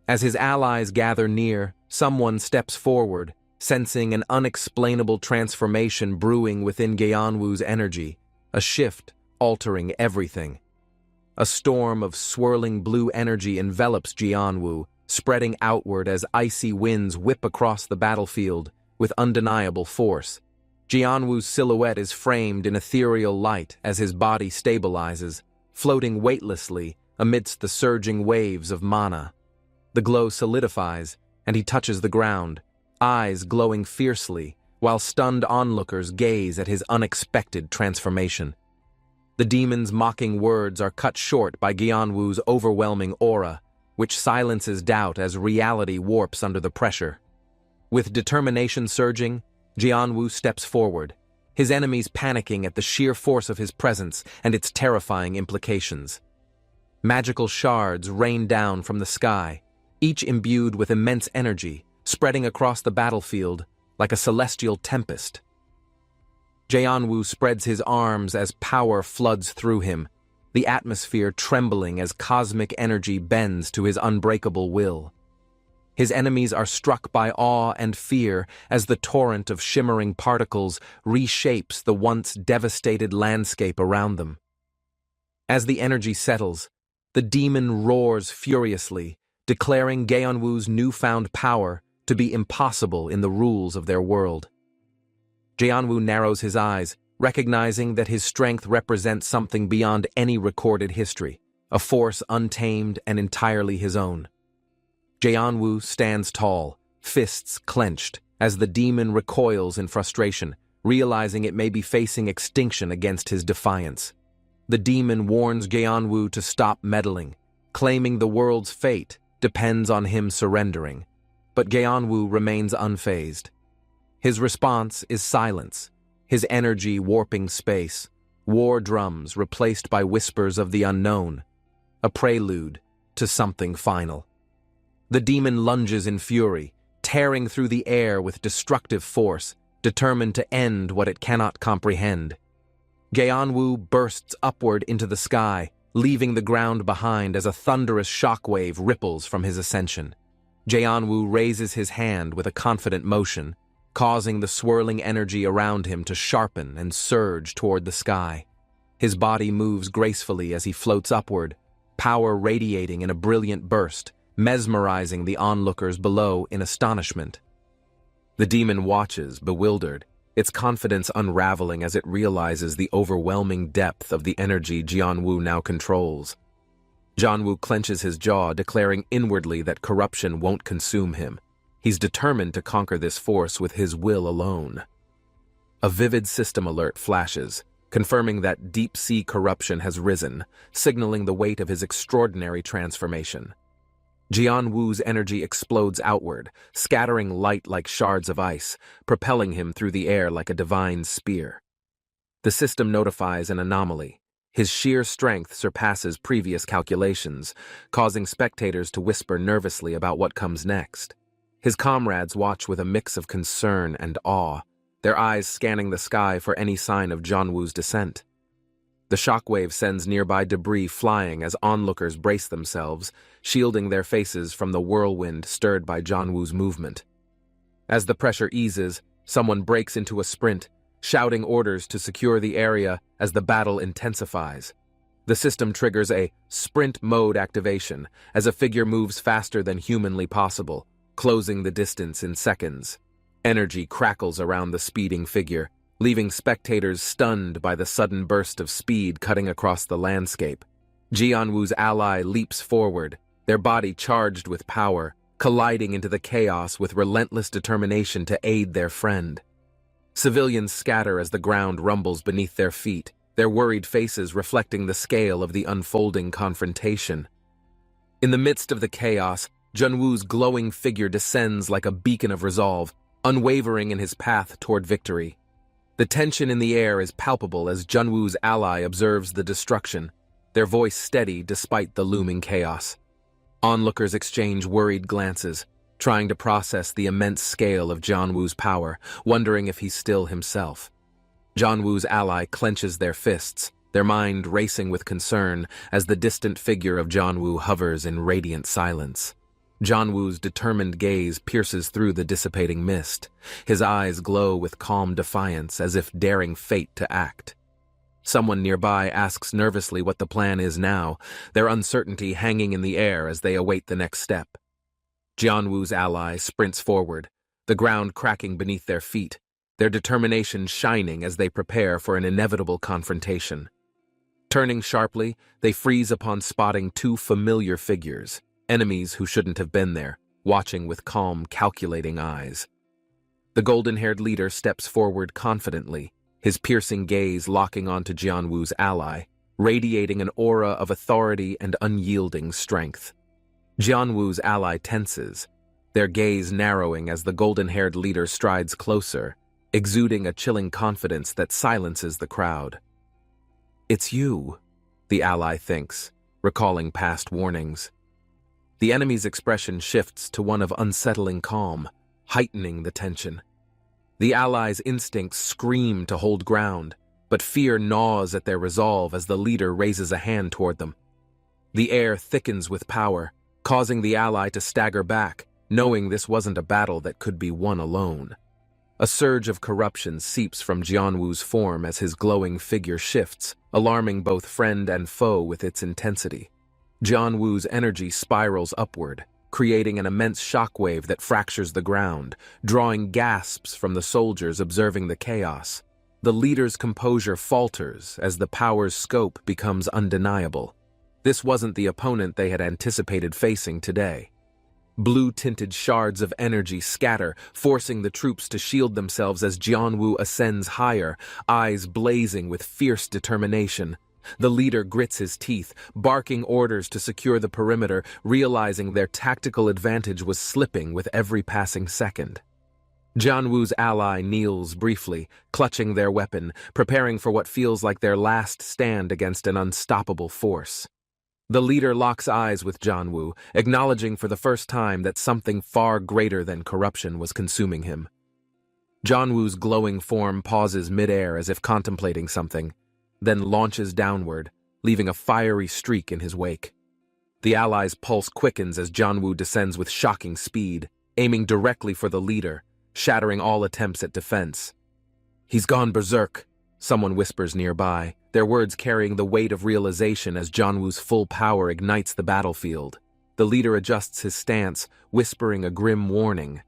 As his allies gather near, someone steps forward, sensing an unexplainable transformation brewing within Jianwu's energy, a shift altering everything. A storm of swirling blue energy envelops Jianwu, spreading outward as icy winds whip across the battlefield with undeniable force. Jianwu's silhouette is framed in ethereal light as his body stabilizes, floating weightlessly amidst the surging waves of mana. The glow solidifies, and he touches the ground, eyes glowing fiercely, while stunned onlookers gaze at his unexpected transformation. The demon's mocking words are cut short by Jianwu's overwhelming aura, which silences doubt as reality warps under the pressure. With determination surging, Jianwu steps forward, his enemies panicking at the sheer force of his presence and its terrifying implications. Magical shards rain down from the sky, each imbued with immense energy, spreading across the battlefield like a celestial tempest. Jianwu spreads his arms as power floods through him, the atmosphere trembling as cosmic energy bends to his unbreakable will. His enemies are struck by awe and fear as the torrent of shimmering particles reshapes the once devastated landscape around them. As the energy settles, the demon roars furiously, declaring Gaeonwoo's newfound power to be impossible in the rules of their world. Gaeonwoo narrows his eyes, recognizing that his strength represents something beyond any recorded history, a force untamed and entirely his own. Gaeonwoo stands tall, fists clenched, as the demon recoils in frustration, realizing it may be facing extinction against his defiance. The demon warns Gaeonwoo to stop meddling, claiming the world's fate depends on him surrendering. But Gaeonwoo remains unfazed. His response is silence, his energy warping space, war drums replaced by whispers of the unknown, a prelude to something final. The demon lunges in fury, tearing through the air with destructive force, determined to end what it cannot comprehend. Gaeonwoo bursts upward into the sky, leaving the ground behind as a thunderous shockwave ripples from his ascension. Gaeonwoo raises his hand with a confident motion, causing the swirling energy around him to sharpen and surge toward the sky. His body moves gracefully as he floats upward, power radiating in a brilliant burst, mesmerizing the onlookers below in astonishment. The demon watches, bewildered, its confidence unraveling as it realizes the overwhelming depth of the energy Gaeonwoo now controls. Gaeonwoo clenches his jaw, declaring inwardly that corruption won't consume him. He's determined to conquer this force with his will alone. A vivid system alert flashes, confirming that deep-sea corruption has risen, signaling the weight of his extraordinary transformation. Gaeonwoo's energy explodes outward, scattering light like shards of ice, propelling him through the air like a divine spear. The system notifies an anomaly. His sheer strength surpasses previous calculations, causing spectators to whisper nervously about what comes next. His comrades watch with a mix of concern and awe, their eyes scanning the sky for any sign of Gaeonwoo's descent. The shockwave sends nearby debris flying as onlookers brace themselves, shielding their faces from the whirlwind stirred by Gaeonwoo's movement. As the pressure eases, someone breaks into a sprint, shouting orders to secure the area as the battle intensifies. The system triggers a sprint mode activation as a figure moves faster than humanly possible, closing the distance in seconds. Energy crackles around the speeding figure, leaving spectators stunned by the sudden burst of speed cutting across the landscape. Gaeonwoo's ally leaps forward, their body charged with power, colliding into the chaos with relentless determination to aid their friend. Civilians scatter as the ground rumbles beneath their feet, their worried faces reflecting the scale of the unfolding confrontation. In the midst of the chaos, Gaeonwoo's glowing figure descends like a beacon of resolve, unwavering in his path toward victory. The tension in the air is palpable as Gaeonwoo's ally observes the destruction, their voice steady despite the looming chaos. Onlookers exchange worried glances, trying to process the immense scale of Gaeonwoo's power, wondering if he's still himself. Gaeonwoo's ally clenches their fists, their mind racing with concern as the distant figure of Gaeonwoo hovers in radiant silence. Gaeonwoo's determined gaze pierces through the dissipating mist. His eyes glow with calm defiance as if daring fate to act. Someone nearby asks nervously what the plan is now, their uncertainty hanging in the air as they await the next step. Gaeonwoo's ally sprints forward, the ground cracking beneath their feet, their determination shining as they prepare for an inevitable confrontation. Turning sharply, they freeze upon spotting two familiar figures, enemies who shouldn't have been there, watching with calm, calculating eyes. The golden-haired leader steps forward confidently, his piercing gaze locking onto Gaeonwoo's ally, radiating an aura of authority and unyielding strength. Gaeonwoo's ally tenses, their gaze narrowing as the golden-haired leader strides closer, exuding a chilling confidence that silences the crowd. "It's you," the ally thinks, recalling past warnings. The enemy's expression shifts to one of unsettling calm, heightening the tension. The allies' instincts scream to hold ground, but fear gnaws at their resolve as the leader raises a hand toward them. The air thickens with power, causing the ally to stagger back, knowing this wasn't a battle that could be won alone. A surge of corruption seeps from Jianwu's form as his glowing figure shifts, alarming both friend and foe with its intensity. Jianwu's energy spirals upward, creating an immense shockwave that fractures the ground, drawing gasps from the soldiers observing the chaos. The leader's composure falters as the power's scope becomes undeniable. This wasn't the opponent they had anticipated facing today. Blue-tinted shards of energy scatter, forcing the troops to shield themselves as Jianwu ascends higher, eyes blazing with fierce determination. The leader grits his teeth, barking orders to secure the perimeter, realizing their tactical advantage was slipping with every passing second. Jianwu's ally kneels briefly, clutching their weapon, preparing for what feels like their last stand against an unstoppable force. The leader locks eyes with Jianwu, acknowledging for the first time that something far greater than corruption was consuming him. Jianwu's glowing form pauses midair as if contemplating something, then launches downward, leaving a fiery streak in his wake. The allies' pulse quickens as Jianwu descends with shocking speed, aiming directly for the leader, shattering all attempts at defense. "He's gone berserk," someone whispers nearby, their words carrying the weight of realization as Jianwu's full power ignites the battlefield. The leader adjusts his stance, whispering a grim warning.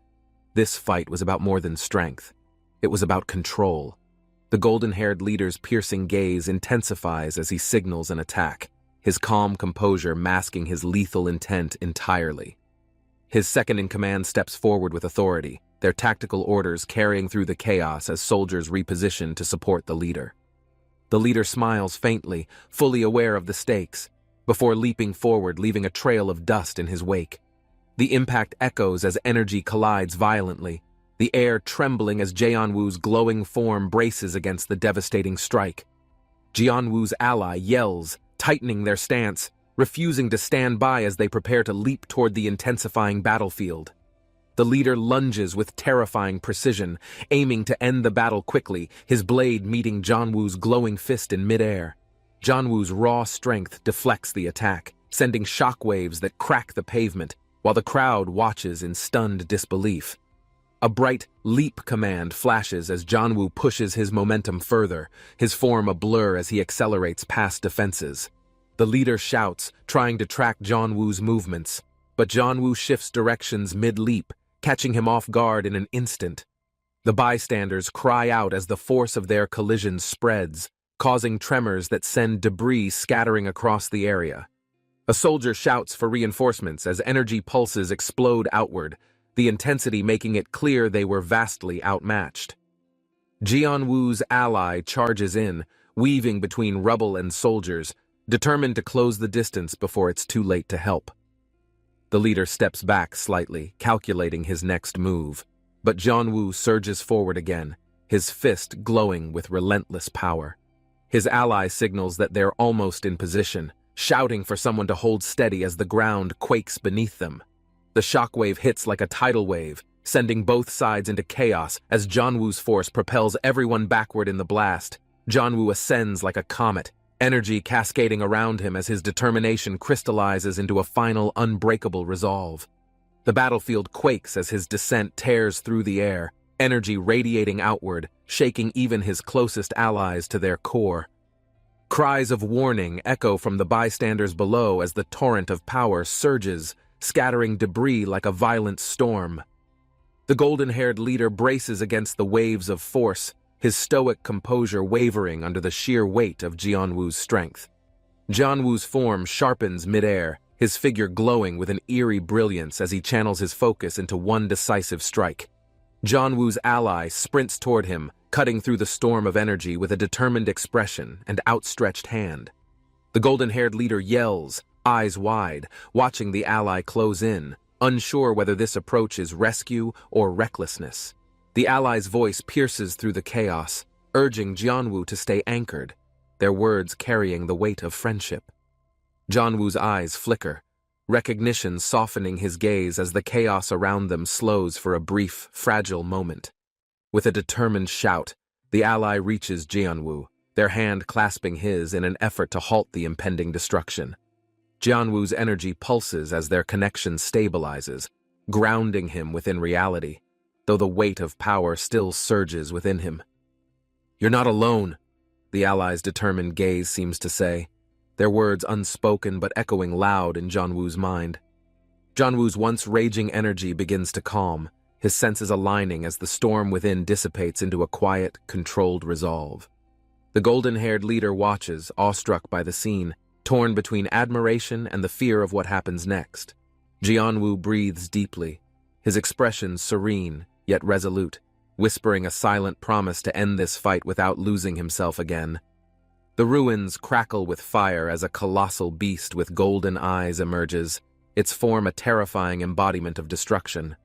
This fight was about more than strength. It was about control. The golden-haired leader's piercing gaze intensifies as he signals an attack, his calm composure masking his lethal intent entirely. His second-in-command steps forward with authority, their tactical orders carrying through the chaos as soldiers reposition to support the leader. The leader smiles faintly, fully aware of the stakes, before leaping forward, leaving a trail of dust in his wake. The impact echoes as energy collides violently, the air trembling as Jianwu's glowing form braces against the devastating strike. Jianwu's ally yells, tightening their stance, refusing to stand by as they prepare to leap toward the intensifying battlefield. The leader lunges with terrifying precision, aiming to end the battle quickly, his blade meeting Jianwu's glowing fist in midair. Jianwu's raw strength deflects the attack, sending shockwaves that crack the pavement, while the crowd watches in stunned disbelief. A bright leap command flashes as Jianwu pushes his momentum further, his form a blur as he accelerates past defenses. The leader shouts, trying to track Jianwu's movements, but Jianwu shifts directions mid-leap, catching him off guard in an instant. The bystanders cry out as the force of their collision spreads, causing tremors that send debris scattering across the area. A soldier shouts for reinforcements as energy pulses explode outward, the intensity making it clear they were vastly outmatched. Jianwu's ally charges in, weaving between rubble and soldiers, determined to close the distance before it's too late to help. The leader steps back slightly, calculating his next move, but Jianwu surges forward again, his fist glowing with relentless power. His ally signals that they're almost in position, shouting for someone to hold steady as the ground quakes beneath them. The shockwave hits like a tidal wave, sending both sides into chaos as Jianwu's force propels everyone backward in the blast. Jianwu ascends like a comet, energy cascading around him as his determination crystallizes into a final unbreakable resolve. The battlefield quakes as his descent tears through the air, energy radiating outward, shaking even his closest allies to their core. Cries of warning echo from the bystanders below as the torrent of power surges, scattering debris like a violent storm. The golden-haired leader braces against the waves of force, his stoic composure wavering under the sheer weight of Jianwu's strength. Jianwu's form sharpens midair, his figure glowing with an eerie brilliance as he channels his focus into one decisive strike. Jianwu's ally sprints toward him, cutting through the storm of energy with a determined expression and outstretched hand. The golden-haired leader yells, eyes wide, watching the ally close in, unsure whether this approach is rescue or recklessness. The ally's voice pierces through the chaos, urging Jianwu to stay anchored, their words carrying the weight of friendship. Jianwu's eyes flicker, recognition softening his gaze as the chaos around them slows for a brief, fragile moment. With a determined shout, the ally reaches Jianwu, their hand clasping his in an effort to halt the impending destruction. Jianwu's energy pulses as their connection stabilizes, grounding him within reality. though the weight of power still surges within him. "You're not alone," the allies' determined gaze seems to say, their words unspoken but echoing loud in Jianwu's mind. Jianwu's once raging energy begins to calm, his senses aligning as the storm within dissipates into a quiet, controlled resolve. The golden-haired leader watches, awestruck by the scene, torn between admiration and the fear of what happens next. Jianwu breathes deeply, his expression serene, yet resolute, whispering a silent promise to end this fight without losing himself again. The ruins crackle with fire as a colossal beast with golden eyes emerges, its form a terrifying embodiment of destruction.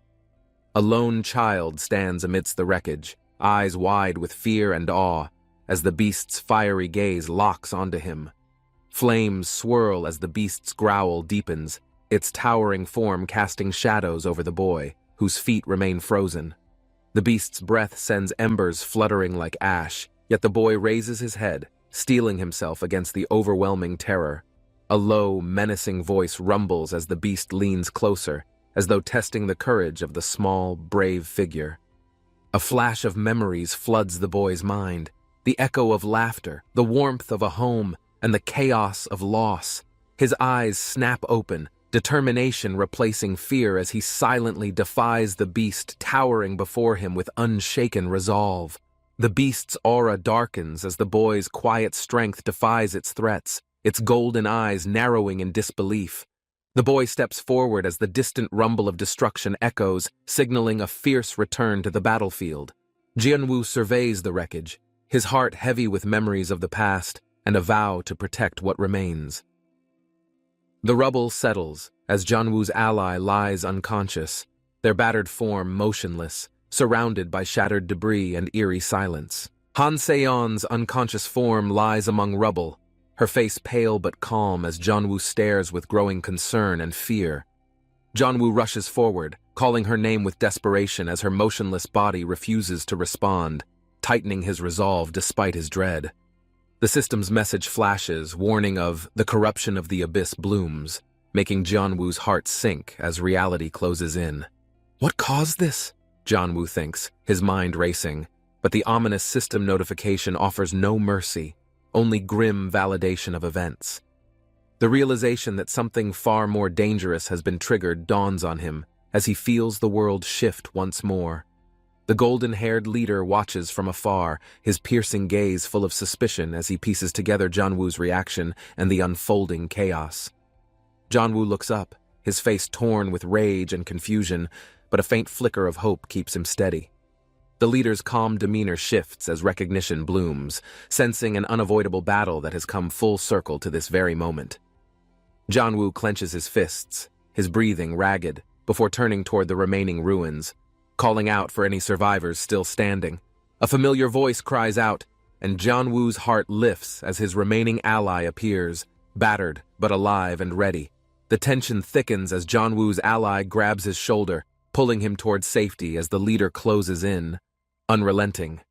A lone child stands amidst the wreckage, eyes wide with fear and awe, as the beast's fiery gaze locks onto him. Flames swirl as the beast's growl deepens, its towering form casting shadows over the boy, whose feet remain frozen. The beast's breath sends embers fluttering like ash, yet the boy raises his head, steeling himself against the overwhelming terror. A low, menacing voice rumbles as the beast leans closer, as though testing the courage of the small, brave figure. A flash of memories floods the boy's mind, the echo of laughter, the warmth of a home, and the chaos of loss. His eyes snap open, determination replacing fear as he silently defies the beast towering before him with unshaken resolve. The beast's aura darkens as the boy's quiet strength defies its threats, its golden eyes narrowing in disbelief. The boy steps forward as the distant rumble of destruction echoes, signaling a fierce return to the battlefield. Jianwu surveys the wreckage, his heart heavy with memories of the past and a vow to protect what remains. The rubble settles as Jianwu's ally lies unconscious, their battered form motionless, surrounded by shattered debris and eerie silence. Han Seon's unconscious form lies among rubble, her face pale but calm as Jianwu stares with growing concern and fear. Jianwu rushes forward, calling her name with desperation as her motionless body refuses to respond, tightening his resolve despite his dread. The system's message flashes, warning of the corruption of the abyss blooms, making Jianwu's heart sink as reality closes in. What caused this? Jianwu thinks, his mind racing, but the ominous system notification offers no mercy, only grim validation of events. The realization that something far more dangerous has been triggered dawns on him as he feels the world shift once more. The golden-haired leader watches from afar, his piercing gaze full of suspicion as he pieces together Jianwu's reaction and the unfolding chaos. Jianwu looks up, his face torn with rage and confusion, but a faint flicker of hope keeps him steady. The leader's calm demeanor shifts as recognition blooms, sensing an unavoidable battle that has come full circle to this very moment. Jianwu clenches his fists, his breathing ragged, before turning toward the remaining ruins, calling out for any survivors still standing. A familiar voice cries out, and Jianwu's heart lifts as his remaining ally appears, battered but alive and ready. The tension thickens as Jianwu's ally grabs his shoulder, pulling him toward safety as the leader closes in, unrelenting.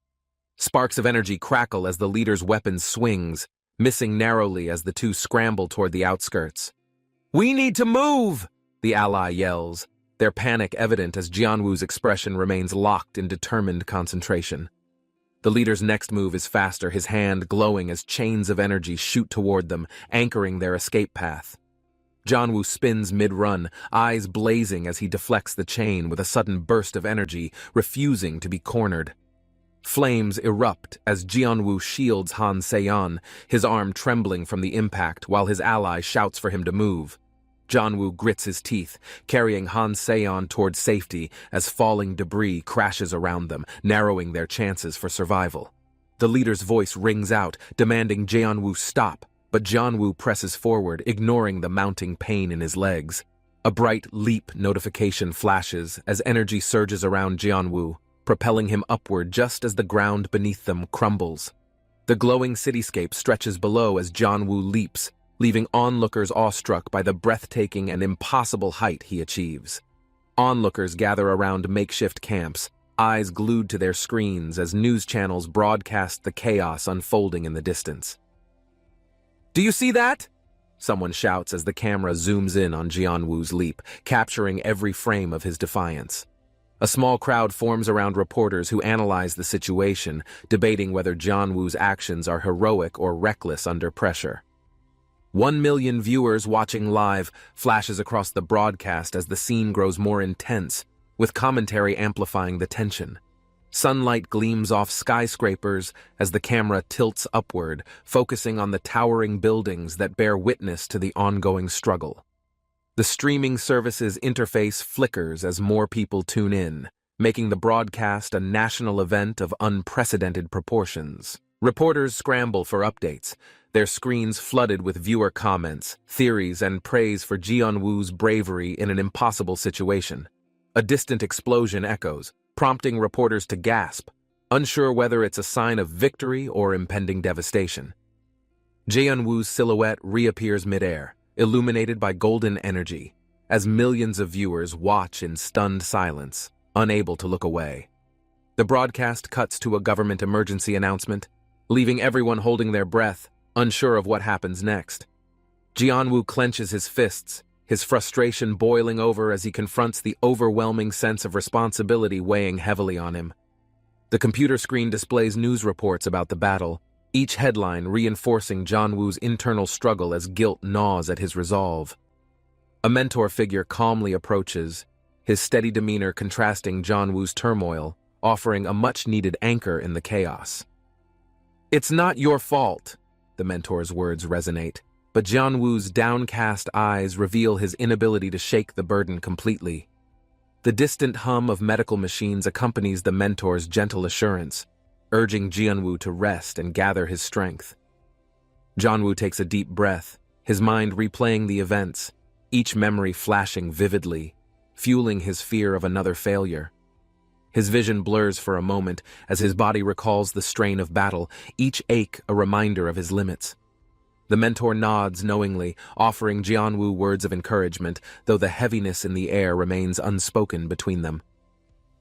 Sparks of energy crackle as the leader's weapon swings, missing narrowly as the two scramble toward the outskirts. "We need to move!" the ally yells, their panic evident as Jianwu's expression remains locked in determined concentration. The leader's next move is faster, his hand glowing as chains of energy shoot toward them, anchoring their escape path. Jianwu spins mid-run, eyes blazing as he deflects the chain with a sudden burst of energy, refusing to be cornered. Flames erupt as Jianwu shields Han Seon, his arm trembling from the impact while his ally shouts for him to move. Jianwu grits his teeth, carrying Han Seon toward safety as falling debris crashes around them, narrowing their chances for survival. The leader's voice rings out, demanding Jianwu stop, but Jianwu presses forward, ignoring the mounting pain in his legs. A bright leap notification flashes as energy surges around Jianwu, propelling him upward just as the ground beneath them crumbles. The glowing cityscape stretches below as Jianwu leaps, leaving onlookers awestruck by the breathtaking and impossible height he achieves. Onlookers gather around makeshift camps, eyes glued to their screens as news channels broadcast the chaos unfolding in the distance. "Do you see that?" someone shouts as the camera zooms in on Jianwu's leap, capturing every frame of his defiance. A small crowd forms around reporters who analyze the situation, debating whether Jianwoo's actions are heroic or reckless under pressure. 1 million viewers watching live flashes across the broadcast as the scene grows more intense, with commentary amplifying the tension. Sunlight gleams off skyscrapers as the camera tilts upward, focusing on the towering buildings that bear witness to the ongoing struggle. The streaming service's interface flickers as more people tune in, making the broadcast a national event of unprecedented proportions. Reporters scramble for updates, their screens flooded with viewer comments, theories, and praise for Jianwoo's bravery in an impossible situation. A distant explosion echoes, prompting reporters to gasp, unsure whether it's a sign of victory or impending devastation. Jianwoo's silhouette reappears midair, illuminated by golden energy, as millions of viewers watch in stunned silence, unable to look away. The broadcast cuts to a government emergency announcement, leaving everyone holding their breath, unsure of what happens next. Jianwoo clenches his fists, his frustration boiling over as he confronts the overwhelming sense of responsibility weighing heavily on him. The computer screen displays news reports about the battle, each headline reinforcing Jianwoo's internal struggle as guilt gnaws at his resolve. A mentor figure calmly approaches, his steady demeanor contrasting Jianwoo's turmoil, offering a much-needed anchor in the chaos. "It's not your fault," the mentor's words resonate, but Jianwoo's downcast eyes reveal his inability to shake the burden completely. The distant hum of medical machines accompanies the mentor's gentle assurance, urging Jianwoo to rest and gather his strength. Jianwoo takes a deep breath, his mind replaying the events, each memory flashing vividly, fueling his fear of another failure. His vision blurs for a moment as his body recalls the strain of battle, each ache a reminder of his limits. The mentor nods knowingly, offering Jianwoo words of encouragement, though the heaviness in the air remains unspoken between them.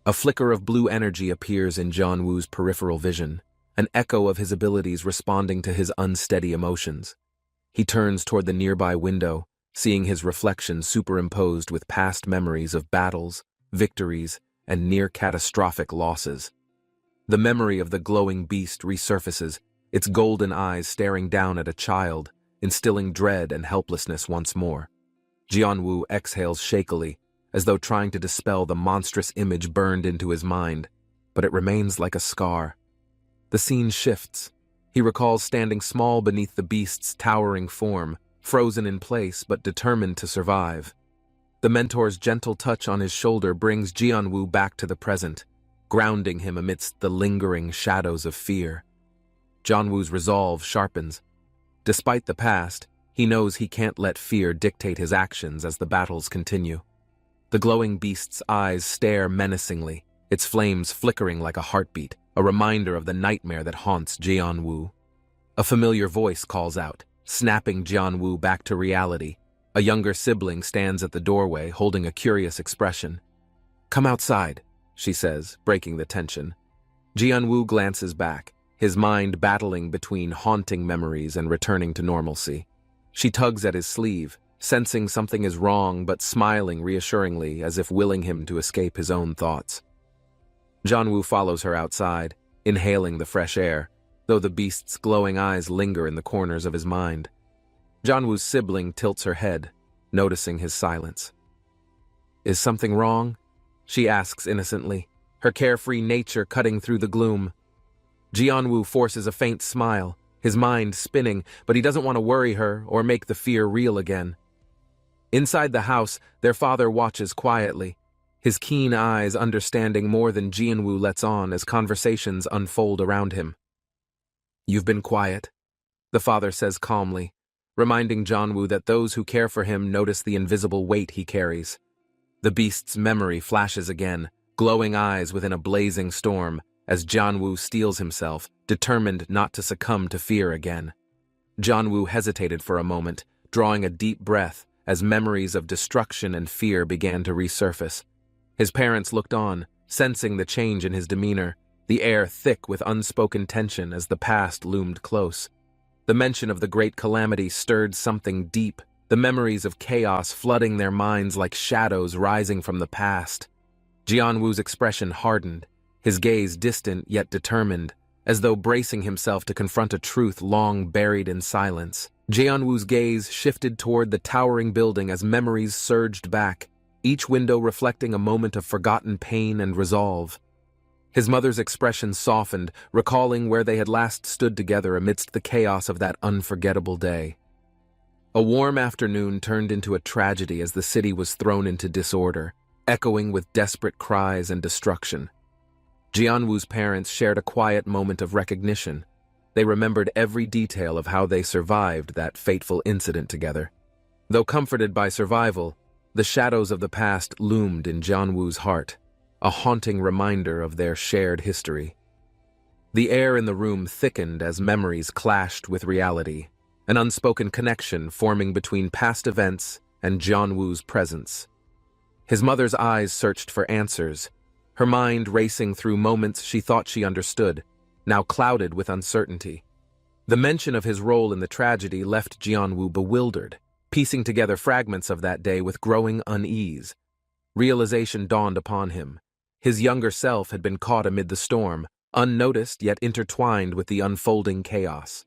A flicker of blue energy appears in Jianwoo's peripheral vision, an echo of his abilities responding to his unsteady emotions. He turns toward the nearby window, seeing his reflection superimposed with past memories of battles, victories, and near-catastrophic losses. The memory of the glowing beast resurfaces, its golden eyes staring down at a child, instilling dread and helplessness once more. Jianwoo exhales shakily, as though trying to dispel the monstrous image burned into his mind, but it remains like a scar. The scene shifts. He recalls standing small beneath the beast's towering form, frozen in place but determined to survive. The mentor's gentle touch on his shoulder brings Jianwoo back to the present, grounding him amidst the lingering shadows of fear. Jianwoo's resolve sharpens. Despite the past, he knows he can't let fear dictate his actions as the battles continue. The glowing beast's eyes stare menacingly, its flames flickering like a heartbeat, a reminder of the nightmare that haunts Jianwoo. A familiar voice calls out, snapping Jianwoo back to reality. A younger sibling stands at the doorway, holding a curious expression. "Come outside," she says, breaking the tension. Jianwoo glances back, his mind battling between haunting memories and returning to normalcy. She tugs at his sleeve, sensing something is wrong but smiling reassuringly as if willing him to escape his own thoughts. Jianwoo follows her outside, inhaling the fresh air, though the beast's glowing eyes linger in the corners of his mind. Jianwoo's sibling tilts her head, noticing his silence. "Is something wrong?" she asks innocently, her carefree nature cutting through the gloom. Jianwoo forces a faint smile, his mind spinning, but he doesn't want to worry her or make the fear real again. Inside the house, their father watches quietly, his keen eyes understanding more than Jianwoo lets on as conversations unfold around him. "You've been quiet," the father says calmly, reminding Jianwoo that those who care for him notice the invisible weight he carries. The beast's memory flashes again, glowing eyes within a blazing storm, as Jianwoo steels himself, determined not to succumb to fear again. Jianwoo hesitated for a moment, drawing a deep breath as memories of destruction and fear began to resurface. His parents looked on, sensing the change in his demeanor, the air thick with unspoken tension as the past loomed close. The mention of the great calamity stirred something deep, the memories of chaos flooding their minds like shadows rising from the past. Jianwu's expression hardened, his gaze distant yet determined, as though bracing himself to confront a truth long buried in silence. Jianwu's gaze shifted toward the towering building as memories surged back, each window reflecting a moment of forgotten pain and resolve. His mother's expression softened, recalling where they had last stood together amidst the chaos of that unforgettable day. A warm afternoon turned into a tragedy as the city was thrown into disorder, echoing with desperate cries and destruction. Jianwu's parents shared a quiet moment of recognition. They remembered every detail of how they survived that fateful incident together. Though comforted by survival, the shadows of the past loomed in Jianwu's heart, a haunting reminder of their shared history. The air in the room thickened as memories clashed with reality, an unspoken connection forming between past events and Jianwu's presence. His mother's eyes searched for answers, her mind racing through moments she thought she understood, now clouded with uncertainty. The mention of his role in the tragedy left Jianwu bewildered, piecing together fragments of that day with growing unease. Realization dawned upon him. His younger self had been caught amid the storm, unnoticed yet intertwined with the unfolding chaos.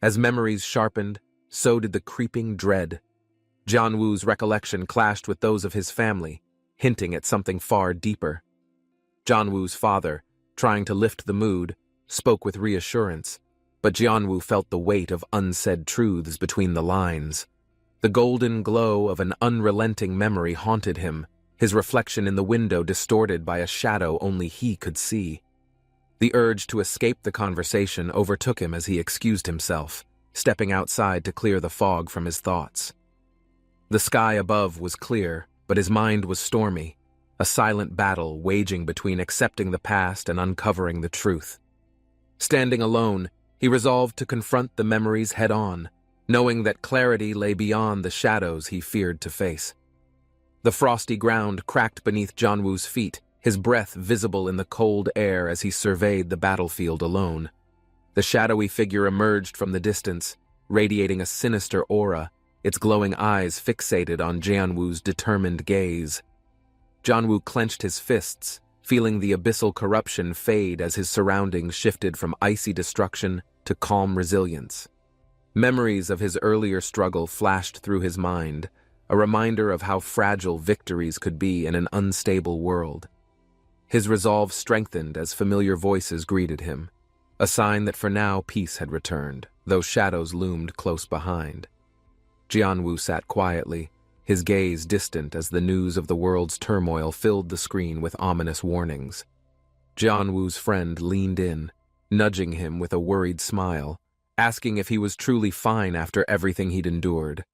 As memories sharpened, so did the creeping dread. Jianwu's recollection clashed with those of his family, hinting at something far deeper. Jianwu's father, trying to lift the mood, spoke with reassurance, but Jianwu felt the weight of unsaid truths between the lines. The golden glow of an unrelenting memory haunted him, his reflection in the window distorted by a shadow only he could see. The urge to escape the conversation overtook him as he excused himself, stepping outside to clear the fog from his thoughts. The sky above was clear, but his mind was stormy, a silent battle waging between accepting the past and uncovering the truth. Standing alone, he resolved to confront the memories head-on, knowing that clarity lay beyond the shadows he feared to face. The frosty ground cracked beneath Jianwu's feet, his breath visible in the cold air as he surveyed the battlefield alone. The shadowy figure emerged from the distance, radiating a sinister aura, its glowing eyes fixated on Jianwu's determined gaze. Jianwu clenched his fists, feeling the abyssal corruption fade as his surroundings shifted from icy destruction to calm resilience. Memories of his earlier struggle flashed through his mind, a reminder of how fragile victories could be in an unstable world. His resolve strengthened as familiar voices greeted him, a sign that for now peace had returned, though shadows loomed close behind. Jianwu sat quietly, his gaze distant as the news of the world's turmoil filled the screen with ominous warnings. Jianwu's friend leaned in, nudging him with a worried smile, asking if he was truly fine after everything he'd endured.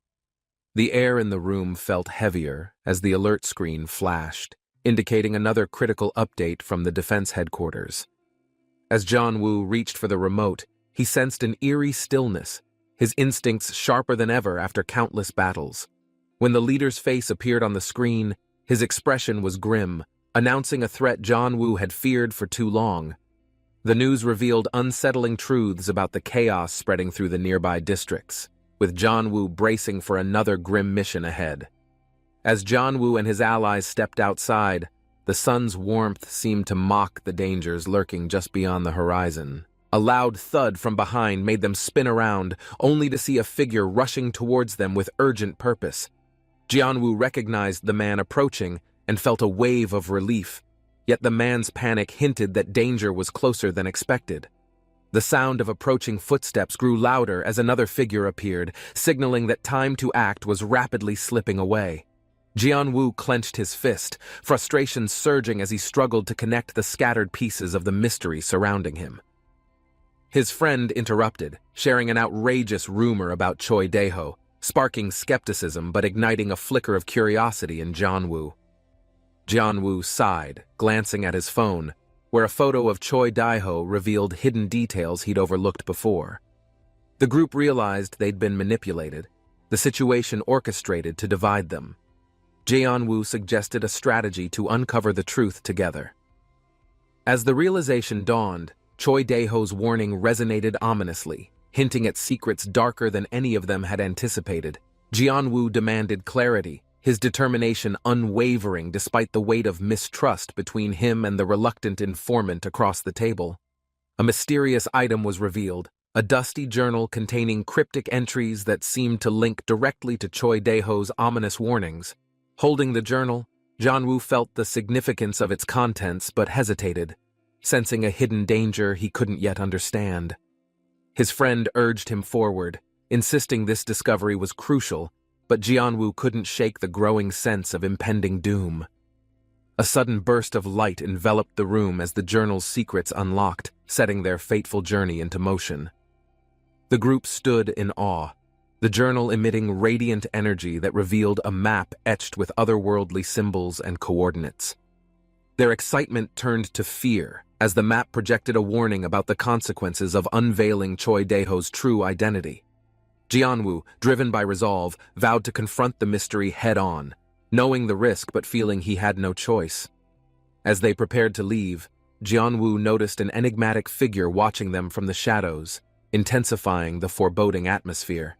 The air in the room felt heavier as the alert screen flashed, indicating another critical update from the defense headquarters. As Jianwu reached for the remote, he sensed an eerie stillness, his instincts sharper than ever after countless battles. When the leader's face appeared on the screen, his expression was grim, announcing a threat Jianwu had feared for too long. The news revealed unsettling truths about the chaos spreading through the nearby districts, with Jianwu bracing for another grim mission ahead. As Jianwu and his allies stepped outside, the sun's warmth seemed to mock the dangers lurking just beyond the horizon. A loud thud from behind made them spin around, only to see a figure rushing towards them with urgent purpose. Jianwu recognized the man approaching and felt a wave of relief, yet the man's panic hinted that danger was closer than expected. The sound of approaching footsteps grew louder as another figure appeared, signaling that time to act was rapidly slipping away. Jianwu clenched his fist, frustration surging as he struggled to connect the scattered pieces of the mystery surrounding him. His friend interrupted, sharing an outrageous rumor about Choi Daeho, sparking skepticism but igniting a flicker of curiosity in Jianwu. Jianwu sighed, glancing at his phone, where a photo of Choi Daeho revealed hidden details he'd overlooked before. The group realized they'd been manipulated, the situation orchestrated to divide them. Jianwu suggested a strategy to uncover the truth together. As the realization dawned, Choi Daeho's warning resonated ominously, hinting at secrets darker than any of them had anticipated. Jianwu demanded clarity, his determination unwavering despite the weight of mistrust between him and the reluctant informant across the table. A mysterious item was revealed, a dusty journal containing cryptic entries that seemed to link directly to Choi Daeho's ominous warnings. Holding the journal, Jianwoo felt the significance of its contents but hesitated, sensing a hidden danger he couldn't yet understand. His friend urged him forward, insisting this discovery was crucial, but Jianwoo couldn't shake the growing sense of impending doom. A sudden burst of light enveloped the room as the journal's secrets unlocked, setting their fateful journey into motion. The group stood in awe, the journal emitting radiant energy that revealed a map etched with otherworldly symbols and coordinates. Their excitement turned to fear as the map projected a warning about the consequences of unveiling Choi Daeho's true identity. Jianwoo, driven by resolve, vowed to confront the mystery head-on, knowing the risk but feeling he had no choice. As they prepared to leave, Jianwoo noticed an enigmatic figure watching them from the shadows, intensifying the foreboding atmosphere.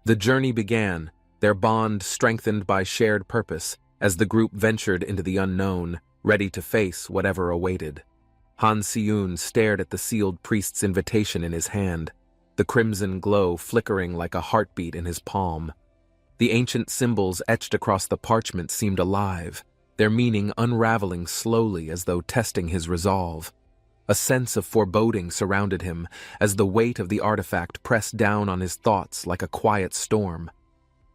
The journey began, their bond strengthened by shared purpose as the group ventured into the unknown, ready to face whatever awaited. Han Si-yoon stared at the sealed priest's invitation in his hand, the crimson glow flickering like a heartbeat in his palm. The ancient symbols etched across the parchment seemed alive, their meaning unraveling slowly as though testing his resolve. A sense of foreboding surrounded him as the weight of the artifact pressed down on his thoughts like a quiet storm.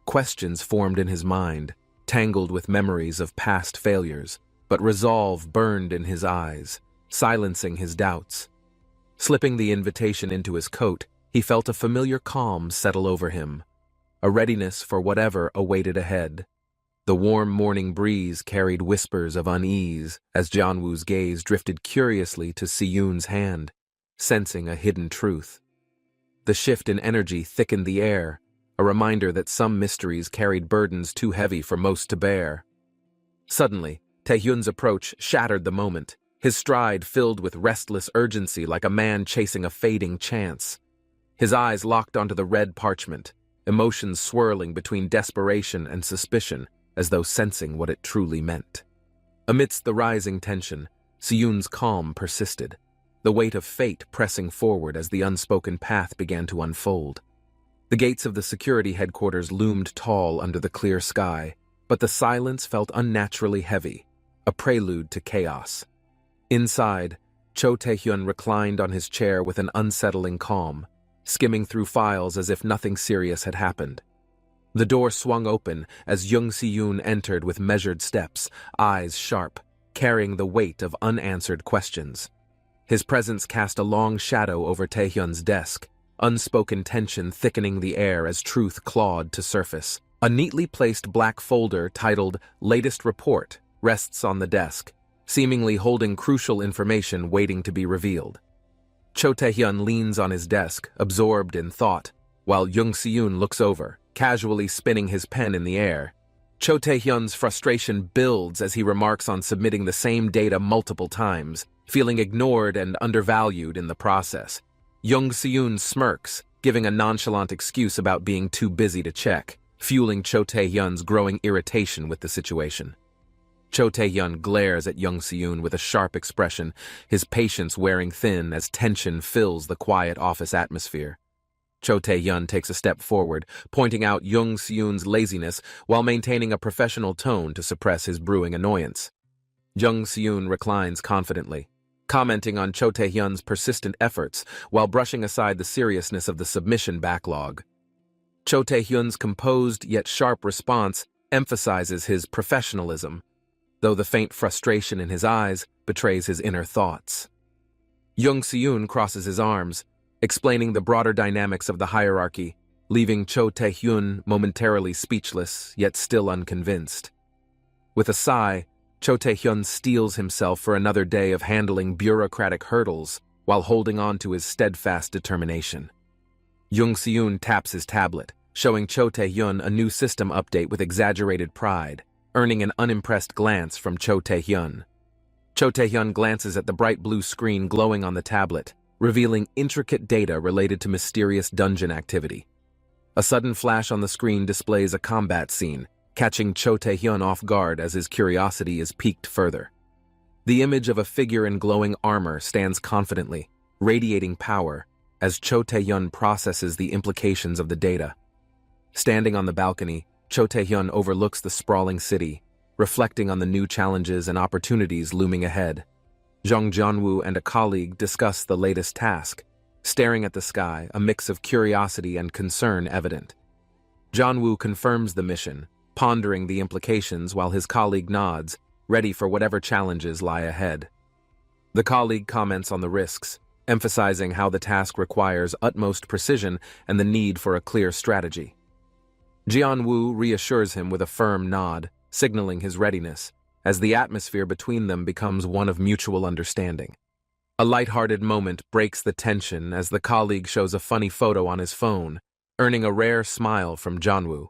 Questions formed in his mind, tangled with memories of past failures, but resolve burned in his eyes, silencing his doubts. Slipping the invitation into his coat, he felt a familiar calm settle over him, a readiness for whatever awaited ahead. The warm morning breeze carried whispers of unease as Jianwoo's gaze drifted curiously to Si-yoon's hand, sensing a hidden truth. The shift in energy thickened the air, a reminder that some mysteries carried burdens too heavy for most to bear. Suddenly, Taehyun's approach shattered the moment, his stride filled with restless urgency like a man chasing a fading chance. His eyes locked onto the red parchment, emotions swirling between desperation and suspicion, as though sensing what it truly meant. Amidst the rising tension, Si-yoon's calm persisted, the weight of fate pressing forward as the unspoken path began to unfold. The gates of the security headquarters loomed tall under the clear sky, but the silence felt unnaturally heavy, a prelude to chaos. Inside, Cho Taehyun reclined on his chair with an unsettling calm, skimming through files as if nothing serious had happened. The door swung open as Young Si-yoon entered with measured steps, eyes sharp, carrying the weight of unanswered questions. His presence cast a long shadow over Taehyun's desk, unspoken tension thickening the air as truth clawed to surface. A neatly placed black folder titled Latest Report rests on the desk, seemingly holding crucial information waiting to be revealed. Cho Taehyun leans on his desk, absorbed in thought, while Young Si-yoon looks over, casually spinning his pen in the air. Cho Taehyun's frustration builds as he remarks on submitting the same data multiple times, feeling ignored and undervalued in the process. Young Si-yoon smirks, giving a nonchalant excuse about being too busy to check, fueling Cho Taehyun's growing irritation with the situation. Cho Taehyun glares at Young Si-yoon with a sharp expression, his patience wearing thin as tension fills the quiet office atmosphere. Cho Taehyun takes a step forward, pointing out Young Si-yoon's laziness while maintaining a professional tone to suppress his brewing annoyance. Young Si-yoon reclines confidently, commenting on Cho Taehyun's persistent efforts while brushing aside the seriousness of the submission backlog. Cho Taehyun's composed yet sharp response emphasizes his professionalism, though the faint frustration in his eyes betrays his inner thoughts. Young Si-yoon crosses his arms, explaining the broader dynamics of the hierarchy, leaving Cho Taehyun momentarily speechless yet still unconvinced. With a sigh, Cho Taehyun steels himself for another day of handling bureaucratic hurdles while holding on to his steadfast determination. Young Si-yoon taps his tablet, showing Cho Taehyun a new system update with exaggerated pride, earning an unimpressed glance from Cho Taehyun. Cho Taehyun glances at the bright blue screen glowing on the tablet, revealing intricate data related to mysterious dungeon activity. A sudden flash on the screen displays a combat scene, catching Cho Tae-hyun off guard as his curiosity is piqued further. The image of a figure in glowing armor stands confidently, radiating power, as Cho Tae-hyun processes the implications of the data. Standing on the balcony, Cho Tae-hyun overlooks the sprawling city, reflecting on the new challenges and opportunities looming ahead. Jung Jeonwoo and a colleague discuss the latest task, staring at the sky, a mix of curiosity and concern evident. Jeonwoo confirms the mission, pondering the implications while his colleague nods, ready for whatever challenges lie ahead. The colleague comments on the risks, emphasizing how the task requires utmost precision and the need for a clear strategy. Jeonwoo reassures him with a firm nod, signaling his readiness, as the atmosphere between them becomes one of mutual understanding. A light-hearted moment breaks the tension as the colleague shows a funny photo on his phone, earning a rare smile from Jeonwoo.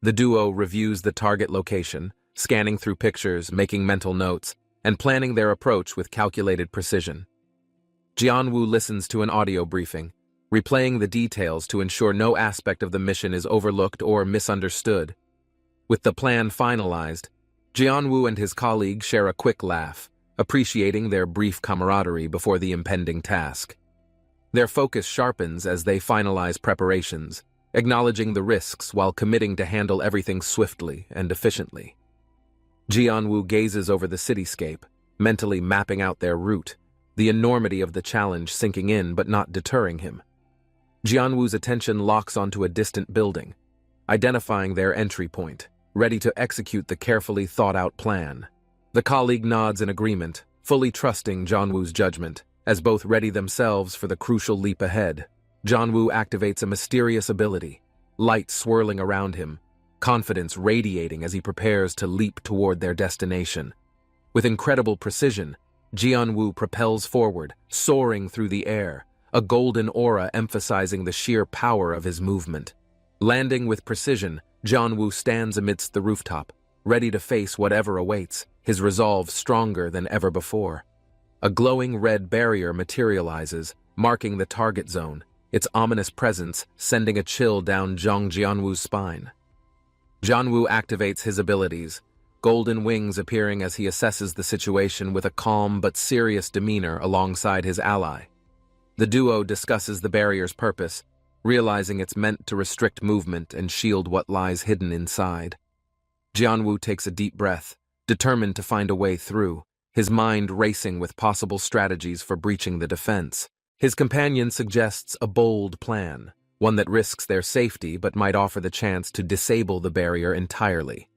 The duo reviews the target location, scanning through pictures, making mental notes, and planning their approach with calculated precision. Jeonwoo listens to an audio briefing, replaying the details to ensure no aspect of the mission is overlooked or misunderstood. With the plan finalized, Jeonwoo and his colleague share a quick laugh, appreciating their brief camaraderie before the impending task. Their focus sharpens as they finalize preparations, acknowledging the risks while committing to handle everything swiftly and efficiently. Jeonwoo gazes over the cityscape, mentally mapping out their route, the enormity of the challenge sinking in but not deterring him. Jeonwoo's attention locks onto a distant building, identifying their entry point, ready to execute the carefully thought-out plan. The colleague nods in agreement, fully trusting Jeonwoo's judgment, as both ready themselves for the crucial leap ahead. Jeonwoo activates a mysterious ability, light swirling around him, confidence radiating as he prepares to leap toward their destination. With incredible precision, Jeonwoo propels forward, soaring through the air, a golden aura emphasizing the sheer power of his movement. Landing with precision, Jeonwoo stands amidst the rooftop, ready to face whatever awaits, his resolve stronger than ever before. A glowing red barrier materializes, marking the target zone, its ominous presence sending a chill down Jung Jeonwoo's spine. Jeonwoo activates his abilities, golden wings appearing as he assesses the situation with a calm but serious demeanor alongside his ally. The duo discusses the barrier's purpose, realizing it's meant to restrict movement and shield what lies hidden inside. Jeonwoo takes a deep breath, determined to find a way through, his mind racing with possible strategies for breaching the defense. His companion suggests a bold plan, one that risks their safety but might offer the chance to disable the barrier entirely.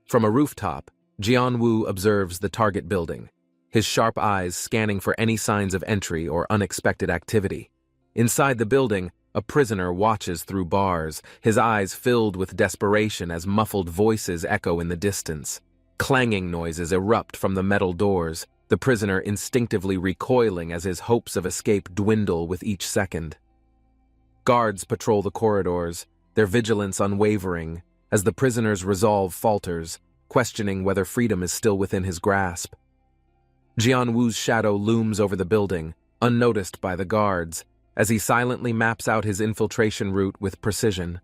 From a rooftop, Jeonwoo observes the target building, his sharp eyes scanning for any signs of entry or unexpected activity. Inside the building, a prisoner watches through bars, his eyes filled with desperation as muffled voices echo in the distance. Clanging noises erupt from the metal doors, the prisoner instinctively recoiling as his hopes of escape dwindle with each second. Guards patrol the corridors, their vigilance unwavering, as the prisoner's resolve falters, questioning whether freedom is still within his grasp. Jeonwoo's shadow looms over the building, unnoticed by the guards, as he silently maps out his infiltration route with precision.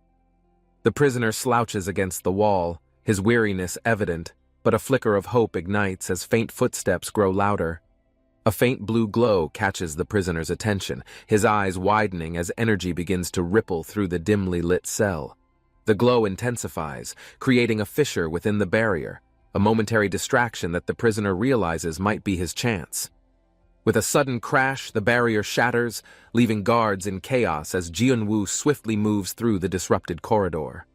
The prisoner slouches against the wall, his weariness evident, but a flicker of hope ignites as faint footsteps grow louder. A faint blue glow catches the prisoner's attention, his eyes widening as energy begins to ripple through the dimly lit cell. The glow intensifies, creating a fissure within the barrier, a momentary distraction that the prisoner realizes might be his chance. With a sudden crash, the barrier shatters, leaving guards in chaos as Jeonwoo swiftly moves through the disrupted corridor.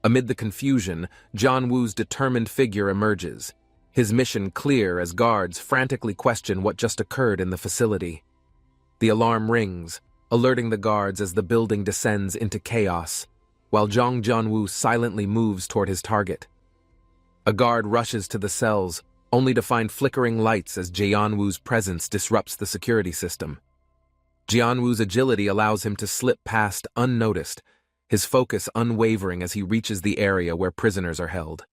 Amid the confusion, Jeonwoo's determined figure emerges, his mission clear as guards frantically question what just occurred in the facility. The alarm rings, alerting the guards as the building descends into chaos, while Jung Jeonwoo silently moves toward his target. A guard rushes to the cells, only to find flickering lights as Jeonwoo's presence disrupts the security system. Jeonwoo's agility allows him to slip past unnoticed, his focus unwavering as he reaches the area where prisoners are held.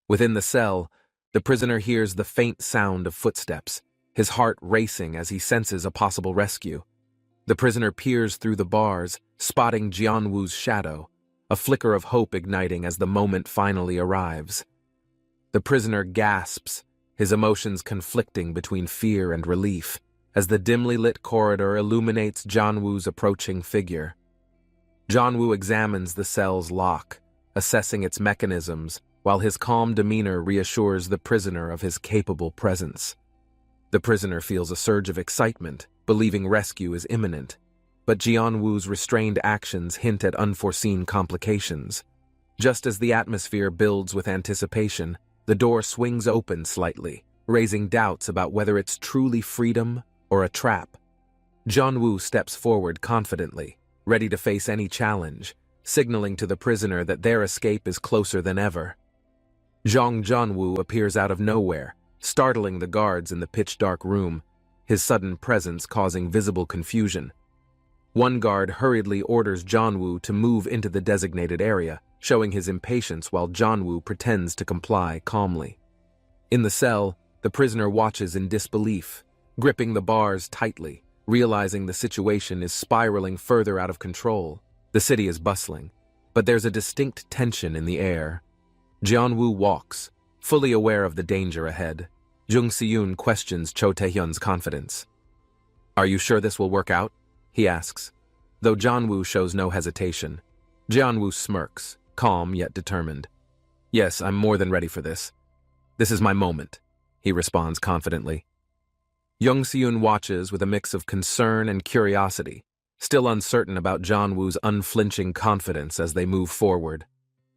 Within the cell, the prisoner hears the faint sound of footsteps, his heart racing as he senses a possible rescue. The prisoner peers through the bars, spotting Jeonwoo's shadow, a flicker of hope igniting as the moment finally arrives. The prisoner gasps, his emotions conflicting between fear and relief, as the dimly lit corridor illuminates Janwoo's approaching figure. Janwoo examines the cell's lock, assessing its mechanisms, while his calm demeanor reassures the prisoner of his capable presence. The prisoner feels a surge of excitement, believing rescue is imminent, but Janwoo's restrained actions hint at unforeseen complications. Just as the atmosphere builds with anticipation, the door swings open slightly, raising doubts about whether it's truly freedom or a trap. Janwoo steps forward confidently, ready to face any challenge, signaling to the prisoner that their escape is closer than ever. Janwoo appears out of nowhere, startling the guards in the pitch-dark room, his sudden presence causing visible confusion. One guard hurriedly orders Janwoo to move into the designated area, showing his impatience while Janwoo pretends to comply calmly. In the cell, the prisoner watches in disbelief, gripping the bars tightly, realizing the situation is spiraling further out of control. The city is bustling, but there's a distinct tension in the air. Janwoo walks, fully aware of the danger ahead. Jung Si-yoon questions Cho Tae-hyun's confidence. "Are you sure this will work out?" he asks. Though Janwoo shows no hesitation, Janwoo smirks, calm yet determined. "Yes, I'm more than ready for this. This is my moment," he responds confidently. Jung Si-yoon watches with a mix of concern and curiosity, still uncertain about Janwoo's unflinching confidence as they move forward.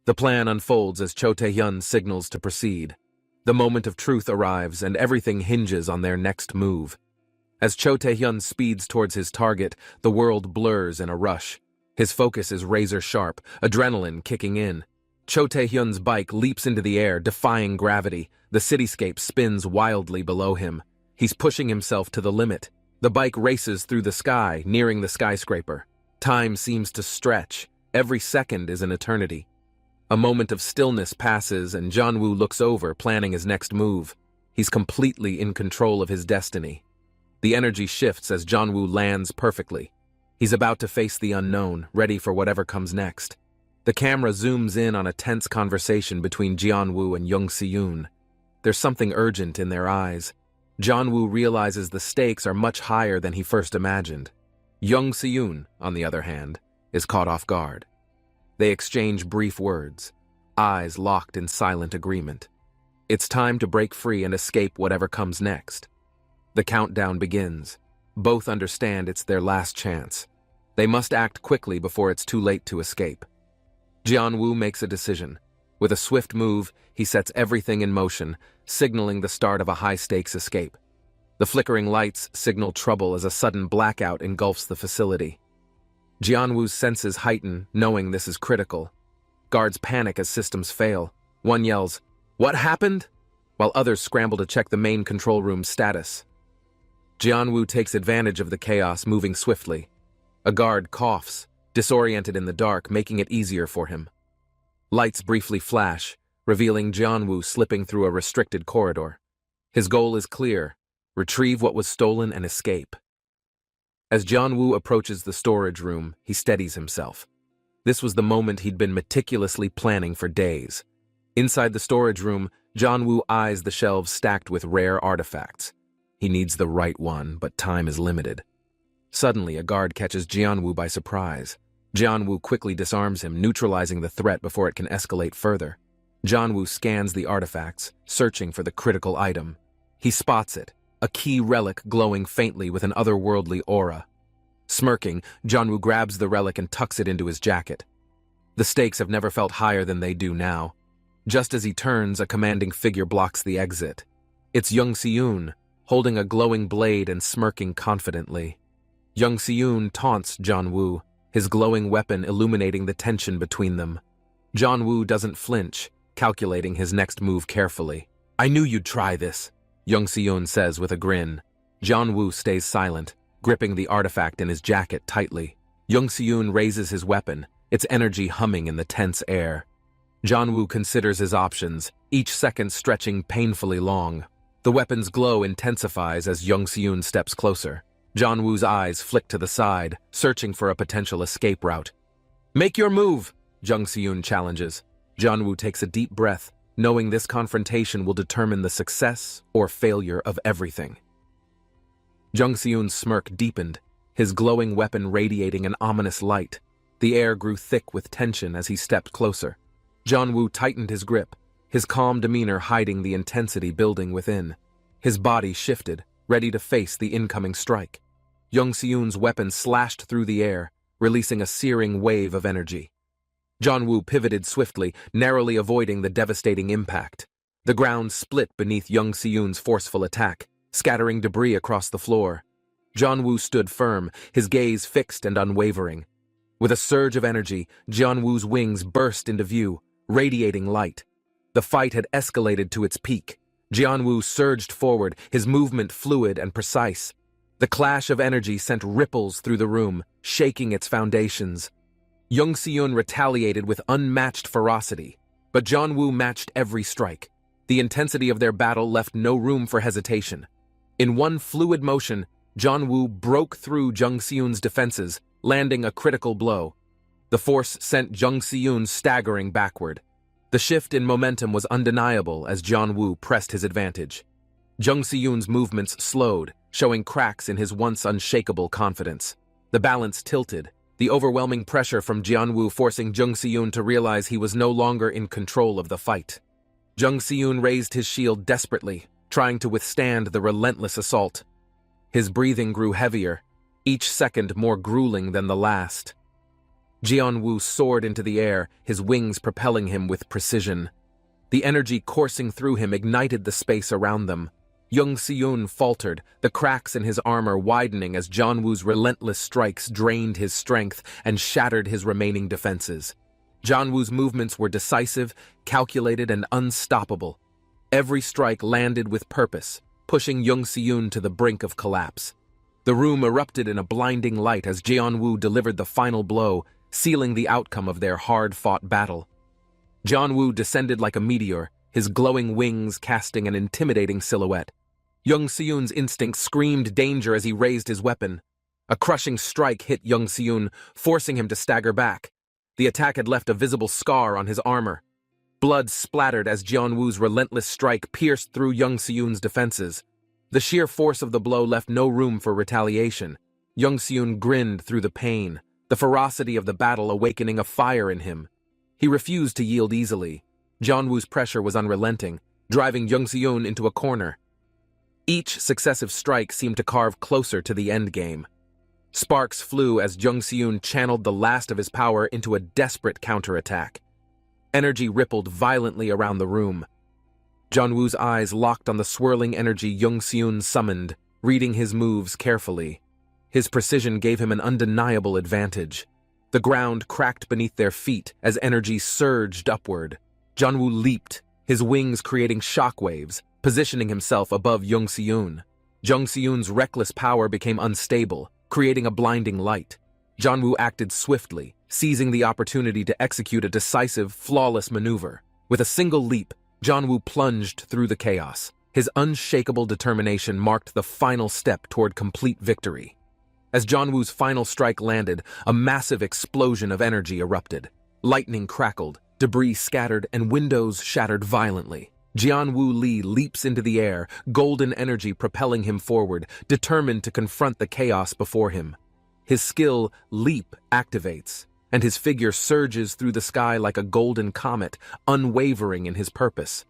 The plan unfolds as Cho Tae-hyun signals to proceed. The moment of truth arrives and everything hinges on their next move. As Cho Tae-hyun speeds towards his target, the world blurs in a rush. His focus is razor-sharp, adrenaline kicking in. Cho Tae-hyun's bike leaps into the air, defying gravity. The cityscape spins wildly below him. He's pushing himself to the limit. The bike races through the sky, nearing the skyscraper. Time seems to stretch. Every second is an eternity. A moment of stillness passes and Janwoo looks over, planning his next move. He's completely in control of his destiny. The energy shifts as Janwoo lands perfectly. He's about to face the unknown, ready for whatever comes next. The camera zooms in on a tense conversation between Janwoo and Jung Si-yoon. There's something urgent in their eyes. Janwoo realizes the stakes are much higher than he first imagined. Jung Si-yoon, on the other hand, is caught off guard. They exchange brief words, eyes locked in silent agreement. It's time to break free and escape whatever comes next. The countdown begins. Both understand it's their last chance. They must act quickly before it's too late to escape. Janwoo makes a decision. With a swift move, he sets everything in motion, signaling the start of a high-stakes escape. The flickering lights signal trouble as a sudden blackout engulfs the facility. Janwoo's senses heighten, knowing this is critical. Guards panic as systems fail. One yells, "What happened?" while others scramble to check the main control room's status. Janwoo takes advantage of the chaos, moving swiftly. A guard coughs, disoriented in the dark, making it easier for him. Lights briefly flash, revealing Janwoo slipping through a restricted corridor. His goal is clear: retrieve what was stolen and escape. As Janwoo approaches the storage room, he steadies himself. This was the moment he'd been meticulously planning for days. Inside the storage room, Janwoo eyes the shelves stacked with rare artifacts. He needs the right one, but time is limited. Suddenly, a guard catches Janwoo by surprise. Janwoo quickly disarms him, neutralizing the threat before it can escalate further. Janwoo scans the artifacts, searching for the critical item. He spots it, a key relic glowing faintly with an otherworldly aura. Smirking, Janwoo grabs the relic and tucks it into his jacket. The stakes have never felt higher than they do now. Just as he turns, a commanding figure blocks the exit. It's Jung Si-yoon, holding a glowing blade and smirking confidently. Jung Si-yoon taunts Janwoo, his glowing weapon illuminating the tension between them. Janwoo doesn't flinch, calculating his next move carefully. "I knew you'd try this," Jung Si-yoon says with a grin. Janwoo stays silent, gripping the artifact in his jacket tightly. Jung Si-yoon raises his weapon, its energy humming in the tense air. Janwoo considers his options, each second stretching painfully long. The weapon's glow intensifies as Jung Si-yoon steps closer. Janwoo's eyes flick to the side, searching for a potential escape route. "Make your move!" Jung Se-yoon challenges. Jeonwoo takes a deep breath, knowing this confrontation will determine the success or failure of everything. Jung Se-yoon's smirk deepened, his glowing weapon radiating an ominous light. The air grew thick with tension as he stepped closer. Jeonwoo tightened his grip, his calm demeanor hiding the intensity building within. His body shifted, ready to face the incoming strike. Jung Se-yoon's weapon slashed through the air, releasing a searing wave of energy. Jeonwoo pivoted swiftly, narrowly avoiding the devastating impact. The ground split beneath Jung Se-yoon's forceful attack, scattering debris across the floor. Jeonwoo stood firm, his gaze fixed and unwavering. With a surge of energy, Jeonwoo's wings burst into view, radiating light. The fight had escalated to its peak. Jeonwoo surged forward, his movement fluid and precise. The clash of energy sent ripples through the room, shaking its foundations. Jung Se-yoon retaliated with unmatched ferocity, but Jeonwoo matched every strike. The intensity of their battle left no room for hesitation. In one fluid motion, Jeonwoo broke through Jung Se-yoon's defenses, landing a critical blow. The force sent Jung Se-yoon staggering backward. The shift in momentum was undeniable as Jeonwoo pressed his advantage. Jung Se-yoon's movements slowed, showing cracks in his once unshakable confidence. The balance tilted, the overwhelming pressure from Jeonwoo forcing Jung Se-yoon to realize he was no longer in control of the fight. Jung Se-yoon raised his shield desperately, trying to withstand the relentless assault. His breathing grew heavier, each second more grueling than the last. Jeonwoo soared into the air, his wings propelling him with precision. The energy coursing through him ignited the space around them. Jung Se-yoon faltered, the cracks in his armor widening as Jeonwoo's relentless strikes drained his strength and shattered his remaining defenses. Jeonwoo's movements were decisive, calculated, and unstoppable. Every strike landed with purpose, pushing Jung Se-yoon to the brink of collapse. The room erupted in a blinding light as Jeonwoo delivered the final blow, sealing the outcome of their hard-fought battle. Jeonwoo descended like a meteor, his glowing wings casting an intimidating silhouette. Jung Se-yoon's instinct screamed danger as he raised his weapon. A crushing strike hit Jung Se-yoon, forcing him to stagger back. The attack had left a visible scar on his armor. Blood splattered as Jeonwoo's relentless strike pierced through Jung Se-yoon's defenses. The sheer force of the blow left no room for retaliation. Jung Se-yoon grinned through the pain, the ferocity of the battle awakening a fire in him. He refused to yield easily. Jeonwoo's pressure was unrelenting, driving Jung Se-yoon into a corner. Each successive strike seemed to carve closer to the endgame. Sparks flew as Jung Se-yoon channeled the last of his power into a desperate counterattack. Energy rippled violently around the room. Jeonwoo's eyes locked on the swirling energy Jung Se-yoon summoned, reading his moves carefully. His precision gave him an undeniable advantage. The ground cracked beneath their feet as energy surged upward. Jeonwoo leaped, his wings creating shockwaves, positioning himself above Jung Se-yoon. Jung Se-yoon's reckless power became unstable, creating a blinding light. Jeonwoo acted swiftly, seizing the opportunity to execute a decisive, flawless maneuver. With a single leap, Jeonwoo plunged through the chaos. His unshakable determination marked the final step toward complete victory. As Jeonwoo's final strike landed, a massive explosion of energy erupted. Lightning crackled, debris scattered, and windows shattered violently. Jeonwoo Lee leaps into the air, golden energy propelling him forward, determined to confront the chaos before him. His skill, Leap, activates, and his figure surges through the sky like a golden comet, unwavering in his purpose.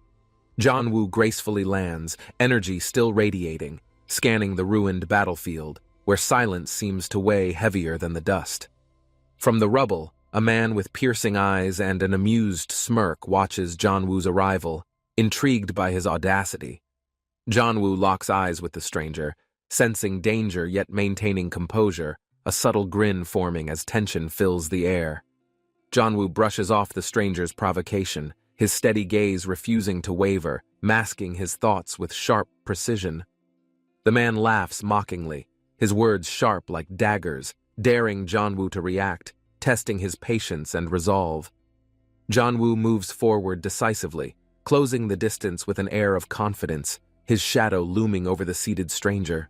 Jeonwoo gracefully lands, energy still radiating, scanning the ruined battlefield, where silence seems to weigh heavier than the dust. From the rubble, a man with piercing eyes and an amused smirk watches Jeonwoo's arrival, intrigued by his audacity. Jeonwoo locks eyes with the stranger, sensing danger yet maintaining composure, a subtle grin forming as tension fills the air. Jeonwoo brushes off the stranger's provocation, his steady gaze refusing to waver, masking his thoughts with sharp precision. The man laughs mockingly, his words sharp like daggers, daring Jeonwoo to react, testing his patience and resolve. Jeonwoo moves forward decisively, closing the distance with an air of confidence, his shadow looming over the seated stranger.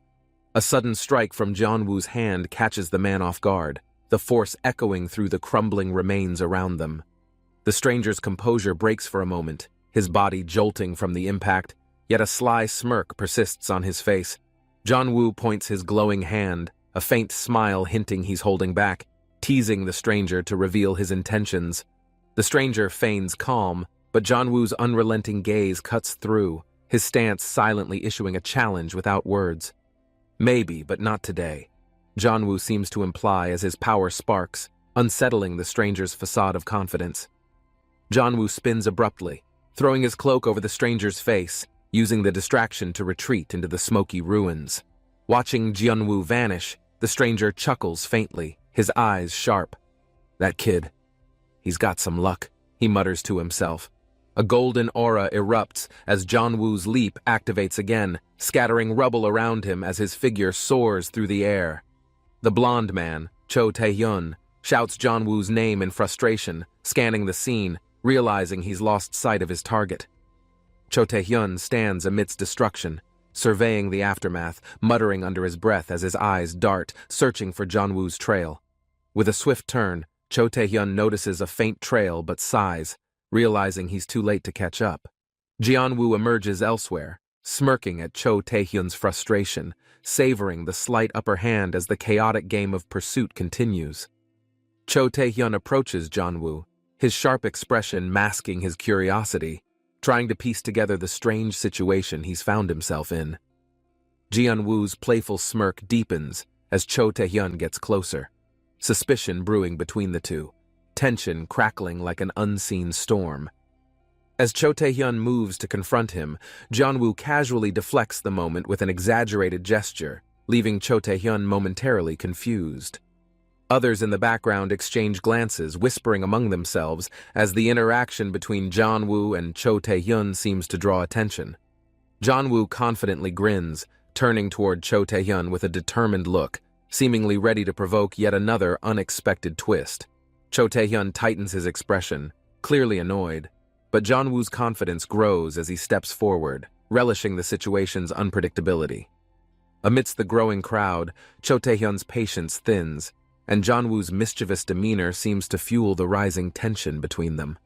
A sudden strike from Jeonwoo's hand catches the man off guard, the force echoing through the crumbling remains around them. The stranger's composure breaks for a moment, his body jolting from the impact, yet a sly smirk persists on his face. Jianwu points his glowing hand, a faint smile hinting he's holding back, teasing the stranger to reveal his intentions. The stranger feigns calm, but Jianwu's unrelenting gaze cuts through, his stance silently issuing a challenge without words. Maybe, but not today, Jianwu seems to imply as his power sparks, unsettling the stranger's facade of confidence. Jianwu spins abruptly, throwing his cloak over the stranger's face, using the distraction to retreat into the smoky ruins. Watching Jianwu vanish, the stranger chuckles faintly, his eyes sharp. That kid, he's got some luck, he mutters to himself. A golden aura erupts as Jianwu's leap activates again, scattering rubble around him as his figure soars through the air. The blonde man, Cho Tae-hyun, shouts Jianwu's name in frustration, scanning the scene, realizing he's lost sight of his target. Cho Tae-hyun stands amidst destruction, surveying the aftermath, muttering under his breath as his eyes dart, searching for Jianwu's trail. With a swift turn, Cho Tae-hyun notices a faint trail but sighs, realizing he's too late to catch up. Jianwu emerges elsewhere, smirking at Cho Tae-hyun's frustration, savoring the slight upper hand as the chaotic game of pursuit continues. Cho Tae-hyun approaches Jianwu, his sharp expression masking his curiosity, trying to piece together the strange situation he's found himself in. Jianwu's playful smirk deepens as Cho Tae-hyun gets closer, suspicion brewing between the two, tension crackling like an unseen storm. As Cho Tae-hyun moves to confront him, Jianwu casually deflects the moment with an exaggerated gesture, leaving Cho Tae-hyun momentarily confused. Others in the background exchange glances, whispering among themselves as the interaction between Jianwu and Cho Tae-hyun seems to draw attention. Jianwu confidently grins, turning toward Cho Tae-hyun with a determined look, seemingly ready to provoke yet another unexpected twist. Cho Tae-hyun tightens his expression, clearly annoyed, but Jianwu's confidence grows as he steps forward, relishing the situation's unpredictability. Amidst the growing crowd, Cho Tae-hyun's patience thins, and Jianwu's mischievous demeanor seems to fuel the rising tension between them.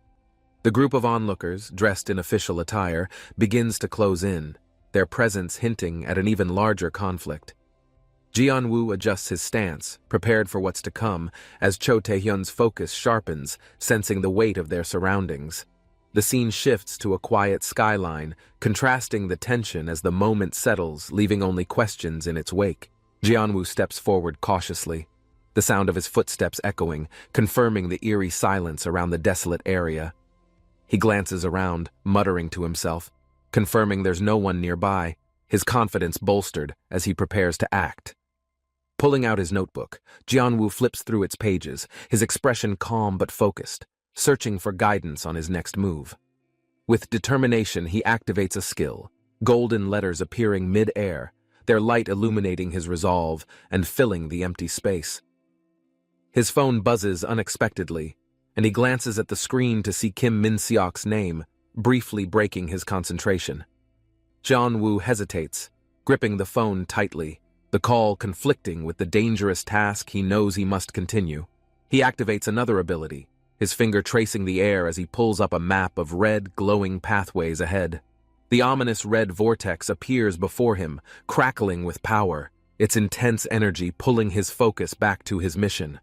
The group of onlookers, dressed in official attire, begins to close in, their presence hinting at an even larger conflict. Jianwu adjusts his stance, prepared for what's to come, as Cho Tae-hyun's focus sharpens, sensing the weight of their surroundings. The scene shifts to a quiet skyline, contrasting the tension as the moment settles, leaving only questions in its wake. Jianwu steps forward cautiously, the sound of his footsteps echoing, confirming the eerie silence around the desolate area. He glances around, muttering to himself, confirming there's no one nearby, his confidence bolstered as he prepares to act. Pulling out his notebook, Jianwu flips through its pages, his expression calm but focused, searching for guidance on his next move. With determination, he activates a skill, golden letters appearing mid-air, their light illuminating his resolve and filling the empty space. His phone buzzes unexpectedly, and he glances at the screen to see Kim Min-seok's name, briefly breaking his concentration. Jianwu hesitates, gripping the phone tightly, the call conflicting with the dangerous task he knows he must continue. He activates another ability, his finger tracing the air as he pulls up a map of red, glowing pathways ahead. The ominous red vortex appears before him, crackling with power, its intense energy pulling his focus back to his mission.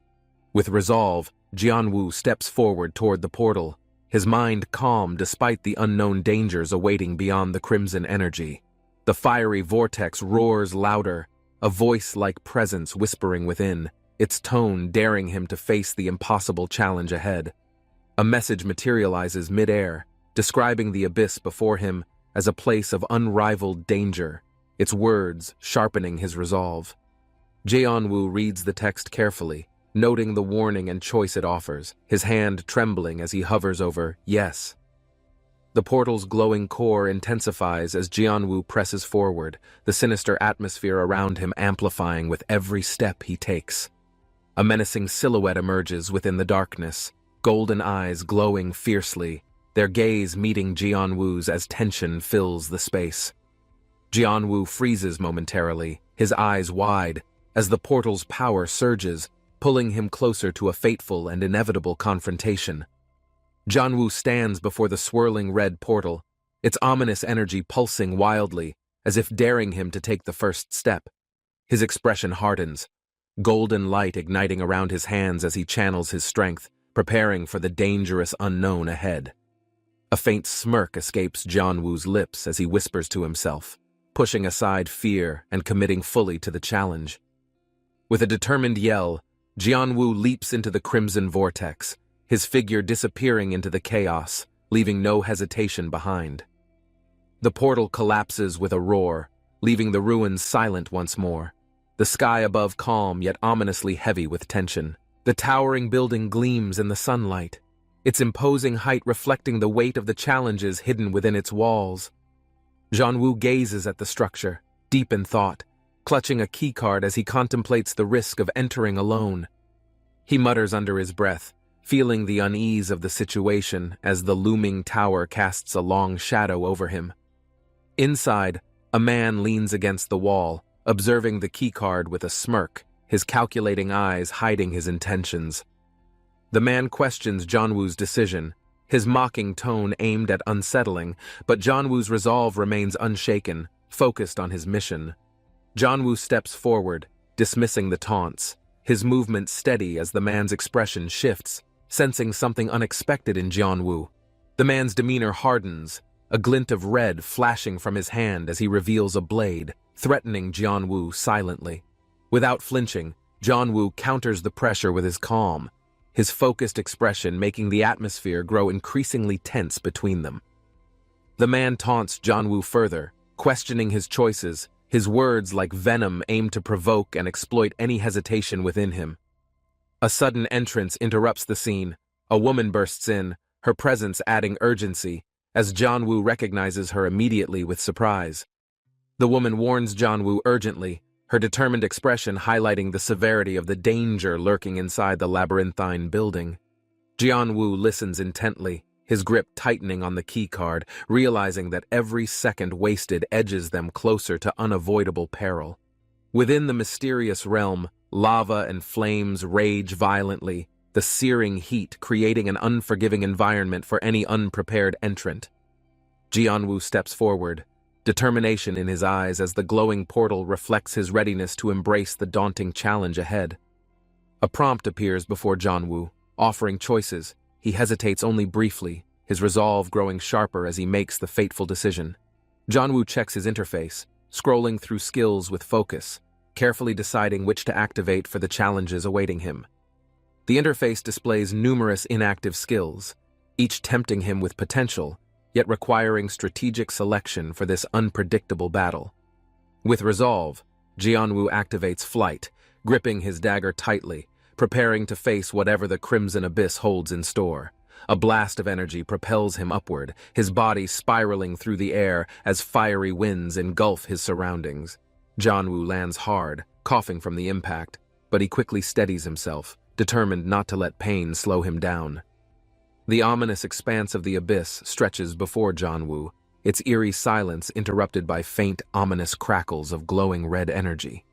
With resolve, Jianwu steps forward toward the portal, his mind calm despite the unknown dangers awaiting beyond the crimson energy. The fiery vortex roars louder, a voice-like presence whispering within, its tone daring him to face the impossible challenge ahead. A message materializes mid-air, describing the abyss before him as a place of unrivaled danger, its words sharpening his resolve. Jianwu reads the text carefully, noting the warning and choice it offers, his hand trembling as he hovers over yes. The portal's glowing core intensifies as Jianwu presses forward, the sinister atmosphere around him amplifying with every step he takes. A menacing silhouette emerges within the darkness, golden eyes glowing fiercely, their gaze meeting Jianwu's as tension fills the space. Jianwu freezes momentarily, his eyes wide, as the portal's power surges, pulling him closer to a fateful and inevitable confrontation. Jianwu stands before the swirling red portal, its ominous energy pulsing wildly, as if daring him to take the first step. His expression hardens, golden light igniting around his hands as he channels his strength, preparing for the dangerous unknown ahead. A faint smirk escapes Jianwu's lips as he whispers to himself, pushing aside fear and committing fully to the challenge. With a determined yell, Jianwu leaps into the crimson vortex, his figure disappearing into the chaos, leaving no hesitation behind. The portal collapses with a roar, leaving the ruins silent once more, the sky above calm yet ominously heavy with tension. The towering building gleams in the sunlight, its imposing height reflecting the weight of the challenges hidden within its walls. Jianwu gazes at the structure, deep in thought, clutching a keycard as he contemplates the risk of entering alone. He mutters under his breath, feeling the unease of the situation as the looming tower casts a long shadow over him. Inside, a man leans against the wall, observing the keycard with a smirk, his calculating eyes hiding his intentions. The man questions Jianwu's decision, his mocking tone aimed at unsettling, but Jianwu's resolve remains unshaken, focused on his mission. Jianwu steps forward, dismissing the taunts, his movement steady as the man's expression shifts, sensing something unexpected in Jianwu. The man's demeanor hardens, a glint of red flashing from his hand as he reveals a blade, threatening Jianwu silently. Without flinching, Jianwu counters the pressure with his calm, his focused expression making the atmosphere grow increasingly tense between them. The man taunts Jianwu further, questioning his choices, his words like venom aimed to provoke and exploit any hesitation within him. A sudden entrance interrupts the scene. A woman bursts in, her presence adding urgency, as Jianwu recognizes her immediately with surprise. The woman warns Jianwu urgently, her determined expression highlighting the severity of the danger lurking inside the labyrinthine building. Jianwu listens intently, his grip tightening on the keycard, realizing that every second wasted edges them closer to unavoidable peril. Within the mysterious realm, lava and flames rage violently, the searing heat creating an unforgiving environment for any unprepared entrant. Jianwu steps forward, determination in his eyes as the glowing portal reflects his readiness to embrace the daunting challenge ahead. A prompt appears before Jianwu, offering choices. He hesitates only briefly, his resolve growing sharper as he makes the fateful decision. Jianwu checks his interface, scrolling through skills with focus, carefully deciding which to activate for the challenges awaiting him. The interface displays numerous inactive skills, each tempting him with potential, yet requiring strategic selection for this unpredictable battle. With resolve, Jianwu activates flight, gripping his dagger tightly, preparing to face whatever the crimson abyss holds in store. A blast of energy propels him upward, his body spiraling through the air as fiery winds engulf his surroundings. Jianwu lands hard, coughing from the impact, but he quickly steadies himself, determined not to let pain slow him down. The ominous expanse of the abyss stretches before Jianwu, its eerie silence interrupted by faint, ominous crackles of glowing red energy.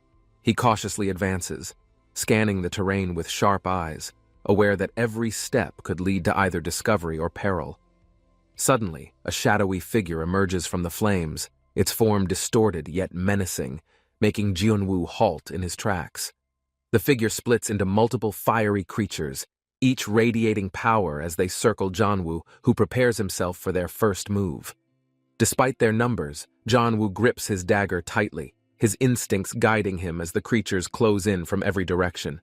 He cautiously advances, scanning the terrain with sharp eyes, aware that every step could lead to either discovery or peril. Suddenly, a shadowy figure emerges from the flames, its form distorted yet menacing, making Jianwu halt in his tracks. The figure splits into multiple fiery creatures, each radiating power as they circle Jianwu, who prepares himself for their first move. Despite their numbers, Jianwu grips his dagger tightly, his instincts guiding him as the creatures close in from every direction.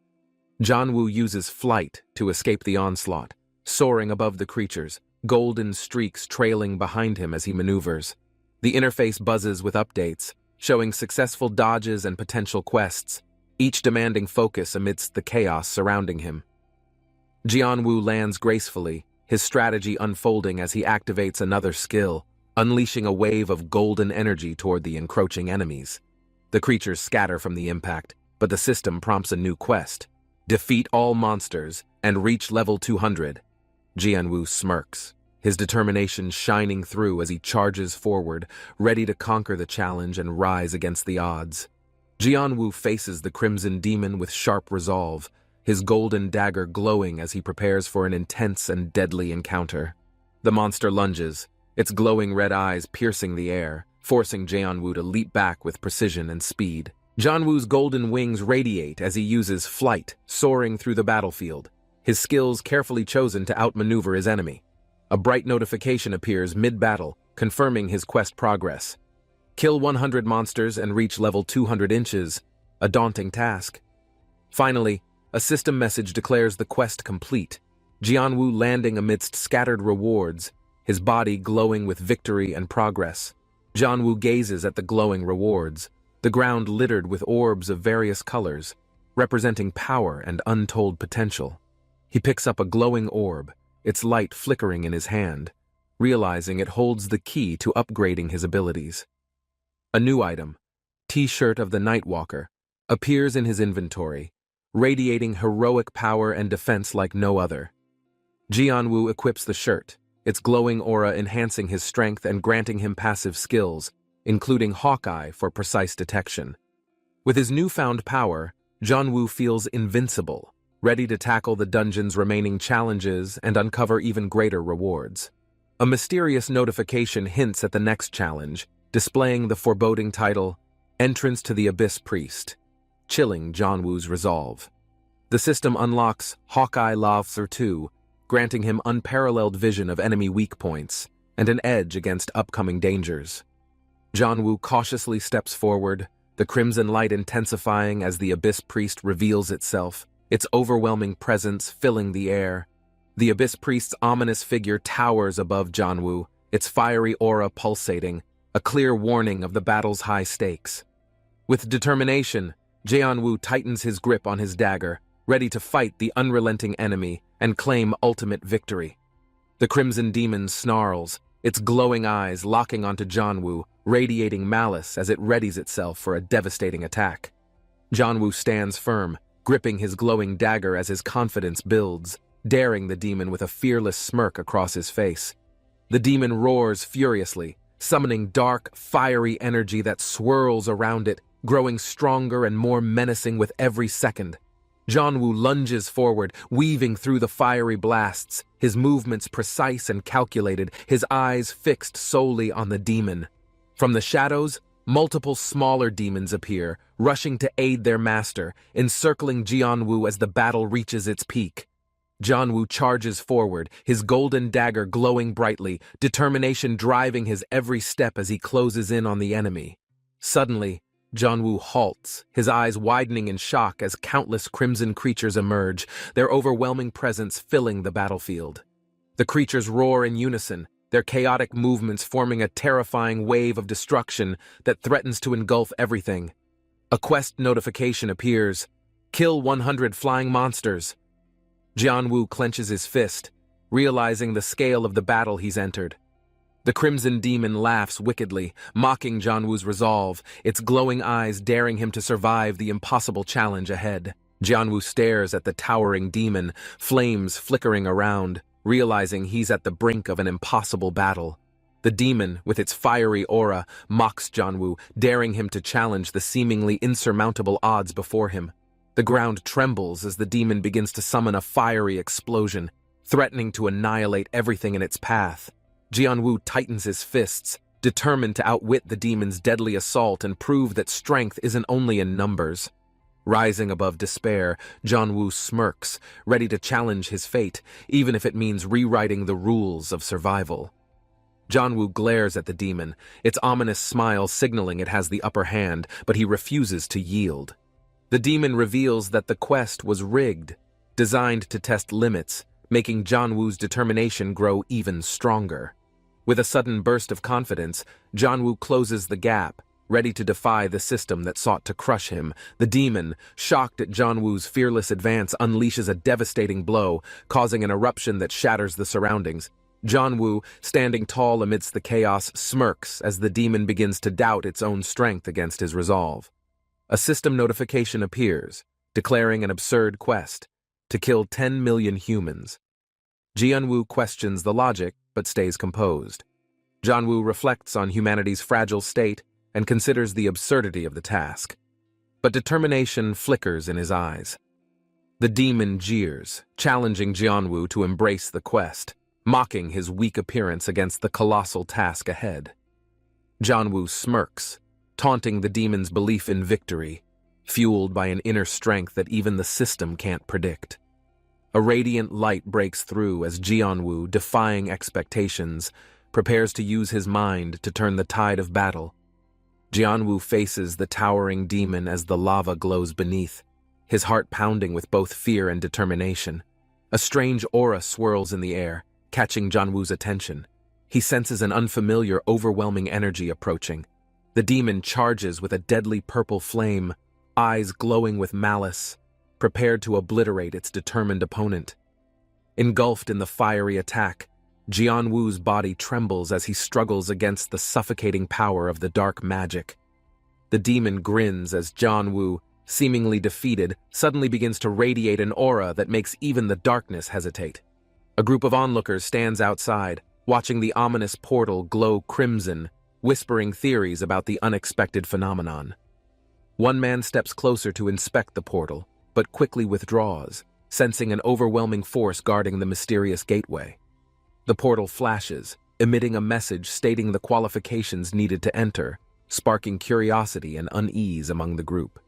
Jianwu uses flight to escape the onslaught, soaring above the creatures, golden streaks trailing behind him as he maneuvers. The interface buzzes with updates, showing successful dodges and potential quests, each demanding focus amidst the chaos surrounding him. Jianwu lands gracefully, his strategy unfolding as he activates another skill, unleashing a wave of golden energy toward the encroaching enemies. The creatures scatter from the impact, but the system prompts a new quest: defeat all monsters and reach level 200. Jianwu smirks, his determination shining through as he charges forward, ready to conquer the challenge and rise against the odds. Jianwu faces the Crimson Demon with sharp resolve, his golden dagger glowing as he prepares for an intense and deadly encounter. The monster lunges, its glowing red eyes piercing the air, forcing Jianwu to leap back with precision and speed. Jianwu's golden wings radiate as he uses flight, soaring through the battlefield, his skills carefully chosen to outmaneuver his enemy. A bright notification appears mid-battle, confirming his quest progress. Kill 100 monsters and reach level 200 inches, a daunting task. Finally, a system message declares the quest complete, Jianwu landing amidst scattered rewards, his body glowing with victory and progress. Jianwu gazes at the glowing rewards, the ground littered with orbs of various colors, representing power and untold potential. He picks up a glowing orb, its light flickering in his hand, realizing it holds the key to upgrading his abilities. A new item, T-shirt of the Nightwalker, appears in his inventory, radiating heroic power and defense like no other. Jianwu equips the shirt, its glowing aura enhancing his strength and granting him passive skills, including Hawkeye for precise detection. With his newfound power, Jianwu feels invincible, ready to tackle the dungeon's remaining challenges and uncover even greater rewards. A mysterious notification hints at the next challenge, displaying the foreboding title, Entrance to the Abyss Priest, chilling Jianwu's resolve. The system unlocks Hawkeye Laozi 2, granting him unparalleled vision of enemy weak points and an edge against upcoming dangers. Jianwu cautiously steps forward, the crimson light intensifying as the Abyss Priest reveals itself, its overwhelming presence filling the air. The Abyss Priest's ominous figure towers above Jianwu, its fiery aura pulsating, a clear warning of the battle's high stakes. With determination, Jianwu tightens his grip on his dagger, ready to fight the unrelenting enemy and claim ultimate victory. The Crimson Demon snarls, its glowing eyes locking onto Jianwu, radiating malice as it readies itself for a devastating attack. Jianwu stands firm, gripping his glowing dagger as his confidence builds, daring the demon with a fearless smirk across his face. The demon roars furiously, summoning dark, fiery energy that swirls around it, growing stronger and more menacing with every second. Jianwu lunges forward, weaving through the fiery blasts, his movements precise and calculated, his eyes fixed solely on the demon. From the shadows, multiple smaller demons appear, rushing to aid their master, encircling Jianwu as the battle reaches its peak. Jianwu charges forward, his golden dagger glowing brightly, determination driving his every step as he closes in on the enemy. Suddenly, Jianwu halts, his eyes widening in shock as countless crimson creatures emerge, their overwhelming presence filling the battlefield. The creatures roar in unison, their chaotic movements forming a terrifying wave of destruction that threatens to engulf everything. A quest notification appears, Kill 100 flying monsters. Jianwu clenches his fist, realizing the scale of the battle he's entered. The Crimson Demon laughs wickedly, mocking Jianwu's resolve, its glowing eyes daring him to survive the impossible challenge ahead. Jianwu stares at the towering demon, flames flickering around, realizing he's at the brink of an impossible battle. The demon, with its fiery aura, mocks Jianwu, daring him to challenge the seemingly insurmountable odds before him. The ground trembles as the demon begins to summon a fiery explosion, threatening to annihilate everything in its path. Jianwu tightens his fists, determined to outwit the demon's deadly assault and prove that strength isn't only in numbers. Rising above despair, Jianwu smirks, ready to challenge his fate, even if it means rewriting the rules of survival. Jianwu glares at the demon, its ominous smile signaling it has the upper hand, but he refuses to yield. The demon reveals that the quest was rigged, designed to test limits, making Jianwu's determination grow even stronger. With a sudden burst of confidence, Jianwu closes the gap, ready to defy the system that sought to crush him. The demon, shocked at Jianwu's fearless advance, unleashes a devastating blow, causing an eruption that shatters the surroundings. Jianwu, standing tall amidst the chaos, smirks as the demon begins to doubt its own strength against his resolve. A system notification appears, declaring an absurd quest, to kill 10 million humans. Jianwu questions the logic, but stays composed. Jianwu reflects on humanity's fragile state and considers the absurdity of the task. But determination flickers in his eyes. The demon jeers, challenging Jianwu to embrace the quest, mocking his weak appearance against the colossal task ahead. Jianwu smirks, taunting the demon's belief in victory, fueled by an inner strength that even the system can't predict. A radiant light breaks through as Jianwu, defying expectations, prepares to use his mind to turn the tide of battle. Jianwu faces the towering demon as the lava glows beneath, his heart pounding with both fear and determination. A strange aura swirls in the air, catching Jianwu's attention. He senses an unfamiliar, overwhelming energy approaching. The demon charges with a deadly purple flame, eyes glowing with malice, prepared to obliterate its determined opponent. Engulfed in the fiery attack, Jianwu's body trembles as he struggles against the suffocating power of the dark magic. The demon grins as Jianwu, seemingly defeated, suddenly begins to radiate an aura that makes even the darkness hesitate. A group of onlookers stands outside, watching the ominous portal glow crimson, whispering theories about the unexpected phenomenon. One man steps closer to inspect the portal, but quickly withdraws, sensing an overwhelming force guarding the mysterious gateway. The portal flashes, emitting a message stating the qualifications needed to enter, sparking curiosity and unease among the group.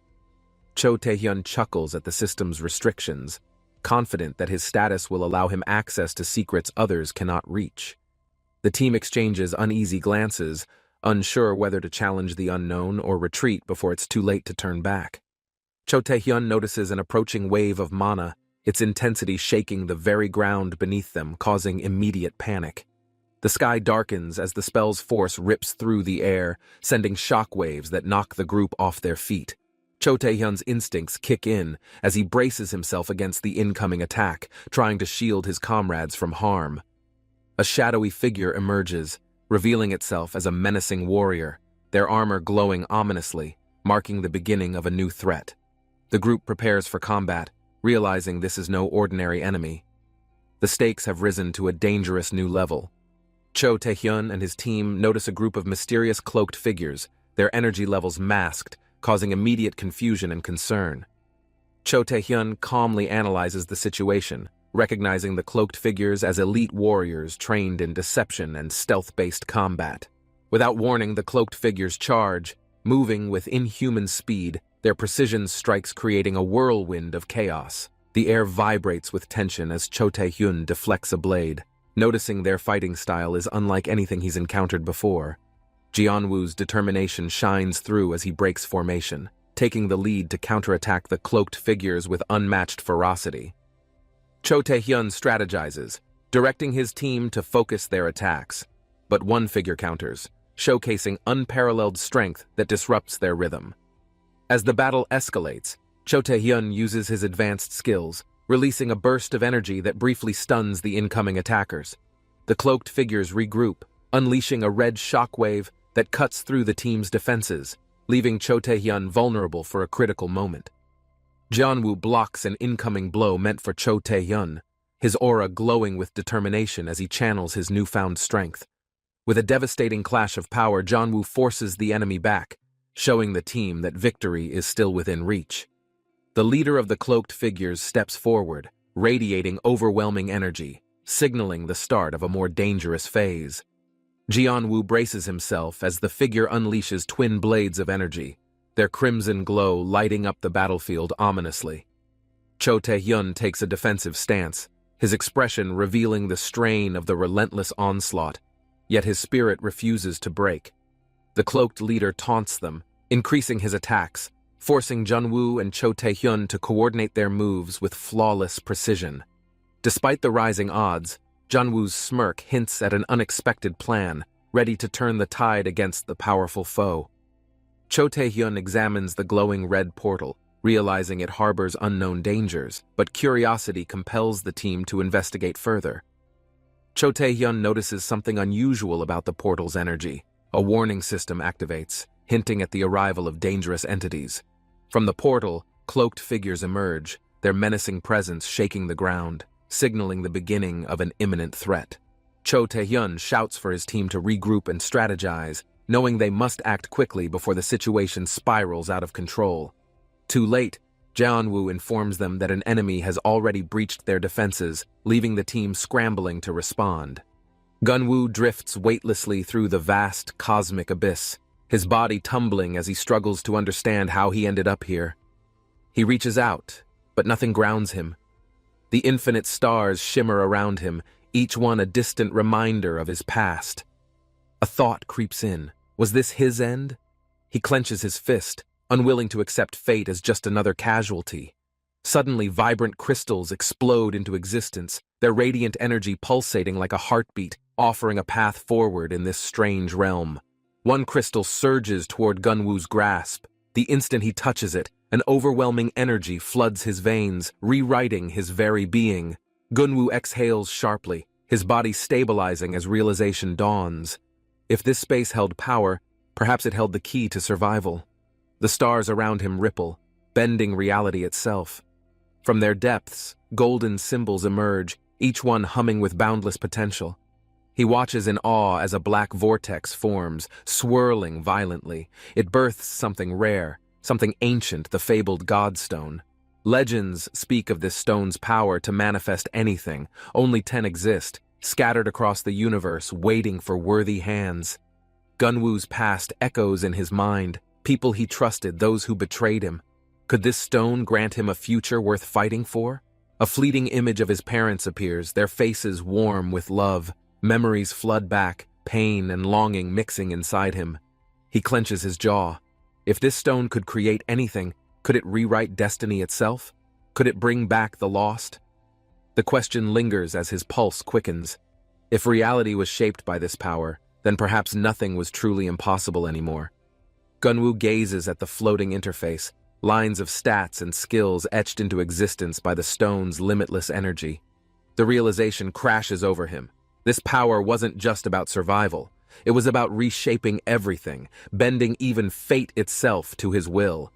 Cho Taehyun chuckles at the system's restrictions, confident that his status will allow him access to secrets others cannot reach. The team exchanges uneasy glances, unsure whether to challenge the unknown or retreat before it's too late to turn back. Cho Taehyun notices an approaching wave of mana, its intensity shaking the very ground beneath them, causing immediate panic. The sky darkens as the spell's force rips through the air, sending shockwaves that knock the group off their feet. Cho Taehyun's instincts kick in as he braces himself against the incoming attack, trying to shield his comrades from harm. A shadowy figure emerges, revealing itself as a menacing warrior, their armor glowing ominously, marking the beginning of a new threat. The group prepares for combat, realizing this is no ordinary enemy. The stakes have risen to a dangerous new level. Cho Taehyun and his team notice a group of mysterious cloaked figures, their energy levels masked, causing immediate confusion and concern. Cho Taehyun calmly analyzes the situation, recognizing the cloaked figures as elite warriors trained in deception and stealth-based combat. Without warning, the cloaked figures charge, moving with inhuman speed, their precision strikes creating a whirlwind of chaos. The air vibrates with tension as Cho Taehyun deflects a blade. Noticing their fighting style is unlike anything he's encountered before, Jianwu's determination shines through as he breaks formation, taking the lead to counterattack the cloaked figures with unmatched ferocity. Cho Taehyun strategizes, directing his team to focus their attacks, but one figure counters, showcasing unparalleled strength that disrupts their rhythm. As the battle escalates, Cho Taehyun uses his advanced skills, releasing a burst of energy that briefly stuns the incoming attackers. The cloaked figures regroup, unleashing a red shockwave that cuts through the team's defenses, leaving Cho Taehyun vulnerable for a critical moment. Jianwu blocks an incoming blow meant for Cho Taehyun, his aura glowing with determination as he channels his newfound strength. With a devastating clash of power, Jianwu forces the enemy back, showing the team that victory is still within reach. The leader of the cloaked figures steps forward, radiating overwhelming energy, signaling the start of a more dangerous phase. Jianwu braces himself as the figure unleashes twin blades of energy, their crimson glow lighting up the battlefield ominously. Cho Taehyun takes a defensive stance, his expression revealing the strain of the relentless onslaught, yet his spirit refuses to break. The cloaked leader taunts them, increasing his attacks, forcing Jianwu and Cho Taehyun to coordinate their moves with flawless precision. Despite the rising odds, Jianwu's smirk hints at an unexpected plan, ready to turn the tide against the powerful foe. Cho Taehyun examines the glowing red portal, realizing it harbors unknown dangers, but curiosity compels the team to investigate further. Cho Taehyun notices something unusual about the portal's energy. A warning system activates, hinting at the arrival of dangerous entities. From the portal, cloaked figures emerge, their menacing presence shaking the ground, signaling the beginning of an imminent threat. Cho Taehyun shouts for his team to regroup and strategize, knowing they must act quickly before the situation spirals out of control. Too late, Jianwu informs them that an enemy has already breached their defenses, leaving the team scrambling to respond. Gunwoo drifts weightlessly through the vast cosmic abyss, his body tumbling as he struggles to understand how he ended up here. He reaches out, but nothing grounds him. The infinite stars shimmer around him, each one a distant reminder of his past. A thought creeps in. Was this his end? He clenches his fist, unwilling to accept fate as just another casualty. Suddenly, vibrant crystals explode into existence, their radiant energy pulsating like a heartbeat, offering a path forward in this strange realm. One crystal surges toward Gunwoo's grasp. The instant he touches it, an overwhelming energy floods his veins, rewriting his very being. Gunwoo exhales sharply, his body stabilizing as realization dawns. If this space held power, perhaps it held the key to survival. The stars around him ripple, bending reality itself. From their depths, golden symbols emerge, each one humming with boundless potential. He watches in awe as a black vortex forms, swirling violently. It births something rare, something ancient, the fabled Godstone. Legends speak of this stone's power to manifest anything. Only 10 exist, scattered across the universe, waiting for worthy hands. Gunwoo's past echoes in his mind, people he trusted, those who betrayed him. Could this stone grant him a future worth fighting for? A fleeting image of his parents appears, their faces warm with love. Memories flood back, pain and longing mixing inside him. He clenches his jaw. If this stone could create anything, could it rewrite destiny itself? Could it bring back the lost? The question lingers as his pulse quickens. If reality was shaped by this power, then perhaps nothing was truly impossible anymore. Gunwoo gazes at the floating interface, lines of stats and skills etched into existence by the stone's limitless energy. The realization crashes over him. This power wasn't just about survival. It was about reshaping everything, bending even fate itself to his will.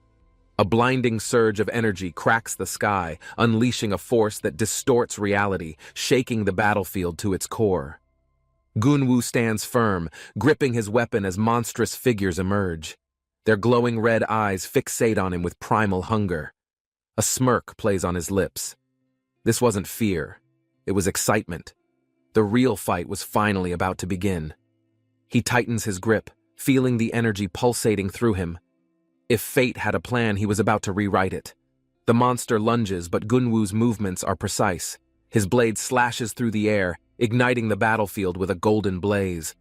A blinding surge of energy cracks the sky, unleashing a force that distorts reality, shaking the battlefield to its core. Gunwoo stands firm, gripping his weapon as monstrous figures emerge. Their glowing red eyes fixate on him with primal hunger. A smirk plays on his lips. This wasn't fear. It was excitement. The real fight was finally about to begin. He tightens his grip, feeling the energy pulsating through him. If fate had a plan, he was about to rewrite it. The monster lunges, but Gunwoo's movements are precise. His blade slashes through the air, igniting the battlefield with a golden blaze.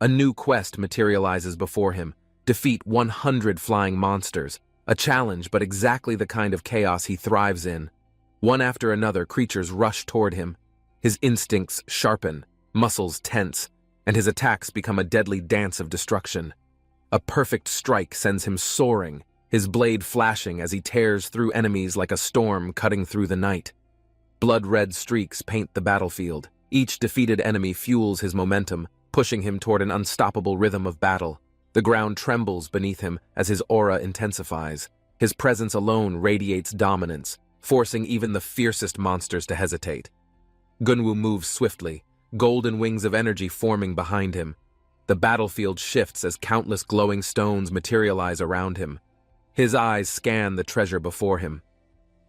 A new quest materializes before him. Defeat 100 flying monsters. A challenge, but exactly the kind of chaos he thrives in. One after another, creatures rush toward him. His instincts sharpen, muscles tense, and his attacks become a deadly dance of destruction. A perfect strike sends him soaring, his blade flashing as he tears through enemies like a storm cutting through the night. Blood-red streaks paint the battlefield. Each defeated enemy fuels his momentum, pushing him toward an unstoppable rhythm of battle. The ground trembles beneath him as his aura intensifies. His presence alone radiates dominance, forcing even the fiercest monsters to hesitate. Gunwoo moves swiftly, golden wings of energy forming behind him. The battlefield shifts as countless glowing stones materialize around him. His eyes scan the treasure before him.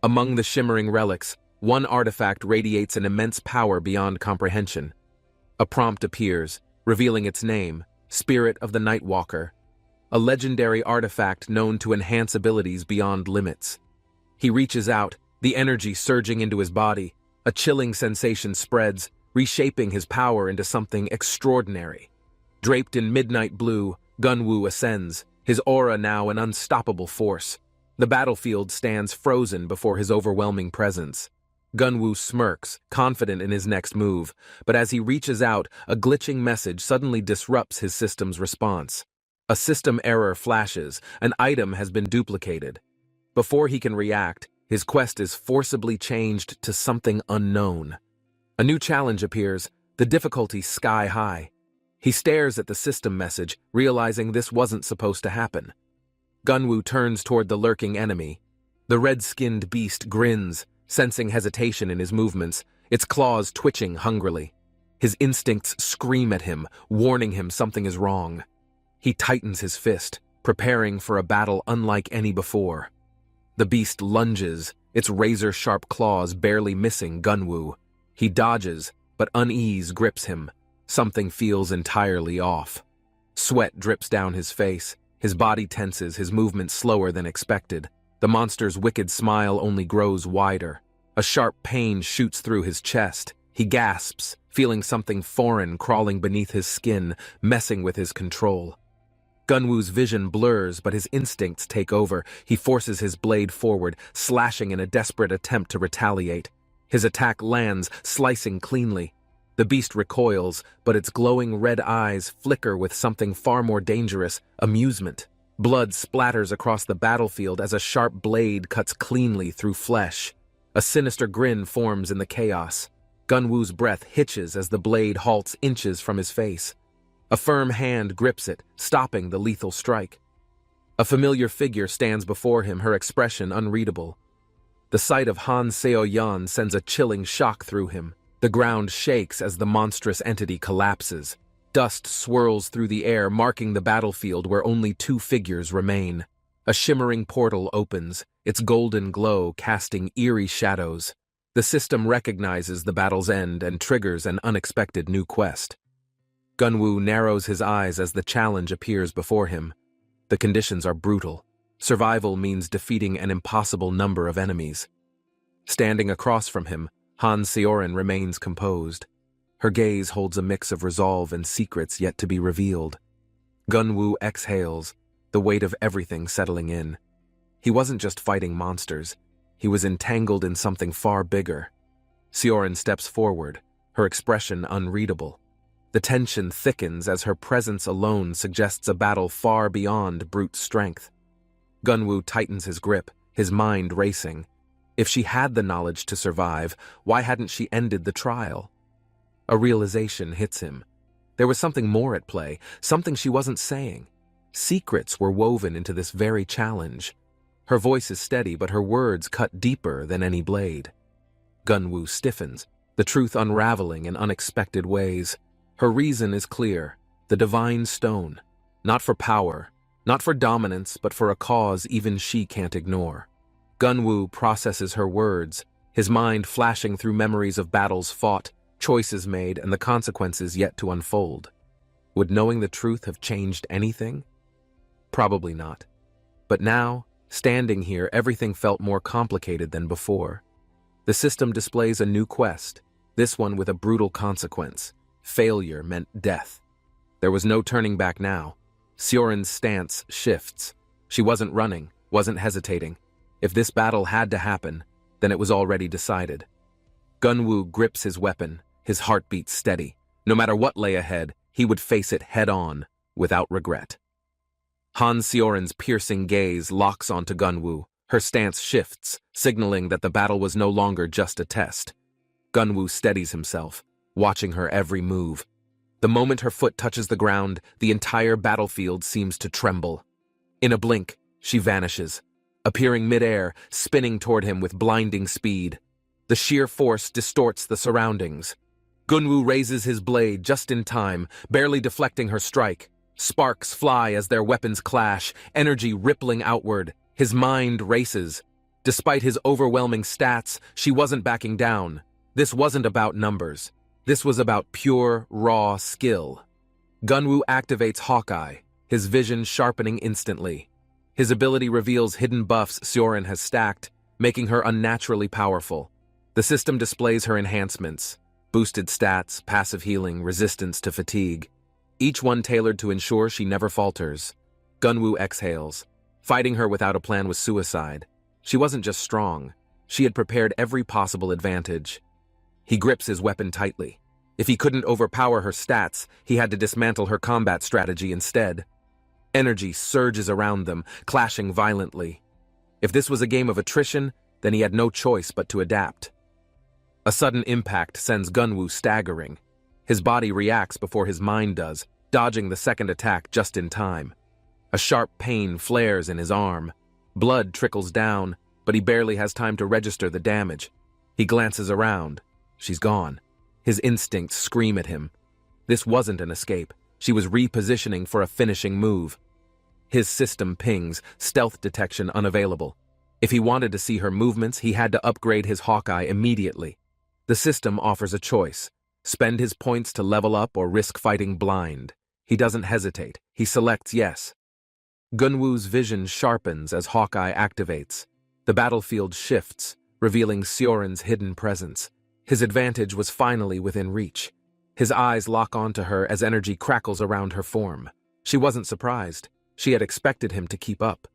Among the shimmering relics, one artifact radiates an immense power beyond comprehension. A prompt appears, revealing its name, Spirit of the Nightwalker, a legendary artifact known to enhance abilities beyond limits. He reaches out, the energy surging into his body. A chilling sensation spreads, reshaping his power into something extraordinary. Draped in midnight blue, Gunwoo ascends, his aura now an unstoppable force. The battlefield stands frozen before his overwhelming presence. Gunwoo smirks, confident in his next move, but as he reaches out, a glitching message suddenly disrupts his system's response. A system error flashes, an item has been duplicated. Before he can react, his quest is forcibly changed to something unknown. A new challenge appears, the difficulty sky-high. He stares at the system message, realizing this wasn't supposed to happen. Gunwoo turns toward the lurking enemy. The red-skinned beast grins, sensing hesitation in his movements, its claws twitching hungrily. His instincts scream at him, warning him something is wrong. He tightens his fist, preparing for a battle unlike any before. The beast lunges, its razor-sharp claws barely missing Gunwoo. He dodges, but unease grips him. Something feels entirely off. Sweat drips down his face. His body tenses, his movement slower than expected. The monster's wicked smile only grows wider. A sharp pain shoots through his chest. He gasps, feeling something foreign crawling beneath his skin, messing with his control. Gunwoo's vision blurs, but his instincts take over. He forces his blade forward, slashing in a desperate attempt to retaliate. His attack lands, slicing cleanly. The beast recoils, but its glowing red eyes flicker with something far more dangerous: amusement. Blood splatters across the battlefield as a sharp blade cuts cleanly through flesh. A sinister grin forms in the chaos. Gunwoo's breath hitches as the blade halts inches from his face. A firm hand grips it, stopping the lethal strike. A familiar figure stands before him, her expression unreadable. The sight of Han Seo-yeon sends a chilling shock through him. The ground shakes as the monstrous entity collapses. Dust swirls through the air, marking the battlefield where only two figures remain. A shimmering portal opens, its golden glow casting eerie shadows. The system recognizes the battle's end and triggers an unexpected new quest. Gunwoo narrows his eyes as the challenge appears before him. The conditions are brutal. Survival means defeating an impossible number of enemies. Standing across from him, Han Seorin remains composed. Her gaze holds a mix of resolve and secrets yet to be revealed. Gunwoo exhales, the weight of everything settling in. He wasn't just fighting monsters. He was entangled in something far bigger. Seorin steps forward, her expression unreadable. The tension thickens as her presence alone suggests a battle far beyond brute strength. Gunwoo tightens his grip, his mind racing. If she had the knowledge to survive, why hadn't she ended the trial? A realization hits him. There was something more at play, something she wasn't saying. Secrets were woven into this very challenge. Her voice is steady, but her words cut deeper than any blade. Gunwoo stiffens, the truth unraveling in unexpected ways. Her reason is clear: the divine stone. Not for power, not for dominance, but for a cause even she can't ignore. Gunwoo processes her words, his mind flashing through memories of battles fought, choices made, and the consequences yet to unfold. Would knowing the truth have changed anything? Probably not. But now, standing here, everything felt more complicated than before. The system displays a new quest, this one with a brutal consequence. Failure meant death. There was no turning back now. Seorin's stance shifts. She wasn't running, wasn't hesitating. If this battle had to happen, then it was already decided. Gunwoo grips his weapon, his heartbeat steady. No matter what lay ahead, he would face it head-on, without regret. Han Seorin's piercing gaze locks onto Gunwoo. Her stance shifts, signaling that the battle was no longer just a test. Gunwoo steadies himself, watching her every move. The moment her foot touches the ground, the entire battlefield seems to tremble. In a blink, she vanishes, appearing midair, spinning toward him with blinding speed. The sheer force distorts the surroundings. Gunwoo raises his blade just in time, barely deflecting her strike. Sparks fly as their weapons clash, energy rippling outward. His mind races. Despite his overwhelming stats, she wasn't backing down. This wasn't about numbers. This was about pure, raw skill. Gunwoo activates Hawkeye, his vision sharpening instantly. His ability reveals hidden buffs Seorin has stacked, making her unnaturally powerful. The system displays her enhancements: boosted stats, passive healing, resistance to fatigue. Each one tailored to ensure she never falters. Gunwoo exhales. Fighting her without a plan was suicide. She wasn't just strong. She had prepared every possible advantage. He grips his weapon tightly. If he couldn't overpower her stats, he had to dismantle her combat strategy instead. Energy surges around them, clashing violently. If this was a game of attrition, then he had no choice but to adapt. A sudden impact sends Gunwoo staggering. His body reacts before his mind does, dodging the second attack just in time. A sharp pain flares in his arm. Blood trickles down, but he barely has time to register the damage. He glances around. She's gone. His instincts scream at him. This wasn't an escape. She was repositioning for a finishing move. His system pings, stealth detection unavailable. If he wanted to see her movements, he had to upgrade his Hawkeye immediately. The system offers a choice: spend his points to level up or risk fighting blind. He doesn't hesitate. He selects yes. Gunwoo's vision sharpens as Hawkeye activates. The battlefield shifts, revealing Sioran's hidden presence. His advantage was finally within reach. His eyes lock onto her as energy crackles around her form. She wasn't surprised. She had expected him to keep up.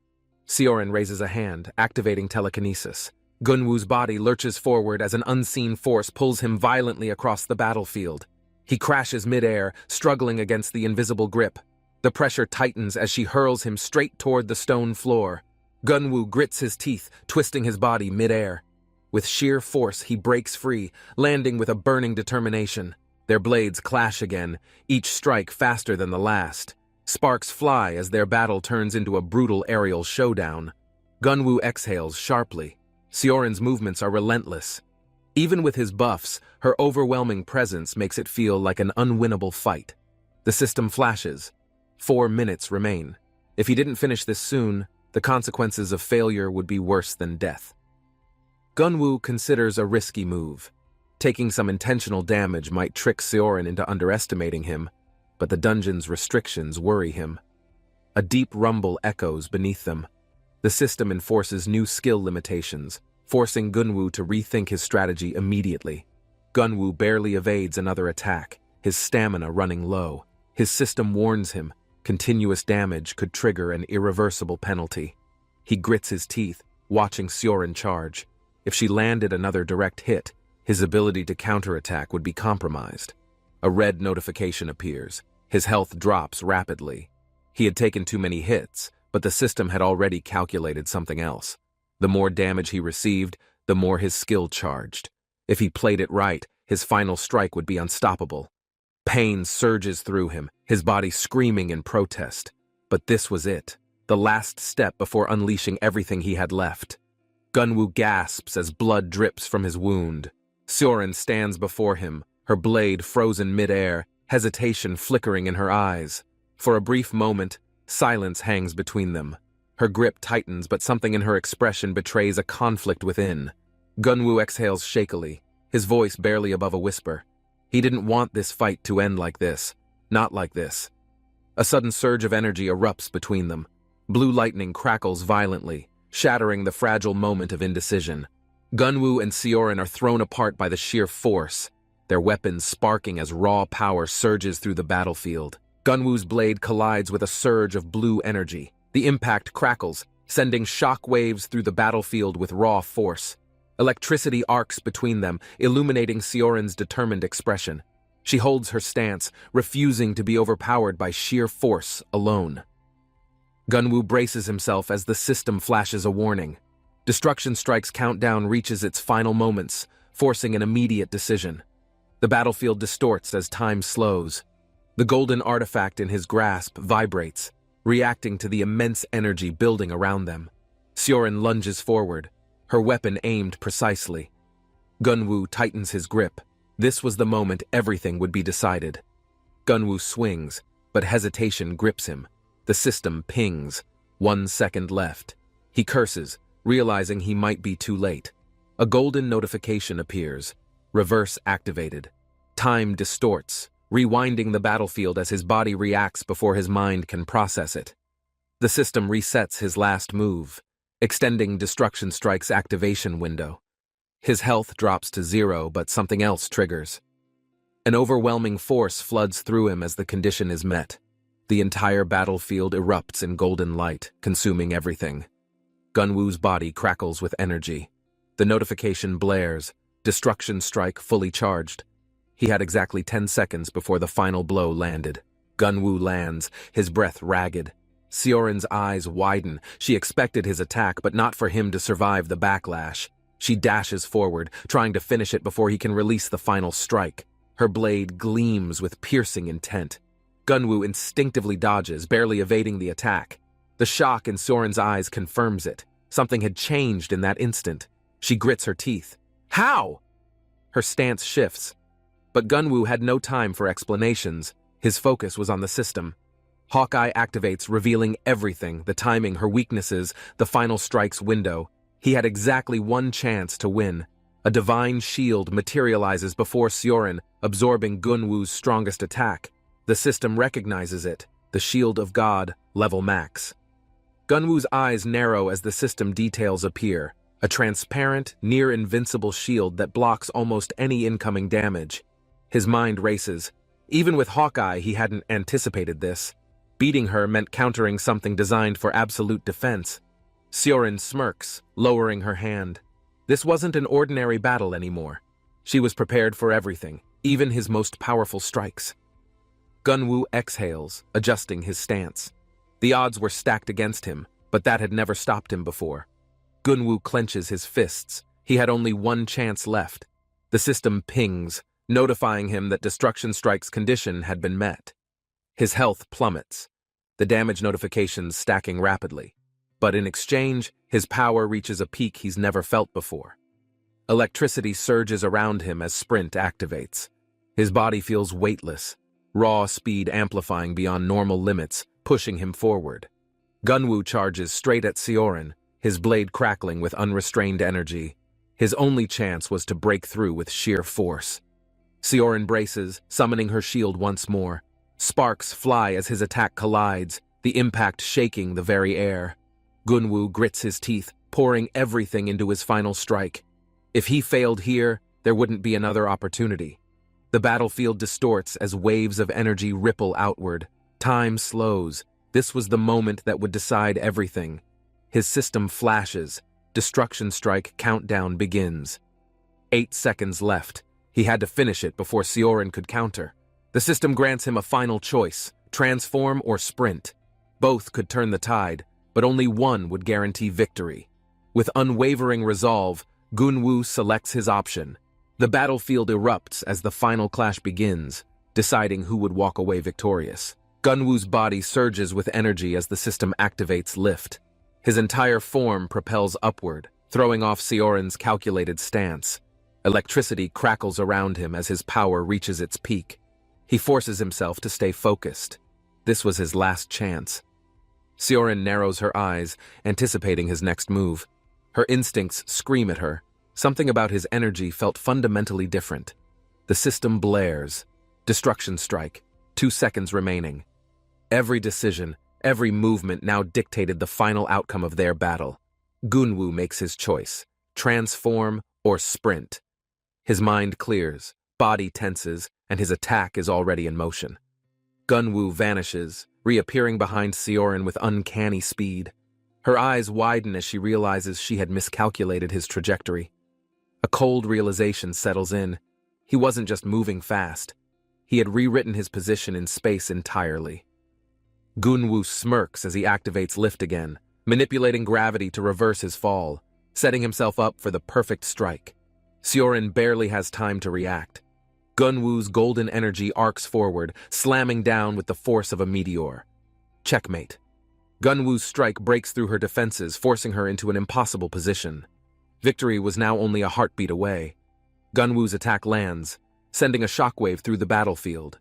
Sioran raises a hand, activating telekinesis. Gunwoo's body lurches forward as an unseen force pulls him violently across the battlefield. He crashes midair, struggling against the invisible grip. The pressure tightens as she hurls him straight toward the stone floor. Gunwoo grits his teeth, twisting his body midair. With sheer force, he breaks free, landing with a burning determination. Their blades clash again, each strike faster than the last. Sparks fly as their battle turns into a brutal aerial showdown. Gunwoo exhales sharply. Sioran's movements are relentless. Even with his buffs, her overwhelming presence makes it feel like an unwinnable fight. The system flashes. 4 minutes remain. If he didn't finish this soon, the consequences of failure would be worse than death. Gunwoo considers a risky move. Taking some intentional damage might trick Sioran into underestimating him, but the dungeon's restrictions worry him. A deep rumble echoes beneath them. The system enforces new skill limitations, forcing Gunwoo to rethink his strategy immediately. Gunwoo barely evades another attack, his stamina running low. His system warns him, continuous damage could trigger an irreversible penalty. He grits his teeth, watching Sioran charge. If she landed another direct hit, his ability to counterattack would be compromised. A red notification appears. His health drops rapidly. He had taken too many hits, but the system had already calculated something else. The more damage he received, the more his skill charged. If he played it right, his final strike would be unstoppable. Pain surges through him, his body screaming in protest. But this was it, the last step before unleashing everything he had left. Gunwoo gasps as blood drips from his wound. Sioran stands before him, her blade frozen midair, hesitation flickering in her eyes. For a brief moment, silence hangs between them. Her grip tightens, but something in her expression betrays a conflict within. Gunwoo exhales shakily, his voice barely above a whisper. He didn't want this fight to end like this. Not like this. A sudden surge of energy erupts between them. Blue lightning crackles violently, shattering the fragile moment of indecision. Gunwoo and Sioran are thrown apart by the sheer force, their weapons sparking as raw power surges through the battlefield. Gunwoo's blade collides with a surge of blue energy. The impact crackles, sending shock waves through the battlefield with raw force. Electricity arcs between them, illuminating Sioran's determined expression. She holds her stance, refusing to be overpowered by sheer force alone. Gunwoo braces himself as the system flashes a warning. Destruction Strike's countdown reaches its final moments, forcing an immediate decision. The battlefield distorts as time slows. The golden artifact in his grasp vibrates, reacting to the immense energy building around them. Sioran lunges forward, her weapon aimed precisely. Gunwoo tightens his grip. This was the moment everything would be decided. Gunwoo swings, but hesitation grips him. The system pings. 1 second left. He curses, realizing he might be too late. A golden notification appears. Reverse activated. Time distorts, rewinding the battlefield as his body reacts before his mind can process it. The system resets his last move, extending Destruction Strike's activation window. His health drops to 0, but something else triggers. An overwhelming force floods through him as the condition is met. The entire battlefield erupts in golden light, consuming everything. Gunwoo's body crackles with energy. The notification blares, Destruction Strike fully charged. He had exactly 10 seconds before the final blow landed. Gunwoo lands, his breath ragged. Sioran's eyes widen. She expected his attack, but not for him to survive the backlash. She dashes forward, trying to finish it before he can release the final strike. Her blade gleams with piercing intent. Gunwoo instinctively dodges, barely evading the attack. The shock in Sioran's eyes confirms it. Something had changed in that instant. She grits her teeth. How? Her stance shifts. But Gunwoo had no time for explanations. His focus was on the system. Hawkeye activates, revealing everything, the timing, her weaknesses, the final strike's window. He had exactly one chance to win. A divine shield materializes before Seorin, absorbing Gunwoo's strongest attack. The system recognizes it, the Shield of God, level max. Gunwoo's eyes narrow as the system details appear, a transparent, near-invincible shield that blocks almost any incoming damage. His mind races. Even with Hawkeye, he hadn't anticipated this. Beating her meant countering something designed for absolute defense. Seorin smirks, lowering her hand. This wasn't an ordinary battle anymore. She was prepared for everything, even his most powerful strikes. Gunwoo exhales, adjusting his stance. The odds were stacked against him, but that had never stopped him before. Gunwoo clenches his fists. He had only one chance left. The system pings, notifying him that Destruction Strike's condition had been met. His health plummets, the damage notifications stacking rapidly. But in exchange, his power reaches a peak he's never felt before. Electricity surges around him as Sprint activates. His body feels weightless, raw speed amplifying beyond normal limits, pushing him forward. Gunwoo charges straight at Seorin, his blade crackling with unrestrained energy. His only chance was to break through with sheer force. Seorin braces, summoning her shield once more. Sparks fly as his attack collides, the impact shaking the very air. Gunwoo grits his teeth, pouring everything into his final strike. If he failed here, there wouldn't be another opportunity. The battlefield distorts as waves of energy ripple outward. Time slows. This was the moment that would decide everything. His system flashes. Destruction Strike countdown begins. 8 seconds left. He had to finish it before Seorin could counter. The system grants him a final choice, transform or sprint. Both could turn the tide, but only one would guarantee victory. With unwavering resolve, Gunwoo selects his option. The battlefield erupts as the final clash begins, deciding who would walk away victorious. Gunwoo's body surges with energy as the system activates lift. His entire form propels upward, throwing off Seorin's calculated stance. Electricity crackles around him as his power reaches its peak. He forces himself to stay focused. This was his last chance. Seorin narrows her eyes, anticipating his next move. Her instincts scream at her. Something about his energy felt fundamentally different. The system blares. Destruction Strike. 2 seconds remaining. Every decision, every movement now dictated the final outcome of their battle. Gunwoo makes his choice. Transform or sprint. His mind clears, body tenses, and his attack is already in motion. Gunwoo vanishes, reappearing behind Seorin with uncanny speed. Her eyes widen as she realizes she had miscalculated his trajectory. A cold realization settles in. He wasn't just moving fast. He had rewritten his position in space entirely. Gunwoo smirks as he activates lift again, manipulating gravity to reverse his fall, setting himself up for the perfect strike. Seorin barely has time to react. Gunwoo's golden energy arcs forward, slamming down with the force of a meteor. Checkmate. Gunwoo's strike breaks through her defenses, forcing her into an impossible position. Victory was now only a heartbeat away. Gunwoo's attack lands, sending a shockwave through the battlefield.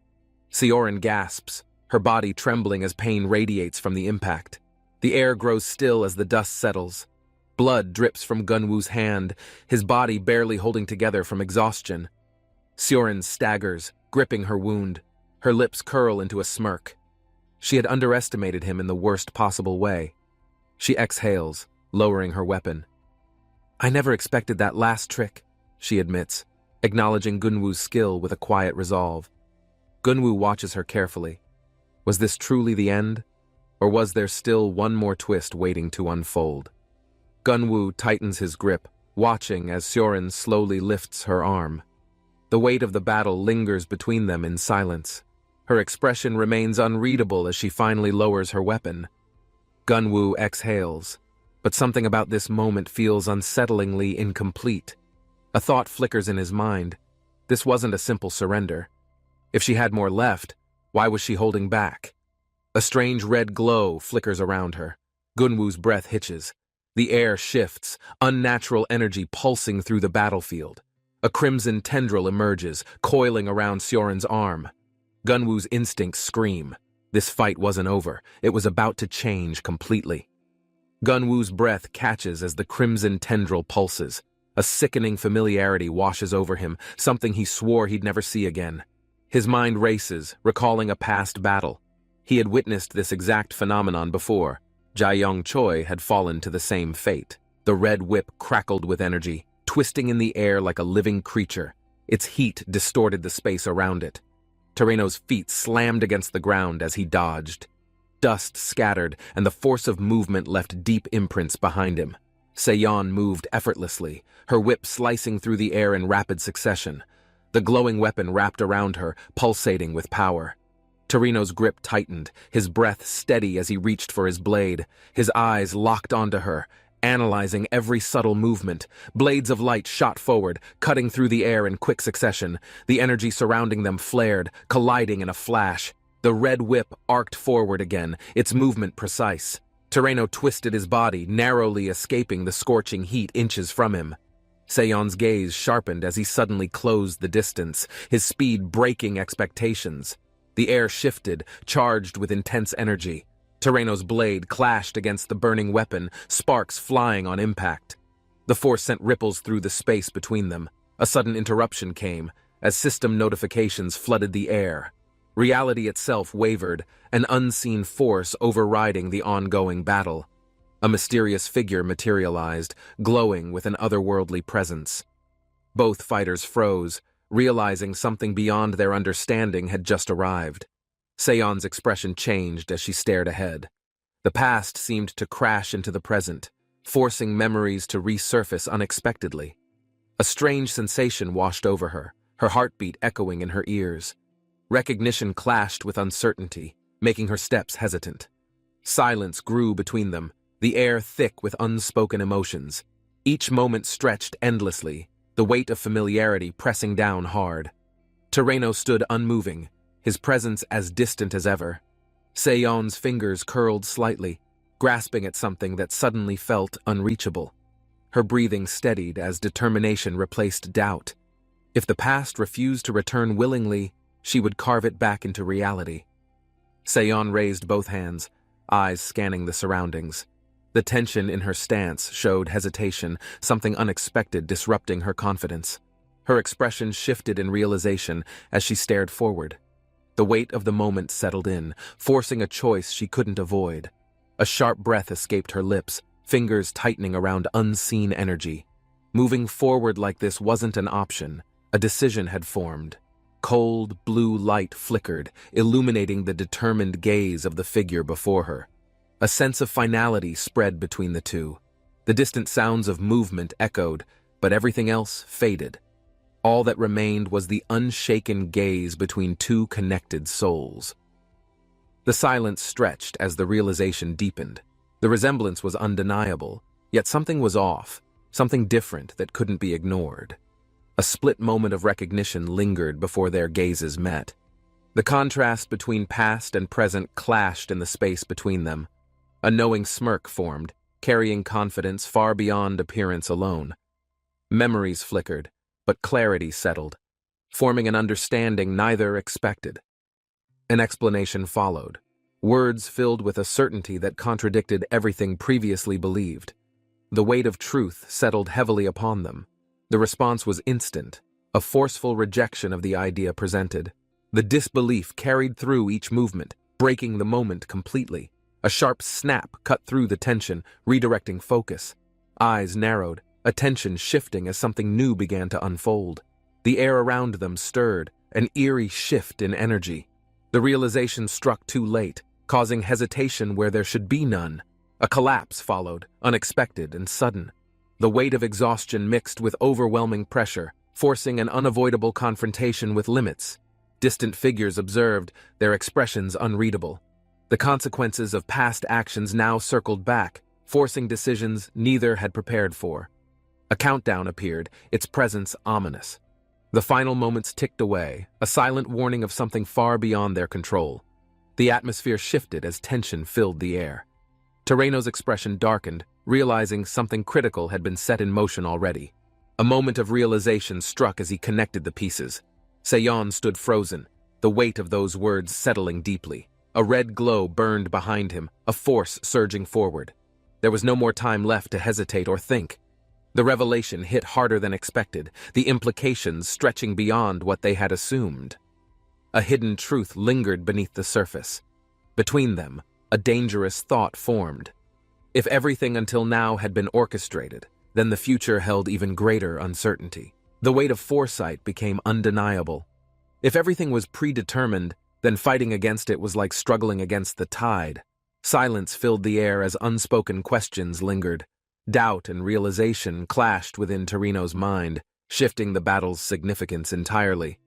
Seorin gasps, her body trembling as pain radiates from the impact. The air grows still as the dust settles. Blood drips from Gunwoo's hand, his body barely holding together from exhaustion. Seorin staggers, gripping her wound. Her lips curl into a smirk. She had underestimated him in the worst possible way. She exhales, lowering her weapon. "I never expected that last trick," she admits, acknowledging Gunwoo's skill with a quiet resolve. Gunwoo watches her carefully. Was this truly the end? Or was there still one more twist waiting to unfold? Gunwoo tightens his grip, watching as Seorin slowly lifts her arm. The weight of the battle lingers between them in silence. Her expression remains unreadable as she finally lowers her weapon. Gunwoo exhales, but something about this moment feels unsettlingly incomplete. A thought flickers in his mind. This wasn't a simple surrender. If she had more left, why was she holding back? A strange red glow flickers around her. Gunwoo's breath hitches. The air shifts, unnatural energy pulsing through the battlefield. A crimson tendril emerges, coiling around Seorin's arm. Gunwoo's instincts scream. This fight wasn't over. It was about to change completely. Gunwoo's breath catches as the crimson tendril pulses. A sickening familiarity washes over him, something he swore he'd never see again. His mind races, recalling a past battle. He had witnessed this exact phenomenon before. Jae-young Choi had fallen to the same fate. The red whip crackled with energy, twisting in the air like a living creature. Its heat distorted the space around it. Tereno's feet slammed against the ground as he dodged. Dust scattered, and the force of movement left deep imprints behind him. Seon moved effortlessly, her whip slicing through the air in rapid succession. The glowing weapon wrapped around her, pulsating with power. Tereno's grip tightened, his breath steady as he reached for his blade. His eyes locked onto her, analyzing every subtle movement. Blades of light shot forward, cutting through the air in quick succession. The energy surrounding them flared, colliding in a flash. The red whip arced forward again, its movement precise. Tereno twisted his body, narrowly escaping the scorching heat inches from him. Seon's gaze sharpened as he suddenly closed the distance, his speed breaking expectations. The air shifted, charged with intense energy. Tereno's blade clashed against the burning weapon, sparks flying on impact. The force sent ripples through the space between them. A sudden interruption came, as system notifications flooded the air. Reality itself wavered, an unseen force overriding the ongoing battle. A mysterious figure materialized, glowing with an otherworldly presence. Both fighters froze, realizing something beyond their understanding had just arrived. Seon's expression changed as she stared ahead. The past seemed to crash into the present, forcing memories to resurface unexpectedly. A strange sensation washed over her, her heartbeat echoing in her ears. Recognition clashed with uncertainty, making her steps hesitant. Silence grew between them, the air thick with unspoken emotions. Each moment stretched endlessly, the weight of familiarity pressing down hard. Tereno stood unmoving, his presence as distant as ever. Seon's fingers curled slightly, grasping at something that suddenly felt unreachable. Her breathing steadied as determination replaced doubt. If the past refused to return willingly, she would carve it back into reality. Seon raised both hands, eyes scanning the surroundings. The tension in her stance showed hesitation, something unexpected disrupting her confidence. Her expression shifted in realization as she stared forward. The weight of the moment settled in, forcing a choice she couldn't avoid. A sharp breath escaped her lips, fingers tightening around unseen energy. Moving forward like this wasn't an option. A decision had formed. Cold, blue light flickered, illuminating the determined gaze of the figure before her. A sense of finality spread between the two. The distant sounds of movement echoed, but everything else faded. All that remained was the unshaken gaze between two connected souls. The silence stretched as the realization deepened. The resemblance was undeniable, yet something was off, something different that couldn't be ignored. A split moment of recognition lingered before their gazes met. The contrast between past and present clashed in the space between them. A knowing smirk formed, carrying confidence far beyond appearance alone. Memories flickered, but clarity settled, forming an understanding neither expected. An explanation followed, words filled with a certainty that contradicted everything previously believed. The weight of truth settled heavily upon them. The response was instant, a forceful rejection of the idea presented. The disbelief carried through each movement, breaking the moment completely. A sharp snap cut through the tension, redirecting focus. Eyes narrowed, attention shifting as something new began to unfold. The air around them stirred, an eerie shift in energy. The realization struck too late, causing hesitation where there should be none. A collapse followed, unexpected and sudden. The weight of exhaustion mixed with overwhelming pressure, forcing an unavoidable confrontation with limits. Distant figures observed, their expressions unreadable. The consequences of past actions now circled back, forcing decisions neither had prepared for. A countdown appeared, its presence ominous. The final moments ticked away, a silent warning of something far beyond their control. The atmosphere shifted as tension filled the air. Tereno's expression darkened, realizing something critical had been set in motion already. A moment of realization struck as he connected the pieces. Seon stood frozen, the weight of those words settling deeply. A red glow burned behind him, a force surging forward. There was no more time left to hesitate or think. The revelation hit harder than expected, the implications stretching beyond what they had assumed. A hidden truth lingered beneath the surface. Between them, a dangerous thought formed. If everything until now had been orchestrated, then the future held even greater uncertainty. The weight of foresight became undeniable. If everything was predetermined, then fighting against it was like struggling against the tide. Silence filled the air as unspoken questions lingered. Doubt and realization clashed within Torino's mind, shifting the battle's significance entirely.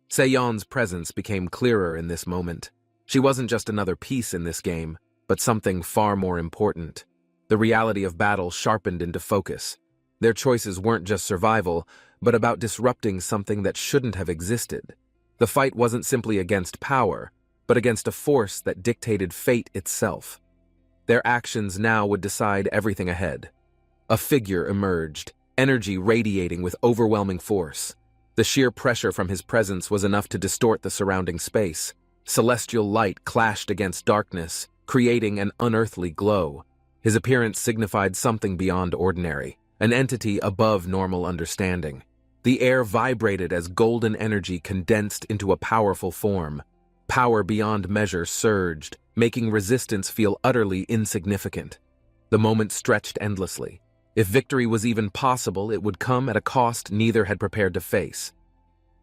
Seon's presence became clearer in this moment. She wasn't just another piece in this game, but something far more important. The reality of battle sharpened into focus. Their choices weren't just survival, but about disrupting something that shouldn't have existed. The fight wasn't simply against power, but against a force that dictated fate itself. Their actions now would decide everything ahead. A figure emerged, energy radiating with overwhelming force. The sheer pressure from his presence was enough to distort the surrounding space. Celestial light clashed against darkness, creating an unearthly glow. His appearance signified something beyond ordinary, an entity above normal understanding. The air vibrated as golden energy condensed into a powerful form. Power beyond measure surged, making resistance feel utterly insignificant. The moment stretched endlessly. If victory was even possible, it would come at a cost neither had prepared to face.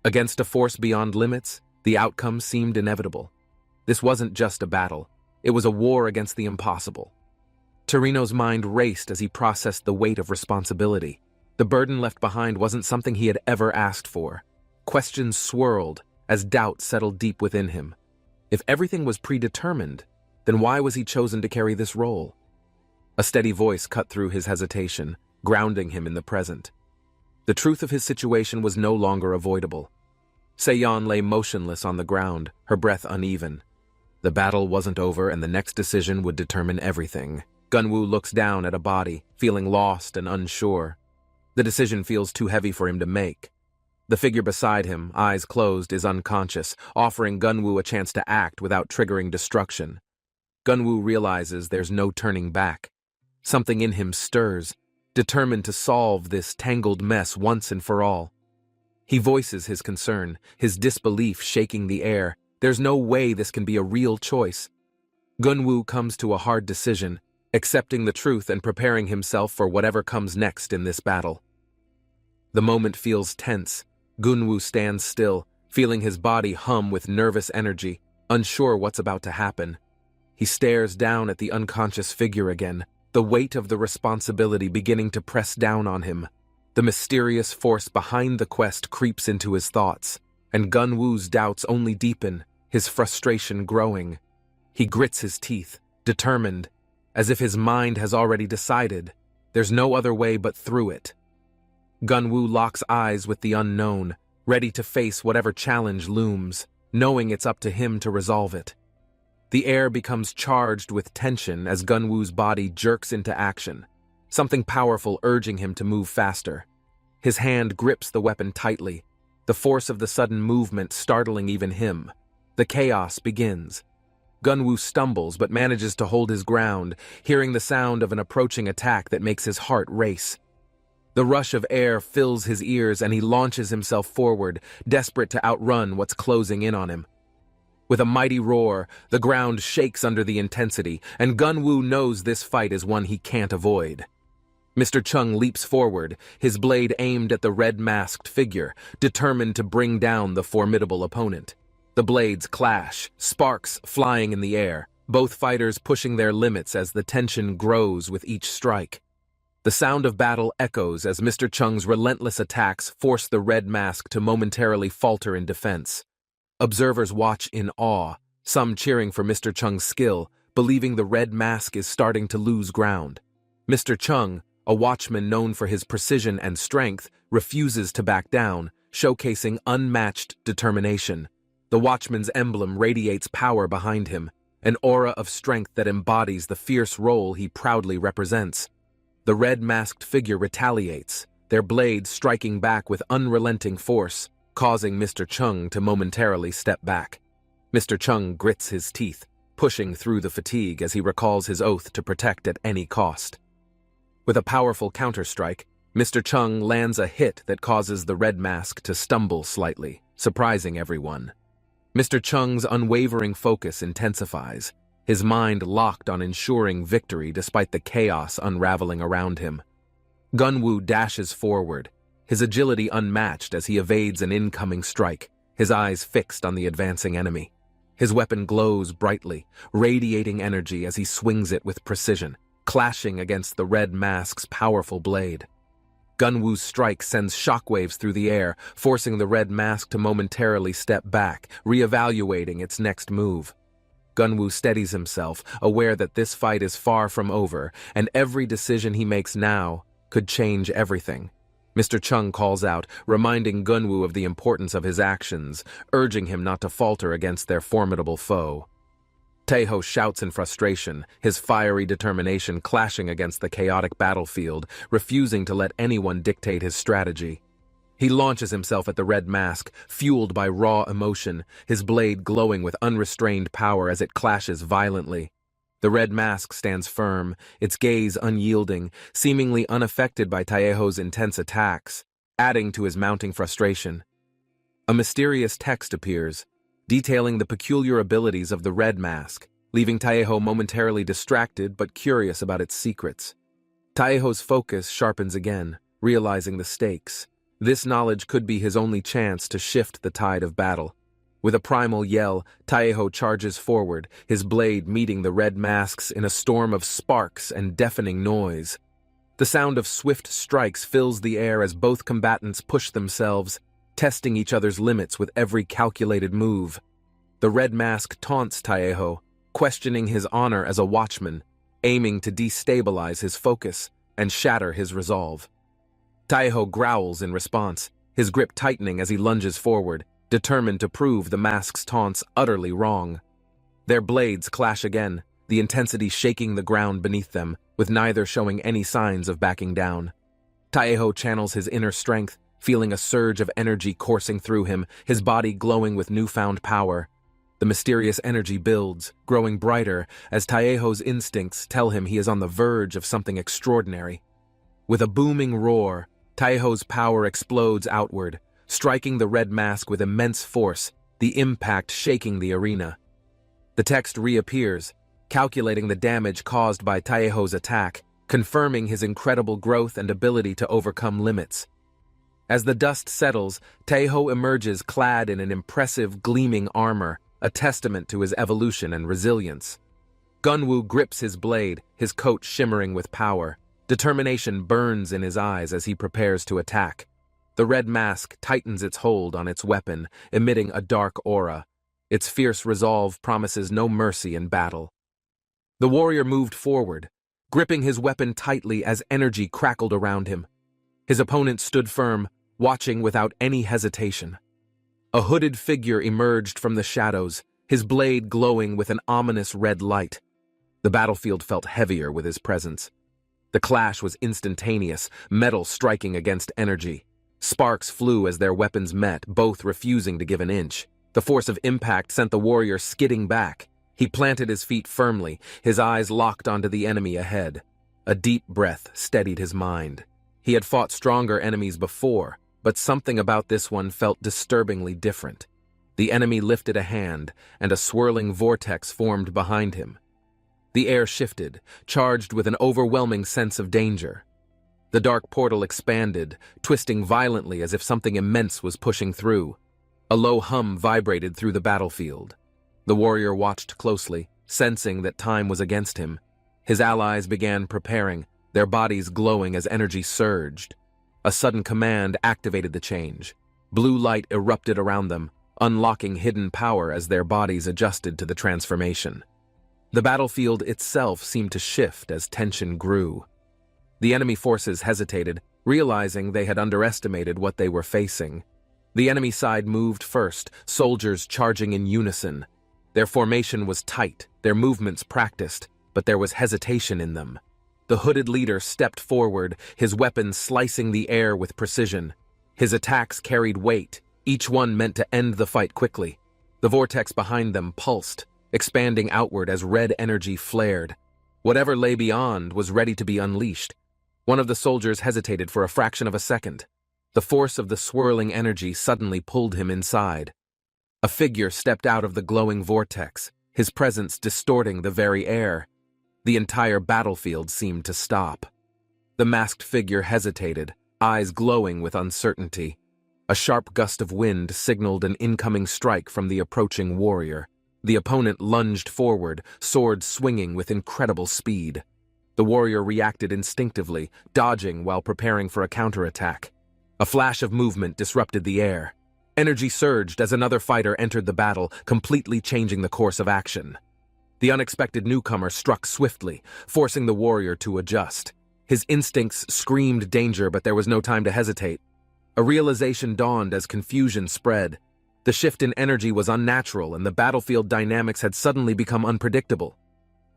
Against a force beyond limits, the outcome seemed inevitable. This wasn't just a battle. It was a war against the impossible. Torino's mind raced as he processed the weight of responsibility. The burden left behind wasn't something he had ever asked for. Questions swirled as doubt settled deep within him. If everything was predetermined, then why was he chosen to carry this role? A steady voice cut through his hesitation, grounding him in the present. The truth of his situation was no longer avoidable. Seon lay motionless on the ground, her breath uneven. The battle wasn't over, and the next decision would determine everything. Gunwoo looks down at a body, feeling lost and unsure. The decision feels too heavy for him to make. The figure beside him, eyes closed, is unconscious, offering Gunwoo a chance to act without triggering destruction. Gunwoo realizes there's no turning back. Something in him stirs, determined to solve this tangled mess once and for all. He voices his concern, his disbelief shaking the air. There's no way this can be a real choice. Gunwoo comes to a hard decision, accepting the truth and preparing himself for whatever comes next in this battle. The moment feels tense. Gunwoo stands still, feeling his body hum with nervous energy, unsure what's about to happen. He stares down at the unconscious figure again, the weight of the responsibility beginning to press down on him. The mysterious force behind the quest creeps into his thoughts, and Gunwoo's doubts only deepen, his frustration growing. He grits his teeth, determined, as if his mind has already decided. There's no other way but through it. Gunwoo locks eyes with the unknown, ready to face whatever challenge looms, knowing it's up to him to resolve it. The air becomes charged with tension as Gunwoo's body jerks into action, something powerful urging him to move faster. His hand grips the weapon tightly, the force of the sudden movement startling even him. The chaos begins. Gunwoo stumbles but manages to hold his ground, hearing the sound of an approaching attack that makes his heart race. The rush of air fills his ears and he launches himself forward, desperate to outrun what's closing in on him. With a mighty roar, the ground shakes under the intensity, and Gunwoo knows this fight is one he can't avoid. Mr. Chung leaps forward, his blade aimed at the red-masked figure, determined to bring down the formidable opponent. The blades clash, sparks flying in the air, both fighters pushing their limits as the tension grows with each strike. The sound of battle echoes as Mr. Chung's relentless attacks force the red mask to momentarily falter in defense. Observers watch in awe, some cheering for Mr. Chung's skill, believing the red mask is starting to lose ground. Mr. Chung, a watchman known for his precision and strength, refuses to back down, showcasing unmatched determination. The watchman's emblem radiates power behind him, an aura of strength that embodies the fierce role he proudly represents. The red-masked figure retaliates, their blades striking back with unrelenting force, causing Mr. Chung to momentarily step back. Mr. Chung grits his teeth. pushing through the fatigue as he recalls his oath to protect at any cost. With a powerful counterstrike, Mr. Chung lands a hit that causes the Red Mask to stumble slightly, surprising everyone. Mr. Chung's unwavering focus intensifies, his mind locked on ensuring victory despite the chaos unraveling around him. Gunwoo dashes forward, his agility unmatched as he evades an incoming strike, his eyes fixed on the advancing enemy. His weapon glows brightly, radiating energy as he swings it with precision, clashing against the Red Mask's powerful blade. Gunwoo's strike sends shockwaves through the air, forcing the Red Mask to momentarily step back, reevaluating its next move. Gunwoo steadies himself, aware that this fight is far from over, and every decision he makes now could change everything. Mr. Chung calls out, reminding Gunwoo of the importance of his actions, urging him not to falter against their formidable foe. Taeho shouts in frustration, his fiery determination clashing against the chaotic battlefield, refusing to let anyone dictate his strategy. He launches himself at the Red Mask, fueled by raw emotion, his blade glowing with unrestrained power as it clashes violently. The Red Mask stands firm, its gaze unyielding, seemingly unaffected by Taeho's intense attacks, adding to his mounting frustration. A mysterious text appears, detailing the peculiar abilities of the Red Mask, leaving Taeho momentarily distracted but curious about its secrets. Taeho's focus sharpens again, realizing the stakes. This knowledge could be his only chance to shift the tide of battle. With a primal yell, Taeho charges forward, his blade meeting the Red Mask's in a storm of sparks and deafening noise. The sound of swift strikes fills the air as both combatants push themselves, testing each other's limits with every calculated move. The Red Mask taunts Taeho, questioning his honor as a watchman, aiming to destabilize his focus and shatter his resolve. Taeho growls in response, his grip tightening as he lunges forward, determined to prove the Mask's taunts utterly wrong. Their blades clash again, the intensity shaking the ground beneath them, with neither showing any signs of backing down. Taeho channels his inner strength, feeling a surge of energy coursing through him, his body glowing with newfound power. The mysterious energy builds, growing brighter, as Taeho's instincts tell him he is on the verge of something extraordinary. With a booming roar, Taeho's power explodes outward, striking the Red Mask with immense force, the impact shaking the arena. The text reappears, calculating the damage caused by Taeho's attack, confirming his incredible growth and ability to overcome limits. As the dust settles, Taeho emerges clad in an impressive, gleaming armor, a testament to his evolution and resilience. Gunwoo grips his blade, his coat shimmering with power. Determination burns in his eyes as he prepares to attack. The Red Mask tightens its hold on its weapon, emitting a dark aura. Its fierce resolve promises no mercy in battle. The warrior moved forward, gripping his weapon tightly as energy crackled around him. His opponent stood firm, watching without any hesitation. A hooded figure emerged from the shadows, his blade glowing with an ominous red light. The battlefield felt heavier with his presence. The clash was instantaneous, metal striking against energy. Sparks flew as their weapons met, both refusing to give an inch. The force of impact sent the warrior skidding back. He planted his feet firmly, his eyes locked onto the enemy ahead. A deep breath steadied his mind. He had fought stronger enemies before, but something about this one felt disturbingly different. The enemy lifted a hand, and a swirling vortex formed behind him. The air shifted, charged with an overwhelming sense of danger. The dark portal expanded, twisting violently as if something immense was pushing through. A low hum vibrated through the battlefield. The warrior watched closely, sensing that time was against him. His allies began preparing, their bodies glowing as energy surged. A sudden command activated the change. Blue light erupted around them, unlocking hidden power as their bodies adjusted to the transformation. The battlefield itself seemed to shift as tension grew. The enemy forces hesitated, realizing they had underestimated what they were facing. The enemy side moved first, soldiers charging in unison. Their formation was tight, their movements practiced, but there was hesitation in them. The hooded leader stepped forward, his weapon slicing the air with precision. His attacks carried weight, each one meant to end the fight quickly. The vortex behind them pulsed, expanding outward as red energy flared. Whatever lay beyond was ready to be unleashed. One of the soldiers hesitated for a fraction of a second. The force of the swirling energy suddenly pulled him inside. A figure stepped out of the glowing vortex, his presence distorting the very air. The entire battlefield seemed to stop. The masked figure hesitated, eyes glowing with uncertainty. A sharp gust of wind signaled an incoming strike from the approaching warrior. The opponent lunged forward, sword swinging with incredible speed. The warrior reacted instinctively, dodging while preparing for a counterattack. A flash of movement disrupted the air. Energy surged as another fighter entered the battle, completely changing the course of action. The unexpected newcomer struck swiftly, forcing the warrior to adjust. His instincts screamed danger, but there was no time to hesitate. A realization dawned as confusion spread. The shift in energy was unnatural, and the battlefield dynamics had suddenly become unpredictable.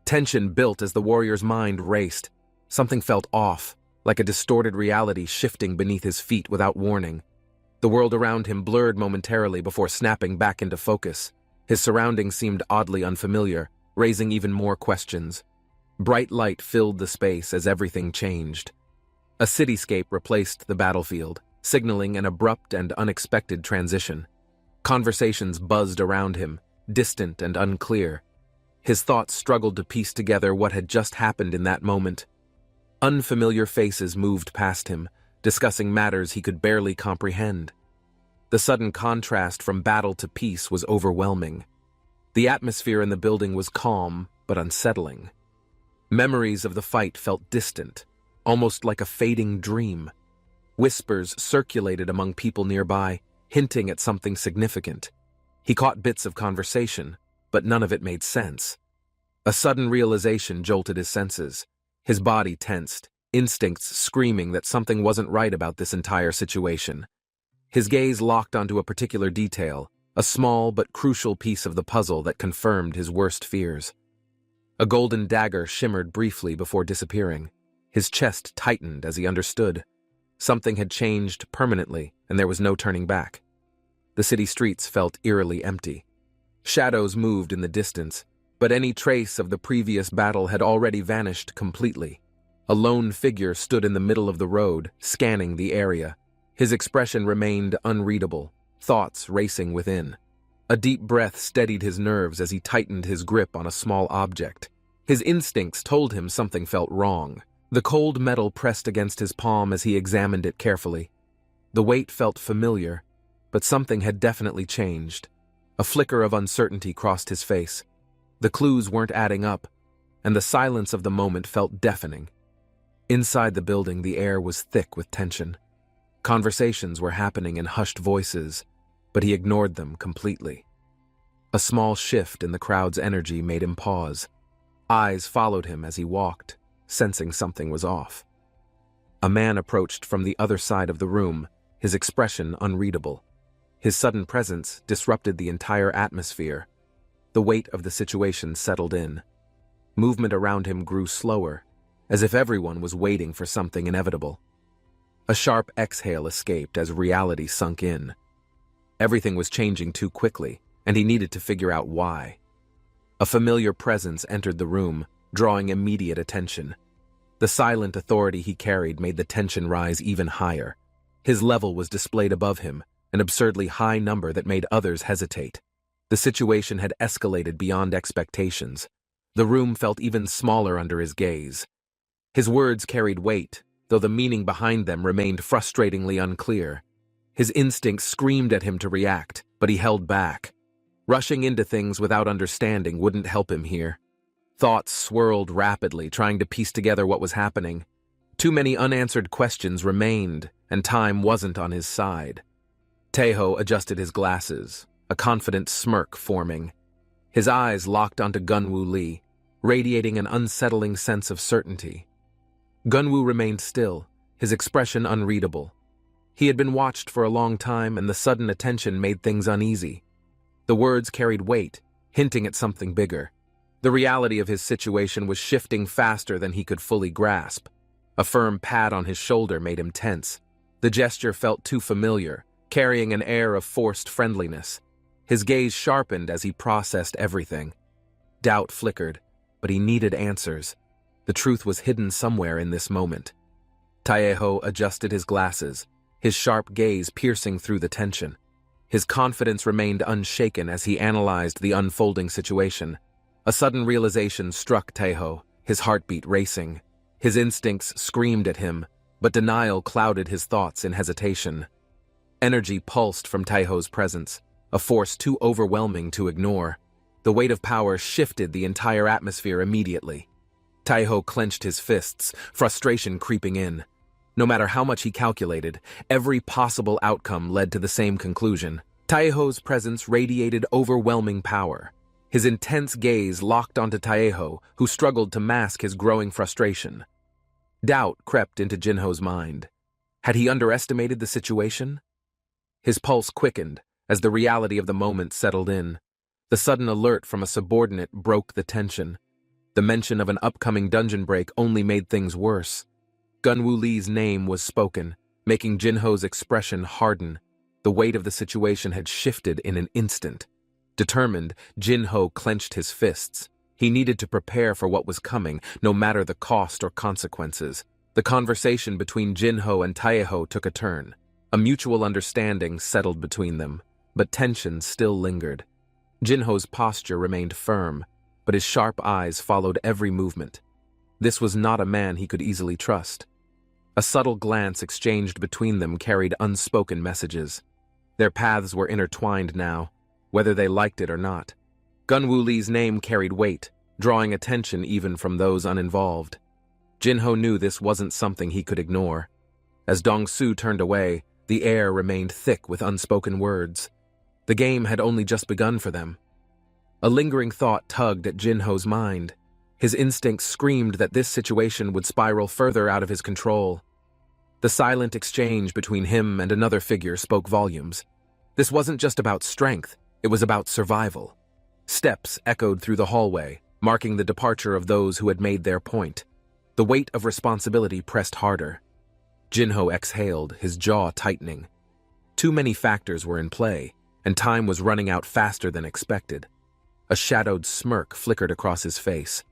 Tension built as the warrior's mind raced. Something felt off, like a distorted reality shifting beneath his feet without warning. The world around him blurred momentarily before snapping back into focus. His surroundings seemed oddly unfamiliar, raising even more questions. Bright light filled the space as everything changed. A cityscape replaced the battlefield, signaling an abrupt and unexpected transition. Conversations buzzed around him, distant and unclear. His thoughts struggled to piece together what had just happened in that moment. Unfamiliar faces moved past him, discussing matters he could barely comprehend. The sudden contrast from battle to peace was overwhelming. The atmosphere in the building was calm but unsettling. Memories of the fight felt distant, almost like a fading dream. Whispers circulated among people nearby, hinting at something significant. He caught bits of conversation, but none of it made sense. A sudden realization jolted his senses. His body tensed, instincts screaming that something wasn't right about this entire situation. His gaze locked onto a particular detail, a small but crucial piece of the puzzle that confirmed his worst fears. A golden dagger shimmered briefly before disappearing. His chest tightened as he understood. Something had changed permanently, and there was no turning back. The city streets felt eerily empty. Shadows moved in the distance, but any trace of the previous battle had already vanished completely. A lone figure stood in the middle of the road, scanning the area. His expression remained unreadable, thoughts racing within. A deep breath steadied his nerves as he tightened his grip on a small object. His instincts told him something felt wrong. The cold metal pressed against his palm as he examined it carefully. The weight felt familiar, but something had definitely changed. A flicker of uncertainty crossed his face. The clues weren't adding up, and the silence of the moment felt deafening. Inside the building, the air was thick with tension. Conversations were happening in hushed voices, but he ignored them completely. A small shift in the crowd's energy made him pause. Eyes followed him as he walked, sensing something was off. A man approached from the other side of the room, his expression unreadable. His sudden presence disrupted the entire atmosphere. The weight of the situation settled in. Movement around him grew slower, as if everyone was waiting for something inevitable. A sharp exhale escaped as reality sunk in. Everything was changing too quickly, and he needed to figure out why. A familiar presence entered the room, drawing immediate attention. The silent authority he carried made the tension rise even higher. His level was displayed above him, an absurdly high number that made others hesitate. The situation had escalated beyond expectations. The room felt even smaller under his gaze. His words carried weight, though the meaning behind them remained frustratingly unclear. His instincts screamed at him to react, but he held back. Rushing into things without understanding wouldn't help him here. Thoughts swirled rapidly, trying to piece together what was happening. Too many unanswered questions remained, and time wasn't on his side. Taeho adjusted his glasses, a confident smirk forming. His eyes locked onto Gunwoo Lee, radiating an unsettling sense of certainty. Gunwoo remained still, his expression unreadable. He had been watched for a long time, and the sudden attention made things uneasy. The words carried weight, hinting at something bigger. The reality of his situation was shifting faster than he could fully grasp. A firm pat on his shoulder made him tense. The gesture felt too familiar, carrying an air of forced friendliness. His gaze sharpened as he processed everything. Doubt flickered, but he needed answers. The truth was hidden somewhere in this moment. Taeho adjusted his glasses, his sharp gaze piercing through the tension. His confidence remained unshaken as he analyzed the unfolding situation. A sudden realization struck Taeho, his heartbeat racing. His instincts screamed at him, but denial clouded his thoughts in hesitation. Energy pulsed from Taeho's presence, a force too overwhelming to ignore. The weight of power shifted the entire atmosphere immediately. Taeho clenched his fists, frustration creeping in. No matter how much he calculated, every possible outcome led to the same conclusion. Taeho's presence radiated overwhelming power. His intense gaze locked onto Taeho, who struggled to mask his growing frustration. Doubt crept into Jinho's mind. Had he underestimated the situation? His pulse quickened as the reality of the moment settled in. The sudden alert from a subordinate broke the tension. The mention of an upcoming dungeon break only made things worse. Gunwoo Lee's name was spoken, making Jinho's expression harden. The weight of the situation had shifted in an instant. Determined, Jinho clenched his fists. He needed to prepare for what was coming, no matter the cost or consequences. The conversation between Jinho and Taeho took a turn. A mutual understanding settled between them, but tension still lingered. Jinho's posture remained firm, but his sharp eyes followed every movement. This was not a man he could easily trust. A subtle glance exchanged between them carried unspoken messages. Their paths were intertwined now, whether they liked it or not. Gunwoo Lee's name carried weight, drawing attention even from those uninvolved. Jinho knew this wasn't something he could ignore. As Dong-soo turned away, the air remained thick with unspoken words. The game had only just begun for them. A lingering thought tugged at Jinho's mind. His instincts screamed that this situation would spiral further out of his control. The silent exchange between him and another figure spoke volumes. This wasn't just about strength, it was about survival. Steps echoed through the hallway, marking the departure of those who had made their point. The weight of responsibility pressed harder. Jinho exhaled, his jaw tightening. Too many factors were in play, and time was running out faster than expected. A shadowed smirk flickered across his face.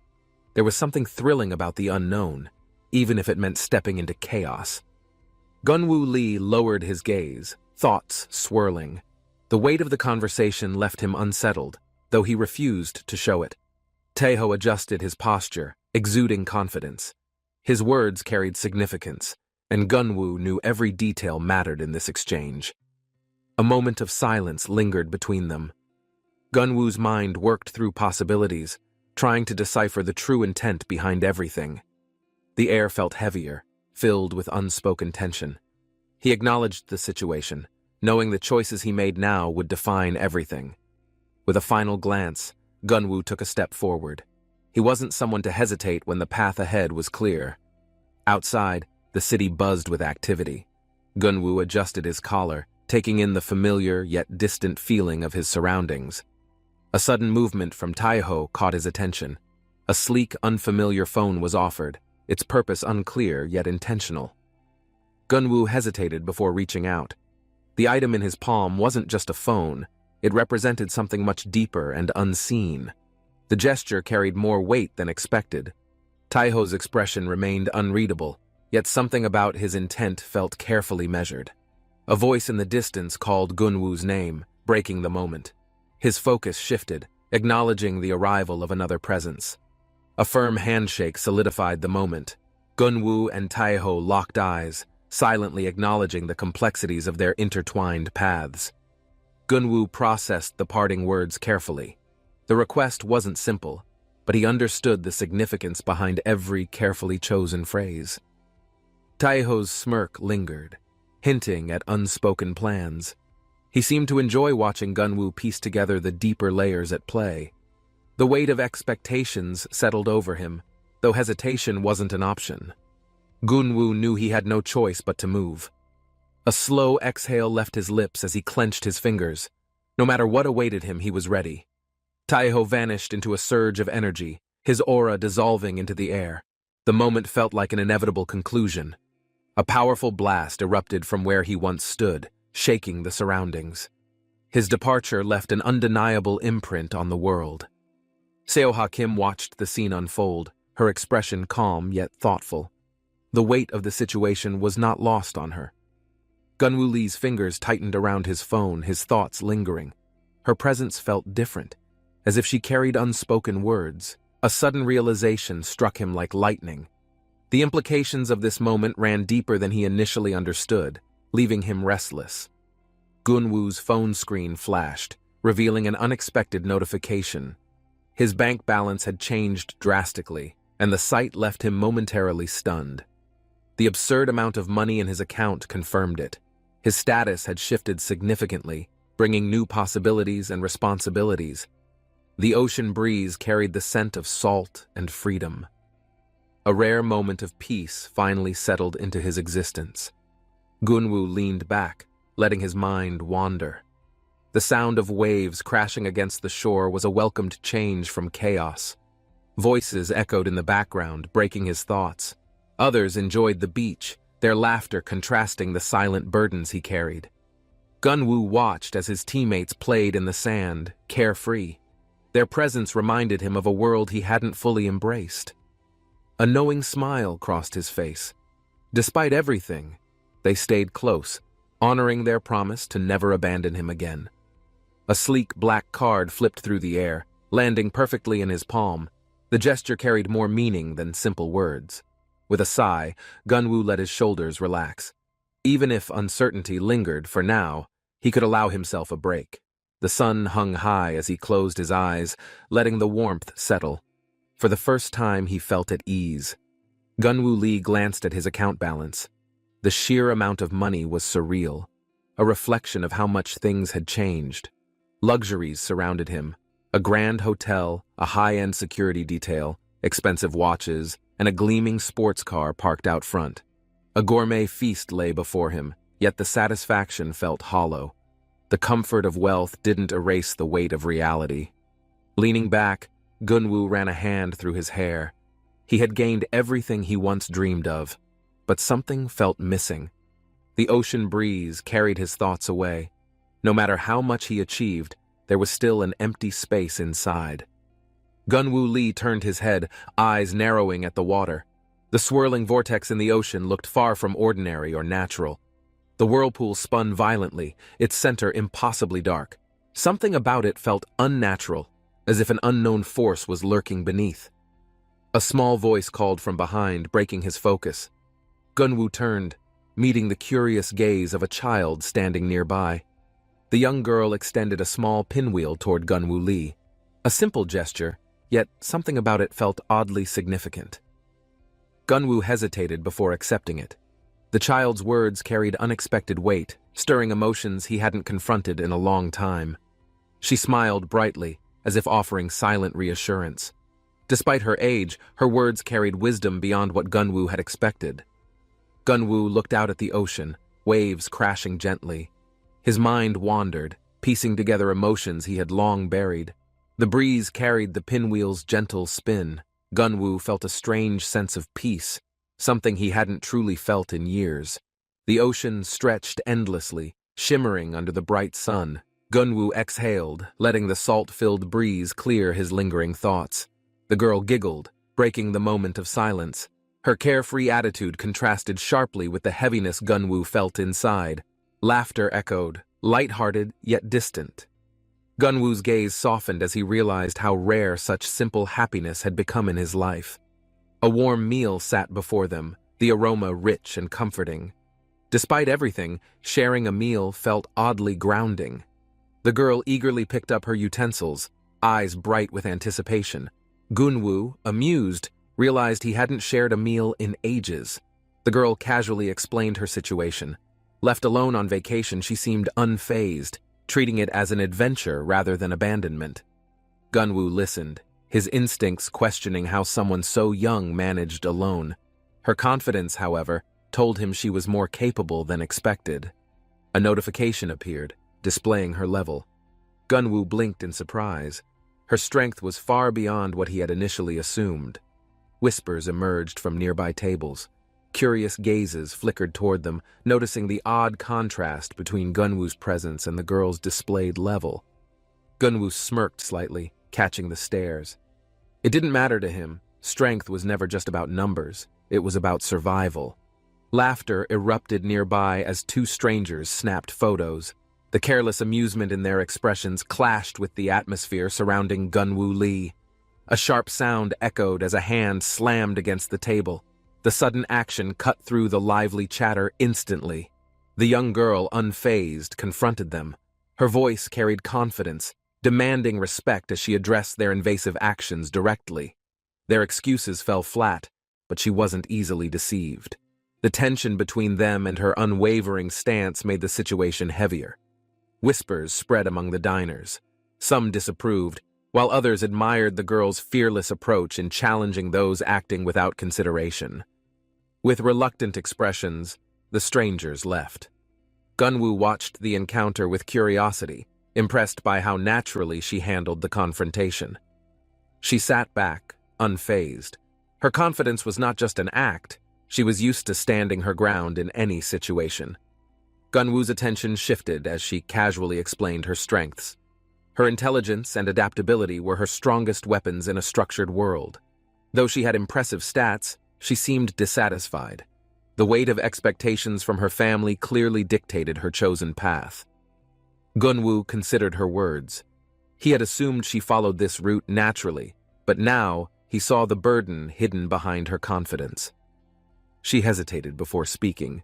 There was something thrilling about the unknown, even if it meant stepping into chaos. Gunwoo Lee lowered his gaze, thoughts swirling. The weight of the conversation left him unsettled, though he refused to show it. Taeho adjusted his posture, exuding confidence. His words carried significance, and Gunwoo knew every detail mattered in this exchange. A moment of silence lingered between them. Gunwoo's mind worked through possibilities, trying to decipher the true intent behind everything. The air felt heavier, filled with unspoken tension. He acknowledged the situation, knowing the choices he made now would define everything. With a final glance, Gunwoo took a step forward. He wasn't someone to hesitate when the path ahead was clear. Outside, the city buzzed with activity. Gunwoo adjusted his collar, taking in the familiar yet distant feeling of his surroundings. A sudden movement from Taeho caught his attention. A sleek, unfamiliar phone was offered, its purpose unclear yet intentional. Gunwoo hesitated before reaching out. The item in his palm wasn't just a phone, it represented something much deeper and unseen. The gesture carried more weight than expected. Taeho's expression remained unreadable, yet something about his intent felt carefully measured. A voice in the distance called Gunwoo's name, breaking the moment. His focus shifted, acknowledging the arrival of another presence. A firm handshake solidified the moment. Gunwoo and Taeho locked eyes, silently acknowledging the complexities of their intertwined paths. Gunwoo processed the parting words carefully. The request wasn't simple, but he understood the significance behind every carefully chosen phrase. Taeho's smirk lingered, hinting at unspoken plans. He seemed to enjoy watching Gunwoo piece together the deeper layers at play. The weight of expectations settled over him, though hesitation wasn't an option. Gunwoo knew he had no choice but to move. A slow exhale left his lips as he clenched his fingers. No matter what awaited him, he was ready. Taeho vanished into a surge of energy, his aura dissolving into the air. The moment felt like an inevitable conclusion. A powerful blast erupted from where he once stood, shaking the surroundings. His departure left an undeniable imprint on the world. Seo Kim watched the scene unfold, her expression calm yet thoughtful. The weight of the situation was not lost on her. Gunwoo Lee's fingers tightened around his phone, his thoughts lingering. Her presence felt different, as if she carried unspoken words. A sudden realization struck him like lightning. The implications of this moment ran deeper than he initially understood, leaving him restless. Gunwoo's phone screen flashed, revealing an unexpected notification. His bank balance had changed drastically, and the sight left him momentarily stunned. The absurd amount of money in his account confirmed it. His status had shifted significantly, bringing new possibilities and responsibilities. The ocean breeze carried the scent of salt and freedom. A rare moment of peace finally settled into his existence. Gunwoo leaned back, letting his mind wander. The sound of waves crashing against the shore was a welcomed change from chaos. Voices echoed in the background, breaking his thoughts. Others enjoyed the beach, their laughter contrasting the silent burdens he carried. Gunwoo watched as his teammates played in the sand, carefree. Their presence reminded him of a world he hadn't fully embraced. A knowing smile crossed his face. Despite everything, they stayed close, honoring their promise to never abandon him again. A sleek black card flipped through the air, landing perfectly in his palm. The gesture carried more meaning than simple words. With a sigh, Gunwoo let his shoulders relax. Even if uncertainty lingered for now, he could allow himself a break. The sun hung high as he closed his eyes, letting the warmth settle. For the first time, he felt at ease. Gunwoo Lee glanced at his account balance. The sheer amount of money was surreal, a reflection of how much things had changed. Luxuries surrounded him. A grand hotel, a high-end security detail, expensive watches, and a gleaming sports car parked out front. A gourmet feast lay before him, yet the satisfaction felt hollow. The comfort of wealth didn't erase the weight of reality. Leaning back, Gunwoo ran a hand through his hair. He had gained everything he once dreamed of, but something felt missing. The ocean breeze carried his thoughts away. No matter how much he achieved, there was still an empty space inside. Gunwoo Lee turned his head, eyes narrowing at the water. The swirling vortex in the ocean looked far from ordinary or natural. The whirlpool spun violently, its center impossibly dark. Something about it felt unnatural, as if an unknown force was lurking beneath. A small voice called from behind, breaking his focus. Gunwoo turned, meeting the curious gaze of a child standing nearby. The young girl extended a small pinwheel toward Gunwoo Lee. A simple gesture, yet something about it felt oddly significant. Gunwoo hesitated before accepting it. The child's words carried unexpected weight, stirring emotions he hadn't confronted in a long time. She smiled brightly, as if offering silent reassurance. Despite her age, her words carried wisdom beyond what Gunwoo had expected. Gunwoo looked out at the ocean, waves crashing gently. His mind wandered, piecing together emotions he had long buried. The breeze carried the pinwheel's gentle spin. Gunwoo felt a strange sense of peace, something he hadn't truly felt in years. The ocean stretched endlessly, shimmering under the bright sun. Gunwoo exhaled, letting the salt-filled breeze clear his lingering thoughts. The girl giggled, breaking the moment of silence. Her carefree attitude contrasted sharply with the heaviness Gunwoo felt inside. Laughter echoed, light-hearted yet distant. Gunwoo's gaze softened as he realized how rare such simple happiness had become in his life. A warm meal sat before them, the aroma rich and comforting. Despite everything, sharing a meal felt oddly grounding. The girl eagerly picked up her utensils, eyes bright with anticipation. Gunwoo, amused, realized he hadn't shared a meal in ages. The girl casually explained her situation. Left alone on vacation, she seemed unfazed, treating it as an adventure rather than abandonment. Gunwoo listened, his instincts questioning how someone so young managed alone. Her confidence, however, told him she was more capable than expected. A notification appeared, displaying her level. Gunwoo blinked in surprise. Her strength was far beyond what he had initially assumed. Whispers emerged from nearby tables. Curious gazes flickered toward them, noticing the odd contrast between Gunwoo's presence and the girl's displayed level. Gunwoo smirked slightly, catching the stares. It didn't matter to him. Strength was never just about numbers. It was about survival. Laughter erupted nearby as two strangers snapped photos. The careless amusement in their expressions clashed with the atmosphere surrounding Gunwoo Lee. A sharp sound echoed as a hand slammed against the table. The sudden action cut through the lively chatter instantly. The young girl, unfazed, confronted them. Her voice carried confidence, demanding respect as she addressed their invasive actions directly. Their excuses fell flat, but she wasn't easily deceived. The tension between them and her unwavering stance made the situation heavier. Whispers spread among the diners. Some disapproved, while others admired the girl's fearless approach in challenging those acting without consideration. With reluctant expressions, the strangers left. Gunwoo watched the encounter with curiosity, impressed by how naturally she handled the confrontation. She sat back, unfazed. Her confidence was not just an act, she was used to standing her ground in any situation. Gunwoo's attention shifted as she casually explained her strengths. Her intelligence and adaptability were her strongest weapons in a structured world. Though she had impressive stats, she seemed dissatisfied. The weight of expectations from her family clearly dictated her chosen path. Gunwoo considered her words. He had assumed she followed this route naturally, but now he saw the burden hidden behind her confidence. She hesitated before speaking.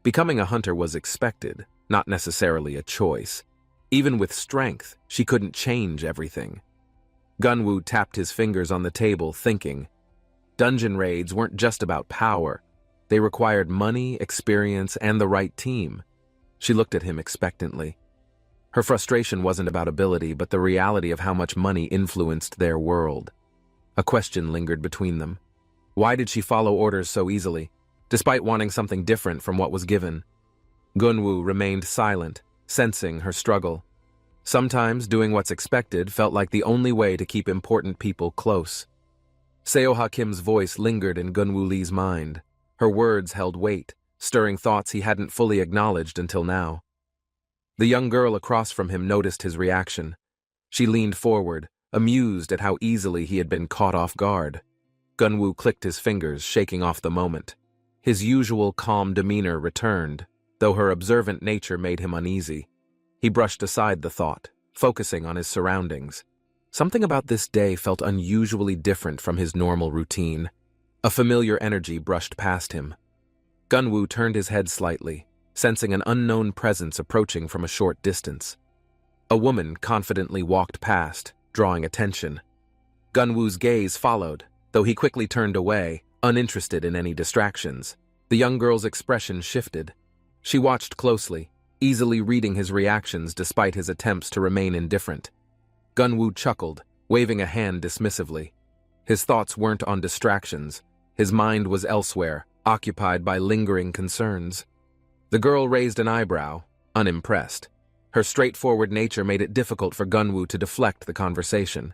Becoming a hunter was expected, not necessarily a choice. Even with strength, she couldn't change everything. Gunwoo tapped his fingers on the table, thinking. Dungeon raids weren't just about power. They required money, experience, and the right team. She looked at him expectantly. Her frustration wasn't about ability, but the reality of how much money influenced their world. A question lingered between them. Why did she follow orders so easily, despite wanting something different from what was given? Gunwoo remained silent, sensing her struggle. Sometimes doing what's expected felt like the only way to keep important people close. Seo Ha-kim's voice lingered in Gunwoo Lee's mind. Her words held weight, stirring thoughts he hadn't fully acknowledged until now. The young girl across from him noticed his reaction. She leaned forward, amused at how easily he had been caught off guard. Gunwoo clicked his fingers, shaking off the moment. His usual calm demeanor returned, though her observant nature made him uneasy. He brushed aside the thought, focusing on his surroundings. Something about this day felt unusually different from his normal routine. A familiar energy brushed past him. Gunwoo turned his head slightly, sensing an unknown presence approaching from a short distance. A woman confidently walked past, drawing attention. Gunwoo's gaze followed, though he quickly turned away, uninterested in any distractions. The young girl's expression shifted. She watched closely, easily reading his reactions despite his attempts to remain indifferent. Gunwoo chuckled, waving a hand dismissively. His thoughts weren't on distractions. His mind was elsewhere, occupied by lingering concerns. The girl raised an eyebrow, unimpressed. Her straightforward nature made it difficult for Gunwoo to deflect the conversation.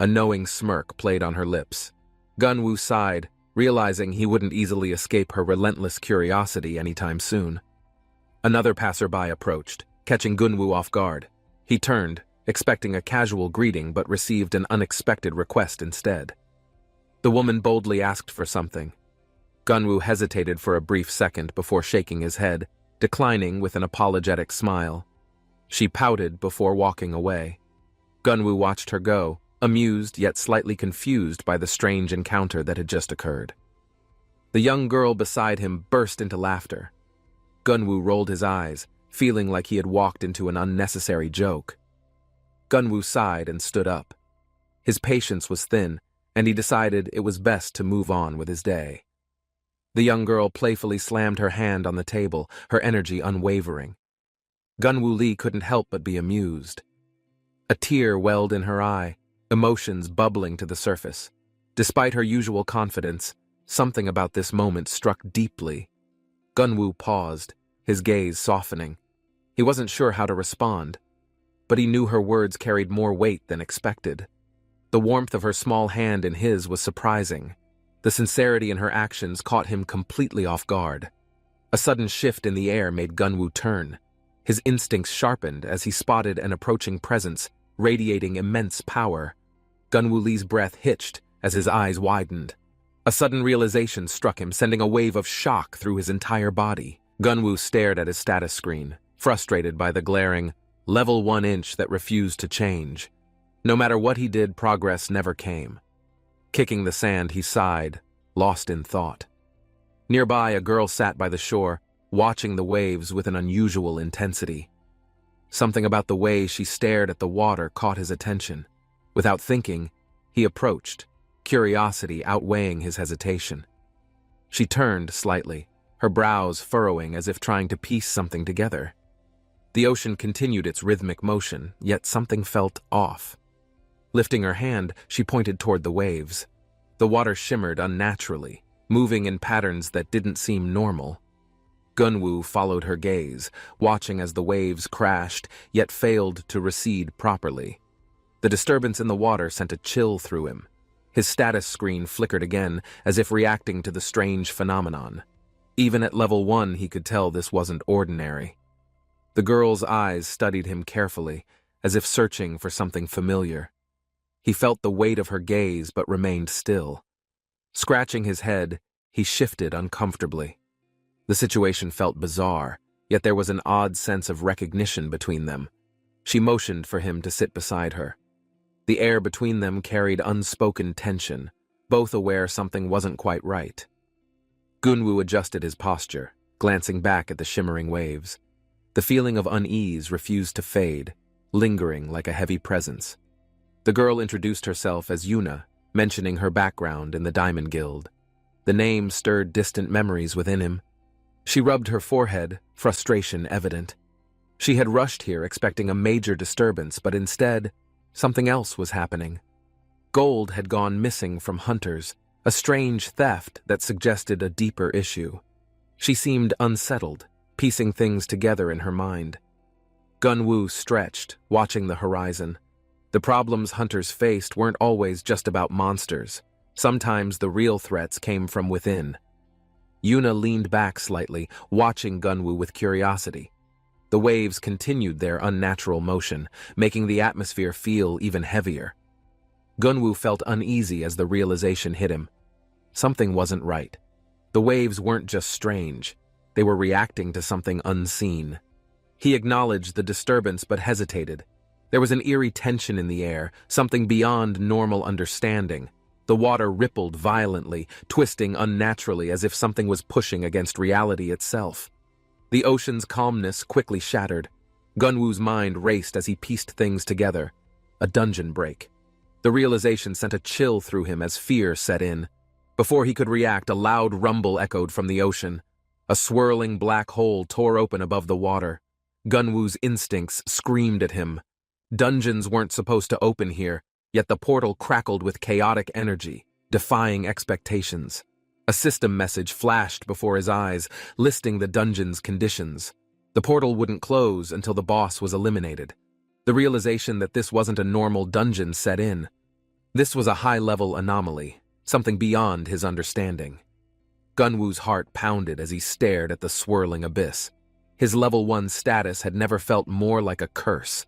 A knowing smirk played on her lips. Gunwoo sighed, realizing he wouldn't easily escape her relentless curiosity anytime soon. Another passerby approached, catching Gunwoo off guard. He turned, expecting a casual greeting but received an unexpected request instead. The woman boldly asked for something. Gunwoo hesitated for a brief second before shaking his head, declining with an apologetic smile. She pouted before walking away. Gunwoo watched her go, amused yet slightly confused by the strange encounter that had just occurred. The young girl beside him burst into laughter. Gunwoo rolled his eyes, feeling like he had walked into an unnecessary joke. Gunwoo sighed and stood up. His patience was thin, and he decided it was best to move on with his day. The young girl playfully slammed her hand on the table, her energy unwavering. Gunwoo Lee couldn't help but be amused. A tear welled in her eye, emotions bubbling to the surface. Despite her usual confidence, something about this moment struck deeply. Gunwoo paused, his gaze softening. He wasn't sure how to respond, but he knew her words carried more weight than expected. The warmth of her small hand in his was surprising. The sincerity in her actions caught him completely off guard. A sudden shift in the air made Gunwoo turn. His instincts sharpened as he spotted an approaching presence, radiating immense power. Gunwoo Lee's breath hitched as his eyes widened. A sudden realization struck him, sending a wave of shock through his entire body. Gunwoo stared at his status screen, frustrated by the glaring level 1 inch that refused to change. No matter what he did, progress never came. Kicking the sand, he sighed, lost in thought. Nearby, a girl sat by the shore, watching the waves with an unusual intensity. Something about the way she stared at the water caught his attention. Without thinking, he approached, curiosity outweighing his hesitation. She turned slightly, her brows furrowing as if trying to piece something together. The ocean continued its rhythmic motion, yet something felt off. Lifting her hand, she pointed toward the waves. The water shimmered unnaturally, moving in patterns that didn't seem normal. Gunwoo followed her gaze, watching as the waves crashed, yet failed to recede properly. The disturbance in the water sent a chill through him. His status screen flickered again, as if reacting to the strange phenomenon. Even at level 1, he could tell this wasn't ordinary. The girl's eyes studied him carefully, as if searching for something familiar. He felt the weight of her gaze but remained still. Scratching his head, he shifted uncomfortably. The situation felt bizarre, yet there was an odd sense of recognition between them. She motioned for him to sit beside her. The air between them carried unspoken tension, both aware something wasn't quite right. Gunwoo adjusted his posture, glancing back at the shimmering waves. The feeling of unease refused to fade, lingering like a heavy presence. The girl introduced herself as Yuna, mentioning her background in the Diamond Guild. The name stirred distant memories within him. She rubbed her forehead, frustration evident. She had rushed here expecting a major disturbance, but instead, something else was happening. Gold had gone missing from hunters, a strange theft that suggested a deeper issue. She seemed unsettled, piecing things together in her mind. Gunwoo stretched, watching the horizon. The problems hunters faced weren't always just about monsters. Sometimes the real threats came from within. Yuna leaned back slightly, watching Gunwoo with curiosity. The waves continued their unnatural motion, making the atmosphere feel even heavier. Gunwoo felt uneasy as the realization hit him. Something wasn't right. The waves weren't just strange. They were reacting to something unseen. He acknowledged the disturbance but hesitated. There was an eerie tension in the air, something beyond normal understanding. The water rippled violently, twisting unnaturally as if something was pushing against reality itself. The ocean's calmness quickly shattered. Gunwoo's mind raced as he pieced things together. A dungeon break. The realization sent a chill through him as fear set in. Before he could react, a loud rumble echoed from the ocean. A swirling black hole tore open above the water. Gunwoo's instincts screamed at him. Dungeons weren't supposed to open here, yet the portal crackled with chaotic energy, defying expectations. A system message flashed before his eyes, listing the dungeon's conditions. The portal wouldn't close until the boss was eliminated. The realization that this wasn't a normal dungeon set in. This was a high-level anomaly, something beyond his understanding. Gunwoo's heart pounded as he stared at the swirling abyss. His level 1 status had never felt more like a curse.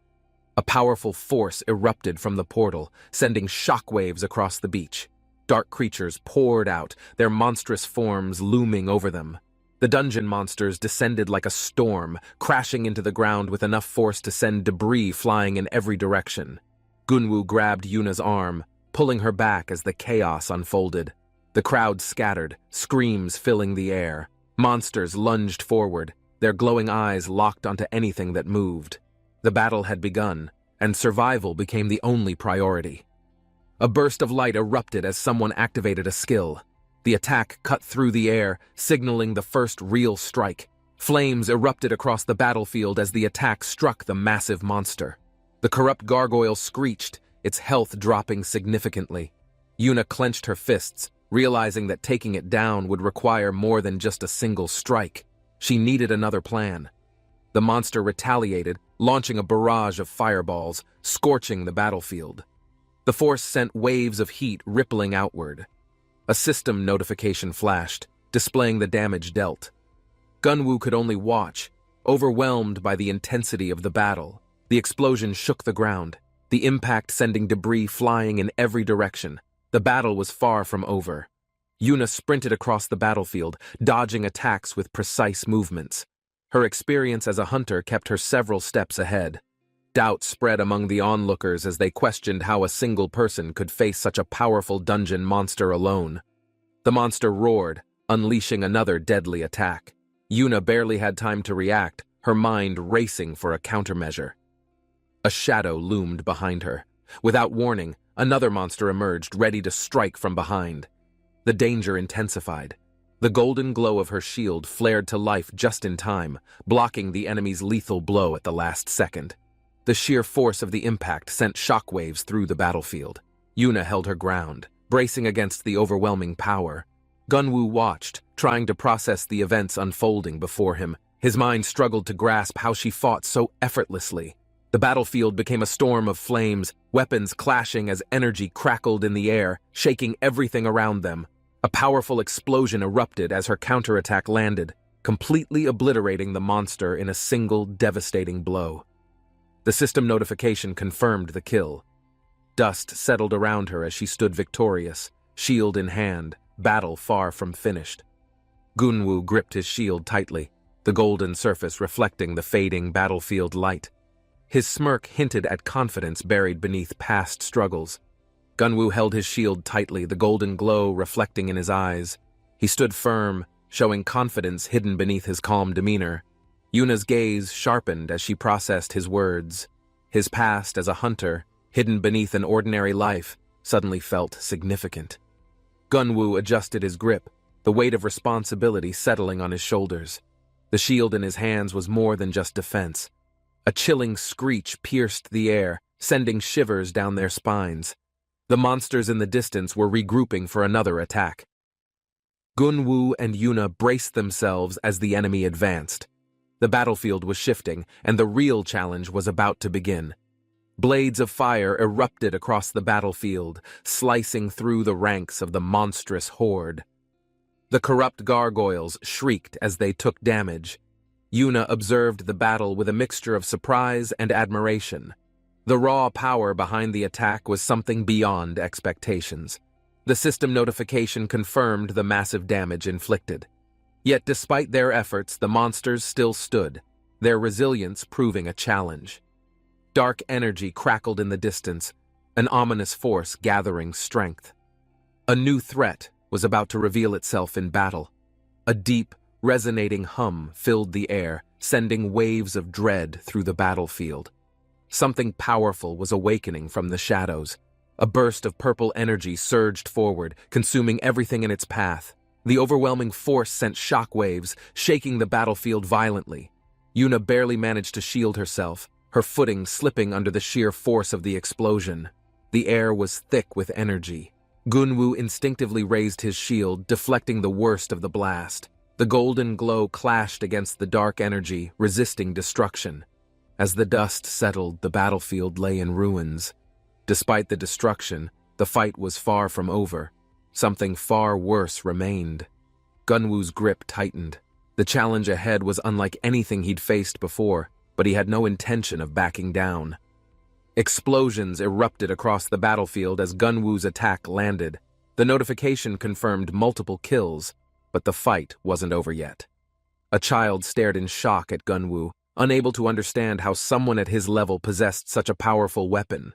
A powerful force erupted from the portal, sending shockwaves across the beach. Dark creatures poured out, their monstrous forms looming over them. The dungeon monsters descended like a storm, crashing into the ground with enough force to send debris flying in every direction. Gunwoo grabbed Yuna's arm, pulling her back as the chaos unfolded. The crowd scattered, screams filling the air. Monsters lunged forward, their glowing eyes locked onto anything that moved. The battle had begun, and survival became the only priority. A burst of light erupted as someone activated a skill. The attack cut through the air, signaling the first real strike. Flames erupted across the battlefield as the attack struck the massive monster. The corrupt gargoyle screeched, its health dropping significantly. Yuna clenched her fists, realizing that taking it down would require more than just a single strike. She needed another plan. The monster retaliated, launching a barrage of fireballs, scorching the battlefield. The force sent waves of heat rippling outward. A system notification flashed, displaying the damage dealt. Gunwoo could only watch, overwhelmed by the intensity of the battle. The explosion shook the ground. the impact sending debris flying in every direction. The battle was far from over. Yuna sprinted across the battlefield, dodging attacks with precise movements. Her experience as a hunter kept her several steps ahead. Doubt spread among the onlookers as they questioned how a single person could face such a powerful dungeon monster alone. The monster roared, unleashing another deadly attack. Yuna barely had time to react, her mind racing for a countermeasure. A shadow loomed behind her. Without warning, another monster emerged, ready to strike from behind. The danger intensified. The golden glow of her shield flared to life just in time, blocking the enemy's lethal blow at the last second. The sheer force of the impact sent shockwaves through the battlefield. Yuna held her ground, bracing against the overwhelming power. Gunwoo watched, trying to process the events unfolding before him. His mind struggled to grasp how she fought so effortlessly. The battlefield became a storm of flames, weapons clashing as energy crackled in the air, shaking everything around them. A powerful explosion erupted as her counterattack landed, completely obliterating the monster in a single devastating blow. The system notification confirmed the kill. Dust settled around her as she stood victorious, shield in hand, battle far from finished. Gunwoo gripped his shield tightly, the golden surface reflecting the fading battlefield light. His smirk hinted at confidence buried beneath past struggles. Gunwoo held his shield tightly, the golden glow reflecting in his eyes. He stood firm, showing confidence hidden beneath his calm demeanor. Yuna's gaze sharpened as she processed his words. His past as a hunter, hidden beneath an ordinary life, suddenly felt significant. Gunwoo adjusted his grip, the weight of responsibility settling on his shoulders. The shield in his hands was more than just defense. A chilling screech pierced the air, sending shivers down their spines. The monsters in the distance were regrouping for another attack. Gunwoo and Yuna braced themselves as the enemy advanced. The battlefield was shifting, and the real challenge was about to begin. Blades of fire erupted across the battlefield, slicing through the ranks of the monstrous horde. The corrupt gargoyles shrieked as they took damage. Yuna observed the battle with a mixture of surprise and admiration. The raw power behind the attack was something beyond expectations. The system notification confirmed the massive damage inflicted. Yet despite their efforts, the monsters still stood, their resilience proving a challenge. Dark energy crackled in the distance, an ominous force gathering strength. A new threat was about to reveal itself in battle. A deep, resonating hum filled the air, sending waves of dread through the battlefield. Something powerful was awakening from the shadows. A burst of purple energy surged forward, consuming everything in its path. The overwhelming force sent shockwaves, shaking the battlefield violently. Yuna barely managed to shield herself, her footing slipping under the sheer force of the explosion. The air was thick with energy. Gunwoo instinctively raised his shield, deflecting the worst of the blast. The golden glow clashed against the dark energy, resisting destruction. As the dust settled, the battlefield lay in ruins. Despite the destruction, the fight was far from over. Something far worse remained. Gunwoo's grip tightened. The challenge ahead was unlike anything he'd faced before, but he had no intention of backing down. Explosions erupted across the battlefield as Gunwoo's attack landed. The notification confirmed multiple kills, but the fight wasn't over yet. A child stared in shock at Gunwoo, unable to understand how someone at his level possessed such a powerful weapon.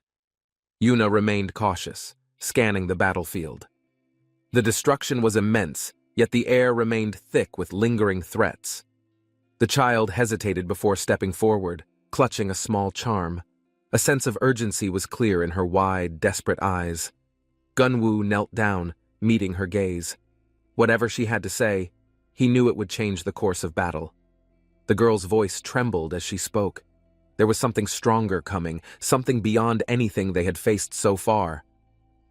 Yuna remained cautious, scanning the battlefield. The destruction was immense, yet the air remained thick with lingering threats. The child hesitated before stepping forward, clutching a small charm. A sense of urgency was clear in her wide, desperate eyes. Gunwoo knelt down, meeting her gaze. Whatever she had to say, he knew it would change the course of battle. The girl's voice trembled as she spoke. There was something stronger coming, something beyond anything they had faced so far.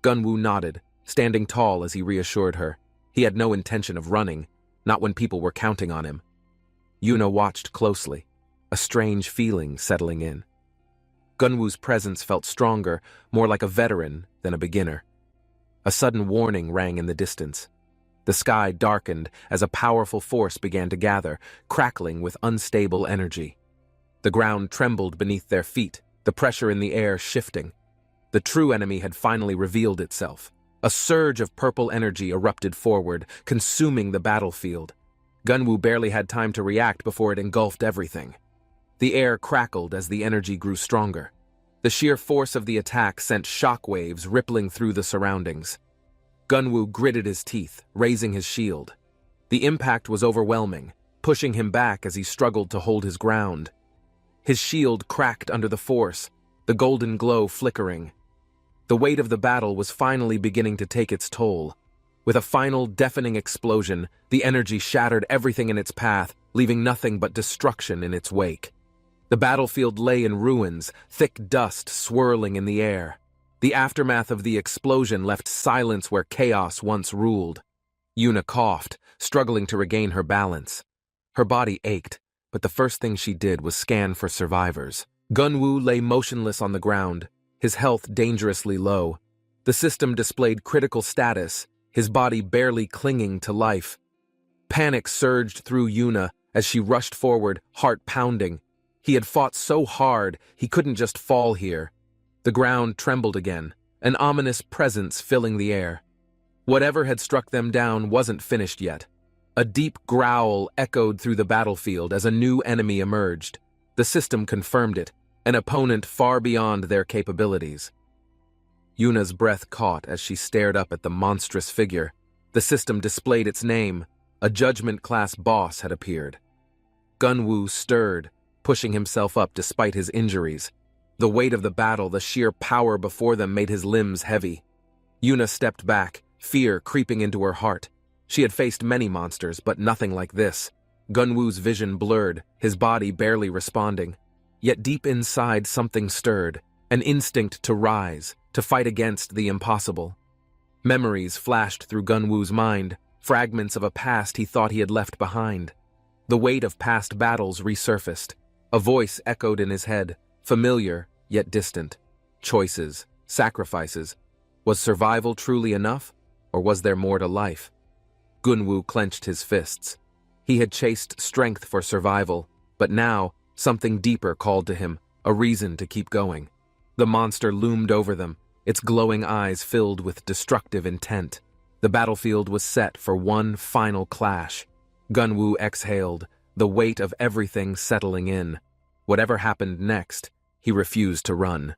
Gunwoo nodded, standing tall as he reassured her. He had no intention of running, not when people were counting on him. Yuna watched closely, a strange feeling settling in. Gunwoo's presence felt stronger, more like a veteran than a beginner. A sudden warning rang in the distance. The sky darkened as a powerful force began to gather, crackling with unstable energy. The ground trembled beneath their feet, the pressure in the air shifting. The true enemy had finally revealed itself. A surge of purple energy erupted forward, consuming the battlefield. Gunwoo barely had time to react before it engulfed everything. The air crackled as the energy grew stronger. The sheer force of the attack sent shockwaves rippling through the surroundings. Gunwoo gritted his teeth, raising his shield. The impact was overwhelming, pushing him back as he struggled to hold his ground. His shield cracked under the force, the golden glow flickering. The weight of the battle was finally beginning to take its toll. With a final deafening explosion, the energy shattered everything in its path, leaving nothing but destruction in its wake. The battlefield lay in ruins, thick dust swirling in the air. The aftermath of the explosion left silence where chaos once ruled. Yuna coughed, struggling to regain her balance. Her body ached, but the first thing she did was scan for survivors. Gunwoo lay motionless on the ground, his health dangerously low. The system displayed critical status, his body barely clinging to life. Panic surged through Yuna as she rushed forward, heart pounding. He had fought so hard, he couldn't just fall here. The ground trembled again, an ominous presence filling the air. Whatever had struck them down wasn't finished yet. A deep growl echoed through the battlefield as a new enemy emerged. The system confirmed it, an opponent far beyond their capabilities. Yuna's breath caught as she stared up at the monstrous figure. The system displayed its name. A judgment-class boss had appeared. Gunwoo stirred, pushing himself up despite his injuries. The weight of the battle, the sheer power before them made his limbs heavy. Yuna stepped back, fear creeping into her heart. She had faced many monsters, but nothing like this. Gunwoo's vision blurred, his body barely responding. Yet deep inside something stirred, an instinct to rise, to fight against the impossible. Memories flashed through Gunwoo's mind, fragments of a past he thought he had left behind. The weight of past battles resurfaced. A voice echoed in his head, familiar yet distant. Choices, sacrifices. Was survival truly enough, or was there more to life? Gunwoo clenched his fists. He had chased strength for survival, but now something deeper called to him, a reason to keep going. The monster loomed over them, its glowing eyes filled with destructive intent. The battlefield was set for one final clash. Gunwoo exhaled, the weight of everything settling in. Whatever happened next, he refused to run.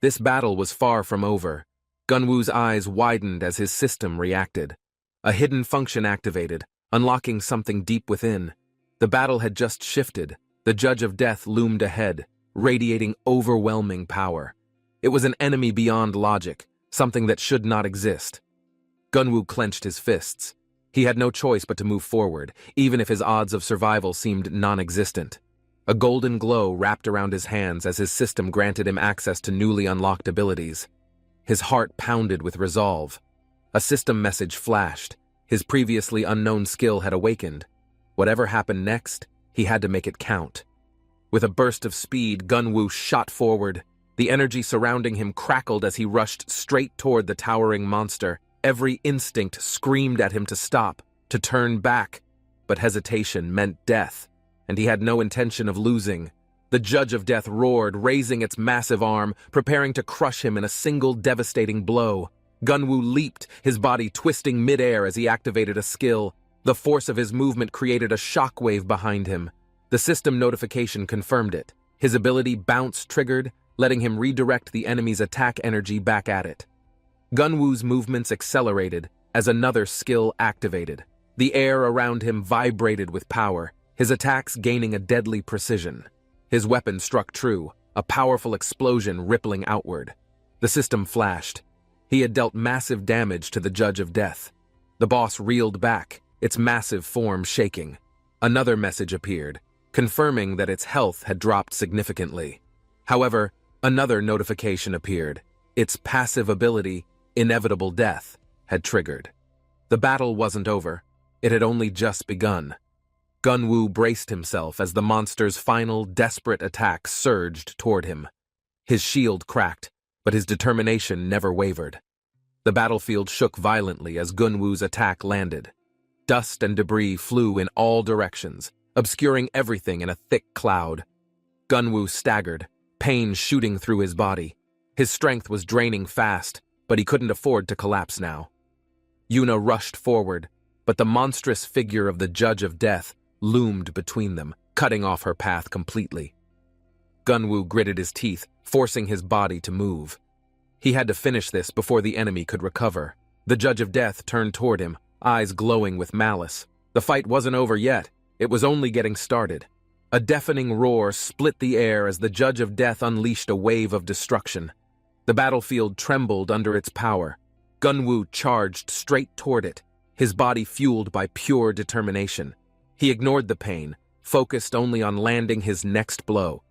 This battle was far from over. Gunwoo's eyes widened as his system reacted. A hidden function activated, unlocking something deep within. The battle had just shifted. The Judge of Death loomed ahead, radiating overwhelming power. It was an enemy beyond logic, something that should not exist. Gunwoo clenched his fists. He had no choice but to move forward, even if his odds of survival seemed non-existent. A golden glow wrapped around his hands as his system granted him access to newly unlocked abilities. His heart pounded with resolve. A system message flashed. His previously unknown skill had awakened. Whatever happened next, he had to make it count. With a burst of speed, Gunwoo shot forward. The energy surrounding him crackled as he rushed straight toward the towering monster. Every instinct screamed at him to stop, to turn back. But hesitation meant death, and he had no intention of losing. The Judge of Death roared, raising its massive arm, preparing to crush him in a single devastating blow. Gunwoo leaped, his body twisting midair as he activated a skill. The force of his movement created a shockwave behind him. The system notification confirmed it. His ability Bounce triggered, letting him redirect the enemy's attack energy back at it. Gunwoo's movements accelerated as another skill activated. The air around him vibrated with power, his attacks gaining a deadly precision. His weapon struck true, a powerful explosion rippling outward. The system flashed. He had dealt massive damage to the Judge of Death. The boss reeled back, its massive form shaking. Another message appeared, confirming that its health had dropped significantly. However, another notification appeared. Its passive ability, Inevitable Death, had triggered. The battle wasn't over. It had only just begun. Gunwoo braced himself as the monster's final, desperate attack surged toward him. His shield cracked, but his determination never wavered. The battlefield shook violently as Gunwoo's attack landed. Dust and debris flew in all directions, obscuring everything in a thick cloud. Gunwoo staggered, pain shooting through his body. His strength was draining fast, but he couldn't afford to collapse now. Yuna rushed forward, but the monstrous figure of the Judge of Death loomed between them, cutting off her path completely. Gunwoo gritted his teeth, forcing his body to move. He had to finish this before the enemy could recover. The Judge of Death turned toward him, eyes glowing with malice. The fight wasn't over yet. It was only getting started. A deafening roar split the air as the Judge of Death unleashed a wave of destruction. The battlefield trembled under its power. Gunwoo charged straight toward it, his body fueled by pure determination. He ignored the pain, focused only on landing his next blow.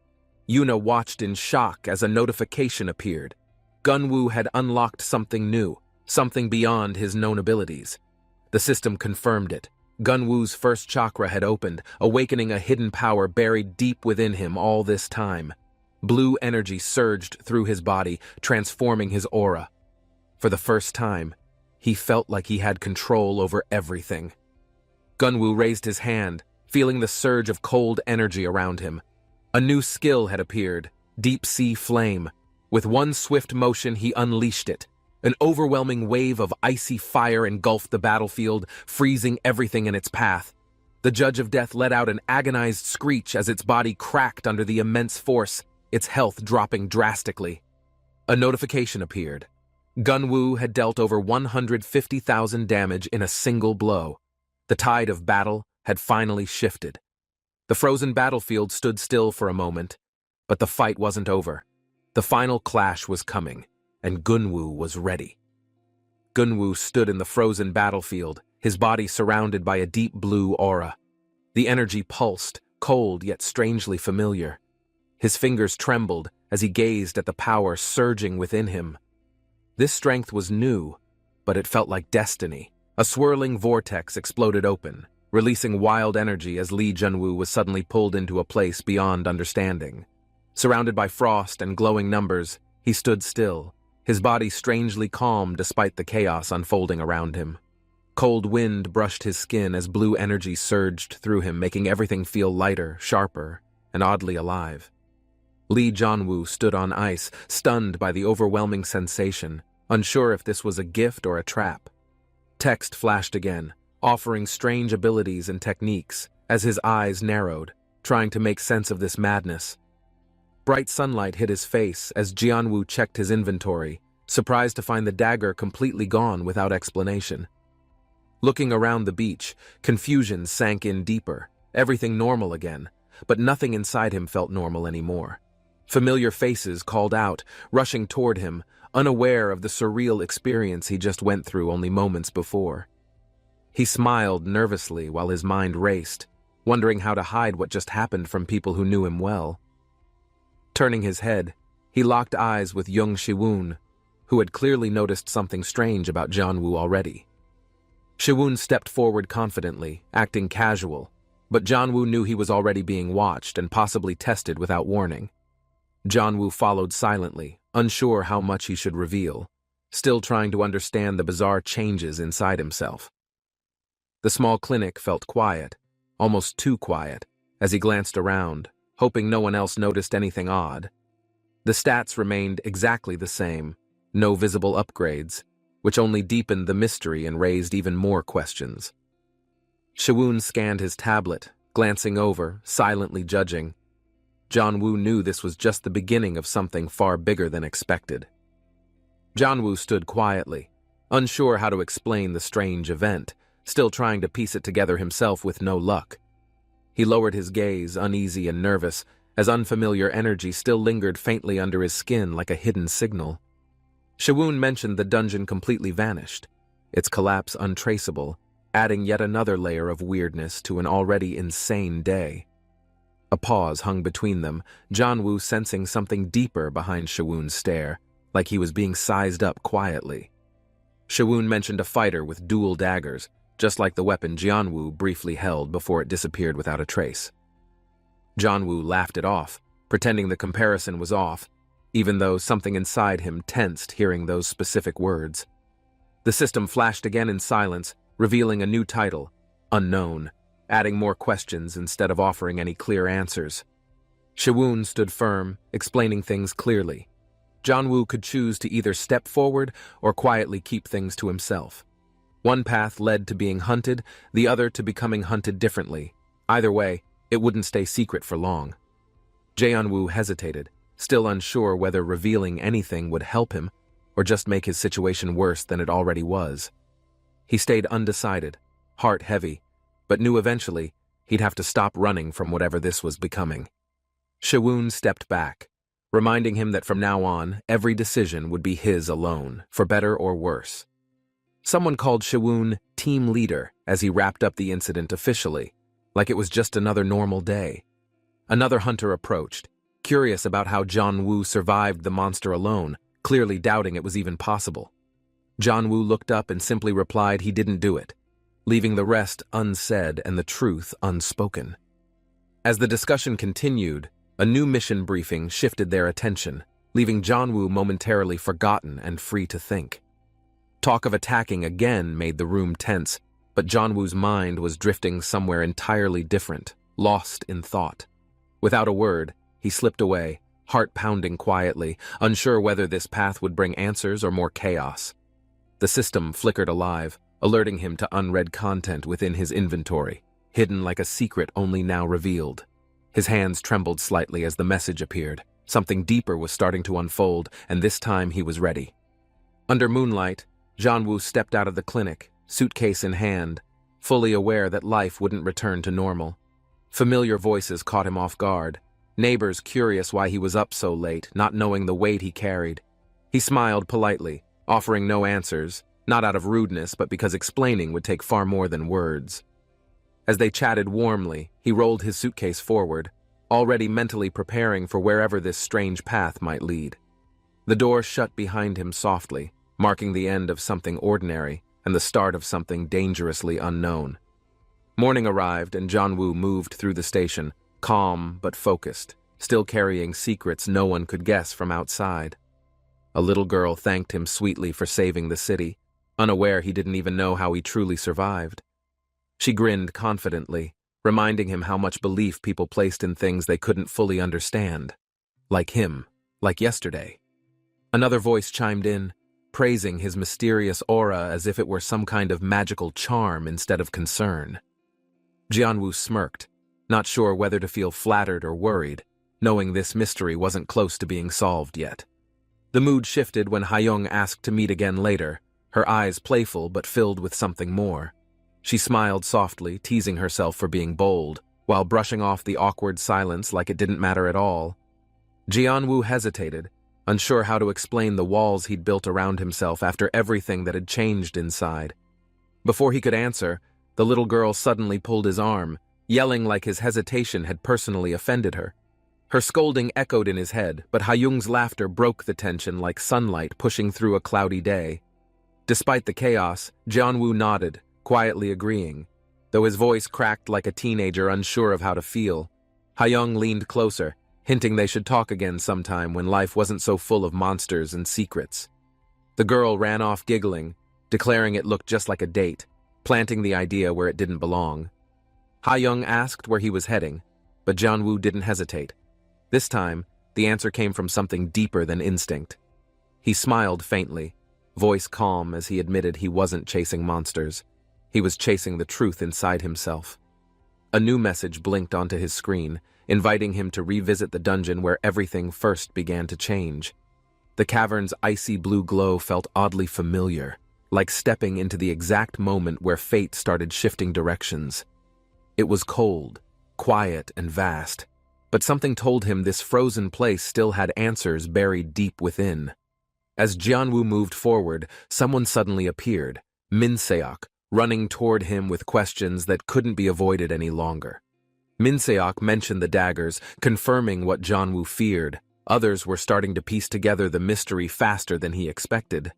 Yuna watched in shock as a notification appeared. Gunwoo had unlocked something new, something beyond his known abilities. The system confirmed it. Gunwoo's first chakra had opened, awakening a hidden power buried deep within him all this time. Blue energy surged through his body, transforming his aura. For the first time, he felt like he had control over everything. Gunwoo raised his hand, feeling the surge of cold energy around him. A new skill had appeared, Deep Sea Flame. With one swift motion, he unleashed it. An overwhelming wave of icy fire engulfed the battlefield, freezing everything in its path. The Judge of Death let out an agonized screech as its body cracked under the immense force, its health dropping drastically. A notification appeared. Gunwoo had dealt over 150,000 damage in a single blow. The tide of battle had finally shifted. The frozen battlefield stood still for a moment, but the fight wasn't over. The final clash was coming, and Gunwoo was ready. Gunwoo stood in the frozen battlefield, his body surrounded by a deep blue aura. The energy pulsed, cold yet strangely familiar. His fingers trembled as he gazed at the power surging within him. This strength was new, but it felt like destiny. A swirling vortex exploded open, releasing wild energy as Lee Junwoo was suddenly pulled into a place beyond understanding. Surrounded by frost and glowing numbers, he stood still, his body strangely calm despite the chaos unfolding around him. Cold wind brushed his skin as blue energy surged through him, making everything feel lighter, sharper, and oddly alive. Lee Junwoo stood on ice, stunned by the overwhelming sensation, unsure if this was a gift or a trap. Text flashed again, offering strange abilities and techniques, as his eyes narrowed, trying to make sense of this madness. Bright sunlight hit his face as Jianwoo checked his inventory, surprised to find the dagger completely gone without explanation. Looking around the beach, confusion sank in deeper, everything normal again, but nothing inside him felt normal anymore. Familiar faces called out, rushing toward him, unaware of the surreal experience he just went through only moments before. He smiled nervously while his mind raced, wondering how to hide what just happened from people who knew him well. Turning his head, he locked eyes with Young Shiwoon, who had clearly noticed something strange about Jianwoo already. Shiwoon stepped forward confidently, acting casual, but Jianwoo knew he was already being watched and possibly tested without warning. Jianwoo followed silently, unsure how much he should reveal, still trying to understand the bizarre changes inside himself. The small clinic felt quiet, almost too quiet, as he glanced around, hoping no one else noticed anything odd. The stats remained exactly the same, no visible upgrades, which only deepened the mystery and raised even more questions. Shiwoon scanned his tablet, glancing over, silently judging. Jianwoo knew this was just the beginning of something far bigger than expected. Jianwoo stood quietly, unsure how to explain the strange event, still trying to piece it together himself with no luck. He lowered his gaze, uneasy and nervous, as unfamiliar energy still lingered faintly under his skin like a hidden signal. Shiwoon mentioned the dungeon completely vanished, its collapse untraceable, adding yet another layer of weirdness to an already insane day. A pause hung between them, Jianwoo sensing something deeper behind Shiwoon's stare, like he was being sized up quietly. Shiwoon mentioned a fighter with dual daggers, just like the weapon Jianwoo briefly held before it disappeared without a trace. Jianwoo laughed it off, pretending the comparison was off, even though something inside him tensed hearing those specific words. The system flashed again in silence, revealing a new title, Unknown, adding more questions instead of offering any clear answers. Shiwun stood firm, explaining things clearly. Jianwu could choose to either step forward or quietly keep things to himself. One path led to being hunted, the other to becoming hunted differently. Either way, it wouldn't stay secret for long. Jianwu hesitated, still unsure whether revealing anything would help him or just make his situation worse than it already was. He stayed undecided, heart heavy, but knew eventually he'd have to stop running from whatever this was becoming. Shiwun stepped back, reminding him that from now on, every decision would be his alone, for better or worse. Someone called Shiwun team leader as he wrapped up the incident officially, like it was just another normal day. Another hunter approached, curious about how Jianwu survived the monster alone, clearly doubting it was even possible. Jianwu looked up and simply replied he didn't do it, leaving the rest unsaid and the truth unspoken. As the discussion continued, a new mission briefing shifted their attention, leaving Jianwu momentarily forgotten and free to think. Talk of attacking again made the room tense, but Jianwu's mind was drifting somewhere entirely different, lost in thought. Without a word, he slipped away, heart pounding quietly, unsure whether this path would bring answers or more chaos. The system flickered alive, alerting him to unread content within his inventory, hidden like a secret only now revealed. His hands trembled slightly as the message appeared. Something deeper was starting to unfold, and this time he was ready. Under moonlight, Jianwu stepped out of the clinic, suitcase in hand, fully aware that life wouldn't return to normal. Familiar voices caught him off guard, neighbors curious why he was up so late, not knowing the weight he carried. He smiled politely, offering no answers, not out of rudeness but because explaining would take far more than words. As they chatted warmly, he rolled his suitcase forward, already mentally preparing for wherever this strange path might lead. The door shut behind him softly, marking the end of something ordinary and the start of something dangerously unknown. Morning arrived and Jianwu moved through the station, calm but focused, still carrying secrets no one could guess from outside. A little girl thanked him sweetly for saving the city, unaware he didn't even know how he truly survived. She grinned confidently, reminding him how much belief people placed in things they couldn't fully understand. Like him, like yesterday. Another voice chimed in, praising his mysterious aura as if it were some kind of magical charm instead of concern. Jianwu smirked, not sure whether to feel flattered or worried, knowing this mystery wasn't close to being solved yet. The mood shifted when Hayoung asked to meet again later, her eyes playful but filled with something more. She smiled softly, teasing herself for being bold, while brushing off the awkward silence like it didn't matter at all. Jianwu hesitated, unsure how to explain the walls he'd built around himself after everything that had changed inside. Before he could answer, the little girl suddenly pulled his arm, yelling like his hesitation had personally offended her. Her scolding echoed in his head, but Hayoung's laughter broke the tension like sunlight pushing through a cloudy day. Despite the chaos, Jianwu nodded, quietly agreeing, though his voice cracked like a teenager unsure of how to feel. Hayoung leaned closer, hinting they should talk again sometime when life wasn't so full of monsters and secrets. The girl ran off giggling, declaring it looked just like a date, planting the idea where it didn't belong. Hayoung asked where he was heading, but Jianwu didn't hesitate. This time, the answer came from something deeper than instinct. He smiled faintly, voice calm as he admitted he wasn't chasing monsters. He was chasing the truth inside himself. A new message blinked onto his screen, inviting him to revisit the dungeon where everything first began to change. The cavern's icy blue glow felt oddly familiar, like stepping into the exact moment where fate started shifting directions. It was cold, quiet, and vast, but something told him this frozen place still had answers buried deep within. As Jianwu moved forward, someone suddenly appeared, Minseok, running toward him with questions that couldn't be avoided any longer. Minseok mentioned the daggers, confirming what Jianwu feared. Others were starting to piece together the mystery faster than he expected.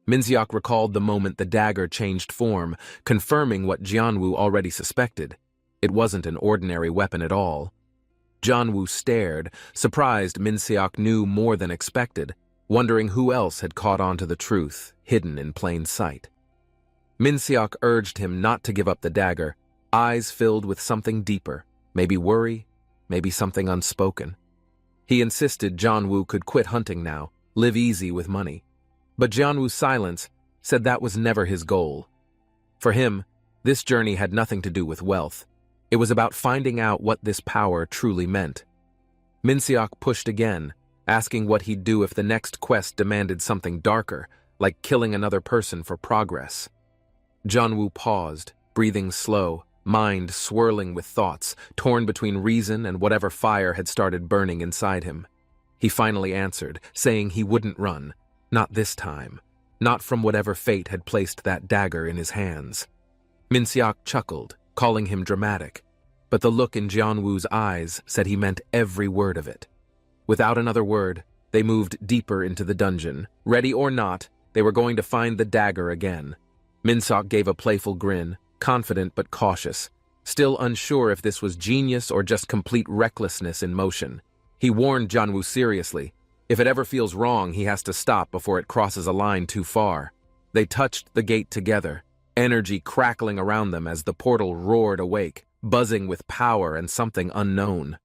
Minseok recalled the moment the dagger changed form, confirming what Jianwu already suspected. It wasn't an ordinary weapon at all. Jianwu stared, surprised Minseok knew more than expected, wondering who else had caught on to the truth, hidden in plain sight. Minseok urged him not to give up the dagger, eyes filled with something deeper, maybe worry, maybe something unspoken. He insisted Jianwu could quit hunting now, live easy with money. But Jianwu's silence said that was never his goal. For him, this journey had nothing to do with wealth. It was about finding out what this power truly meant. Minseok pushed again, asking what he'd do if the next quest demanded something darker, like killing another person for progress. Jianwu paused, breathing slow, mind swirling with thoughts, torn between reason and whatever fire had started burning inside him. He finally answered, saying he wouldn't run. Not this time. Not from whatever fate had placed that dagger in his hands. Minseok chuckled, calling him dramatic, but the look in Jianwu's eyes said he meant every word of it. Without another word, they moved deeper into the dungeon. Ready or not, they were going to find the dagger again. Minseok gave a playful grin, confident but cautious, still unsure if this was genius or just complete recklessness in motion. He warned Jianwu seriously. If it ever feels wrong, he has to stop before it crosses a line too far. They touched the gate together, energy crackling around them as the portal roared awake, buzzing with power and something unknown.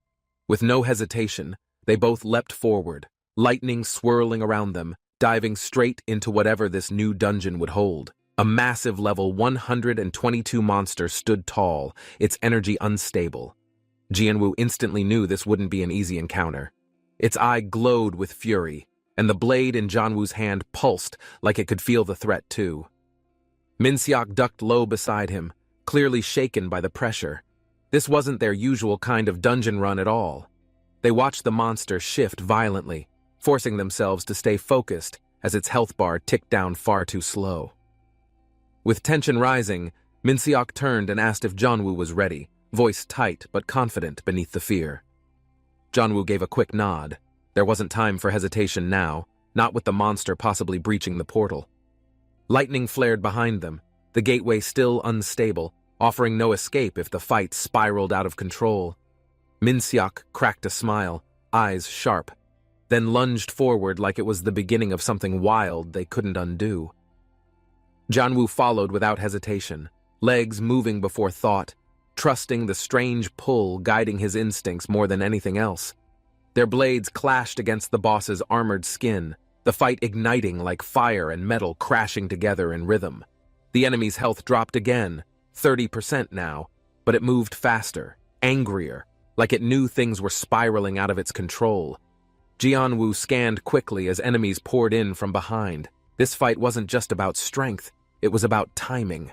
With no hesitation, they both leapt forward, lightning swirling around them, diving straight into whatever this new dungeon would hold. A massive level 122 monster stood tall, its energy unstable. Jianwu instantly knew this wouldn't be an easy encounter. Its eye glowed with fury, and the blade in Jianwu's hand pulsed like it could feel the threat too. Minseok ducked low beside him, clearly shaken by the pressure. This wasn't their usual kind of dungeon run at all. They watched the monster shift violently, forcing themselves to stay focused as its health bar ticked down far too slow. With tension rising, Minseok turned and asked if Jianwu was ready, voice tight but confident beneath the fear. Jianwu gave a quick nod. There wasn't time for hesitation now, not with the monster possibly breaching the portal. Lightning flared behind them, the gateway still unstable, offering no escape if the fight spiraled out of control. Minseok cracked a smile, eyes sharp, then lunged forward like it was the beginning of something wild they couldn't undo. Jianwu followed without hesitation, legs moving before thought, trusting the strange pull guiding his instincts more than anything else. Their blades clashed against the boss's armored skin, the fight igniting like fire and metal crashing together in rhythm. The enemy's health dropped again, 30% now, but it moved faster, angrier, like it knew things were spiraling out of its control. Jianwu scanned quickly as enemies poured in from behind. This fight wasn't just about strength, it was about timing.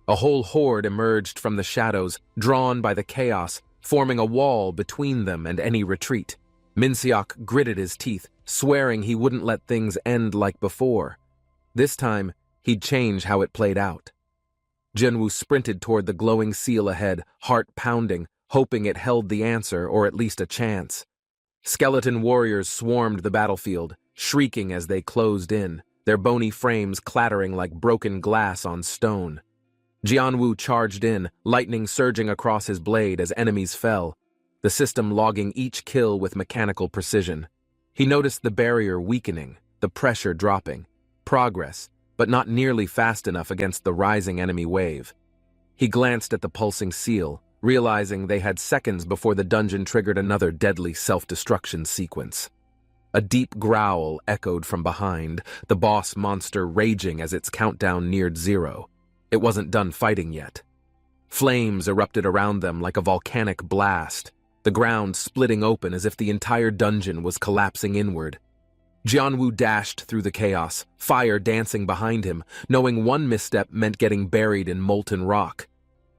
A whole horde emerged from the shadows, drawn by the chaos, forming a wall between them and any retreat. Minseok gritted his teeth, swearing he wouldn't let things end like before. This time, he'd change how it played out. Jianwu sprinted toward the glowing seal ahead, heart pounding, hoping it held the answer or at least a chance. Skeleton warriors swarmed the battlefield, shrieking as they closed in, their bony frames clattering like broken glass on stone. Jianwu charged in, lightning surging across his blade as enemies fell, the system logging each kill with mechanical precision. He noticed the barrier weakening, the pressure dropping. Progress, but not nearly fast enough against the rising enemy wave. He glanced at the pulsing seal, realizing they had seconds before the dungeon triggered another deadly self-destruction sequence. A deep growl echoed from behind, the boss monster raging as its countdown neared 0. It wasn't done fighting yet. Flames erupted around them like a volcanic blast, the ground splitting open as if the entire dungeon was collapsing inward. Jianwu dashed through the chaos, fire dancing behind him, knowing one misstep meant getting buried in molten rock.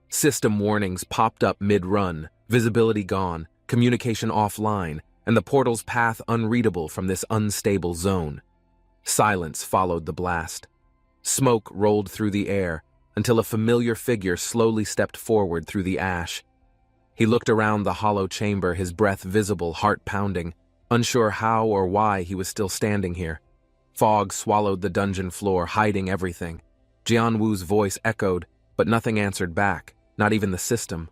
System warnings popped up mid-run, visibility gone, communication offline, and the portal's path unreadable from this unstable zone. Silence followed the blast. Smoke rolled through the air until a familiar figure slowly stepped forward through the ash. He looked around the hollow chamber, his breath visible, heart pounding, unsure how or why he was still standing here. Fog swallowed the dungeon floor, hiding everything. Jianwu's voice echoed, but nothing answered back, not even the system.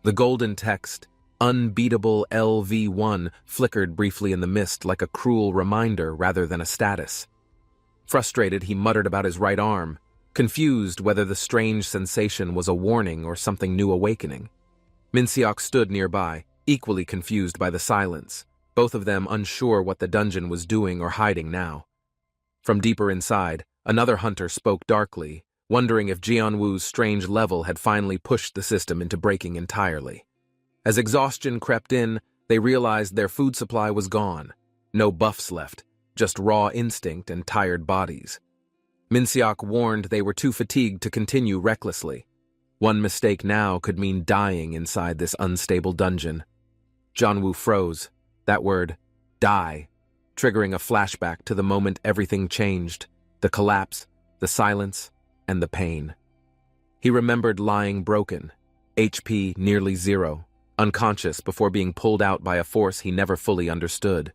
The golden text, "Unbeatable LV1", flickered briefly in the mist like a cruel reminder rather than a status. Frustrated, he muttered about his right arm, confused whether the strange sensation was a warning or something new awakening. Minseok stood nearby, equally confused by the silence, both of them unsure what the dungeon was doing or hiding now. From deeper inside, another hunter spoke darkly, wondering if Jianwu's strange level had finally pushed the system into breaking entirely. As exhaustion crept in, they realized their food supply was gone. No buffs left, just raw instinct and tired bodies. Minseok warned they were too fatigued to continue recklessly. One mistake now could mean dying inside this unstable dungeon. Jianwu froze, that word, die, triggering a flashback to the moment everything changed, the collapse, the silence, and the pain. He remembered lying broken, HP nearly zero, unconscious before being pulled out by a force he never fully understood.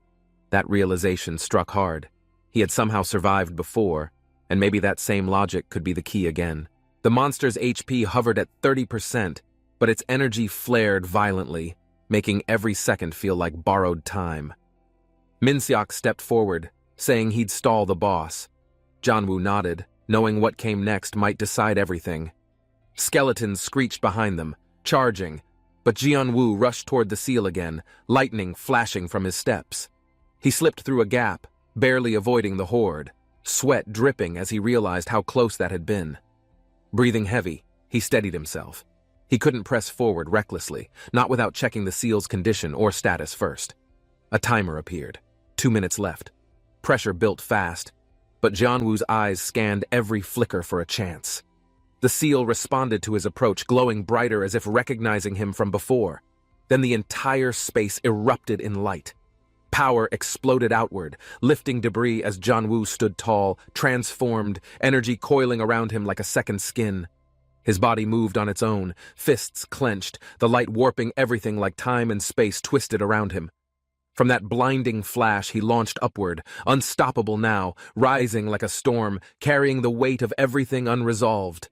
That realization struck hard. He had somehow survived before, and maybe that same logic could be the key again. The monster's HP hovered at 30%, but its energy flared violently, making every second feel like borrowed time. Minseok stepped forward, saying he'd stall the boss. Jianwu nodded, knowing what came next might decide everything. Skeletons screeched behind them, charging, but Jianwu rushed toward the seal again, lightning flashing from his steps. He slipped through a gap, barely avoiding the horde, sweat dripping as he realized how close that had been. Breathing heavy, he steadied himself. He couldn't press forward recklessly, not without checking the seal's condition or status first. A timer appeared. 2 minutes left. Pressure built fast, but Jianwu's eyes scanned every flicker for a chance. The seal responded to his approach, glowing brighter as if recognizing him from before. Then the entire space erupted in light. Power exploded outward, lifting debris as Jianwu stood tall, transformed, energy coiling around him like a second skin. His body moved on its own, fists clenched, the light warping everything like time and space twisted around him. From that blinding flash, he launched upward, unstoppable now, rising like a storm, carrying the weight of everything unresolved.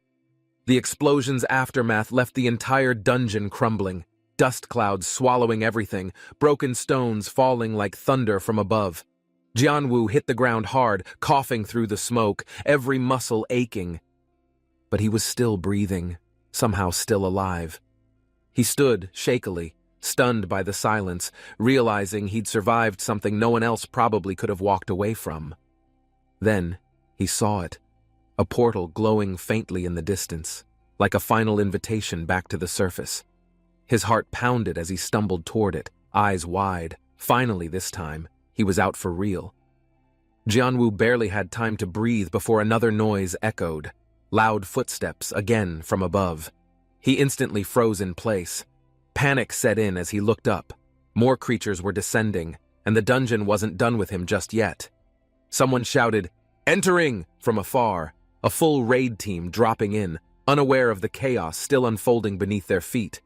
The explosion's aftermath left the entire dungeon crumbling, dust clouds swallowing everything, broken stones falling like thunder from above. Jianwu hit the ground hard, coughing through the smoke, every muscle aching. But he was still breathing, somehow still alive. He stood, shakily, stunned by the silence, realizing he'd survived something no one else probably could have walked away from. Then, he saw it, a portal glowing faintly in the distance, like a final invitation back to the surface. His heart pounded as he stumbled toward it, eyes wide. Finally, this time, he was out for real. Jianwu barely had time to breathe before another noise echoed, loud footsteps again from above. He instantly froze in place. Panic set in as he looked up. More creatures were descending, and the dungeon wasn't done with him just yet. Someone shouted, "Entering!" from afar, a full raid team dropping in, unaware of the chaos still unfolding beneath their feet.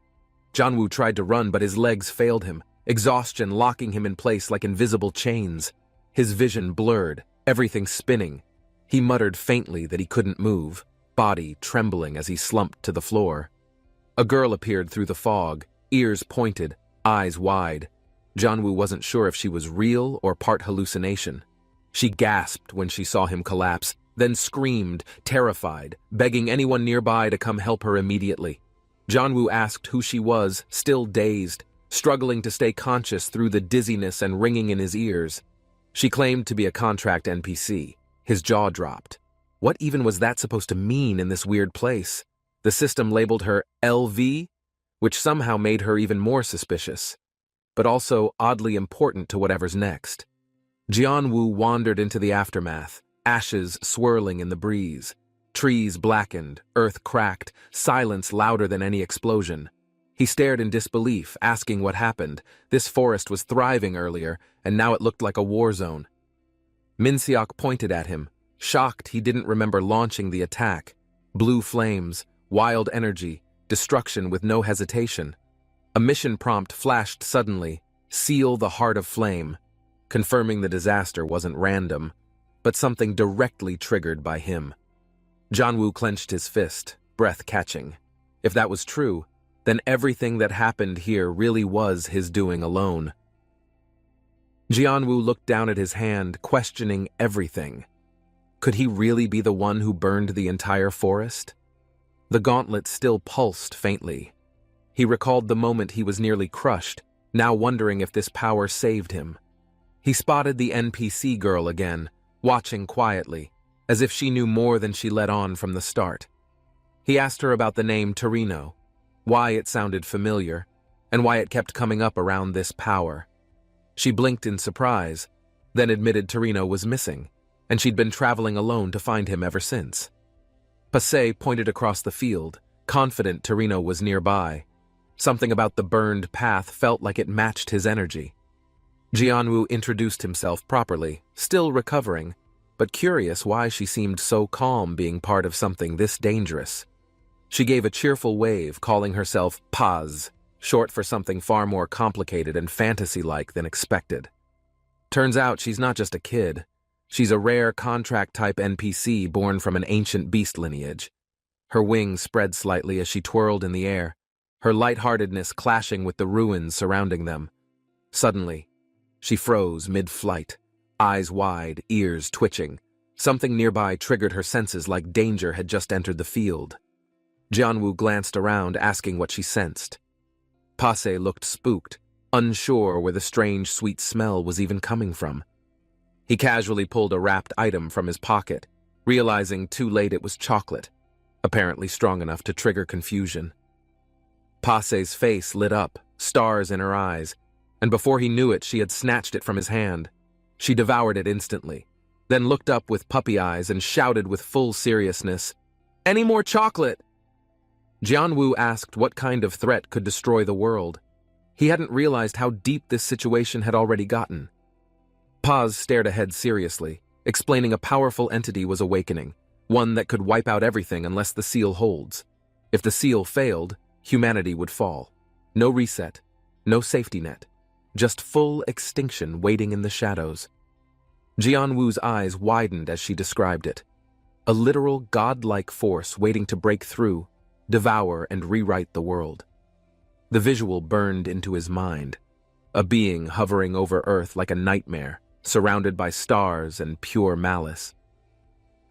Jianwu tried to run, but his legs failed him, exhaustion locking him in place like invisible chains. His vision blurred, everything spinning. He muttered faintly that he couldn't move, body trembling as he slumped to the floor. A girl appeared through the fog, ears pointed, eyes wide. Jianwu wasn't sure if she was real or part hallucination. She gasped when she saw him collapse, then screamed, terrified, begging anyone nearby to come help her immediately. Jianwu asked who she was, still dazed, struggling to stay conscious through the dizziness and ringing in his ears. She claimed to be a contract NPC. His jaw dropped. What even was that supposed to mean in this weird place? The system labeled her LV, which somehow made her even more suspicious, but also oddly important to whatever's next. Jianwu wandered into the aftermath, ashes swirling in the breeze. Trees blackened, earth cracked, silence louder than any explosion. He stared in disbelief, asking what happened. This forest was thriving earlier, and now it looked like a war zone. Minseok pointed at him, shocked he didn't remember launching the attack. Blue flames, wild energy, destruction with no hesitation. A mission prompt flashed suddenly, seal the heart of flame, confirming the disaster wasn't random, but something directly triggered by him. Jianwu clenched his fist, breath catching. If that was true, then everything that happened here really was his doing alone. Jianwu looked down at his hand, questioning everything. Could he really be the one who burned the entire forest? The gauntlet still pulsed faintly. He recalled the moment he was nearly crushed, now wondering if this power saved him. He spotted the NPC girl again, watching quietly, as if she knew more than she let on from the start. He asked her about the name Torino, why it sounded familiar, and why it kept coming up around this power. She blinked in surprise, then admitted Torino was missing, and she'd been traveling alone to find him ever since. Pasay pointed across the field, confident Torino was nearby. Something about the burned path felt like it matched his energy. Jianwu introduced himself properly, still recovering, but curious why she seemed so calm being part of something this dangerous. She gave a cheerful wave, calling herself Paz, short for something far more complicated and fantasy-like than expected. Turns out she's not just a kid. She's a rare contract-type NPC born from an ancient beast lineage. Her wings spread slightly as she twirled in the air, her lightheartedness clashing with the ruins surrounding them. Suddenly, she froze mid-flight, eyes wide, ears twitching. Something nearby triggered her senses like danger had just entered the field. Jianwu glanced around, asking what she sensed. Pasay looked spooked, unsure where the strange, sweet smell was even coming from. He casually pulled a wrapped item from his pocket, realizing too late it was chocolate, apparently strong enough to trigger confusion. Pasay's face lit up, stars in her eyes, and before he knew it, she had snatched it from his hand. She devoured it instantly, then looked up with puppy eyes and shouted with full seriousness, "Any more chocolate?" Jianwu asked what kind of threat could destroy the world. He hadn't realized how deep this situation had already gotten. Paz stared ahead seriously, explaining a powerful entity was awakening, one that could wipe out everything unless the seal holds. If the seal failed, humanity would fall. No reset, no safety net, just full extinction waiting in the shadows. Jianwu's eyes widened as she described it. A literal godlike force waiting to break through, devour and rewrite the world. The visual burned into his mind, a being hovering over Earth like a nightmare, surrounded by stars and pure malice.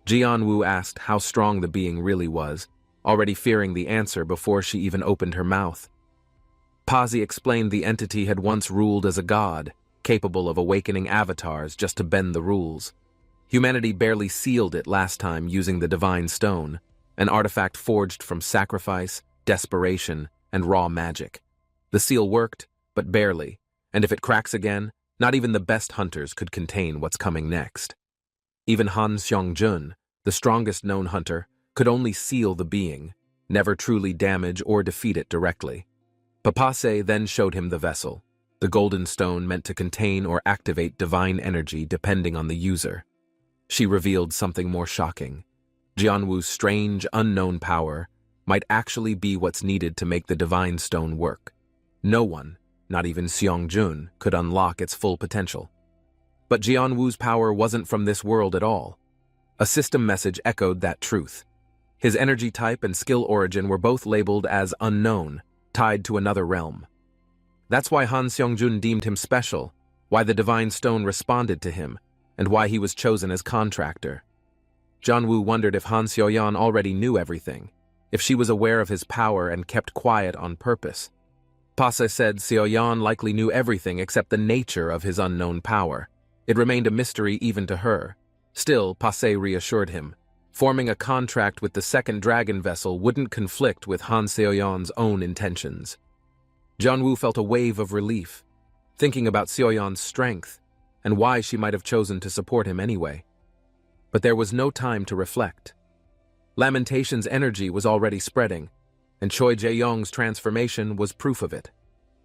Jianwu asked how strong the being really was, already fearing the answer before she even opened her mouth. Pazi explained the entity had once ruled as a god, capable of awakening avatars just to bend the rules. Humanity barely sealed it last time using the Divine Stone, an artifact forged from sacrifice, desperation, and raw magic. The seal worked, but barely, and if it cracks again, not even the best hunters could contain what's coming next. Even Han Xiangjun, the strongest known hunter, could only seal the being, never truly damage or defeat it directly. Papase then showed him the vessel, the golden stone meant to contain or activate divine energy depending on the user. She revealed something more shocking. Jianwu's strange, unknown power might actually be what's needed to make the divine stone work. No one, not even Xiangjun, could unlock its full potential. But Jianwu's power wasn't from this world at all. A system message echoed that truth. His energy type and skill origin were both labeled as unknown, tied to another realm. That's why Han Xiangjun deemed him special, why the divine stone responded to him, and why he was chosen as contractor. Jianwu wondered if Han Xiaoyan already knew everything, if she was aware of his power and kept quiet on purpose. Pasa said Xiaoyan likely knew everything except the nature of his unknown power. It remained a mystery even to her. Still, Pase reassured him. Forming a contract with the second dragon vessel wouldn't conflict with Han Xiaoyan's own intentions. Jianwu felt a wave of relief, thinking about Xiaoyan's strength and why she might have chosen to support him anyway. But there was no time to reflect. Lamentation's energy was already spreading, and Choi Jae-yong's transformation was proof of it.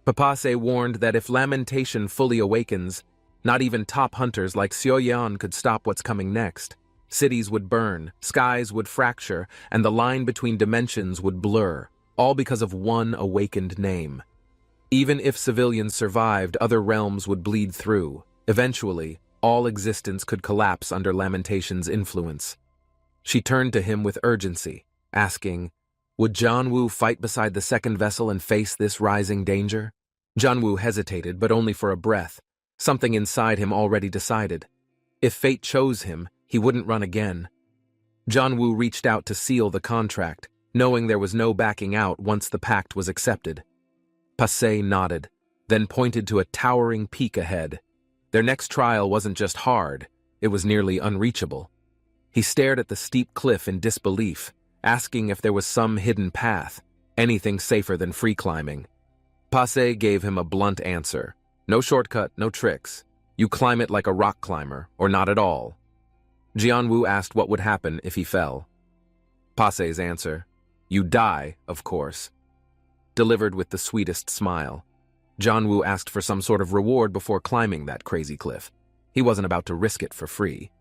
Papase warned that if Lamentation fully awakens, not even top hunters like Xiaoyan could stop what's coming next. Cities would burn, skies would fracture, and the line between dimensions would blur, all because of one awakened name. Even if civilians survived, other realms would bleed through. Eventually, all existence could collapse under Lamentation's influence. She turned to him with urgency, asking, would Jianwu fight beside the second vessel and face this rising danger? Jianwu hesitated, but only for a breath. Something inside him already decided. If fate chose him, he wouldn't run again. Jianwu reached out to seal the contract, knowing there was no backing out once the pact was accepted. Pasay nodded, then pointed to a towering peak ahead. Their next trial wasn't just hard, it was nearly unreachable. He stared at the steep cliff in disbelief, asking if there was some hidden path, anything safer than free climbing. Pase gave him a blunt answer. No shortcut, no tricks. You climb it like a rock climber, or not at all. Jianwu asked what would happen if he fell. Pase's answer, you die, of course, delivered with the sweetest smile. Jianwu asked for some sort of reward before climbing that crazy cliff. He wasn't about to risk it for free.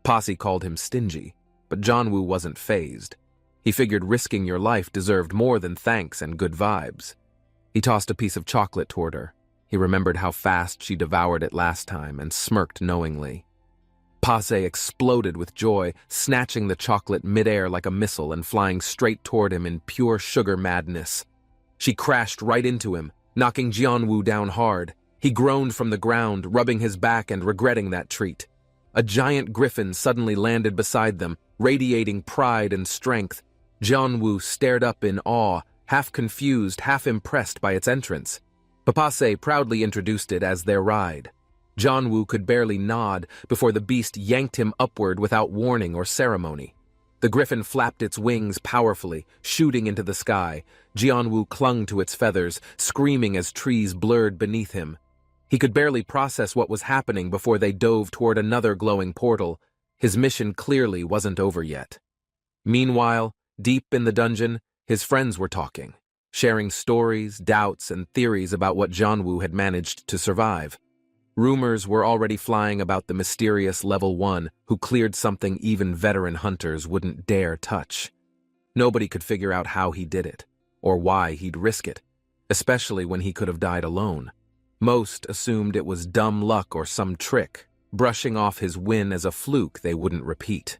Pase called him stingy, but Jianwu wasn't fazed. He figured risking your life deserved more than thanks and good vibes. He tossed a piece of chocolate toward her. He remembered how fast she devoured it last time and smirked knowingly. Pase exploded with joy, snatching the chocolate midair like a missile and flying straight toward him in pure sugar madness. She crashed right into him, knocking Jianwu down hard. He groaned from the ground, rubbing his back and regretting that treat. A giant griffin suddenly landed beside them, radiating pride and strength. Jianwu stared up in awe, half confused, half impressed by its entrance. Pase proudly introduced it as their ride. Jianwu could barely nod before the beast yanked him upward without warning or ceremony. The griffin flapped its wings powerfully, shooting into the sky. Jianwu clung to its feathers, screaming as trees blurred beneath him. He could barely process what was happening before they dove toward another glowing portal. His mission clearly wasn't over yet. Meanwhile, deep in the dungeon, his friends were talking, sharing stories, doubts, and theories about what Jianwu had managed to survive. Rumors were already flying about the mysterious Level 1 who cleared something even veteran hunters wouldn't dare touch. Nobody could figure out how he did it, or why he'd risk it, especially when he could have died alone. Most assumed it was dumb luck or some trick, brushing off his win as a fluke they wouldn't repeat.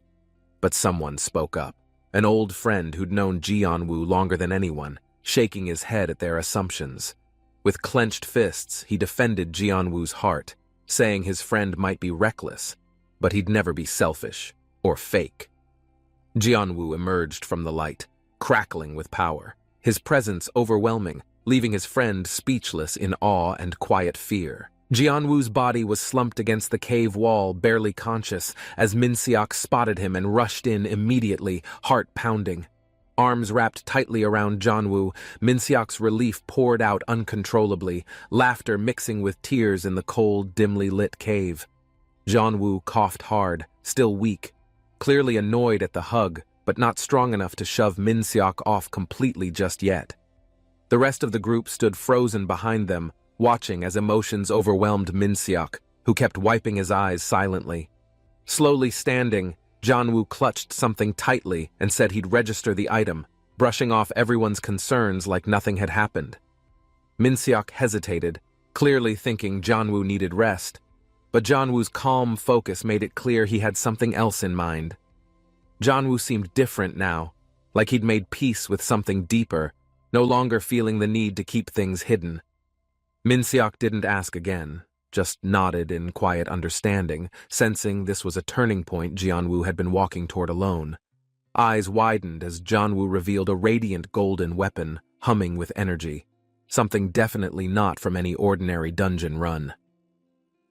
But someone spoke up, an old friend who'd known Jianwu longer than anyone, shaking his head at their assumptions. With clenched fists, he defended Jianwu's heart, saying his friend might be reckless, but he'd never be selfish or fake. Jianwu emerged from the light, crackling with power, his presence overwhelming, leaving his friend speechless in awe and quiet fear. Jianwu's body was slumped against the cave wall, barely conscious, as Minseok spotted him and rushed in immediately, heart pounding. Arms wrapped tightly around Jianwu, Minseok's relief poured out uncontrollably, laughter mixing with tears in the cold, dimly lit cave. Jianwu coughed hard, still weak, clearly annoyed at the hug, but not strong enough to shove Minseok off completely just yet. The rest of the group stood frozen behind them, watching as emotions overwhelmed Minseok, who kept wiping his eyes silently. Slowly standing, Jianwu clutched something tightly and said he'd register the item, brushing off everyone's concerns like nothing had happened. Minseok hesitated, clearly thinking Jianwu needed rest, but Jianwu's calm focus made it clear he had something else in mind. Jianwu seemed different now, like he'd made peace with something deeper, no longer feeling the need to keep things hidden. Minseok didn't ask again, just nodded in quiet understanding, sensing this was a turning point Jianwu had been walking toward alone. Eyes widened as Jianwu revealed a radiant golden weapon, humming with energy, something definitely not from any ordinary dungeon run.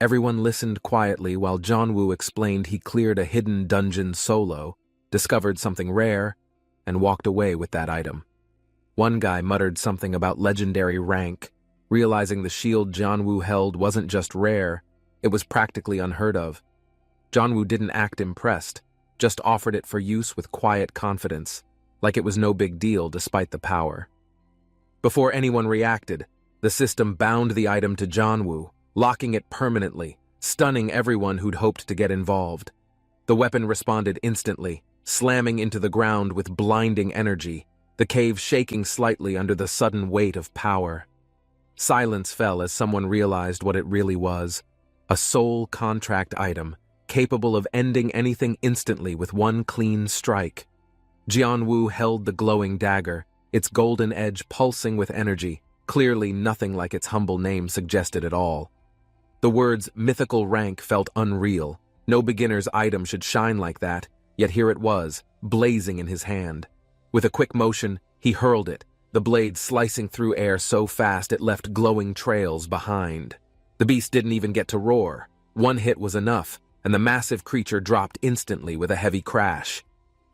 Everyone listened quietly while Jianwu explained he cleared a hidden dungeon solo, discovered something rare, and walked away with that item. One guy muttered something about legendary rank, realizing the shield Jianwu held wasn't just rare, it was practically unheard of. Jianwu didn't act impressed, just offered it for use with quiet confidence, like it was no big deal despite the power. Before anyone reacted, the system bound the item to Jianwu, locking it permanently, stunning everyone who'd hoped to get involved. The weapon responded instantly, slamming into the ground with blinding energy, the cave shaking slightly under the sudden weight of power. Silence fell as someone realized what it really was, a soul contract item, capable of ending anything instantly with one clean strike. Jianwu held the glowing dagger, its golden edge pulsing with energy, clearly nothing like its humble name suggested at all. The words mythical rank felt unreal. No beginner's item should shine like that, yet here it was, blazing in his hand. With a quick motion, he hurled it, the blade slicing through air so fast it left glowing trails behind. The beast didn't even get to roar. One hit was enough, and the massive creature dropped instantly with a heavy crash.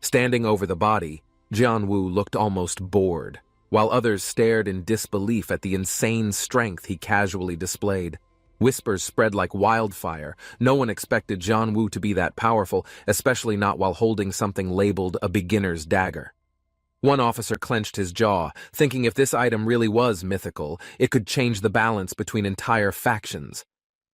Standing over the body, Jianwu looked almost bored, while others stared in disbelief at the insane strength he casually displayed. Whispers spread like wildfire. No one expected Jianwu to be that powerful, especially not while holding something labeled a beginner's dagger. One officer clenched his jaw, thinking if this item really was mythical, it could change the balance between entire factions.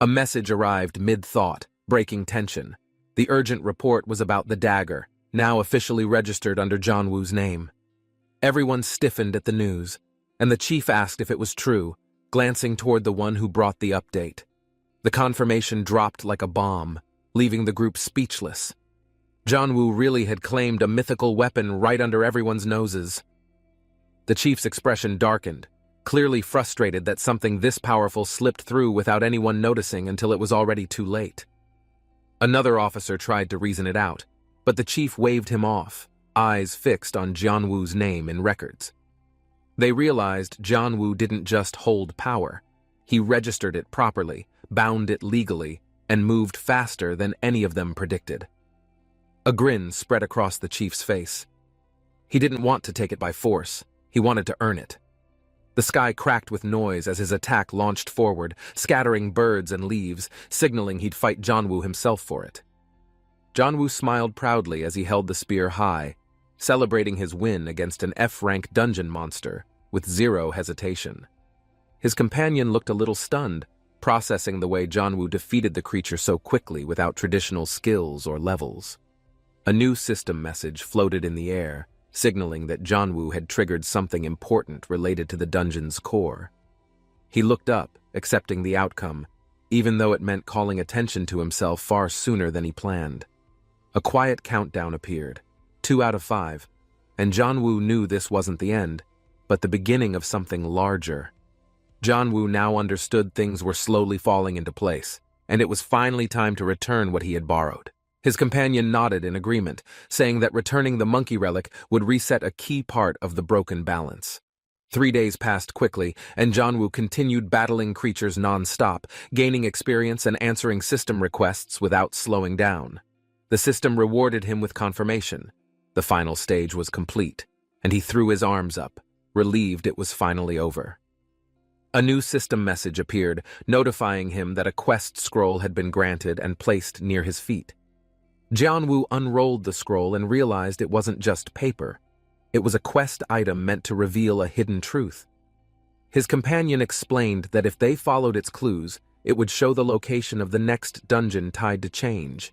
A message arrived mid-thought, breaking tension. The urgent report was about the dagger, now officially registered under Jianwu's name. Everyone stiffened at the news, and the chief asked if it was true, glancing toward the one who brought the update. The confirmation dropped like a bomb, leaving the group speechless. Jianwu really had claimed a mythical weapon right under everyone's noses. The chief's expression darkened, clearly frustrated that something this powerful slipped through without anyone noticing until it was already too late. Another officer tried to reason it out, but the chief waved him off, eyes fixed on Jianwu's name in records. They realized Jianwu didn't just hold power. He registered it properly, bound it legally, and moved faster than any of them predicted. A grin spread across the chief's face. He didn't want to take it by force. He wanted to earn it. The sky cracked with noise as his attack launched forward, scattering birds and leaves, signaling he'd fight Jianwu himself for it. Jianwu smiled proudly as he held the spear high, celebrating his win against an F-rank dungeon monster with zero hesitation. His companion looked a little stunned, processing the way Jianwu defeated the creature so quickly without traditional skills or levels. A new system message floated in the air, signaling that Jianwu had triggered something important related to the dungeon's core. He looked up, accepting the outcome, even though it meant calling attention to himself far sooner than he planned. A quiet countdown appeared, 2 out of 5, and Jianwu knew this wasn't the end, but the beginning of something larger. Jianwu now understood things were slowly falling into place, and it was finally time to return what he had borrowed. His companion nodded in agreement, saying that returning the monkey relic would reset a key part of the broken balance. 3 days passed quickly, and Jianwu continued battling creatures non-stop, gaining experience and answering system requests without slowing down. The system rewarded him with confirmation. The final stage was complete, and he threw his arms up, relieved it was finally over. A new system message appeared, notifying him that a quest scroll had been granted and placed near his feet. Jianwu unrolled the scroll and realized it wasn't just paper. It was a quest item meant to reveal a hidden truth. His companion explained that if they followed its clues, it would show the location of the next dungeon tied to change.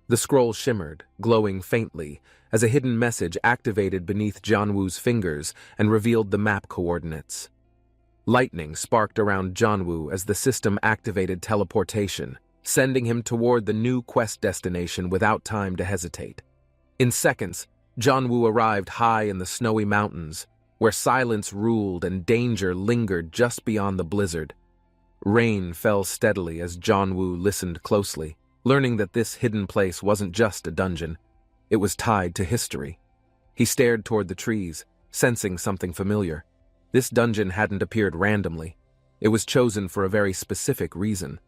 The scroll shimmered, glowing faintly, as a hidden message activated beneath Jianwu's fingers and revealed the map coordinates. Lightning sparked around Jianwu as the system activated teleportation, sending him toward the new quest destination without time to hesitate. In seconds, Jianwu arrived high in the snowy mountains, where silence ruled and danger lingered just beyond the blizzard. Rain fell steadily as Jianwu listened closely, learning that this hidden place wasn't just a dungeon. It was tied to history. He stared toward the trees, sensing something familiar. This dungeon hadn't appeared randomly. It was chosen for a very specific reason.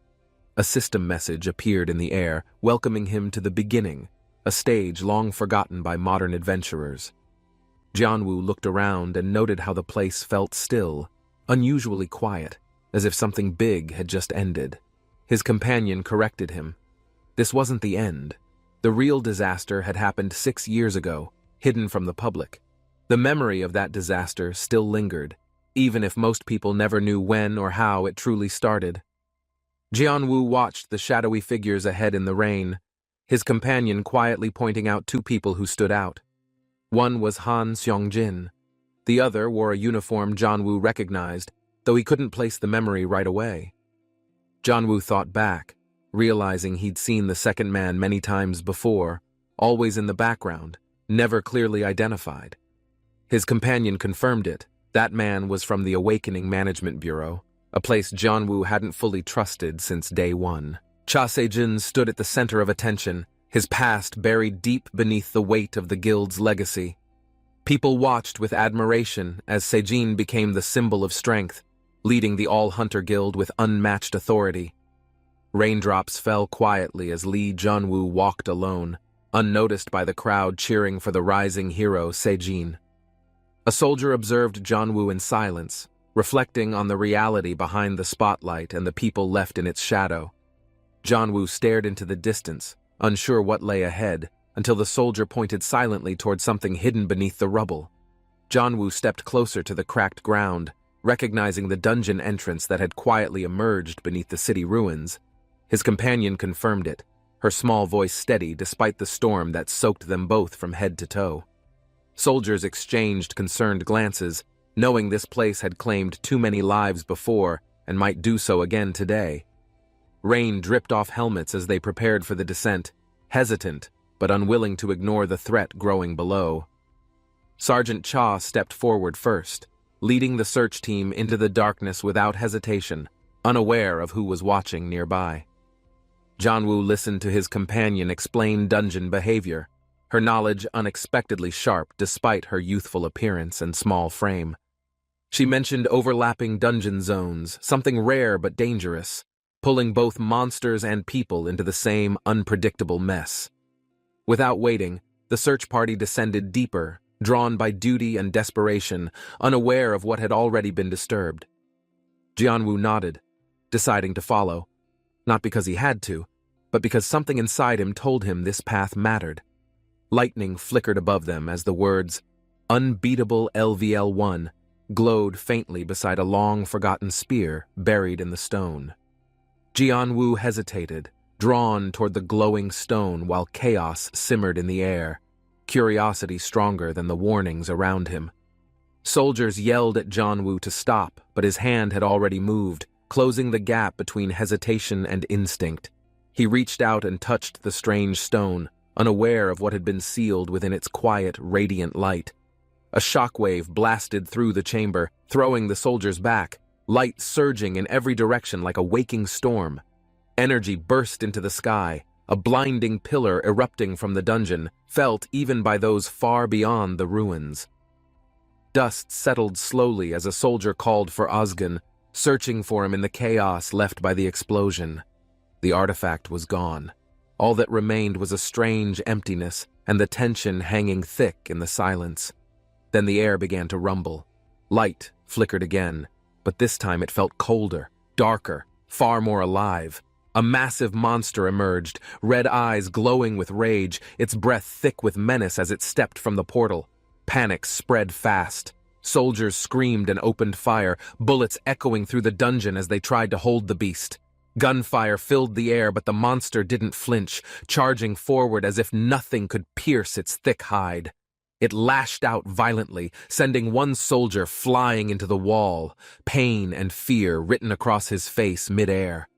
A system message appeared in the air, welcoming him to the beginning, a stage long forgotten by modern adventurers. Jianwu looked around and noted how the place felt still, unusually quiet, as if something big had just ended. His companion corrected him. This wasn't the end. The real disaster had happened 6 years ago, hidden from the public. The memory of that disaster still lingered, even if most people never knew when or how it truly started. Jianwu watched the shadowy figures ahead in the rain, his companion quietly pointing out 2 people who stood out. One was Han Xiangjin. The other wore a uniform Jianwu recognized, though he couldn't place the memory right away. Jianwu thought back, realizing he'd seen the second man many times before, always in the background, never clearly identified. His companion confirmed it. That man was from the Awakening Management Bureau, a place Jianwu hadn't fully trusted since day one. Cha Se-jin stood at the center of attention, his past buried deep beneath the weight of the guild's legacy. People watched with admiration as Sejin became the symbol of strength, leading the All-Hunter Guild with unmatched authority. Raindrops fell quietly as Lee Junwoo walked alone, unnoticed by the crowd cheering for the rising hero Sejin. A soldier observed Junwoo in silence, reflecting on the reality behind the spotlight and the people left in its shadow. Junwoo stared into the distance, unsure what lay ahead, until the soldier pointed silently toward something hidden beneath the rubble. Junwoo stepped closer to the cracked ground, recognizing the dungeon entrance that had quietly emerged beneath the city ruins. His companion confirmed it, her small voice steady despite the storm that soaked them both from head to toe. Soldiers exchanged concerned glances, knowing this place had claimed too many lives before and might do so again today. Rain dripped off helmets as they prepared for the descent, hesitant but unwilling to ignore the threat growing below. Sergeant Cha stepped forward first, leading the search team into the darkness without hesitation, unaware of who was watching nearby. Junwoo listened to his companion explain dungeon behavior, her knowledge unexpectedly sharp despite her youthful appearance and small frame. She mentioned overlapping dungeon zones, something rare but dangerous, pulling both monsters and people into the same unpredictable mess. Without waiting, the search party descended deeper, drawn by duty and desperation, unaware of what had already been disturbed. Junwoo nodded, deciding to follow, not because he had to, but because something inside him told him this path mattered. Lightning flickered above them as the words, "Unbeatable LVL-1," glowed faintly beside a long-forgotten spear buried in the stone. Junwoo hesitated, drawn toward the glowing stone while chaos simmered in the air, curiosity stronger than the warnings around him. Soldiers yelled at Junwoo to stop, but his hand had already moved, closing the gap between hesitation and instinct. He reached out and touched the strange stone, unaware of what had been sealed within its quiet, radiant light. A shockwave blasted through the chamber, throwing the soldiers back, light surging in every direction like a waking storm. Energy burst into the sky, a blinding pillar erupting from the dungeon, felt even by those far beyond the ruins. Dust settled slowly as a soldier called for Ozgun, searching for him in the chaos left by the explosion. The artifact was gone. All that remained was a strange emptiness and the tension hanging thick in the silence. Then the air began to rumble. Light flickered again, but this time it felt colder, darker, far more alive. A massive monster emerged, red eyes glowing with rage, its breath thick with menace as it stepped from the portal. Panic spread fast. Soldiers screamed and opened fire, bullets echoing through the dungeon as they tried to hold the beast. Gunfire filled the air, but the monster didn't flinch, charging forward as if nothing could pierce its thick hide. It lashed out violently, sending one soldier flying into the wall, pain and fear written across his face mid-air.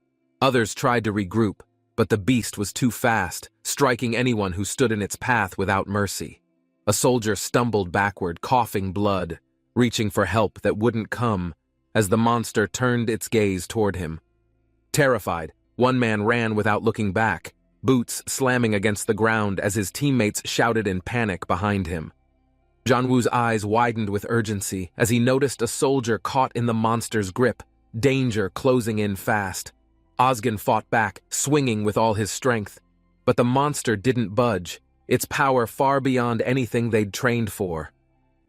Others tried to regroup, but the beast was too fast, striking anyone who stood in its path without mercy. A soldier stumbled backward, coughing blood, reaching for help that wouldn't come, as the monster turned its gaze toward him. Terrified, one man ran without looking back, boots slamming against the ground as his teammates shouted in panic behind him. Junwoo's eyes widened with urgency as he noticed a soldier caught in the monster's grip, danger closing in fast. Ozgun fought back, swinging with all his strength, but the monster didn't budge, its power far beyond anything they'd trained for.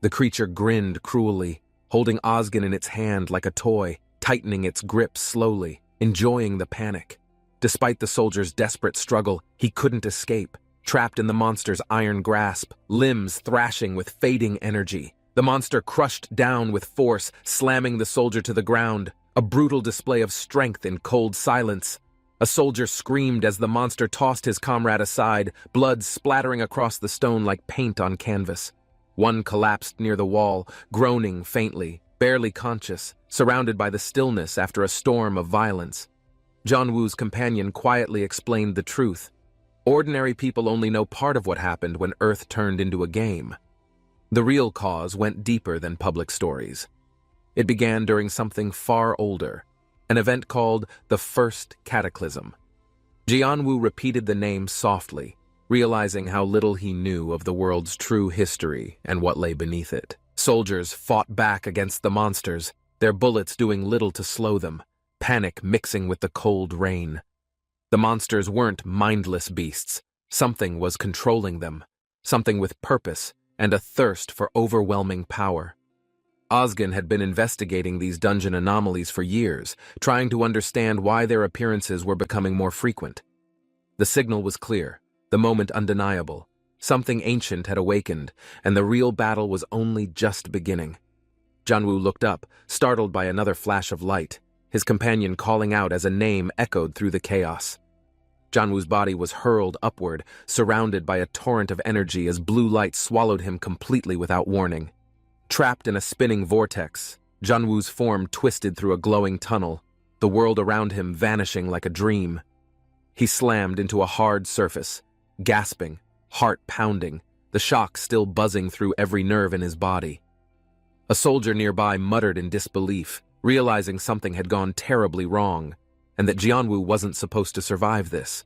The creature grinned cruelly, holding Ozgun in its hand like a toy, tightening its grip slowly, enjoying the panic. Despite the soldier's desperate struggle, he couldn't escape, trapped in the monster's iron grasp, limbs thrashing with fading energy. The monster crushed down with force, slamming the soldier to the ground, a brutal display of strength in cold silence. A soldier screamed as the monster tossed his comrade aside, blood splattering across the stone like paint on canvas. One collapsed near the wall, groaning faintly, barely conscious, surrounded by the stillness after a storm of violence. Junwoo's companion quietly explained the truth. Ordinary people only know part of what happened when Earth turned into a game. The real cause went deeper than public stories. It began during something far older, an event called the First Cataclysm. Junwoo repeated the name softly, realizing how little he knew of the world's true history and what lay beneath it. Soldiers fought back against the monsters, their bullets doing little to slow them, panic mixing with the cold rain. The monsters weren't mindless beasts. Something was controlling them, something with purpose and a thirst for overwhelming power. Ozgen had been investigating these dungeon anomalies for years, trying to understand why their appearances were becoming more frequent. The signal was clear, the moment undeniable. Something ancient had awakened, and the real battle was only just beginning. Jianwu looked up, startled by another flash of light, his companion calling out as a name echoed through the chaos. Jianwu's body was hurled upward, surrounded by a torrent of energy as blue light swallowed him completely without warning. Trapped in a spinning vortex, Jianwu's form twisted through a glowing tunnel, the world around him vanishing like a dream. He slammed into a hard surface, gasping, heart pounding, the shock still buzzing through every nerve in his body. A soldier nearby muttered in disbelief, realizing something had gone terribly wrong, and that Jianwu wasn't supposed to survive this.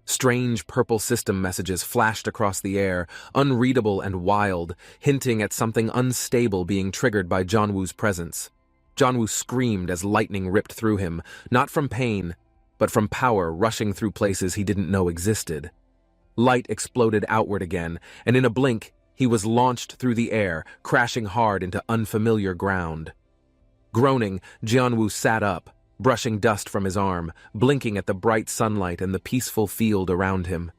Strange purple system messages flashed across the air, unreadable and wild, hinting at something unstable being triggered by Jianwu's presence. Jianwu screamed as lightning ripped through him, not from pain, but from power rushing through places he didn't know existed. Light exploded outward again, and in a blink, he was launched through the air, crashing hard into unfamiliar ground. Groaning, Jianwu sat up, brushing dust from his arm, blinking at the bright sunlight and the peaceful field around him.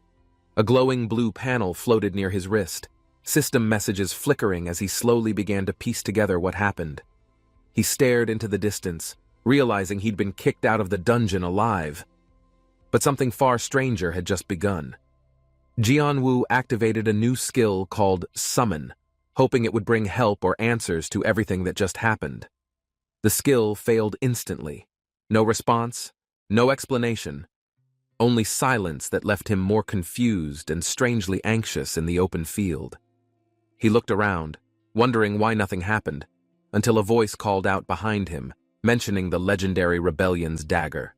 A glowing blue panel floated near his wrist, system messages flickering as he slowly began to piece together what happened. He stared into the distance, realizing he'd been kicked out of the dungeon alive. But something far stranger had just begun. Jianwu activated a new skill called Summon, hoping it would bring help or answers to everything that just happened. The skill failed instantly. No response, no explanation, only silence that left him more confused and strangely anxious in the open field. He looked around, wondering why nothing happened, until a voice called out behind him, mentioning the legendary rebellion's dagger.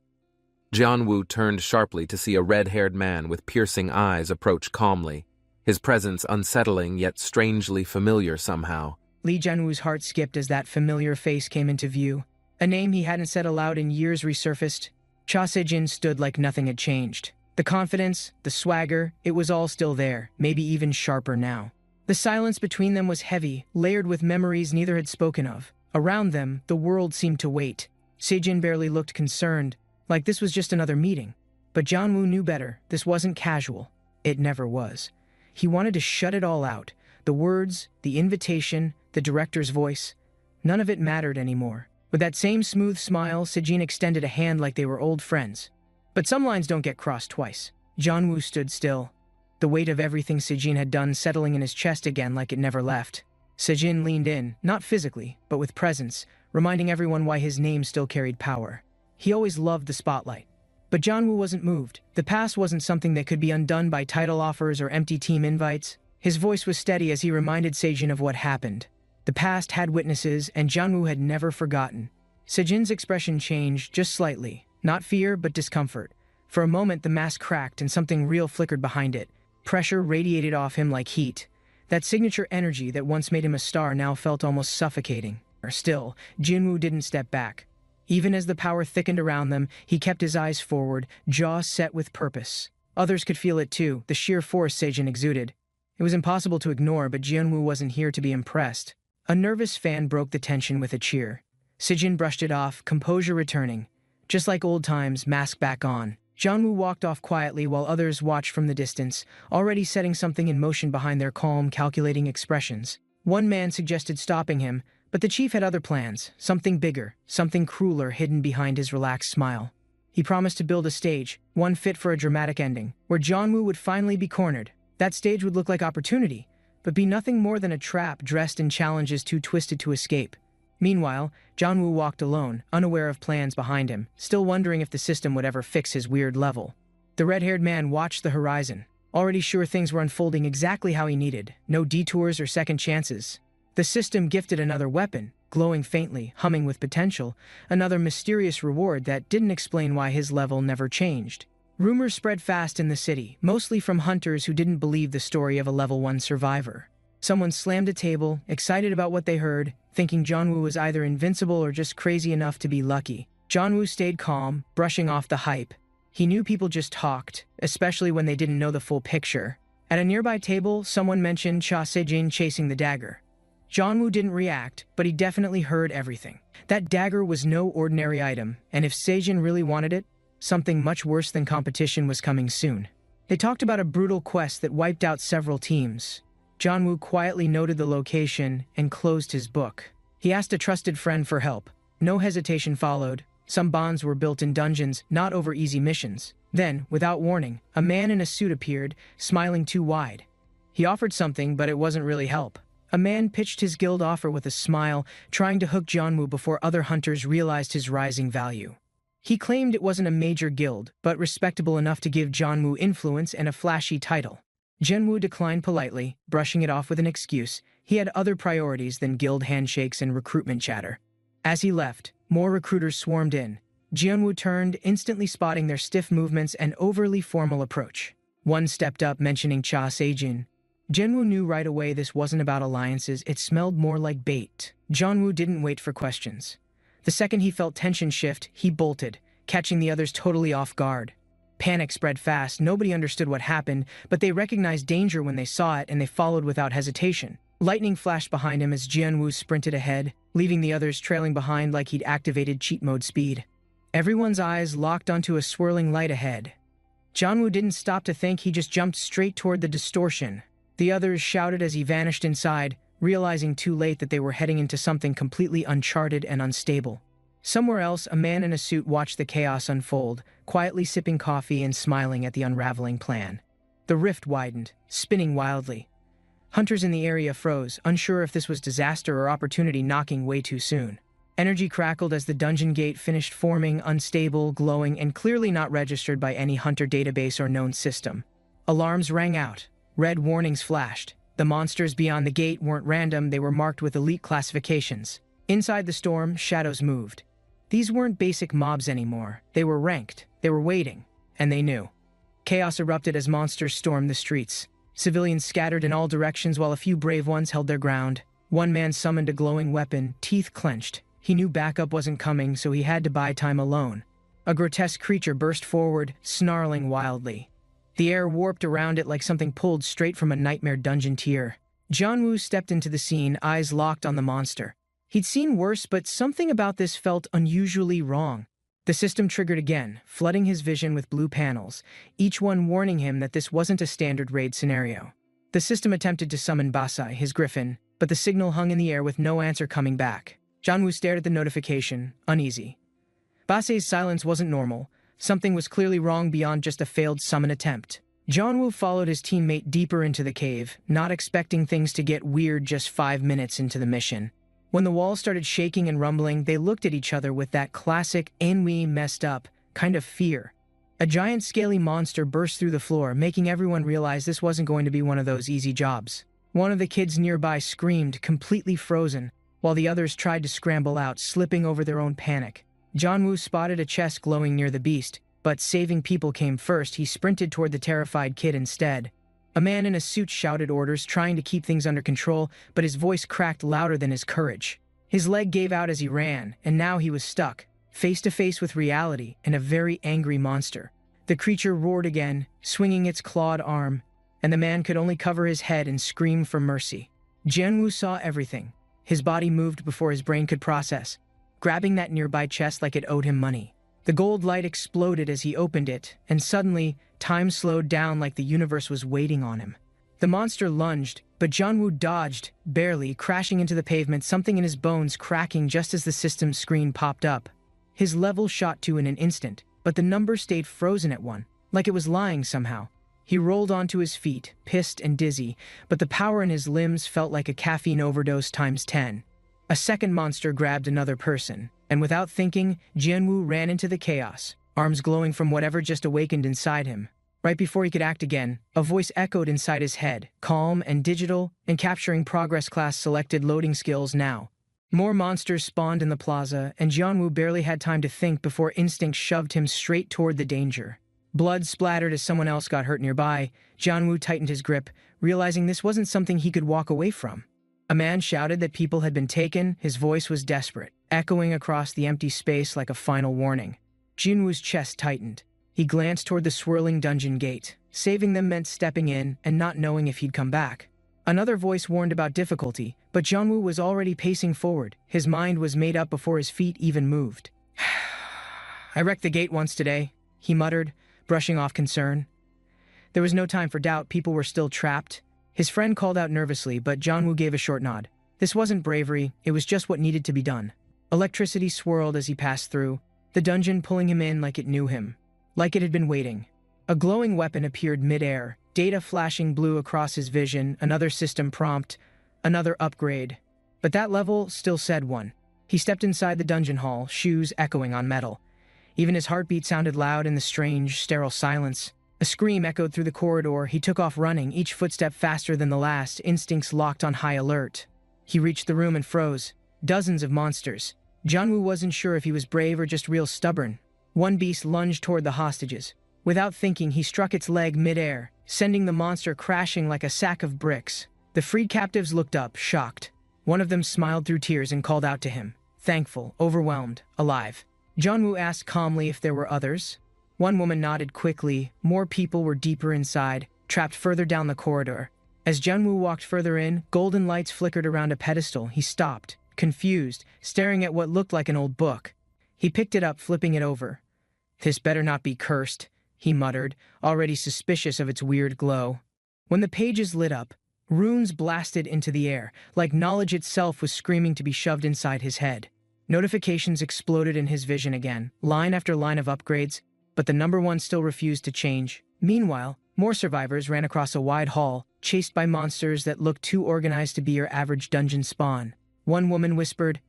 Jianwu turned sharply to see a red-haired man with piercing eyes approach calmly, his presence unsettling yet strangely familiar somehow. Li Jianwu's heart skipped as that familiar face came into view. A name he hadn't said aloud in years resurfaced. Cha Sejin stood like nothing had changed. The confidence, the swagger, it was all still there, maybe even sharper now. The silence between them was heavy, layered with memories neither had spoken of. Around them, the world seemed to wait. Sejin barely looked concerned, like this was just another meeting. But Jianwu knew better. This wasn't casual. It never was. He wanted to shut it all out. The words, the invitation, the director's voice. None of it mattered anymore. With that same smooth smile, Sejin extended a hand like they were old friends. But some lines don't get crossed twice. Jianwu stood still, the weight of everything Sejin had done settling in his chest again like it never left. Sejin leaned in, not physically, but with presence, reminding everyone why his name still carried power. He always loved the spotlight. But Jianwu wasn't moved. The past wasn't something that could be undone by title offers or empty team invites. His voice was steady as he reminded Sejin of what happened. The past had witnesses, and Jianwu had never forgotten. Sejin's expression changed just slightly, not fear but discomfort. For a moment the mask cracked and something real flickered behind it. Pressure radiated off him like heat. That signature energy that once made him a star now felt almost suffocating. Still, Jianwu didn't step back. Even as the power thickened around them, he kept his eyes forward, jaw set with purpose. Others could feel it too, the sheer force Sejin exuded. It was impossible to ignore, but Jianwu wasn't here to be impressed. A nervous fan broke the tension with a cheer. Sejin brushed it off, composure returning. Just like old times, mask back on. Jianwu walked off quietly while others watched from the distance, already setting something in motion behind their calm, calculating expressions. One man suggested stopping him, but the chief had other plans, something bigger, something crueler hidden behind his relaxed smile. He promised to build a stage, one fit for a dramatic ending, where Jianwu would finally be cornered. That stage would look like opportunity, but be nothing more than a trap dressed in challenges too twisted to escape. Meanwhile, Jianwu walked alone, unaware of plans behind him, still wondering if the system would ever fix his weird level. The red-haired man watched the horizon, already sure things were unfolding exactly how he needed, no detours or second chances. The system gifted another weapon, glowing faintly, humming with potential, another mysterious reward that didn't explain why his level never changed. Rumors spread fast in the city, mostly from hunters who didn't believe the story of a level 1 survivor. Someone slammed a table, excited about what they heard, thinking Jongwoo was either invincible or just crazy enough to be lucky. Jongwoo stayed calm, brushing off the hype. He knew people just talked, especially when they didn't know the full picture. At a nearby table, someone mentioned Cha Sejin chasing the dagger. Jongwoo didn't react, but he definitely heard everything. That dagger was no ordinary item, and if Sejin really wanted it, something much worse than competition was coming soon. They talked about a brutal quest that wiped out several teams. Jongwoo quietly noted the location and closed his book. He asked a trusted friend for help. No hesitation followed. Some bonds were built in dungeons, not over easy missions. Then, without warning, a man in a suit appeared, smiling too wide. He offered something, but it wasn't really help. A man pitched his guild offer with a smile, trying to hook Jongwoo before other hunters realized his rising value. He claimed it wasn't a major guild, but respectable enough to give Jongwoo influence and a flashy title. Jongwoo declined politely, brushing it off with an excuse. He had other priorities than guild handshakes and recruitment chatter. As he left, more recruiters swarmed in. Jongwoo turned, instantly spotting their stiff movements and overly formal approach. One stepped up, mentioning Cha Sejin. Jongwoo knew right away this wasn't about alliances, it smelled more like bait. Jongwoo didn't wait for questions. The second he felt tension shift, he bolted, catching the others totally off guard. Panic spread fast, nobody understood what happened, but they recognized danger when they saw it and they followed without hesitation. Lightning flashed behind him as Jongwoo sprinted ahead, leaving the others trailing behind like he'd activated cheat mode speed. Everyone's eyes locked onto a swirling light ahead. Jongwoo didn't stop to think, he just jumped straight toward the distortion. The others shouted as he vanished inside, realizing too late that they were heading into something completely uncharted and unstable. Somewhere else, a man in a suit watched the chaos unfold, quietly sipping coffee and smiling at the unraveling plan. The rift widened, spinning wildly. Hunters in the area froze, unsure if this was disaster or opportunity knocking way too soon. Energy crackled as the dungeon gate finished forming, unstable, glowing, and clearly not registered by any hunter database or known system. Alarms rang out. Red warnings flashed. The monsters beyond the gate weren't random, they were marked with elite classifications. Inside the storm, shadows moved. These weren't basic mobs anymore. They were ranked, they were waiting, and they knew. Chaos erupted as monsters stormed the streets. Civilians scattered in all directions while a few brave ones held their ground. One man summoned a glowing weapon, teeth clenched. He knew backup wasn't coming, so he had to buy time alone. A grotesque creature burst forward, snarling wildly. The air warped around it like something pulled straight from a nightmare dungeon tier. Jongwoo stepped into the scene, eyes locked on the monster. He'd seen worse, but something about this felt unusually wrong. The system triggered again, flooding his vision with blue panels, each one warning him that this wasn't a standard raid scenario. The system attempted to summon Basai, his griffin, but the signal hung in the air with no answer coming back. Jongwoo stared at the notification, uneasy. Basai's silence wasn't normal. Something was clearly wrong beyond just a failed summon attempt. Jongwoo followed his teammate deeper into the cave, not expecting things to get weird just 5 minutes into the mission. When the walls started shaking and rumbling, they looked at each other with that classic ennui messed up kind of fear. A giant scaly monster burst through the floor, making everyone realize this wasn't going to be one of those easy jobs. One of the kids nearby screamed, completely frozen, while the others tried to scramble out, slipping over their own panic. Jongwoo spotted a chest glowing near the beast, but saving people came first. He sprinted toward the terrified kid instead. A man in a suit shouted orders, trying to keep things under control, but his voice cracked louder than his courage. His leg gave out as he ran, and now he was stuck, face to face with reality and a very angry monster. The creature roared again, swinging its clawed arm, and the man could only cover his head and scream for mercy. Jongwoo saw everything. His body moved before his brain could process, grabbing that nearby chest like it owed him money. The gold light exploded as he opened it, and suddenly, time slowed down like the universe was waiting on him. The monster lunged, but Jongwoo dodged, barely, crashing into the pavement, something in his bones cracking just as the system screen popped up. His level shot 2 in an instant, but the number stayed frozen at 1, like it was lying somehow. He rolled onto his feet, pissed and dizzy, but the power in his limbs felt like a caffeine overdose times 10. A second monster grabbed another person, and without thinking, Jongwoo ran into the chaos, arms glowing from whatever just awakened inside him. Right before he could act again, a voice echoed inside his head, calm and digital, and capturing progress class selected loading skills now. More monsters spawned in the plaza, and Jongwoo barely had time to think before instinct shoved him straight toward the danger. Blood splattered as someone else got hurt nearby. Jianwu tightened his grip, realizing this wasn't something he could walk away from. A man shouted that people had been taken. His voice was desperate, echoing across the empty space like a final warning. Jianwu's chest tightened. He glanced toward the swirling dungeon gate. Saving them meant stepping in and not knowing if he'd come back. Another voice warned about difficulty, but Jianwu was already pacing forward. His mind was made up before his feet even moved. "I wrecked the gate once today," he muttered, brushing off concern. There was no time for doubt. People were still trapped. His friend called out nervously, but Jianwu gave a short nod. This wasn't bravery, it was just what needed to be done. Electricity swirled as he passed through, the dungeon pulling him in like it knew him, like it had been waiting. A glowing weapon appeared mid-air, data flashing blue across his vision, another system prompt, another upgrade. But that level still said one. He stepped inside the dungeon hall, shoes echoing on metal. Even his heartbeat sounded loud in the strange, sterile silence. A scream echoed through the corridor. He took off running, each footstep faster than the last, instincts locked on high alert. He reached the room and froze. Dozens of monsters. Jianwu wasn't sure if he was brave or just real stubborn. One beast lunged toward the hostages. Without thinking, he struck its leg mid-air, sending the monster crashing like a sack of bricks. The freed captives looked up, shocked. One of them smiled through tears and called out to him. Thankful, overwhelmed, alive. Jianwu asked calmly if there were others. One woman nodded quickly. More people were deeper inside, trapped further down the corridor. As Jianwu walked further in, golden lights flickered around a pedestal. He stopped, confused, staring at what looked like an old book. He picked it up, flipping it over. "This better not be cursed," he muttered, already suspicious of its weird glow. When the pages lit up, runes blasted into the air, like knowledge itself was screaming to be shoved inside his head. Notifications exploded in his vision again, line after line of upgrades, but the number one still refused to change. Meanwhile, more survivors ran across a wide hall, chased by monsters that looked too organized to be your average dungeon spawn. One woman whispered,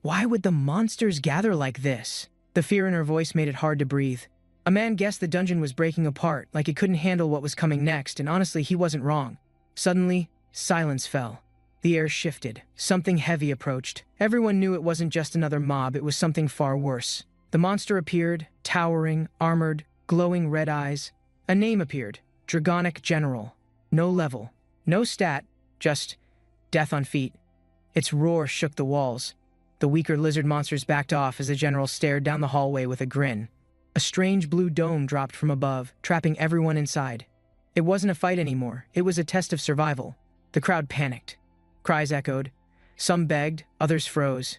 "Why would the monsters gather like this?" The fear in her voice made it hard to breathe. A man guessed the dungeon was breaking apart, like it couldn't handle what was coming next, and honestly, he wasn't wrong. Suddenly, silence fell. The air shifted. Something heavy approached. Everyone knew it wasn't just another mob, it was something far worse. The monster appeared, towering, armored, glowing red eyes. A name appeared, Dragonic General. No level, no stat, just death on feet. Its roar shook the walls. The weaker lizard monsters backed off as the general stared down the hallway with a grin. A strange blue dome dropped from above, trapping everyone inside. It wasn't a fight anymore, it was a test of survival. The crowd panicked. Cries echoed. Some begged, others froze.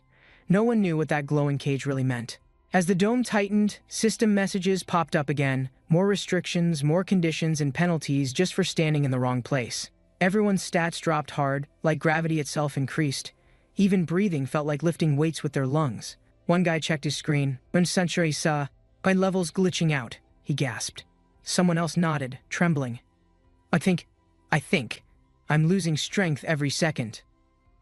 No one knew what that glowing cage really meant. As the dome tightened, system messages popped up again. More restrictions, more conditions, and penalties just for standing in the wrong place. Everyone's stats dropped hard, like gravity itself increased. Even breathing felt like lifting weights with their lungs. One guy checked his screen. "When Century saw, my level's glitching out," he gasped. Someone else nodded, trembling. I think, I'm losing strength every second."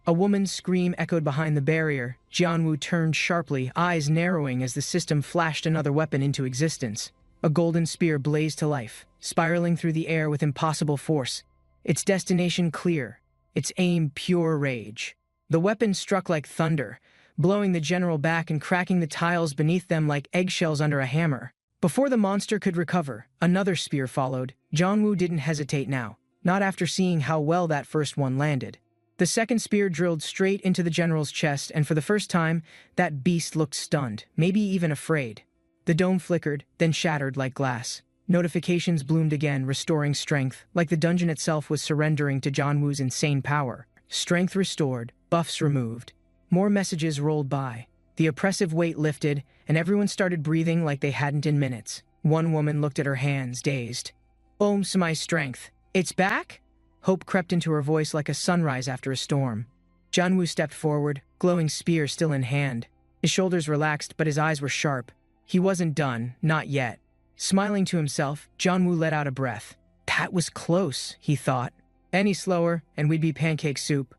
A woman's scream echoed behind the barrier. Jianwu turned sharply, eyes narrowing as the system flashed another weapon into existence. A golden spear blazed to life, spiraling through the air with impossible force. Its destination clear, its aim pure rage. The weapon struck like thunder, blowing the general back and cracking the tiles beneath them like eggshells under a hammer. Before the monster could recover, another spear followed. Jianwu didn't hesitate now, not after seeing how well that first one landed. The second spear drilled straight into the general's chest, and for the first time, that beast looked stunned, maybe even afraid. The dome flickered, then shattered like glass. Notifications bloomed again, restoring strength, like the dungeon itself was surrendering to Jianwu's insane power. Strength restored, buffs removed. More messages rolled by. The oppressive weight lifted, and everyone started breathing like they hadn't in minutes. One woman looked at her hands, dazed. My strength. It's back?" Hope crept into her voice like a sunrise after a storm. Jianwu stepped forward, glowing spear still in hand. His shoulders relaxed, but his eyes were sharp. He wasn't done, not yet. Smiling to himself, Jianwu let out a breath. That was close, he thought. Any slower, and we'd be pancake soup.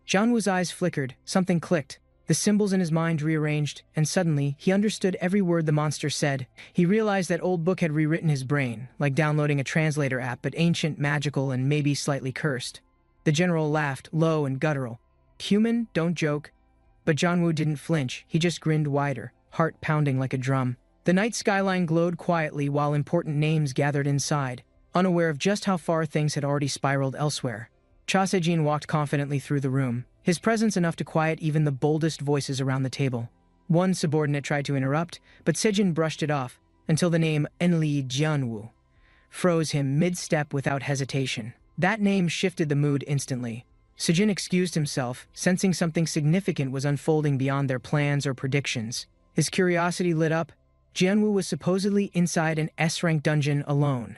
Jianwu's eyes flickered, something clicked. The symbols in his mind rearranged, and suddenly, he understood every word the monster said. He realized that old book had rewritten his brain, like downloading a translator app, but ancient, magical, and maybe slightly cursed. The general laughed, low and guttural. "Human, don't joke." But Jianwu didn't flinch, he just grinned wider, heart pounding like a drum. The night skyline glowed quietly while important names gathered inside, unaware of just how far things had already spiraled elsewhere. Cha Sejin walked confidently through the room, his presence enough to quiet even the boldest voices around the table. One subordinate tried to interrupt, but Sejin brushed it off, until the name Enli Jianwu froze him mid-step without hesitation. That name shifted the mood instantly. Sejin excused himself, sensing something significant was unfolding beyond their plans or predictions. His curiosity lit up. Jianwu was supposedly inside an S-rank dungeon alone.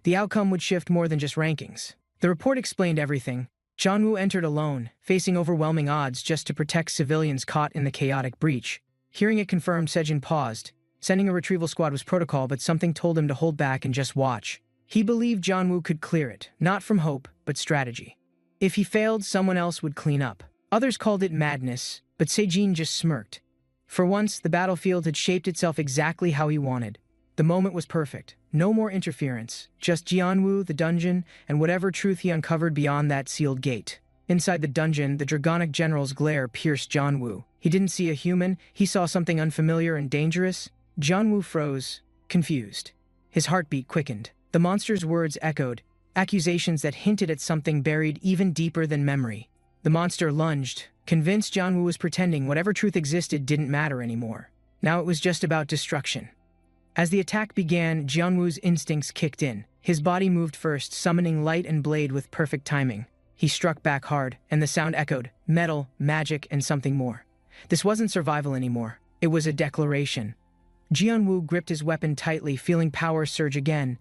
The outcome would shift more than just rankings. The report explained everything. Jianwu entered alone, facing overwhelming odds just to protect civilians caught in the chaotic breach. Hearing it confirmed, Sejin paused. Sending a retrieval squad was protocol, but something told him to hold back and just watch. He believed Jianwu could clear it, not from hope, but strategy. If he failed, someone else would clean up. Others called it madness, but Sejin just smirked. For once, the battlefield had shaped itself exactly how he wanted. The moment was perfect. No more interference, just Jianwu, the dungeon, and whatever truth he uncovered beyond that sealed gate. Inside the dungeon, the Dragonic General's glare pierced Jianwu. He didn't see a human, he saw something unfamiliar and dangerous. Jianwu froze, confused. His heartbeat quickened. The monster's words echoed, accusations that hinted at something buried even deeper than memory. The monster lunged, convinced Jianwu was pretending whatever truth existed didn't matter anymore. Now it was just about destruction. As the attack began, Jianwu's instincts kicked in. His body moved first, summoning light and blade with perfect timing. He struck back hard, and the sound echoed, metal, magic, and something more. This wasn't survival anymore. It was a declaration. Jianwu gripped his weapon tightly, feeling power surge again.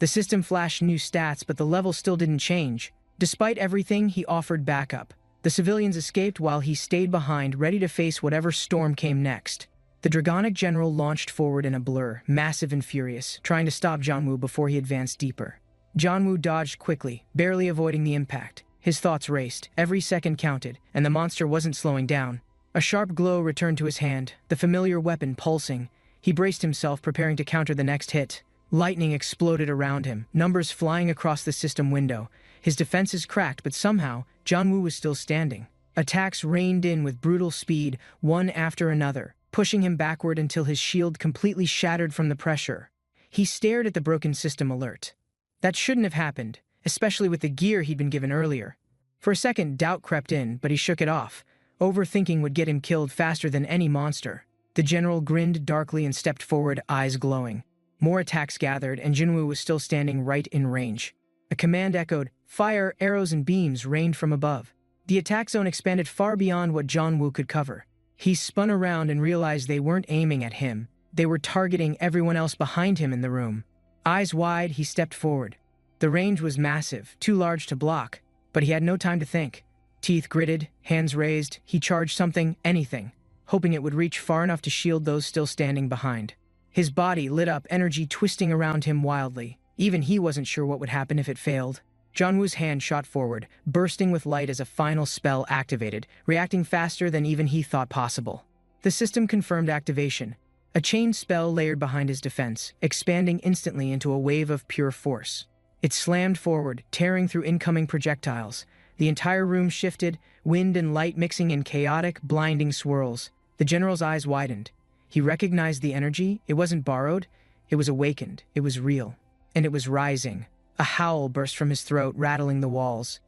The system flashed new stats, but the level still didn't change. Despite everything, he offered backup. The civilians escaped while he stayed behind, ready to face whatever storm came next. The Dragonic General launched forward in a blur, massive and furious, trying to stop Jianwu before he advanced deeper. Jianwu dodged quickly, barely avoiding the impact. His thoughts raced, every second counted, and the monster wasn't slowing down. A sharp glow returned to his hand, the familiar weapon pulsing. He braced himself, preparing to counter the next hit. Lightning exploded around him, numbers flying across the system window. His defenses cracked, but somehow, Jianwu was still standing. Attacks rained in with brutal speed, one after another, pushing him backward until his shield completely shattered from the pressure. He stared at the broken system alert. That shouldn't have happened, especially with the gear he'd been given earlier. For a second, doubt crept in, but he shook it off. Overthinking would get him killed faster than any monster. The general grinned darkly and stepped forward, eyes glowing. More attacks gathered, and Jianwu was still standing right in range. A command echoed. Fire, arrows, and beams rained from above. The attack zone expanded far beyond what Jianwu could cover. He spun around and realized they weren't aiming at him. They were targeting everyone else behind him in the room. Eyes wide, he stepped forward. The range was massive, too large to block, but he had no time to think. Teeth gritted, hands raised, he charged something, anything, hoping it would reach far enough to shield those still standing behind. His body lit up, energy twisting around him wildly. Even he wasn't sure what would happen if it failed. Jianwu's hand shot forward, bursting with light as a final spell activated, reacting faster than even he thought possible. The system confirmed activation. A chain spell layered behind his defense, expanding instantly into a wave of pure force. It slammed forward, tearing through incoming projectiles. The entire room shifted, wind and light mixing in chaotic, blinding swirls. The general's eyes widened. He recognized the energy. It wasn't borrowed. It was awakened. It was real. And it was rising. A howl burst from his throat, rattling the walls.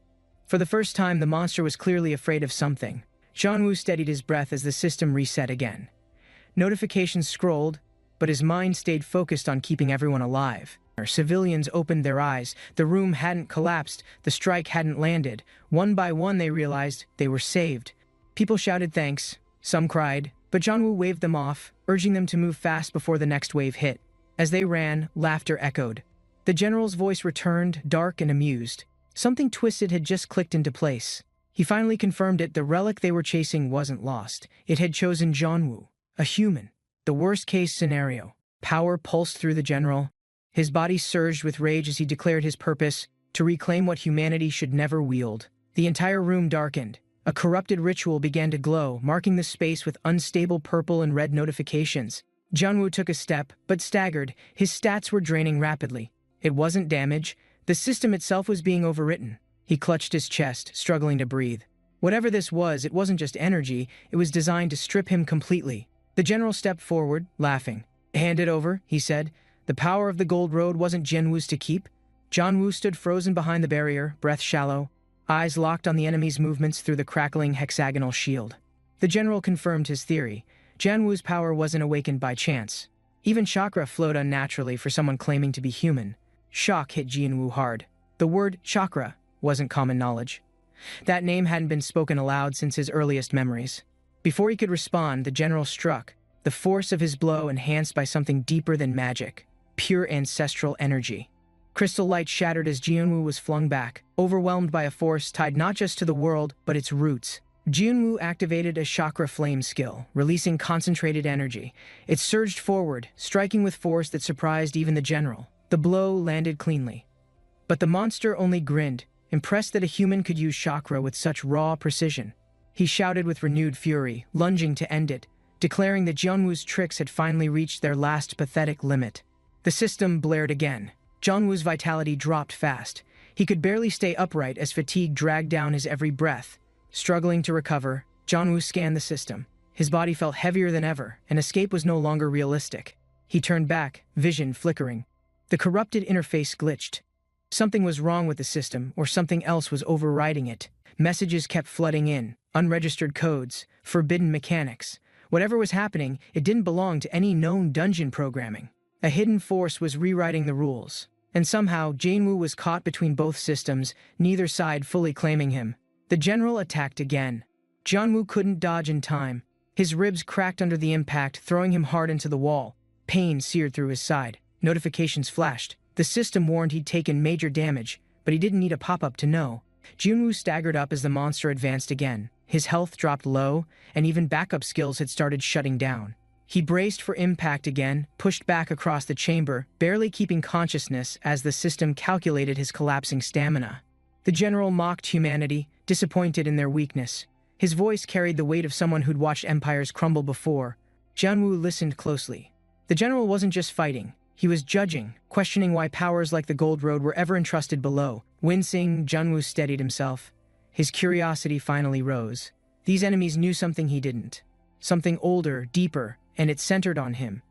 For the first time, the monster was clearly afraid of something. Jianwu steadied his breath as the system reset again. Notifications scrolled, but his mind stayed focused on keeping everyone alive. Civilians opened their eyes. The room hadn't collapsed. The strike hadn't landed. One by one, they realized they were saved. People shouted thanks. Some cried, but Jianwu waved them off, urging them to move fast before the next wave hit. As they ran, laughter echoed. The general's voice returned, dark and amused. Something twisted had just clicked into place. He finally confirmed it. The relic they were chasing wasn't lost. It had chosen Jianwu, a human. The worst-case scenario. Power pulsed through the general. His body surged with rage as he declared his purpose, to reclaim what humanity should never wield. The entire room darkened. A corrupted ritual began to glow, marking the space with unstable purple and red notifications. Jianwu took a step, but staggered. His stats were draining rapidly. It wasn't damage. The system itself was being overwritten. He clutched his chest, struggling to breathe. Whatever this was, it wasn't just energy. It was designed to strip him completely. The general stepped forward, laughing. "Hand it over," he said. The power of the Gold Road wasn't Jianwu's to keep. Jianwu stood frozen behind the barrier, breath shallow, eyes locked on the enemy's movements through the crackling hexagonal shield. The general confirmed his theory. Jianwu's power wasn't awakened by chance. Even chakra flowed unnaturally for someone claiming to be human. Shock hit Jianwu hard. The word chakra wasn't common knowledge. That name hadn't been spoken aloud since his earliest memories. Before he could respond, the general struck, the force of his blow enhanced by something deeper than magic, pure ancestral energy. Crystal light shattered as Jianwu was flung back, overwhelmed by a force tied not just to the world, but its roots. Jianwu activated a chakra flame skill, releasing concentrated energy. It surged forward, striking with force that surprised even the general. The blow landed cleanly. But the monster only grinned, impressed that a human could use chakra with such raw precision. He shouted with renewed fury, lunging to end it, declaring that Jianwu's tricks had finally reached their last pathetic limit. The system blared again. Jianwu's vitality dropped fast. He could barely stay upright as fatigue dragged down his every breath. Struggling to recover, Jianwu scanned the system. His body felt heavier than ever, and escape was no longer realistic. He turned back, vision flickering. The corrupted interface glitched. Something was wrong with the system, or something else was overriding it. Messages kept flooding in, unregistered codes, forbidden mechanics. Whatever was happening, it didn't belong to any known dungeon programming. A hidden force was rewriting the rules. And somehow, Jianwu was caught between both systems, neither side fully claiming him. The general attacked again. Jianwu couldn't dodge in time. His ribs cracked under the impact, throwing him hard into the wall. Pain seared through his side. Notifications flashed. The system warned he'd taken major damage, but he didn't need a pop-up to know. Jianwu staggered up as the monster advanced again. His health dropped low, and even backup skills had started shutting down. He braced for impact again, pushed back across the chamber, barely keeping consciousness as the system calculated his collapsing stamina. The general mocked humanity, disappointed in their weakness. His voice carried the weight of someone who'd watched empires crumble before. Jianwu listened closely. The general wasn't just fighting. He was judging, questioning why powers like the Gold Road were ever entrusted below. Wincing, Jianwu steadied himself. His curiosity finally rose. These enemies knew something he didn't. Something older, deeper, and it centered on him.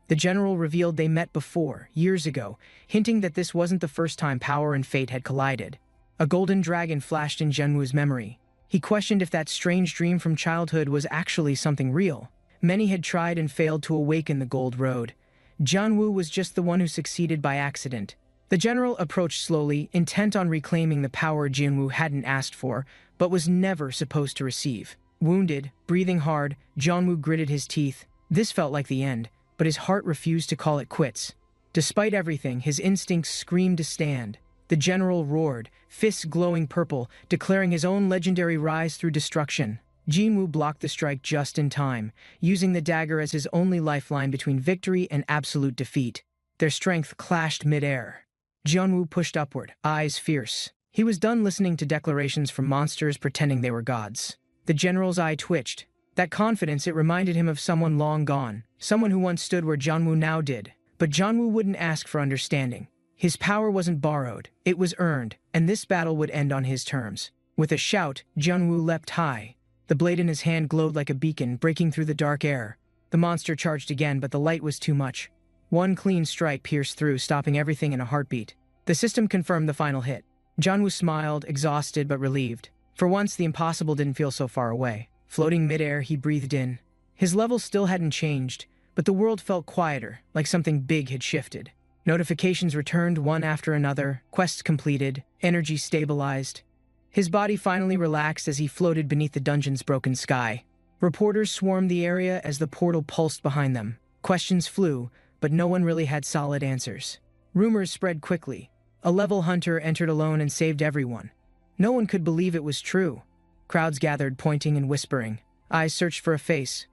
The general revealed they met before, years ago, hinting that this wasn't the first time power and fate had collided. A golden dragon flashed in Jianwu's memory. He questioned if that strange dream from childhood was actually something real. Many had tried and failed to awaken the Gold Road. Jianwu was just the one who succeeded by accident. The general approached slowly, intent on reclaiming the power Jianwu hadn't asked for, but was never supposed to receive. Wounded, breathing hard, Jianwu gritted his teeth. This felt like the end, but his heart refused to call it quits. Despite everything, his instincts screamed to stand. The general roared, fists glowing purple, declaring his own legendary rise through destruction. Jianwu blocked the strike just in time, using the dagger as his only lifeline between victory and absolute defeat. Their strength clashed mid-air. Jianwu pushed upward, eyes fierce. He was done listening to declarations from monsters pretending they were gods. The general's eye twitched. That confidence, it reminded him of someone long gone, someone who once stood where Jianwu now did. But Jianwu wouldn't ask for understanding. His power wasn't borrowed, it was earned, and this battle would end on his terms. With a shout, Jianwu leapt high. The blade in his hand glowed like a beacon, breaking through the dark air. The monster charged again, but the light was too much. One clean strike pierced through, stopping everything in a heartbeat. The system confirmed the final hit. Jianwu smiled, exhausted but relieved. For once, the impossible didn't feel so far away. Floating midair, he breathed in. His level still hadn't changed, but the world felt quieter, like something big had shifted. Notifications returned one after another, quests completed, energy stabilized. His body finally relaxed as he floated beneath the dungeon's broken sky. Reporters swarmed the area as the portal pulsed behind them. Questions flew, but no one really had solid answers. Rumors spread quickly. A level hunter entered alone and saved everyone. No one could believe it was true. Crowds gathered, pointing and whispering. Eyes searched for a face.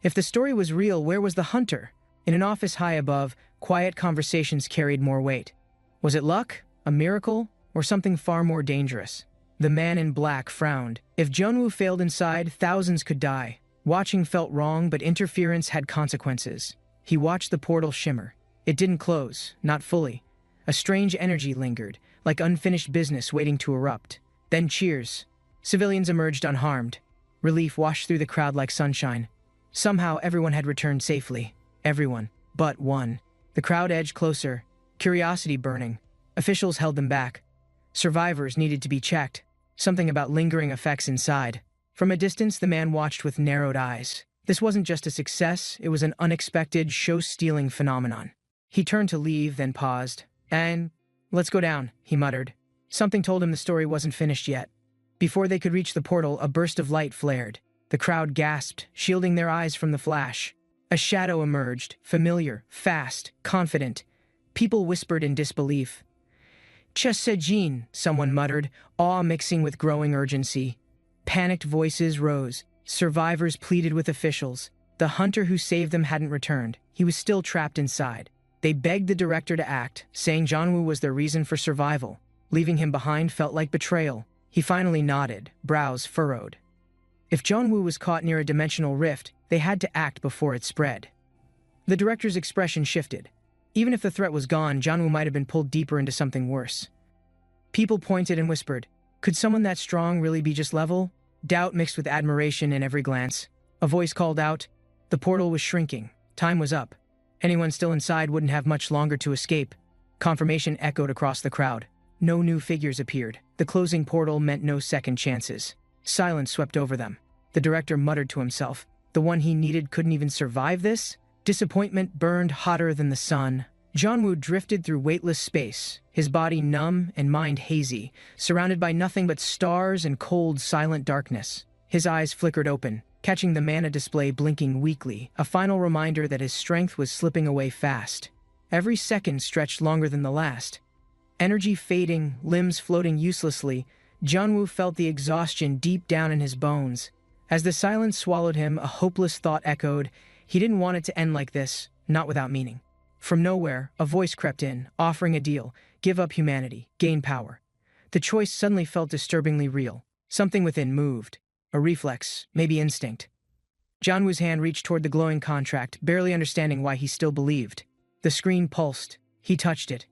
If the story was real, where was the hunter? In an office high above, quiet conversations carried more weight. Was it luck, a miracle, or something far more dangerous? The man in black frowned. If Jianwu failed inside, thousands could die. Watching felt wrong, but interference had consequences. He watched the portal shimmer. It didn't close, not fully. A strange energy lingered, like unfinished business waiting to erupt. Then cheers. Civilians emerged unharmed. Relief washed through the crowd like sunshine. Somehow everyone had returned safely. Everyone. but one. The crowd edged closer, curiosity burning. Officials held them back. Survivors needed to be checked. Something about lingering effects inside. From a distance, the man watched with narrowed eyes. This wasn't just a success, it was an unexpected, show-stealing phenomenon. He turned to leave, then paused. "And let's go down," he muttered. Something told him the story wasn't finished yet. Before they could reach the portal, a burst of light flared. The crowd gasped, shielding their eyes from the flash. A shadow emerged, familiar, fast, confident. People whispered in disbelief. "Chesejin," someone muttered, awe mixing with growing urgency. Panicked voices rose. Survivors pleaded with officials. The hunter who saved them hadn't returned. He was still trapped inside. They begged the director to act, saying Janwoo was their reason for survival. Leaving him behind felt like betrayal. He finally nodded, brows furrowed. If Janwoo was caught near a dimensional rift, they had to act before it spread. The director's expression shifted. Even if the threat was gone, Janwoo might have been pulled deeper into something worse. People pointed and whispered, "Could someone that strong really be just level?" Doubt mixed with admiration in every glance. A voice called out. The portal was shrinking. Time was up. Anyone still inside wouldn't have much longer to escape. Confirmation echoed across the crowd. No new figures appeared. The closing portal meant no second chances. Silence swept over them. The director muttered to himself. The one he needed couldn't even survive this? Disappointment burned hotter than the sun. Janwoo drifted through weightless space, his body numb and mind hazy, surrounded by nothing but stars and cold, silent darkness. His eyes flickered open, catching the mana display blinking weakly, a final reminder that his strength was slipping away fast. Every second stretched longer than the last. Energy fading, limbs floating uselessly, Janwoo felt the exhaustion deep down in his bones. As the silence swallowed him, a hopeless thought echoed. He didn't want it to end like this, not without meaning. From nowhere, a voice crept in, offering a deal. Give up humanity, gain power. The choice suddenly felt disturbingly real. Something within moved. A reflex, maybe instinct. Janwoo's hand reached toward the glowing contract, barely understanding why he still believed. The screen pulsed. He touched it.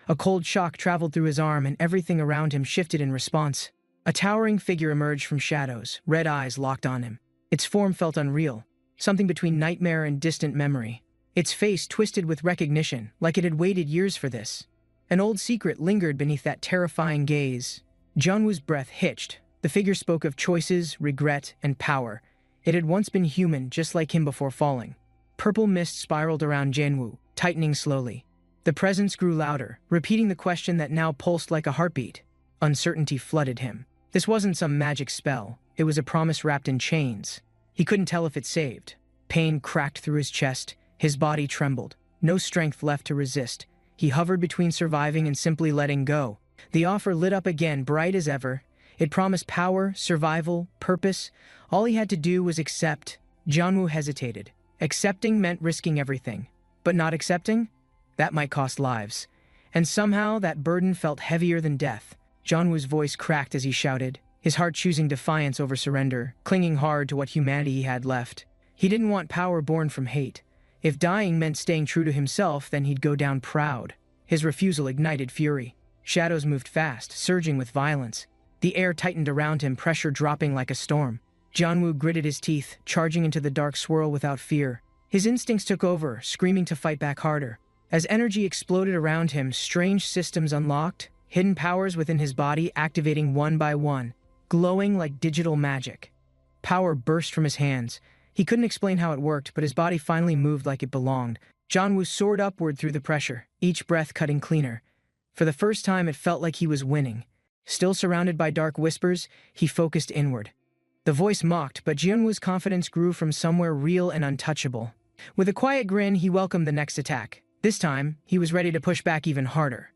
A cold shock traveled through his arm, and everything around him shifted in response. A towering figure emerged from shadows, red eyes locked on him. Its form felt unreal, something between nightmare and distant memory. Its face twisted with recognition, like it had waited years for this. An old secret lingered beneath that terrifying gaze. Janwoo's breath hitched. The figure spoke of choices, regret, and power. It had once been human, just like him before falling. Purple mist spiraled around Janwoo, tightening slowly. The presence grew louder, repeating the question that now pulsed like a heartbeat. Uncertainty flooded him. This wasn't some magic spell. It was a promise wrapped in chains. He couldn't tell if it saved. Pain cracked through his chest. His body trembled. No strength left to resist. He hovered between surviving and simply letting go. The offer lit up again, bright as ever. It promised power, survival, purpose. All he had to do was accept. Janwoo hesitated. Accepting meant risking everything. But not accepting? That might cost lives. And somehow that burden felt heavier than death. Janwoo's voice cracked as he shouted, his heart choosing defiance over surrender, clinging hard to what humanity he had left. He didn't want power born from hate. If dying meant staying true to himself, then he'd go down proud. His refusal ignited fury. Shadows moved fast, surging with violence. The air tightened around him, pressure dropping like a storm. Janwoo gritted his teeth, charging into the dark swirl without fear. His instincts took over, screaming to fight back harder. As energy exploded around him, strange systems unlocked, hidden powers within his body activating one by one, glowing like digital magic. Power burst from his hands. He couldn't explain how it worked, but his body finally moved like it belonged. Janwoo soared upward through the pressure, each breath cutting cleaner. For the first time, it felt like he was winning. Still surrounded by dark whispers, he focused inward. The voice mocked, but Janwoo's confidence grew from somewhere real and untouchable. With a quiet grin, he welcomed the next attack. This time, he was ready to push back even harder.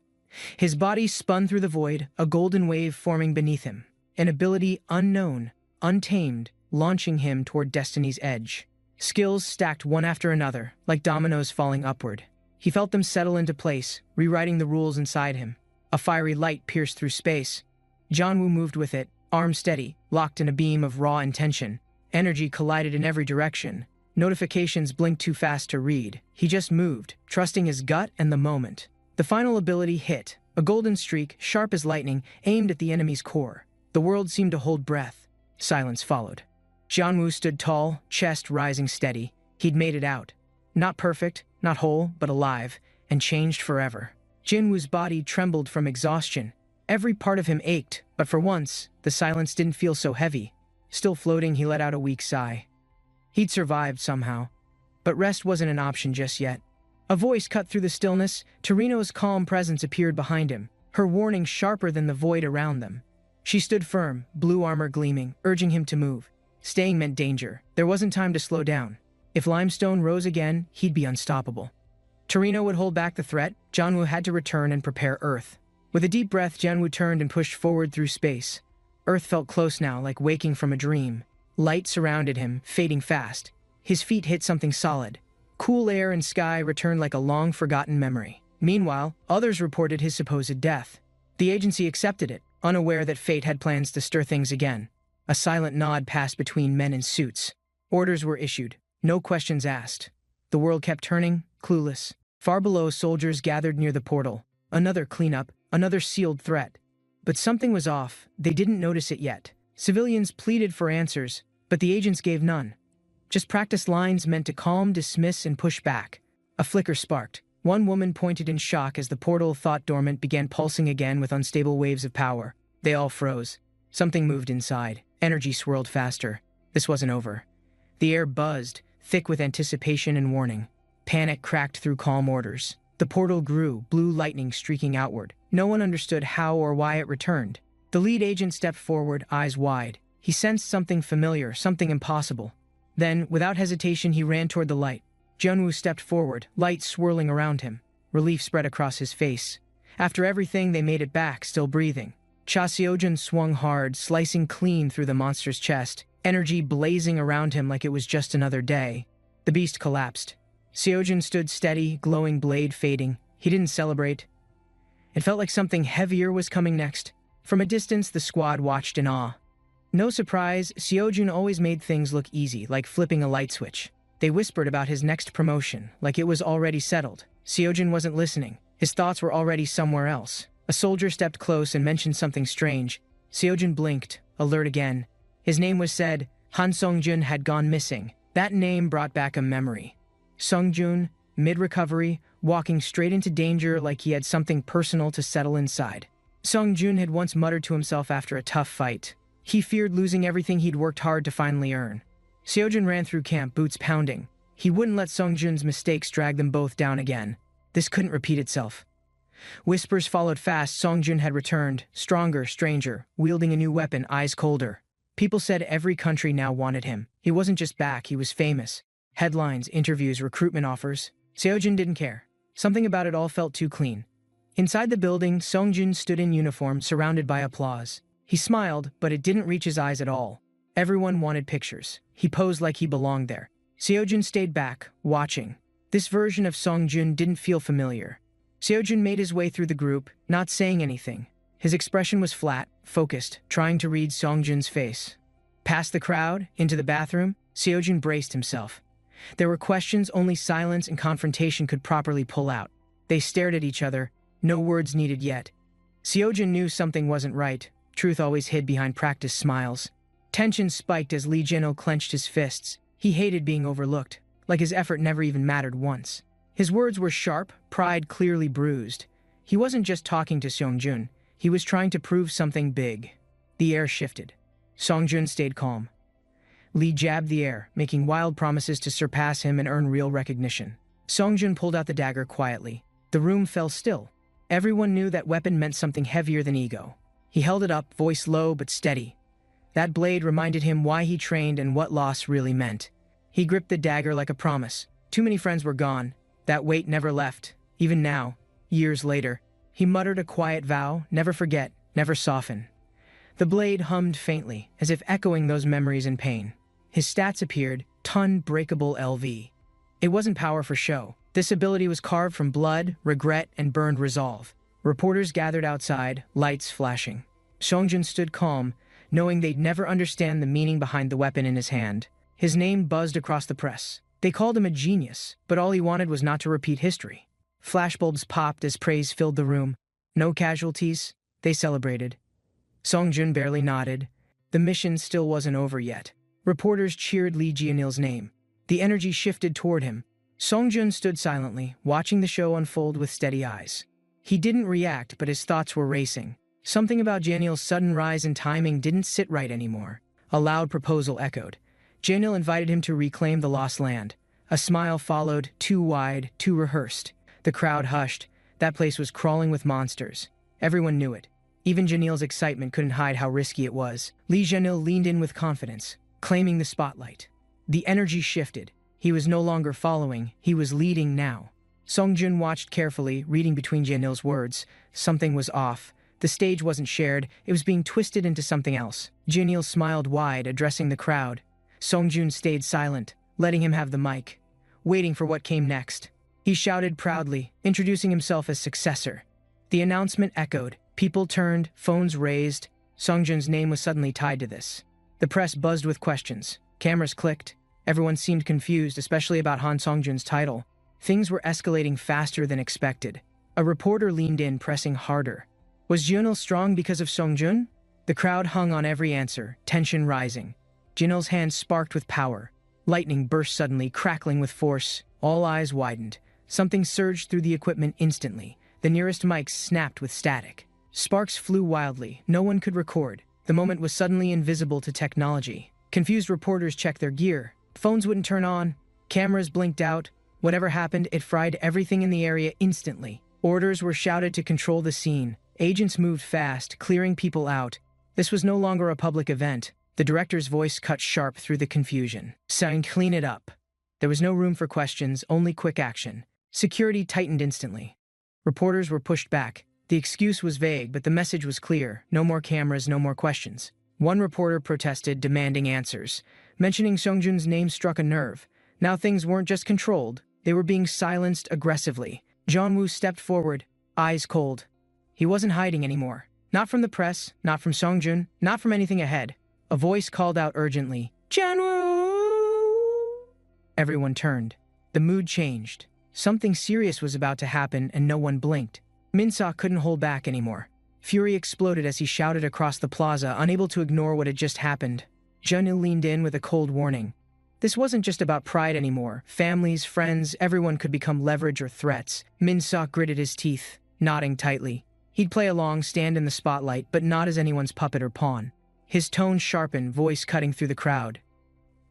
His body spun through the void, a golden wave forming beneath him. An ability unknown, untamed, launching him toward destiny's edge. Skills stacked one after another, like dominoes falling upward. He felt them settle into place, rewriting the rules inside him. A fiery light pierced through space. Janwoo moved with it, arms steady, locked in a beam of raw intention. Energy collided in every direction. Notifications blinked too fast to read. He just moved, trusting his gut and the moment. The final ability hit, a golden streak, sharp as lightning, aimed at the enemy's core. The world seemed to hold breath. Silence followed. Janwoo stood tall, chest rising steady. He'd made it out. Not perfect, not whole, but alive, and changed forever. Jinwoo's body trembled from exhaustion. Every part of him ached, but for once, the silence didn't feel so heavy. Still floating, he let out a weak sigh. He'd survived somehow. But rest wasn't an option just yet. A voice cut through the stillness. Torino's calm presence appeared behind him, her warning sharper than the void around them. She stood firm, blue armor gleaming, urging him to move. Staying meant danger. There wasn't time to slow down. If Limestone rose again, he'd be unstoppable. Torino would hold back the threat. Janwoo had to return and prepare Earth. With a deep breath, Janwoo turned and pushed forward through space. Earth felt close now, like waking from a dream. Light surrounded him, fading fast. His feet hit something solid. Cool air and sky returned like a long-forgotten memory. Meanwhile, others reported his supposed death. The agency accepted it, unaware that fate had plans to stir things again. A silent nod passed between men in suits. Orders were issued, no questions asked. The world kept turning, clueless. Far below, soldiers gathered near the portal. Another cleanup, another sealed threat. But something was off. They didn't notice it yet. Civilians pleaded for answers, but the agents gave none. Just practice lines meant to calm, dismiss, and push back. A flicker sparked. One woman pointed in shock as the portal, thought dormant, began pulsing again with unstable waves of power. They all froze. Something moved inside. Energy swirled faster. This wasn't over. The air buzzed, thick with anticipation and warning. Panic cracked through calm orders. The portal grew, blue lightning streaking outward. No one understood how or why it returned. The lead agent stepped forward, eyes wide. He sensed something familiar, something impossible. Then, without hesitation, he ran toward the light. Junwoo stepped forward, light swirling around him. Relief spread across his face. After everything, they made it back, still breathing. Cha Seojun swung hard, slicing clean through the monster's chest, energy blazing around him like it was just another day. The beast collapsed. Seojun stood steady, glowing blade fading. He didn't celebrate. It felt like something heavier was coming next. From a distance, the squad watched in awe. No surprise, Seojun always made things look easy, like flipping a light switch. They whispered about his next promotion, like it was already settled. Seojun wasn't listening. His thoughts were already somewhere else. A soldier stepped close and mentioned something strange. Seojun blinked, alert again. His name was said. Han Songjun had gone missing. That name brought back a memory. Songjun, mid-recovery, walking straight into danger like he had something personal to settle inside. Songjun had once muttered to himself after a tough fight. He feared losing everything he'd worked hard to finally earn. Seojun ran through camp, boots pounding. He wouldn't let Songjun's mistakes drag them both down again. This couldn't repeat itself. Whispers followed fast. Songjun had returned, stronger, stranger, wielding a new weapon, eyes colder. People said every country now wanted him. He wasn't just back, he was famous. Headlines, interviews, recruitment offers. Seojun didn't care. Something about it all felt too clean. Inside the building, Songjun stood in uniform, surrounded by applause. He smiled, but it didn't reach his eyes at all. Everyone wanted pictures. He posed like he belonged there. Seojun stayed back, watching. This version of Songjun didn't feel familiar. Seojun made his way through the group, not saying anything. His expression was flat, focused, trying to read Songjun's face. Past the crowd, into the bathroom, Seojun braced himself. There were questions only silence and confrontation could properly pull out. They stared at each other, no words needed yet. Seojun knew something wasn't right. Truth always hid behind practiced smiles. Tension spiked as Lee Jin-oh clenched his fists. He hated being overlooked, like his effort never even mattered once. His words were sharp, pride clearly bruised. He wasn't just talking to Songjun. He was trying to prove something big. The air shifted. Songjun stayed calm. Lee jabbed the air, making wild promises to surpass him and earn real recognition. Songjun pulled out the dagger quietly. The room fell still. Everyone knew that weapon meant something heavier than ego. He held it up, voice low but steady. That blade reminded him why he trained and what loss really meant. He gripped the dagger like a promise. Too many friends were gone. That weight never left. Even now, years later, he muttered a quiet vow, never forget, never soften. The blade hummed faintly, as if echoing those memories in pain. His stats appeared, ton breakable LV. It wasn't power for show. This ability was carved from blood, regret, and burned resolve. Reporters gathered outside, lights flashing. Songjun stood calm, knowing they'd never understand the meaning behind the weapon in his hand. His name buzzed across the press. They called him a genius, but all he wanted was not to repeat history. Flashbulbs popped as praise filled the room. No casualties. They celebrated. Songjun barely nodded. The mission still wasn't over yet. Reporters cheered Lee Ji-il's name. The energy shifted toward him. Songjun stood silently, watching the show unfold with steady eyes. He didn't react, but his thoughts were racing. Something about Janil's sudden rise in timing didn't sit right anymore. A loud proposal echoed. Janil invited him to reclaim the lost land. A smile followed, too wide, too rehearsed. The crowd hushed. That place was crawling with monsters. Everyone knew it. Even Janil's excitement couldn't hide how risky it was. Lee Janil leaned in with confidence, claiming the spotlight. The energy shifted. He was no longer following, he was leading now. Songjun watched carefully, reading between Janil's words. Something was off. The stage wasn't shared, it was being twisted into something else. Janil smiled wide, addressing the crowd. Songjun stayed silent, letting him have the mic, waiting for what came next. He shouted proudly, introducing himself as successor. The announcement echoed. People turned, phones raised. Songjun's name was suddenly tied to this. The press buzzed with questions. Cameras clicked. Everyone seemed confused, especially about Han Songjun's title. Things were escalating faster than expected. A reporter leaned in, pressing harder. Was Janil strong because of Songjun? The crowd hung on every answer, tension rising. Janil's hands sparked with power. Lightning burst suddenly, crackling with force. All eyes widened. Something surged through the equipment instantly. The nearest mics snapped with static. Sparks flew wildly. No one could record. The moment was suddenly invisible to technology. Confused reporters checked their gear. Phones wouldn't turn on. Cameras blinked out. Whatever happened, it fried everything in the area instantly. Orders were shouted to control the scene. Agents moved fast, clearing people out. This was no longer a public event. The director's voice cut sharp through the confusion. Saying, "Clean it up." There was no room for questions, only quick action. Security tightened instantly. Reporters were pushed back. The excuse was vague, but the message was clear. No more cameras, no more questions. One reporter protested, demanding answers. Mentioning Songjun's name struck a nerve. Now things weren't just controlled, they were being silenced aggressively. Jong-woo stepped forward, eyes cold. He wasn't hiding anymore. Not from the press, not from Songjun, not from anything ahead. A voice called out urgently, "Janwoo!" Everyone turned. The mood changed. Something serious was about to happen, and no one blinked. Min-seok couldn't hold back anymore. Fury exploded as he shouted across the plaza, unable to ignore what had just happened. Janil leaned in with a cold warning. This wasn't just about pride anymore. Families, friends, everyone could become leverage or threats. Min-seok gritted his teeth, nodding tightly. He'd play along, stand in the spotlight, but not as anyone's puppet or pawn. His tone sharpened, voice cutting through the crowd.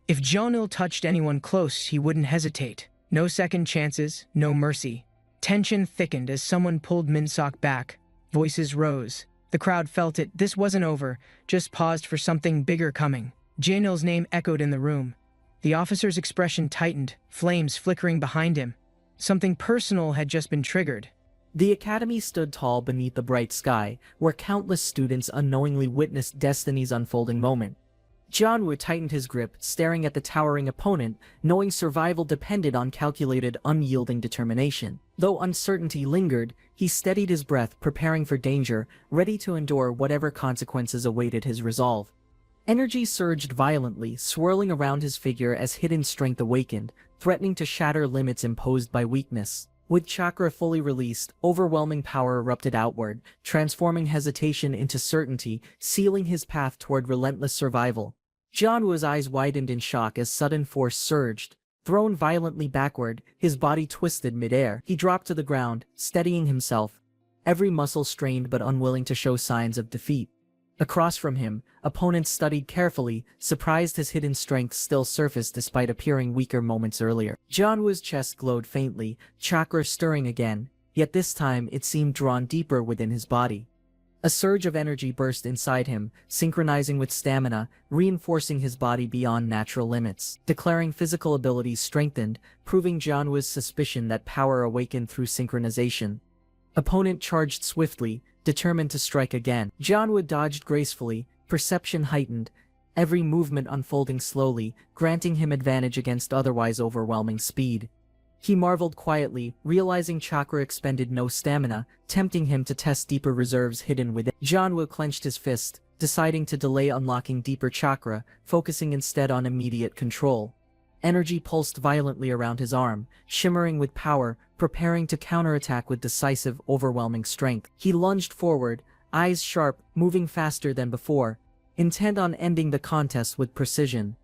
If Janil touched anyone close, he wouldn't hesitate. No second chances, no mercy. Tension thickened as someone pulled Min-seok back. Voices rose. The crowd felt it. This wasn't over, just paused for something bigger coming. Janil's name echoed in the room. The officer's expression tightened, flames flickering behind him. Something personal had just been triggered. The academy stood tall beneath the bright sky, where countless students unknowingly witnessed destiny's unfolding moment. Jong-woo tightened his grip, staring at the towering opponent, knowing survival depended on calculated, unyielding determination. Though uncertainty lingered, he steadied his breath, preparing for danger, ready to endure whatever consequences awaited his resolve. Energy surged violently, swirling around his figure as hidden strength awakened, threatening to shatter limits imposed by weakness. With chakra fully released, overwhelming power erupted outward, transforming hesitation into certainty, sealing his path toward relentless survival. Jong-woo's eyes widened in shock as sudden force surged. Thrown violently backward, his body twisted midair. He dropped to the ground, steadying himself, every muscle strained but unwilling to show signs of defeat. Across from him, opponents studied carefully, surprised his hidden strength still surfaced despite appearing weaker moments earlier. Jong-woo's chest glowed faintly, chakra stirring again, yet this time it seemed drawn deeper within his body. A surge of energy burst inside him, synchronizing with stamina, reinforcing his body beyond natural limits. Declaring physical abilities strengthened, proving Jong-woo's suspicion that power awakened through synchronization. Opponent charged swiftly, determined to strike again. Jong-woo dodged gracefully, perception heightened, every movement unfolding slowly, granting him advantage against otherwise overwhelming speed. He marveled quietly, realizing chakra expended no stamina, tempting him to test deeper reserves hidden within. Jong-woo clenched his fist, deciding to delay unlocking deeper chakra, focusing instead on immediate control. Energy pulsed violently around his arm, shimmering with power, preparing to counterattack with decisive, overwhelming strength. He lunged forward, eyes sharp, moving faster than before, intent on ending the contest with precision.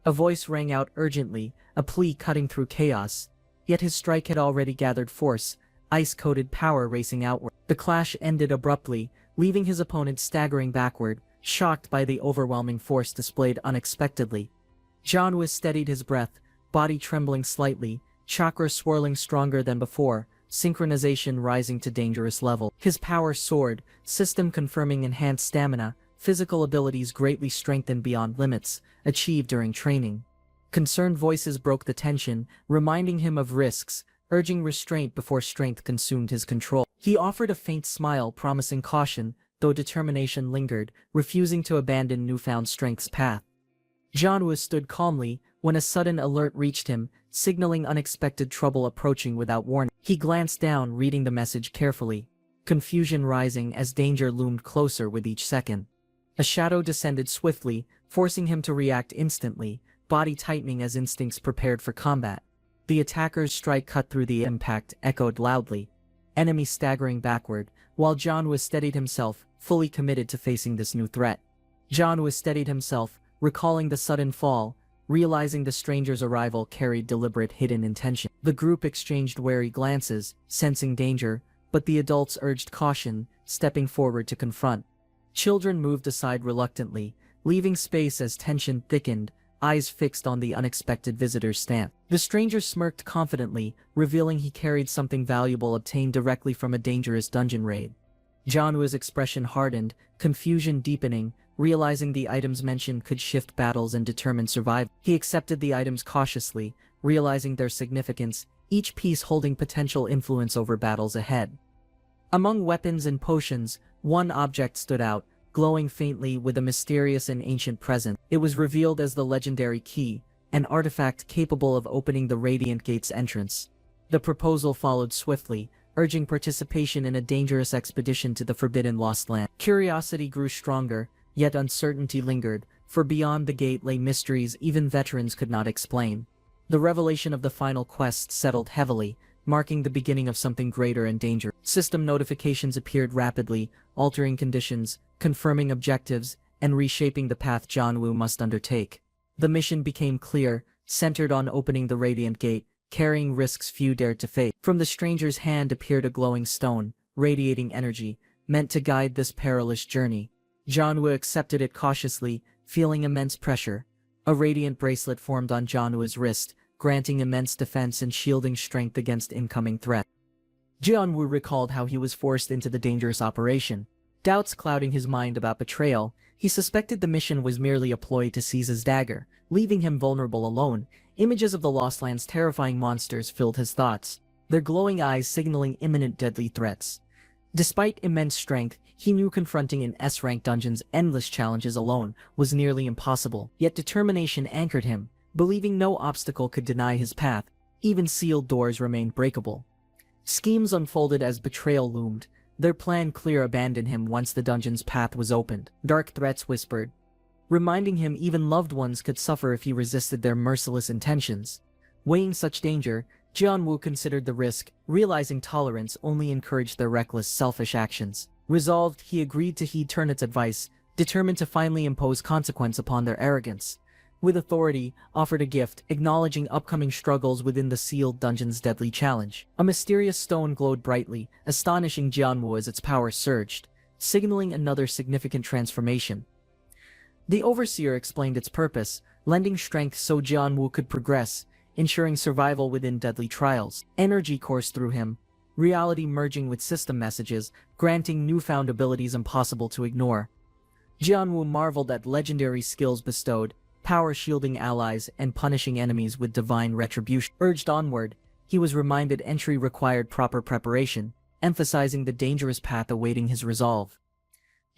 A voice rang out urgently, a plea cutting through chaos. yet his strike had already gathered force, ice-coated power racing outward. The clash ended abruptly, leaving his opponent staggering backward, shocked by the overwhelming force displayed unexpectedly. Jianwu steadied his breath, body trembling slightly, chakra swirling stronger than before, synchronization rising to dangerous level. His power soared, system confirming enhanced stamina, physical abilities greatly strengthened beyond limits, achieved during training. Concerned voices broke the tension, reminding him of risks, urging restraint before strength consumed his control. He offered a faint smile promising caution, though determination lingered, refusing to abandon newfound strength's path. Jianwu stood calmly when a sudden alert reached him, signaling unexpected trouble approaching without warning. He glanced down, reading the message carefully, confusion rising as danger loomed closer with each second. A shadow descended swiftly, forcing him to react instantly, body tightening as instincts prepared for combat. The attacker's strike cut through the impact, echoed loudly. Enemy staggering backward, while Jianwu steadied himself, fully committed to facing this new threat. Jianwu steadied himself, recalling the sudden fall, realizing the stranger's arrival carried deliberate hidden intention. The group exchanged wary glances, sensing danger, but the adults urged caution, stepping forward to confront. Children moved aside reluctantly, leaving space as tension thickened, eyes fixed on the unexpected visitor's stamp. The stranger smirked confidently, revealing he carried something valuable obtained directly from a dangerous dungeon raid. Jianwu's expression hardened, confusion deepening, realizing the items mentioned could shift battles and determine survival. He accepted the items cautiously, realizing their significance, each piece holding potential influence over battles ahead. Among weapons and potions, one object stood out, glowing faintly with a mysterious and ancient presence. It was revealed as the legendary key, an artifact capable of opening the Radiant Gate's entrance. The proposal followed swiftly, urging participation in a dangerous expedition to the Forbidden Lost Land. Curiosity grew stronger, yet uncertainty lingered, for beyond the gate lay mysteries even veterans could not explain. The revelation of the final quest settled heavily, marking the beginning of something greater and dangerous. System notifications appeared rapidly, altering conditions, confirming objectives, and reshaping the path Jianwu must undertake. The mission became clear, centered on opening the Radiant Gate, carrying risks few dared to face. From the stranger's hand appeared a glowing stone, radiating energy, meant to guide this perilous journey. Jianwu accepted it cautiously, feeling immense pressure. A radiant bracelet formed on Jianwu's wrist, granting immense defense and shielding strength against incoming threat. Jianwu recalled how he was forced into the dangerous operation. Doubts clouding his mind about betrayal, he suspected the mission was merely a ploy to seize his dagger, leaving him vulnerable alone. Images of the Lost Land's terrifying monsters filled his thoughts, their glowing eyes signaling imminent deadly threats. Despite immense strength, he knew confronting an S-Rank dungeon's endless challenges alone was nearly impossible, yet determination anchored him, believing no obstacle could deny his path. Even sealed doors remained breakable. Schemes unfolded as betrayal loomed, their plan clear abandoned him once the dungeon's path was opened. Dark threats whispered, reminding him even loved ones could suffer if he resisted their merciless intentions. Weighing such danger, Jianwu considered the risk, realizing tolerance only encouraged their reckless, selfish actions. Resolved, he agreed to heed Turnit's advice, determined to finally impose consequence upon their arrogance. With authority, offered a gift, acknowledging upcoming struggles within the sealed dungeon's deadly challenge. A mysterious stone glowed brightly, astonishing Jianwu as its power surged, signaling another significant transformation. The Overseer explained its purpose, lending strength so Jianwu could progress, ensuring survival within deadly trials. Energy coursed through him, reality merging with system messages, granting newfound abilities impossible to ignore. Jianwu marveled at legendary skills bestowed, power shielding allies and punishing enemies with divine retribution. Urged onward, he was reminded entry required proper preparation, emphasizing the dangerous path awaiting his resolve.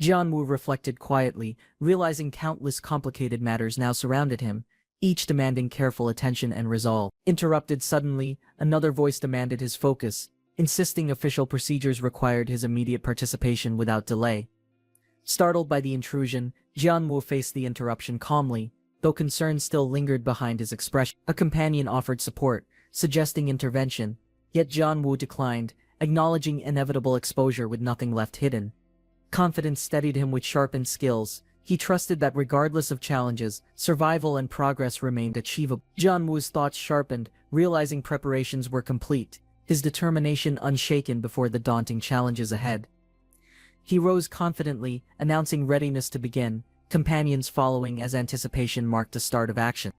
Jianwu reflected quietly, realizing countless complicated matters now surrounded him, each demanding careful attention and resolve. Interrupted suddenly, another voice demanded his focus, insisting official procedures required his immediate participation without delay. Startled by the intrusion, Jianwu faced the interruption calmly, though concern still lingered behind his expression. A companion offered support, suggesting intervention, yet Jianwu declined, acknowledging inevitable exposure with nothing left hidden. Confidence steadied him with sharpened skills, He trusted that regardless of challenges, survival and progress remained achievable. Jianwu's thoughts sharpened, realizing preparations were complete, his determination unshaken before the daunting challenges ahead. He rose confidently, announcing readiness to begin, companions following as anticipation marked the start of action.